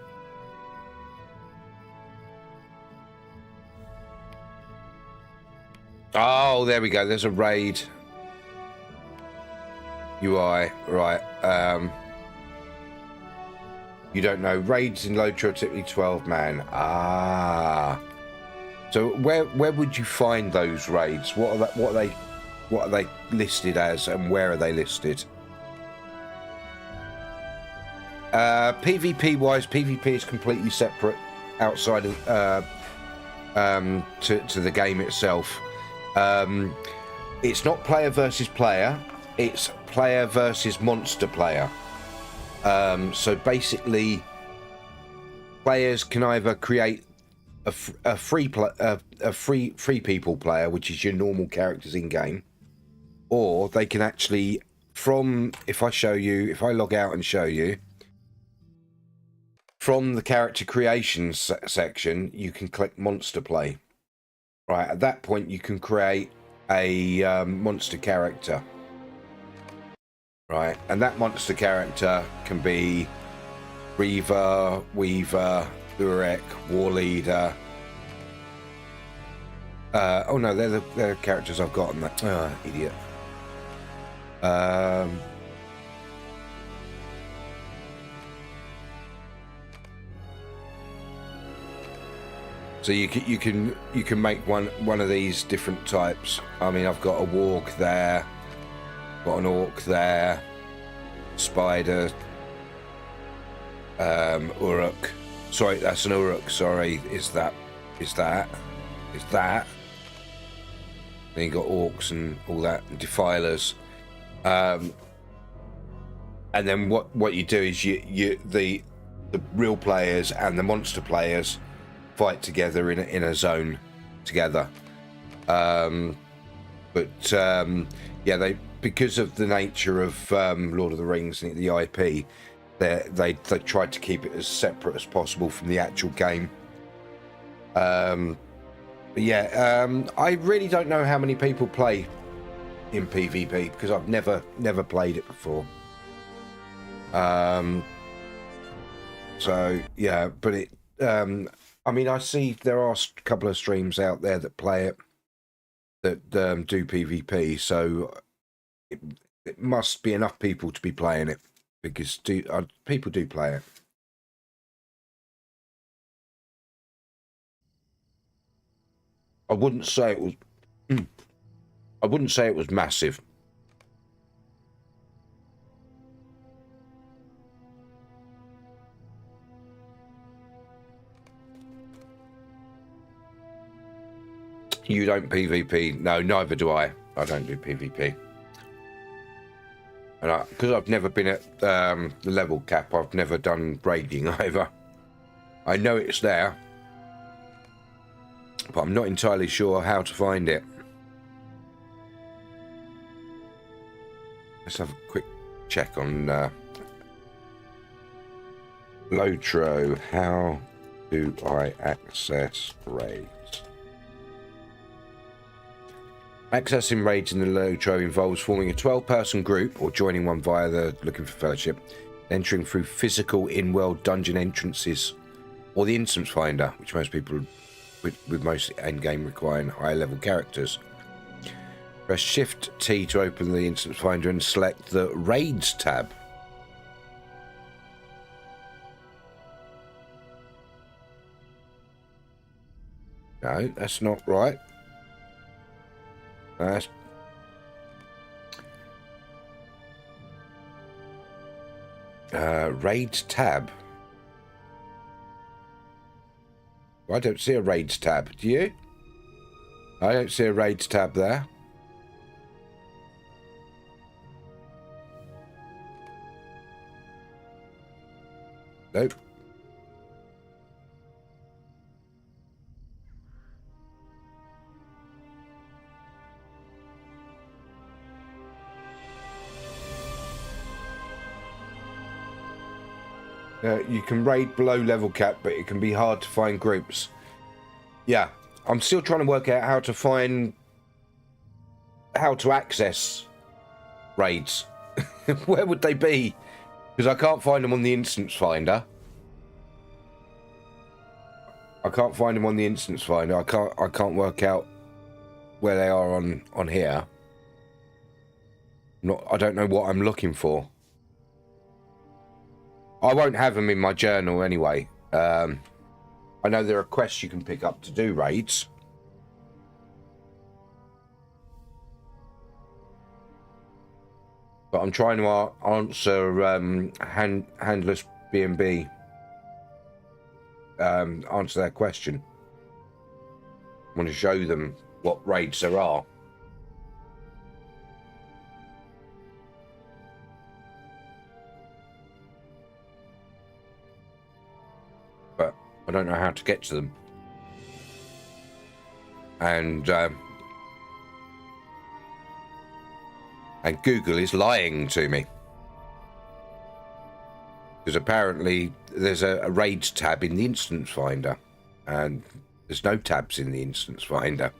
Oh, there we go. There's a raid UI, right? You don't know, raids in LOTRO are typically 12-man. So where would you find those raids? What are they listed as, and where are they listed? PvP wise, PvP is completely separate outside of to the game itself. It's not player versus player, it's player versus monster player. So basically, players can either create a free people player, which is your normal characters in game, or they can actually, if I log out and show you, from the character creation section, you can click monster play. Right, at that point, you can create a monster character. Right, and that monster character can be Reaver, Weaver, Urek, War Leader. Oh no, they're the characters I've got on that. Idiot. So you can make one of these different types. I mean, I've got a warg there, got an orc there, spider, Uruk. Sorry, that's an Uruk. Sorry, is that? Then you got orcs and all that, and defilers. And then what you do is the real players and the monster players fight together in a zone together. Yeah, they, because of the nature of Lord of the Rings and the IP, they tried to keep it as separate as possible from the actual game. But yeah, I really don't know how many people play in PvP because I've never played it before. So yeah, but it. I mean, I see there are a couple of streams out there that play it, that do PvP. So it must be enough people to be playing it, because people do play it. I wouldn't say it was. I wouldn't say it was massive. You don't PvP? No, neither do I. I don't do PvP. And because I've never been at the level cap, I've never done raiding either. I know it's there, but I'm not entirely sure how to find it. Let's have a quick check on LOTRO. How do I access raids? Accessing raids in the LOTRO involves forming a 12-person group or joining one via the Looking for Fellowship, entering through physical in-world dungeon entrances or the instance finder, which most people with most endgame require higher-level characters. Press Shift T to open the instance finder and select the Raids tab. No, that's not right. That's Raids tab. I don't see a Raids tab. Do you? I don't see a Raids tab there. Nope. You can raid below level cap, but it can be hard to find groups. Yeah, I'm still trying to work out how to access raids. Where would they be? Because I can't find them on the instance finder. I can't find them on the instance finder. I can't work out where they are on here. I don't know what I'm looking for. I won't have them in my journal anyway. I know there are quests you can pick up to do raids. But I'm trying to answer handless B&B answer that question. I want to show them what raids there are. But I don't know how to get to them. And Google is lying to me. Because apparently there's a raids tab in the instance finder, and there's no tabs in the instance finder.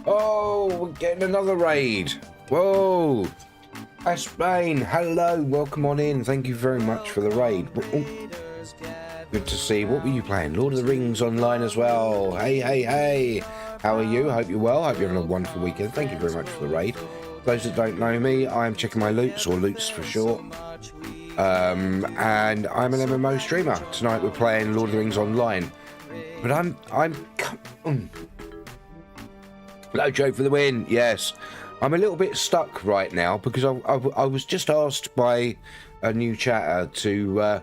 Oh, we're getting another raid. Whoa. Spain, hello, welcome on in. Thank you very much for the raid. Oh, good to see. What were you playing? Lord of the Rings online as well. Hey. How are you? Hope you're well. Hope you're having a wonderful weekend. Thank you very much for the raid. Those that don't know me, I'm checking my loots, or loots for short. And I'm an MMO streamer. Tonight we're playing Lord of the Rings online. But I'm LOTRO for the win. Yes. I'm a little bit stuck right now because I was just asked by a new chatter to,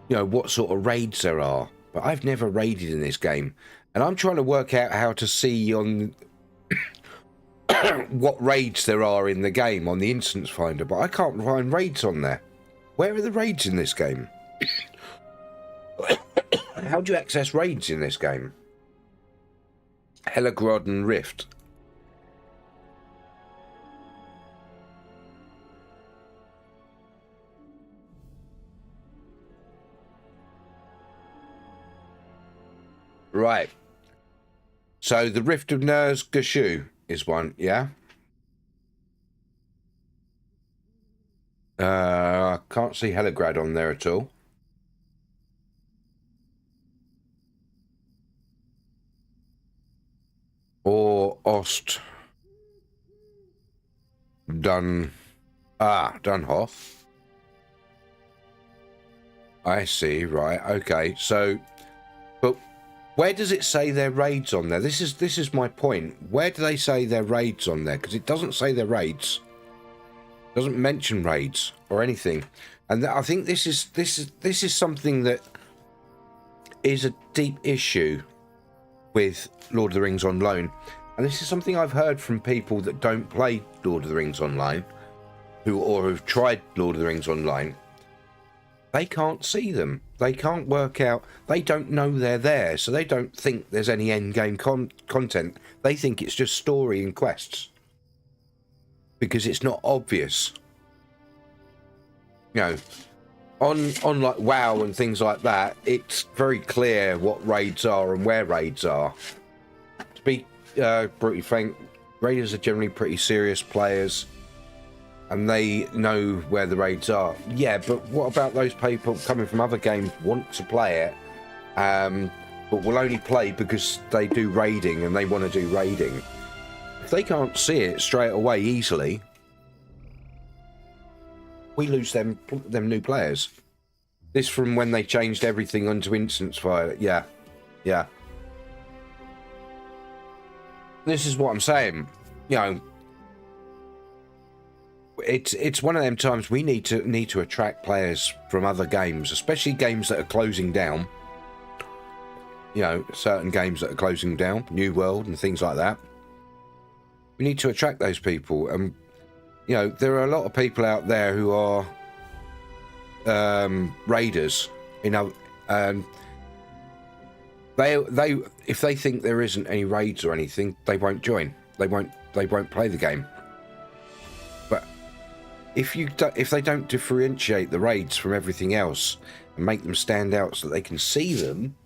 what sort of raids there are. But I've never raided in this game. And I'm trying to work out how to see on what raids there are in the game on the instance finder. But I can't find raids on there. Where are the raids in this game? How do you access raids in this game? Helagrod and Rift. Right. So the Rift of Nurz Gashu is one, yeah? I can't see Helagrad on there at all. Or Ost Dunhoff. I see, right, okay. So, but where does it say their raids on there? This is my point. Where do they say their raids on there? Because it doesn't say their raids. It doesn't mention raids or anything. And I think this is something that is a deep issue with Lord of the Rings Online. And this is something I've heard from people that don't play Lord of the Rings Online, or have tried Lord of the Rings Online. They can't see them. They can't work out. They don't know they're there, so they don't think there's any end-game content. They think it's just story and quests. Because it's not obvious. You know, on like WoW and things like that, it's very clear what raids are and where raids are. To be brutally frank, raiders are generally pretty serious players, and they know where the raids are. Yeah, but what about those people coming from other games want to play it, but will only play because they do raiding and they want to do raiding? If they can't see it straight away easily, we lose them new players. This from when they changed everything onto instance fire. Yeah. This is what I'm saying. You know, it's one of them times we need to attract players from other games, especially games that are closing down. You know, certain games that are closing down, New World and things like that. We need to attract those people, and you know, there are a lot of people out there who are raiders. You know, they if they think there isn't any raids or anything, they won't join. They won't play the game. But if they don't differentiate the raids from everything else and make them stand out so that they can see them,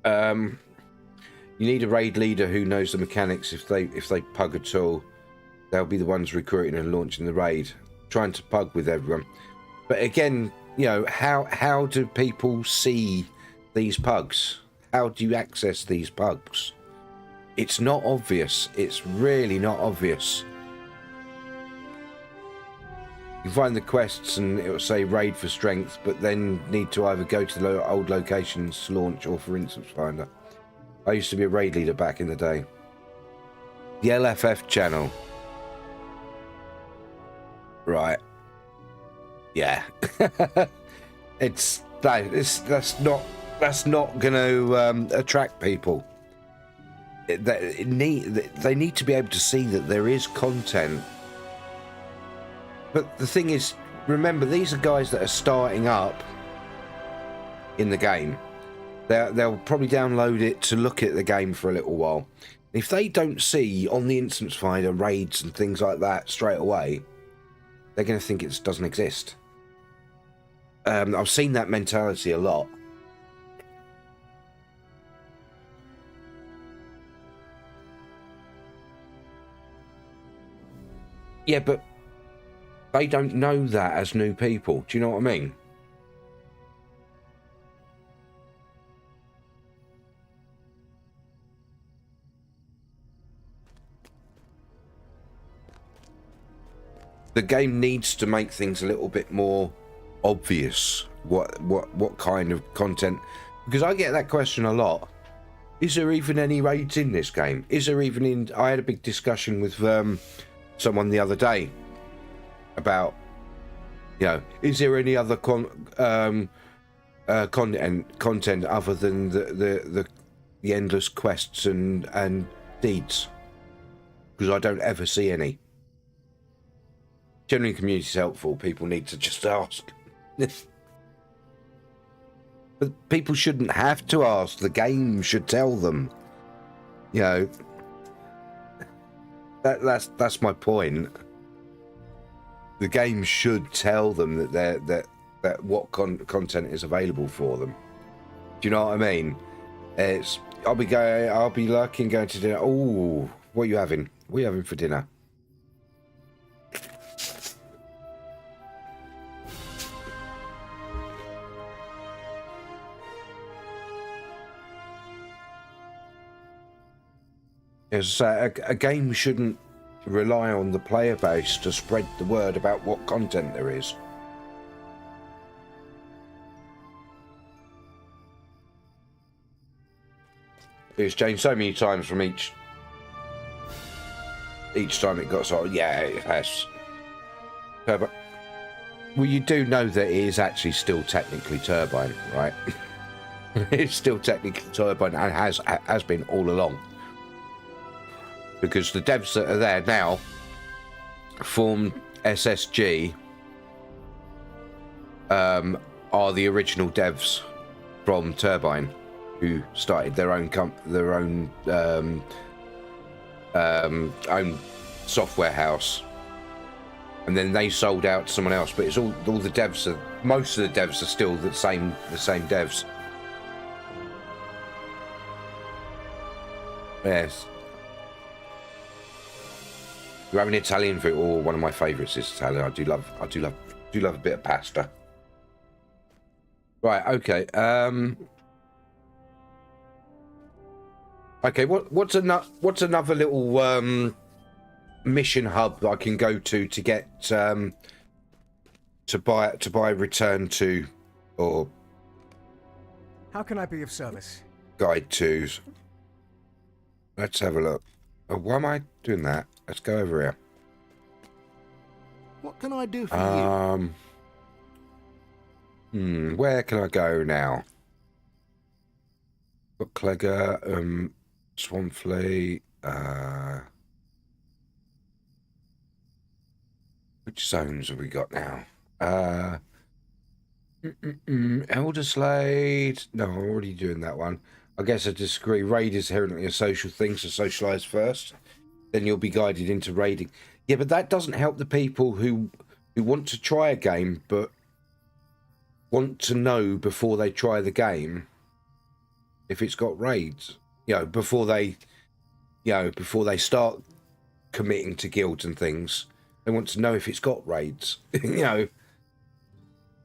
you need a raid leader who knows the mechanics. If they pug at all, they'll be the ones recruiting and launching the raid, trying to pug with everyone. But again, you know, how do people see these pugs? How do you access these pugs? It's not obvious. It's really not obvious. You find the quests and it will say raid for strength, but then need to either go to the old locations to launch or for instance finder. I used to be a raid leader back in the day. The LFF channel. Right. Yeah. That's not going to attract people. They need to be able to see that there is content. But the thing is, remember, these are guys that are starting up in the game. They'll probably download it to look at the game for a little while. If they don't see on the instance finder raids and things like that straight away, they're going to think it doesn't exist. I've seen that mentality a lot. Yeah, but they don't know that as new people. Do you know what I mean? The game needs to make things a little bit more obvious. What kind of content? Because I get that question a lot. Is there even any raids in this game? Is there even in? I had a big discussion with someone the other day about, is there any other content other than the endless quests and deeds? Because I don't ever see any. Generally, community is helpful. People need to just ask. But people shouldn't have to ask. The game should tell them. That's my point. The game should tell them that what content is available for them. Do you know what I mean? I'll be lurking, going to dinner. Oh, what are you having? What are you having for dinner? A game shouldn't rely on the player base to spread the word about what content there is. It's changed so many times from each time it got sort of, yeah, it has. But, well, you do know that it is actually still technically Turbine, right? It's still technically Turbine and has been all along. Because the devs that are there now formed SSG are the original devs from Turbine who started their own software house, and then they sold out to someone else. But it's all the devs most of the devs are still the same devs. Yes. You're having Italian food, or one of my favourites is Italian. I do love a bit of pasta. Right, okay. Okay, what's another little mission hub that I can go to get to buy return to, or how can I be of service? Guide twos. Let's have a look. Oh, why am I doing that? Let's go over here. What can I do for you? Where can I go now? Got Clegger, Swanfleet, which zones have we got now? Elderslade. No, I'm already doing that one. I guess I disagree. Raid is inherently a social thing, so socialise first. Then you'll be guided into raiding. Yeah, but that doesn't help the people who want to try a game, but want to know before they try the game if it's got raids. Before they start committing to guilds and things, they want to know if it's got raids.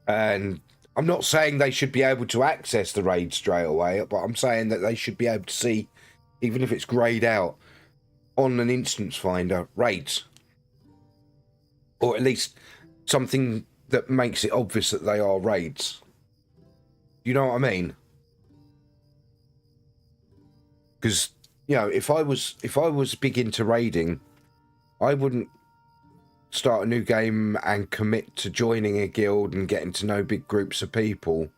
And I'm not saying they should be able to access the raid straight away, but I'm saying that they should be able to see, even if it's grayed out, on an instance finder, raids. Or at least something that makes it obvious that they are raids. You know what I mean? Because, you know, if I was big into raiding, I wouldn't start a new game and commit to joining a guild and getting to know big groups of people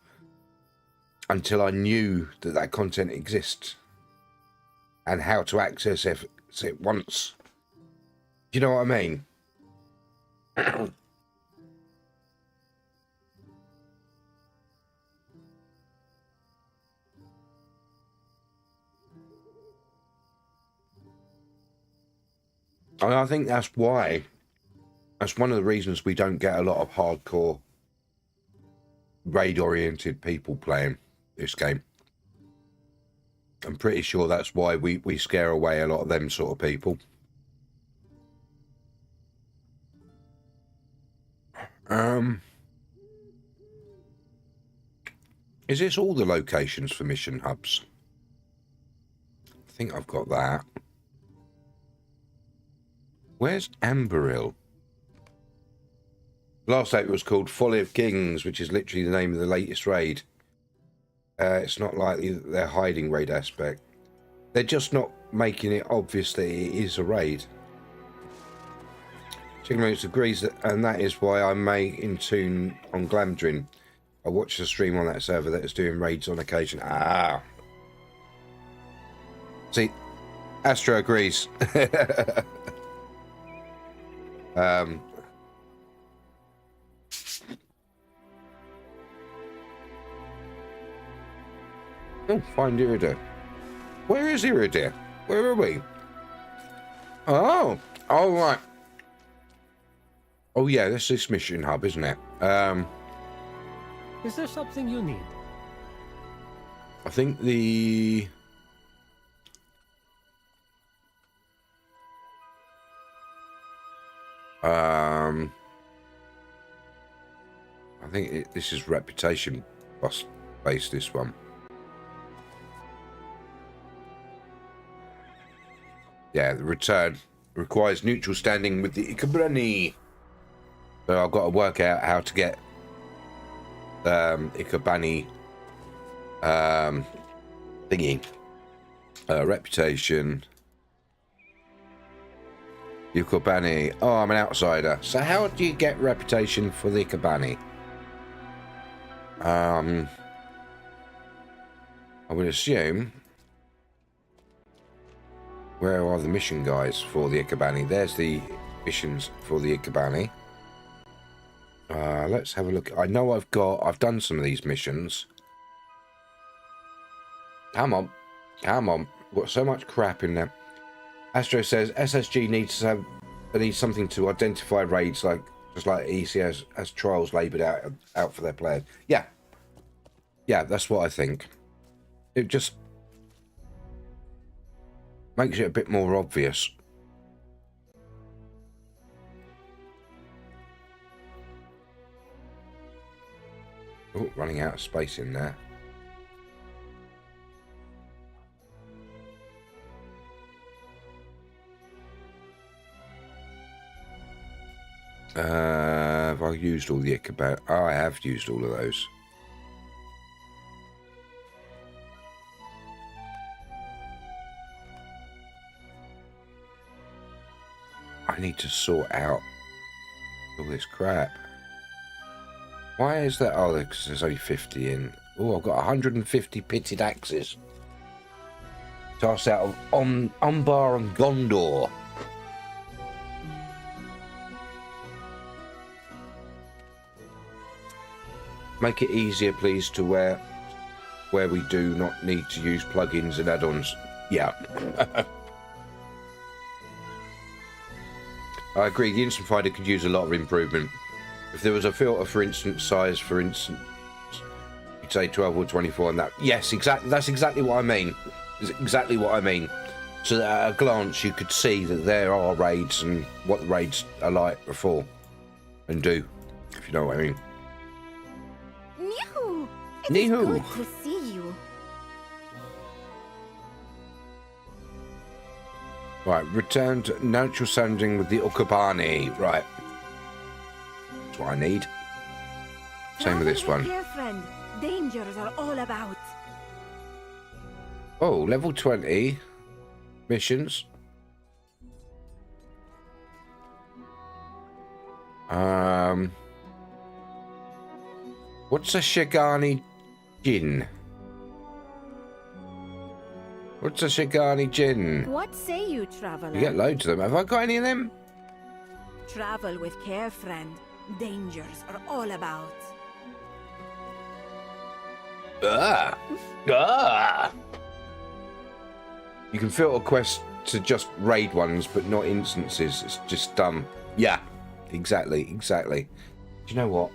until I knew that that content exists and how to access it once. Do you know what I mean? And I think that's why, that's one of the reasons we don't get a lot of hardcore raid-oriented people playing this game. I'm pretty sure that's why we scare away a lot of them sort of people. Is this all the locations for mission hubs? I think I've got that. Where's Amberil? Last update was called Folly of Kings, which is literally the name of the latest raid. It's not likely that they're hiding raid aspect. They're just not making it obvious that it is a raid. Chicken Roots agrees that, and that is why I may in tune on Glamdrin. I watched a stream on that server that is doing raids on occasion. Ah. See, Astro agrees. Oh, find Iridir. Where is Iridir? Where are we? Oh, all right. Oh yeah, that's this mission hub, isn't it? Is there something you need? I think the I think this is reputation based, this one. Yeah, the return requires neutral standing with the Ikebani. So I've got to work out how to get Ikebani thingy. Reputation. Ikebani. Oh, I'm an outsider. So how do you get reputation for the Ikebani? I would assume. Where are the mission guys for the Ikebani? There's the missions for the Ikebani. Let's have a look. I know I've done some of these missions. Come on. Come on. Got so much crap in there. Astro says SSG needs something to identify raids just like EC as trials labelled out for their players. Yeah. Yeah, that's what I think. It just makes it a bit more obvious. Oh, running out of space in there. Have I used all the Ichabod? Oh, I have used all of those. I need to sort out all this crap. Why is that? Oh, because there's only 50 in. Oh, I've got 150 pitted axes. Toss out of Umbar and Gondor. Make it easier, please, to where we do not need to use plugins and add-ons. Yeah. I agree, the Instant Finder could use a lot of improvement. If there was a filter for instance size, for instance, you'd say 12 or 24 and that. Yes, exactly. That's exactly what I mean. It's exactly what I mean. So that at a glance you could see that there are raids and what the raids are like before and do, if you know what I mean. Nihu! It Nihu! is good to see you. Right, return to natural sounding with the Ukabani. Right. That's what I need. Same with this one. Dear friend, dangers are all about. Oh, level 20 missions. What's a Shigani Jin? What's a Shigani Jin? What say you, traveler? You get loads of them. Have I got any of them? Travel with care, friend. Dangers are all about. You can filter quests to just raid ones, but not instances. It's just dumb. Yeah, exactly. Do you know what?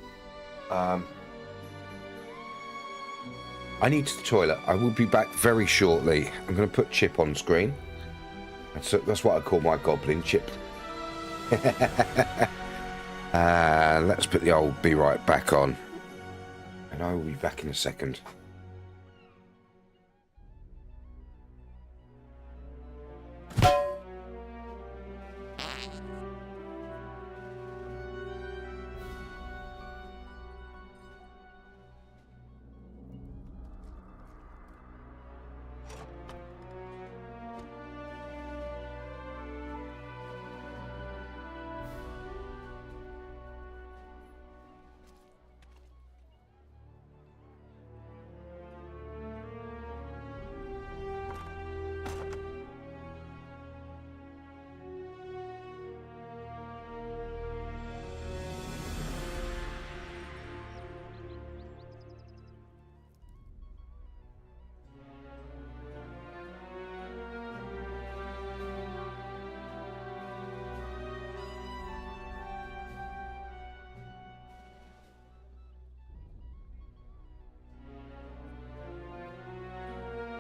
I need to the toilet. I will be back very shortly. I'm going to put Chip on screen. That's what I call my goblin, Chip. And let's put the old be right back on. And I will be back in a second.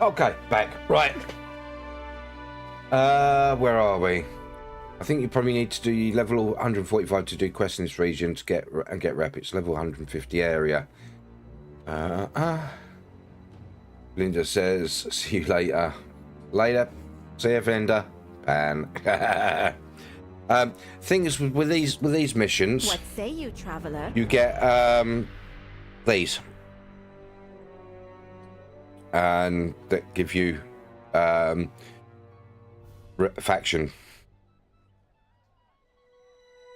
Okay, back. Right. Where are we? I think you probably need to do level 145 to do quests in this region to get rep. It's level 150 area. Linda says, see you later. Later. See you, Linda. And thing is with these missions. What say you, traveler? You get these. And that give you faction.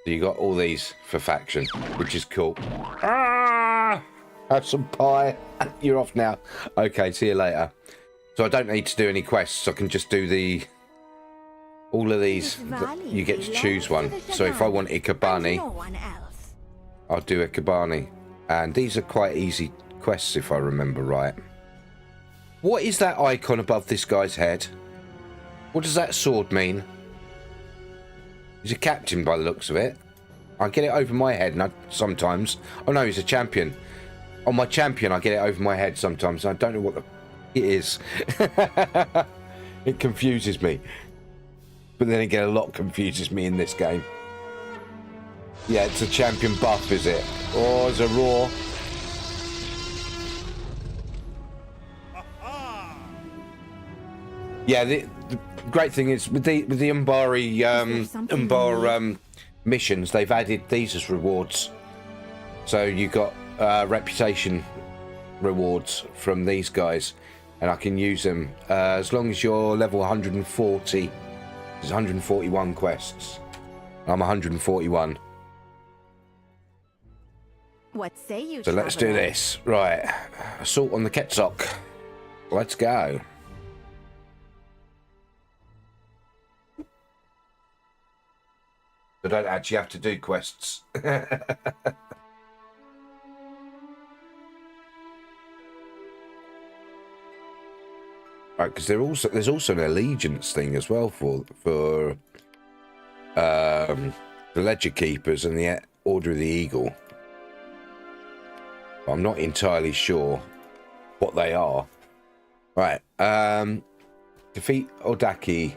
So you got all these for faction, which is cool. Have some pie. You're off now. Okay, see you later. So I don't need to do any quests. I can just do all of these. You get to choose one. So if I want Ikebani, I'll do Ikebani. And these are quite easy quests if I remember right. What is that icon above this guy's head? What does that sword mean? He's a captain by the looks of it. I get it over my head sometimes. Oh no, he's a champion. On my champion, I get it over my head sometimes. I don't know what it is. It confuses me. But then again, a lot confuses me in this game. Yeah, it's a champion buff, is it? Or it's a raw. Yeah, the great thing is with the Umbari Umbar missions, they've added these as rewards. So you got reputation rewards from these guys, and I can use them as long as you're level 140. There's 141 quests. I'm 141. What say you? So let's do this. Right, assault on the Quetzalcoatl. Let's go. I don't actually have to do quests. Right, because there's also an allegiance thing as well for the Ledger Keepers and the Order of the Eagle. I'm not entirely sure what they are. Right, defeat Ordaki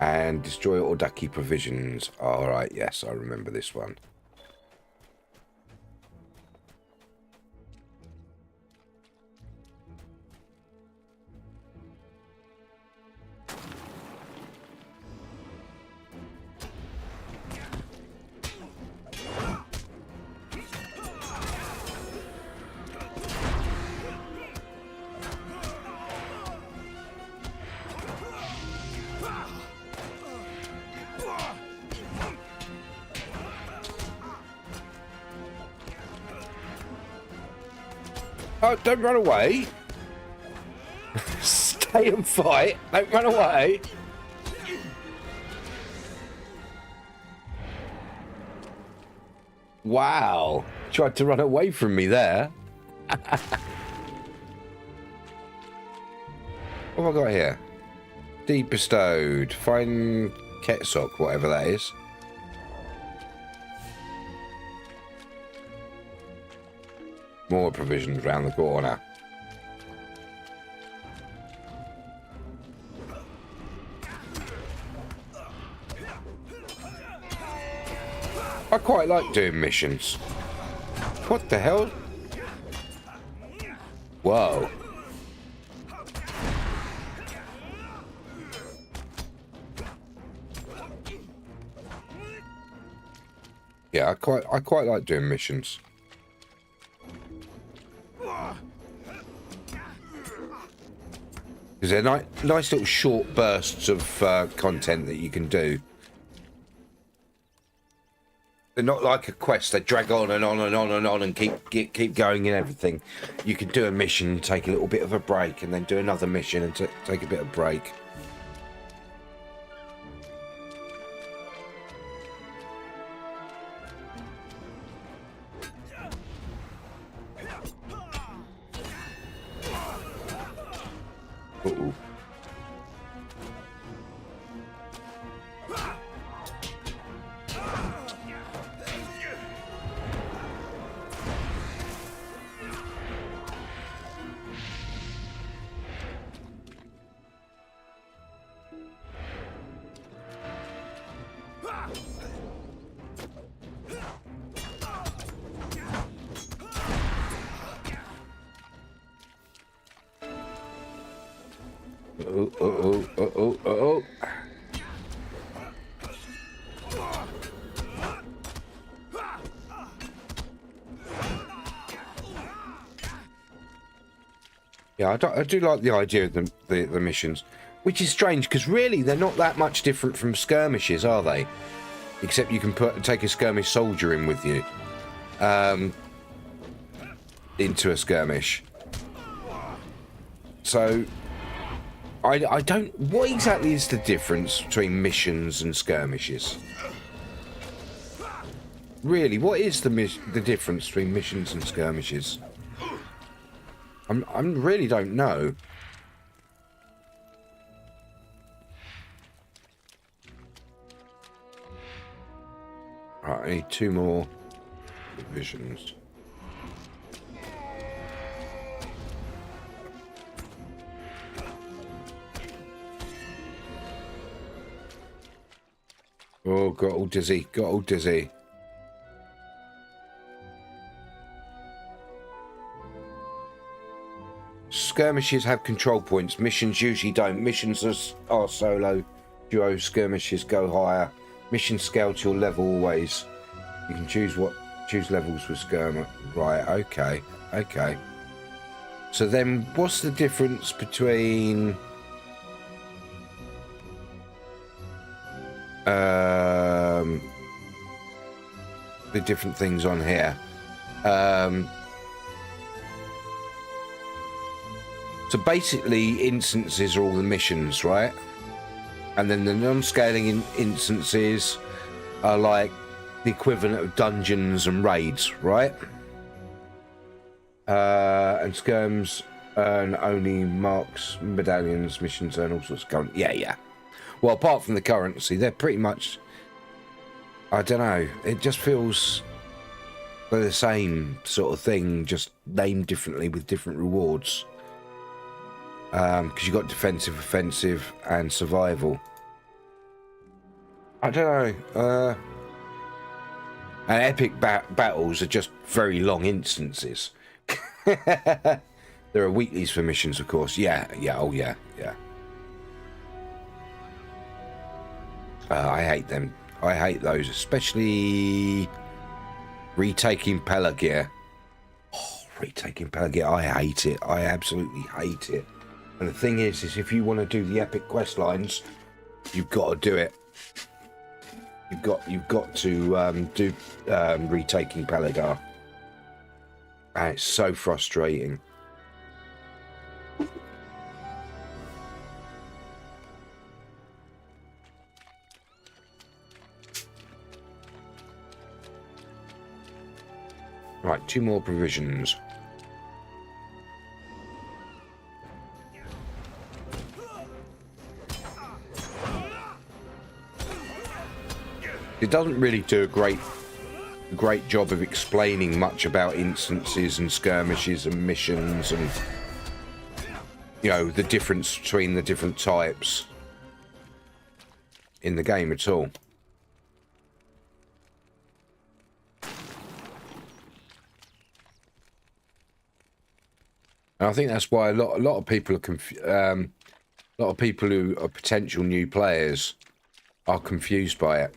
and destroy Ordaki provisions. All right, yes, I remember this one. Oh, don't run away. Stay and fight. Don't run away. Wow. Tried to run away from me there. What have I got here? Deed bestowed. Find Ketsock, whatever that is. More provisions round the corner. I quite like doing missions. What the hell? Whoa. Yeah, I quite like doing missions. Because they're nice little short bursts of content that you can do. They're not like a quest. They drag on and on and on and on and keep going and everything. You can do a mission, take a little bit of a break, and then do another mission and take a bit of break. Uh-oh. Uh-oh. Yeah, I do like the idea of the missions, which is strange because really they're not that much different from skirmishes, are they? Except you can take a skirmish soldier in with you into a skirmish. So I don't. What exactly is the difference between missions and skirmishes? Really, what is the difference between missions and skirmishes? I really don't know. Right, I need 2 more divisions. Oh, got all dizzy. Skirmishes have control points. Missions usually don't. Missions are solo. Duo skirmishes go higher. Missions scale to your level always. You can choose levels with skirmish. Right, okay. So then what's the difference between the different things on here? So basically instances are all the missions, right? And then the non-scaling instances are like the equivalent of dungeons and raids, right? And skirms earn only marks, medallions, missions earn all sorts of currency. Yeah. Well, apart from the currency, they're pretty much, I don't know, it just feels they're the same sort of thing, just named differently with different rewards. Because you've got defensive, offensive, and survival. I don't know. And epic battles are just very long instances. There are weeklies for missions, of course. Yeah. I hate them. I hate those, especially retaking Pereguin. Oh, retaking Pereguin, I hate it. I absolutely hate it. And the thing is if you want to do the epic quest lines, you've got to do it. You've got to do retaking Pereguin. And it's so frustrating. Right, 2 more provisions. It doesn't really do a great job of explaining much about instances and skirmishes and missions and, you know, the difference between the different types in the game at all. And I think that's why a lot of people are a lot of people who are potential new players are confused by it.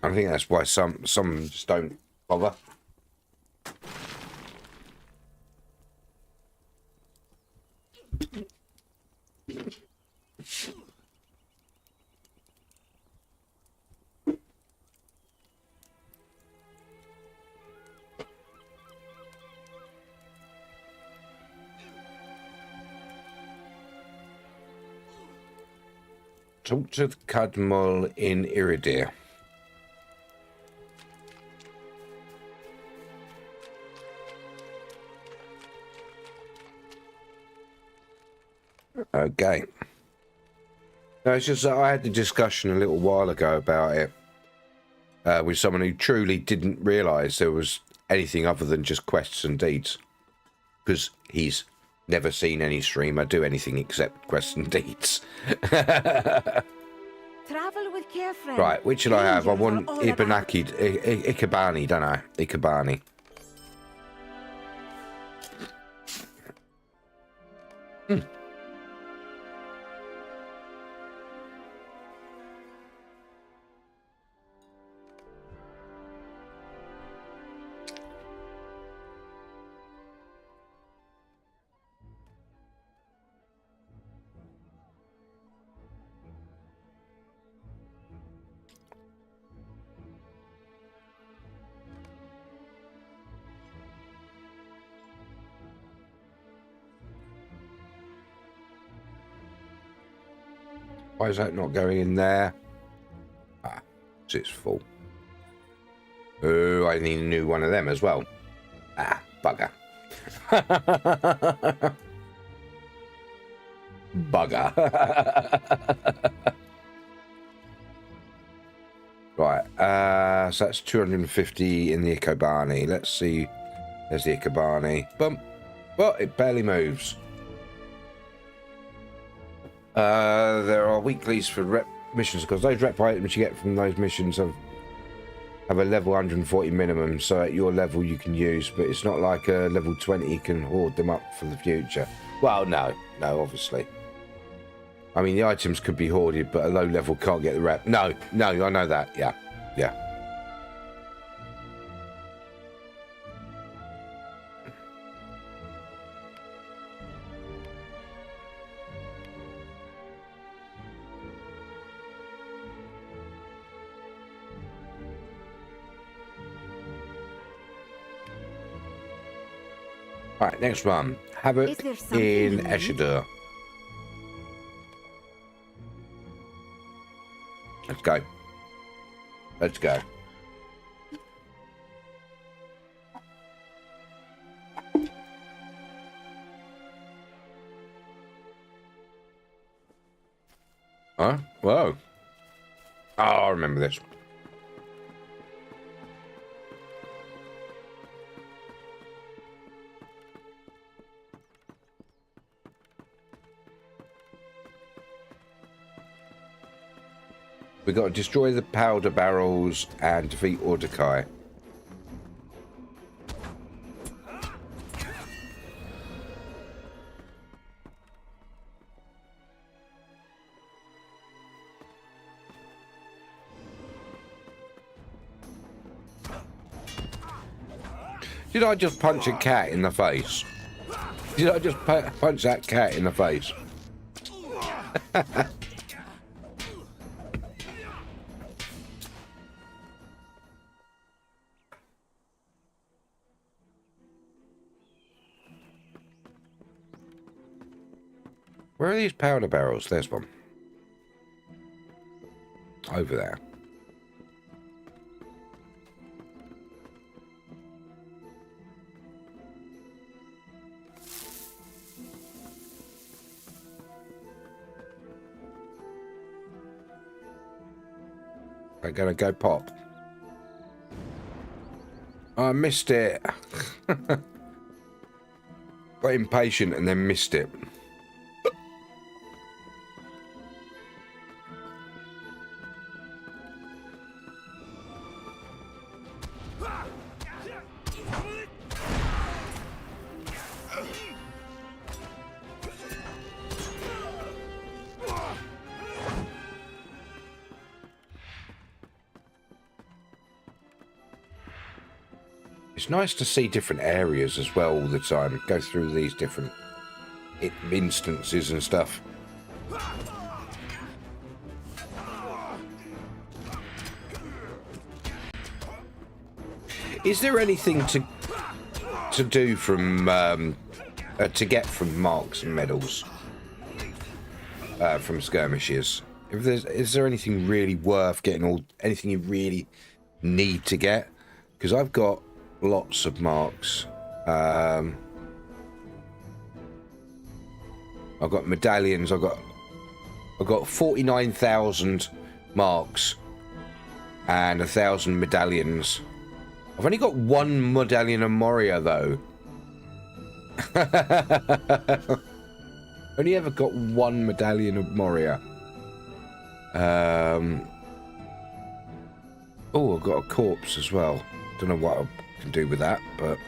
I think that's why some just don't bother. Talk to the Cadmul in Iridir. Okay. No, it's just that I had the discussion a little while ago about it with someone who truly didn't realise there was anything other than just quests and deeds. Because he's never seen any streamer do anything except quests and deeds. Travel with care, friend. Right, which should I have? I want Ikebani, don't I? Ikebani. Why is that not going in there? Ah, so it's full. Oh, I need a new one of them as well. Ah, bugger. Bugger. Right, so that's 250 in the Ikebani. Let's see. There's the Ikebani. Bump. Well, it barely moves. There are weeklies for rep missions, because those rep items you get from those missions have a level 140 minimum, so at your level you can use, but it's not like a level 20 can hoard them up for the future. Well, no, obviously. I mean, the items could be hoarded, but a low level can't get the rep. No, I know that. Yeah. Right, next one. Havoc in Eshadur. Let's go. Let's go. Huh? Whoa. Oh, I remember this. We got to destroy the powder barrels and defeat Ordekai. Did I just punch a cat in the face? Did I just punch that cat in the face? Where are these powder barrels? There's one. over there. They're gonna go pop. I missed it. Got impatient and then missed it. It's nice to see different areas as well all the time. Go through these different instances and stuff. Is there anything to do from to get from marks and medals from skirmishes? Is there anything really worth getting, or anything you really need to get? Because I've got lots of marks. I've got medallions. I've got 49,000 marks and 1,000 medallions. I've only got one medallion of Moria though. Only ever got one medallion of Moria. Oh, I've got a corpse as well. Don't know what I can do with that, but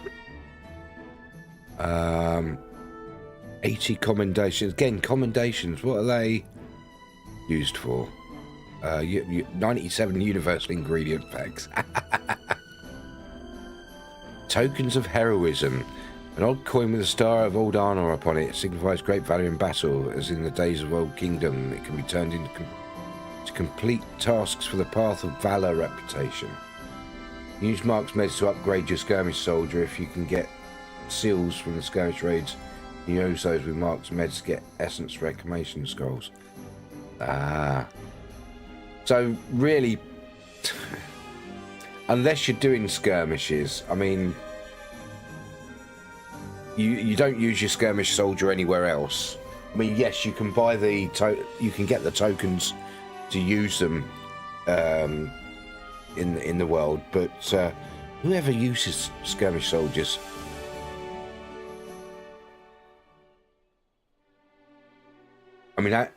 80 commendations. Again, commendations, what are they used for? 97 universal ingredient packs. Tokens of heroism. An odd coin with a star of old honor upon it signifies great value in battle, as in the days of Old Kingdom. It can be turned into to complete tasks for the path of valor reputation. Use marks meds to upgrade your skirmish soldier. If you can get seals from the skirmish raids, you use those with marks meds to get essence reclamation scrolls. So really, unless you're doing skirmishes, I mean, you don't use your skirmish soldier anywhere else. I mean, yes, you can buy you can get the tokens to use them in the world, but whoever uses skirmish soldiers, I mean,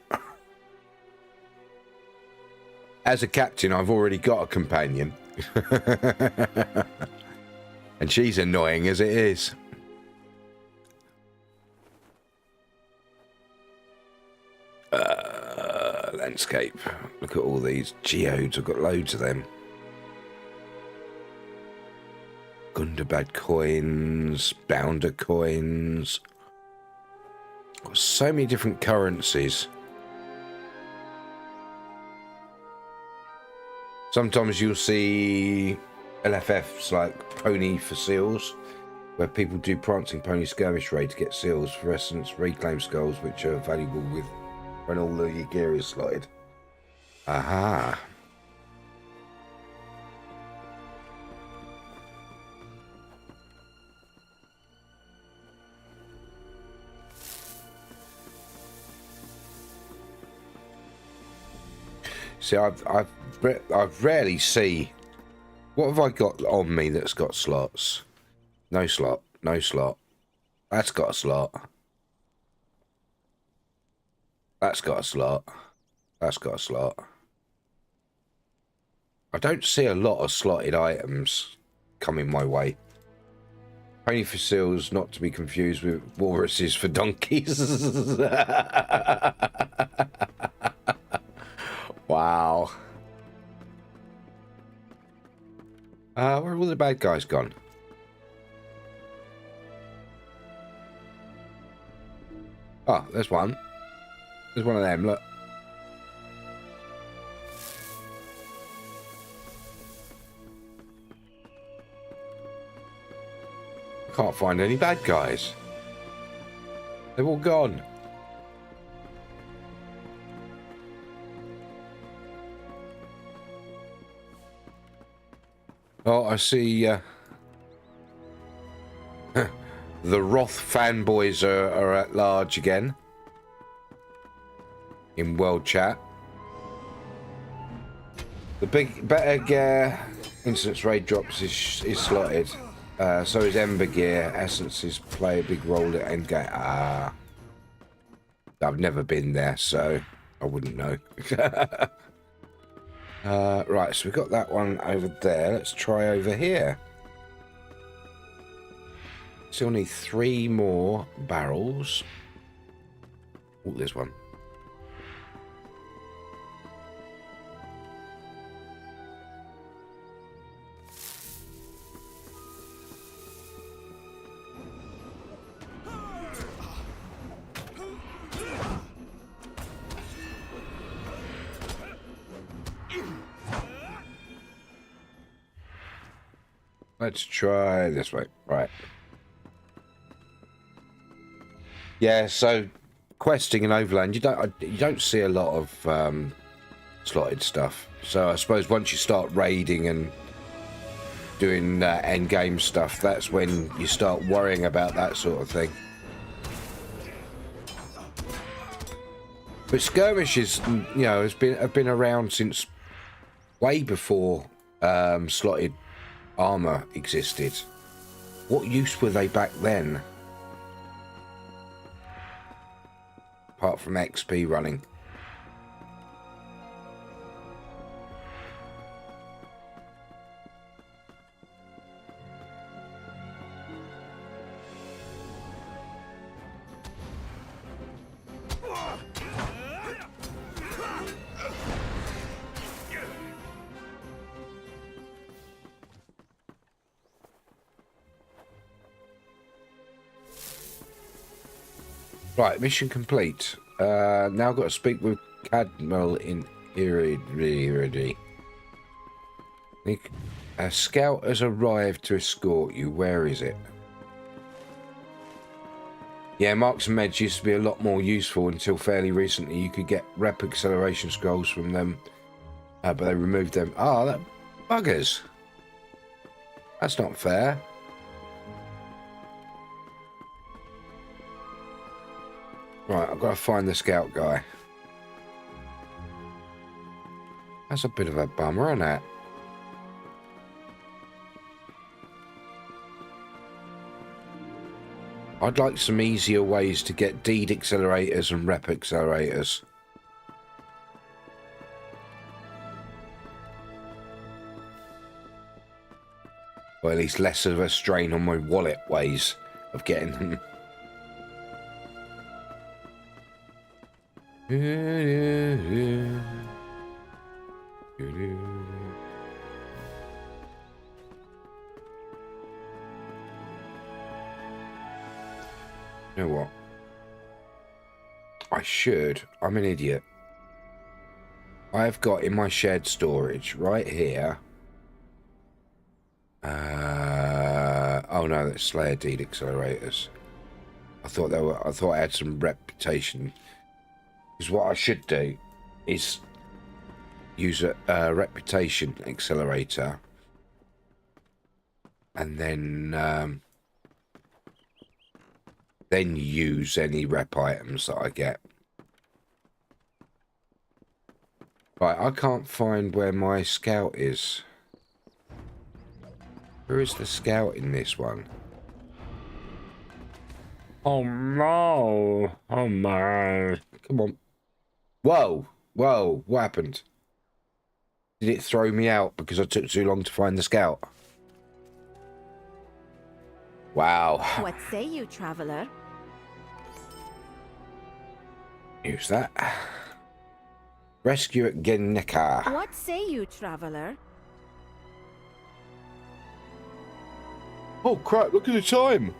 as a captain, I've already got a companion, and she's annoying as it is. Landscape. Look at all these geodes. I've got loads of them. Gundabad coins, Bounder coins. Got so many different currencies. Sometimes you'll see LFFs like pony for seals, where people do prancing pony skirmish raid to get seals for essence reclaim skulls, which are valuable with when all of your gear is slotted. Aha. See, I rarely see. What have I got on me that's got slots? No slot. No slot. That's got a slot. That's got a slot. That's got a slot. I don't see a lot of slotted items coming my way. Pony for seals, not to be confused with walruses for donkeys. Wow. Where are all the bad guys gone? Oh, there's one. There's one of them, look. Can't find any bad guys. They've all gone. what? I see the Roth fanboys are at large again in world chat. The better instance raid drops is slotted. So is Ember Gear. Essences play a big role at endgame. I've never been there, so I wouldn't know. Right, so we've got that one over there. Let's try over here. Still need 3 more barrels. Oh, there's one. Let's try this way. Right. Yeah, so questing in Overland, you don't see a lot of slotted stuff. So I suppose once you start raiding and doing end game stuff, that's when you start worrying about that sort of thing. But skirmishes, you know, have been around since way before slotted armor existed. What use were they back then? Apart from XP running. Right, mission complete. Now I've got to speak with Cadmiral in Iridi. A scout has arrived to escort you. Where is it? Yeah, marks and meds used to be a lot more useful until fairly recently. You could get rep acceleration scrolls from them, but they removed them. Ah, that buggers. That's not fair. Right, I've got to find the scout guy. That's a bit of a bummer, isn't it? I'd like some easier ways to get deed accelerators and rep accelerators. Or at least less of a strain on my wallet ways of getting them. You know what? I should. I'm an idiot. I've got in my shared storage right here. Oh no, that's Slayer Deed accelerators. I thought I had some reputation. Because what I should do is use a reputation accelerator and then use any rep items that I get. Right, I can't find where my scout is. Where is the scout in this one? Oh no! Oh no! Come on. Whoa! Whoa! What happened? Did it throw me out because I took too long to find the scout? Wow. What say you, traveler? Use that. Rescue at Genika. What say you, traveler? Oh crap, look at the time.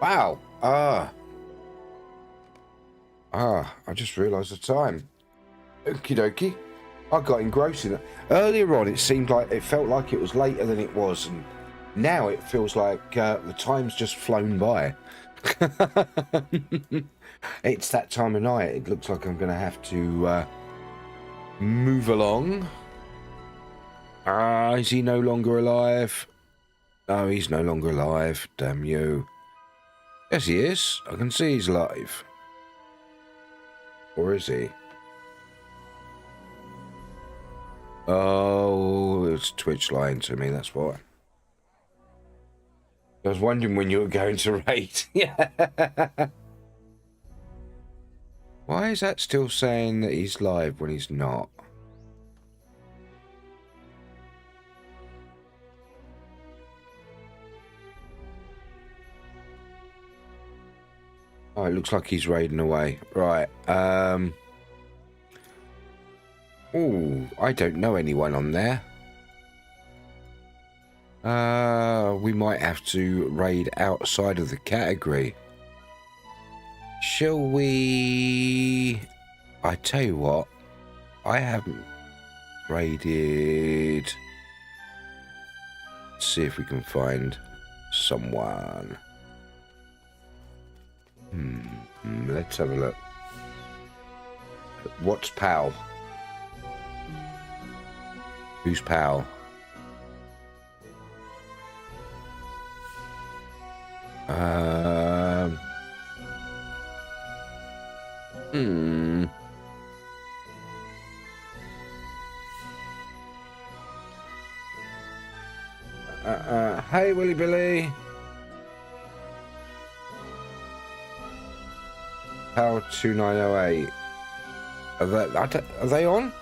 Wow. I just realised the time. Okie dokie. I got engrossed in it. Earlier on, it felt like it was later than it was, and now it feels like the time's just flown by. It's that time of night. It looks like I'm going to have to move along. Is he no longer alive? No, he's no longer alive. Damn you. Yes, he is. I can see he's alive. Or is he? Oh, it's Twitch lying to me, that's why. I was wondering when you were going to raid. Yeah. Why is that still saying that he's live when he's not? Oh, it looks like he's raiding away. Right. Oh, I don't know anyone on there. We might have to raid outside of the category. Shall we? I tell you what, I haven't raided. Let's see if we can find someone. Let's have a look. What's pal? Who's pal? Hey, Willy Billy. Power 2908. Are they on?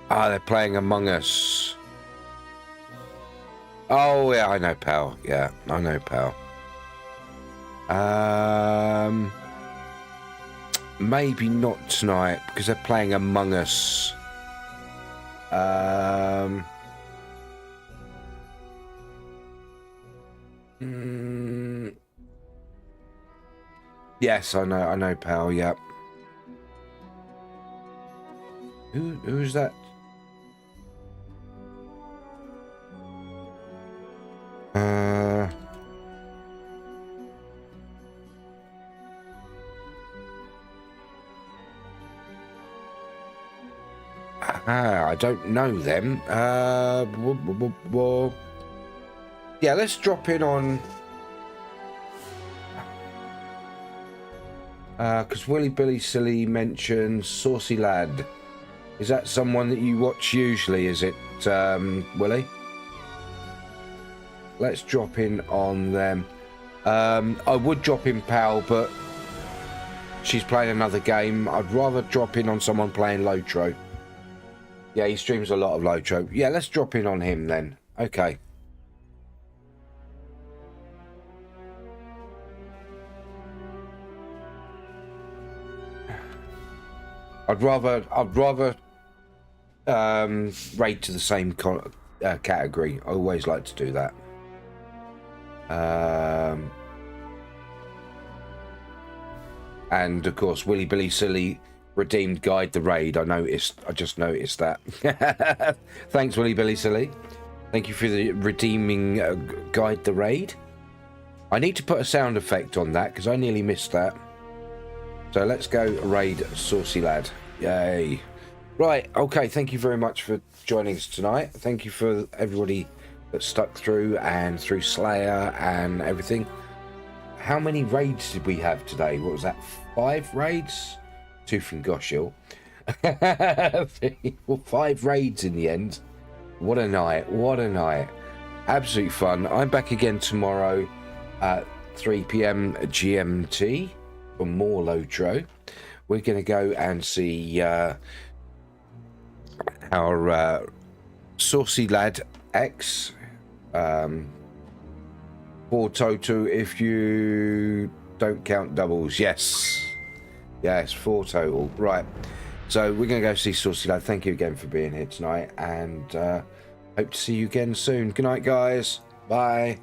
Ah, they're playing Among Us. Oh, yeah, I know Pal. Yeah, I know Pal. Maybe not tonight, because they're playing Among Us. Yes, I know Pal, yep. Who's that? I don't know them. Yeah, let's drop in on. Because Willy Billy Silly mentioned Saucy Lad. Is that someone that you watch usually? Is it, Willy? Let's drop in on them. I would drop in Pal, but she's playing another game. I'd rather drop in on someone playing LOTRO. Yeah, he streams a lot of LOTRO. Yeah, let's drop in on him then. Okay. I'd rather raid to the same category. I always like to do that. And of course, Willy Billy Silly redeemed Guide the Raid. I just noticed that. Thanks, Willy Billy Silly. Thank you for the redeeming Guide the Raid. I need to put a sound effect on that because I nearly missed that. So let's go raid Saucy Lad. Yay. Right, okay, thank you very much for joining us tonight. Thank you for everybody that stuck through and through Slayer and everything. How many raids did we have today? What was that, 5 raids? 2 from Goshil. Well, 5 raids in the end. What a night, what a night. Absolute fun. I'm back again tomorrow at 3 p.m. GMT for more LOTRO. We're going to go and see our Saucy Lad X. 4 total if you don't count doubles. Yes, 4 total. Right, so we're going to go see Saucy Lad. Thank you again for being here tonight, and hope to see you again soon. Good night, guys. Bye.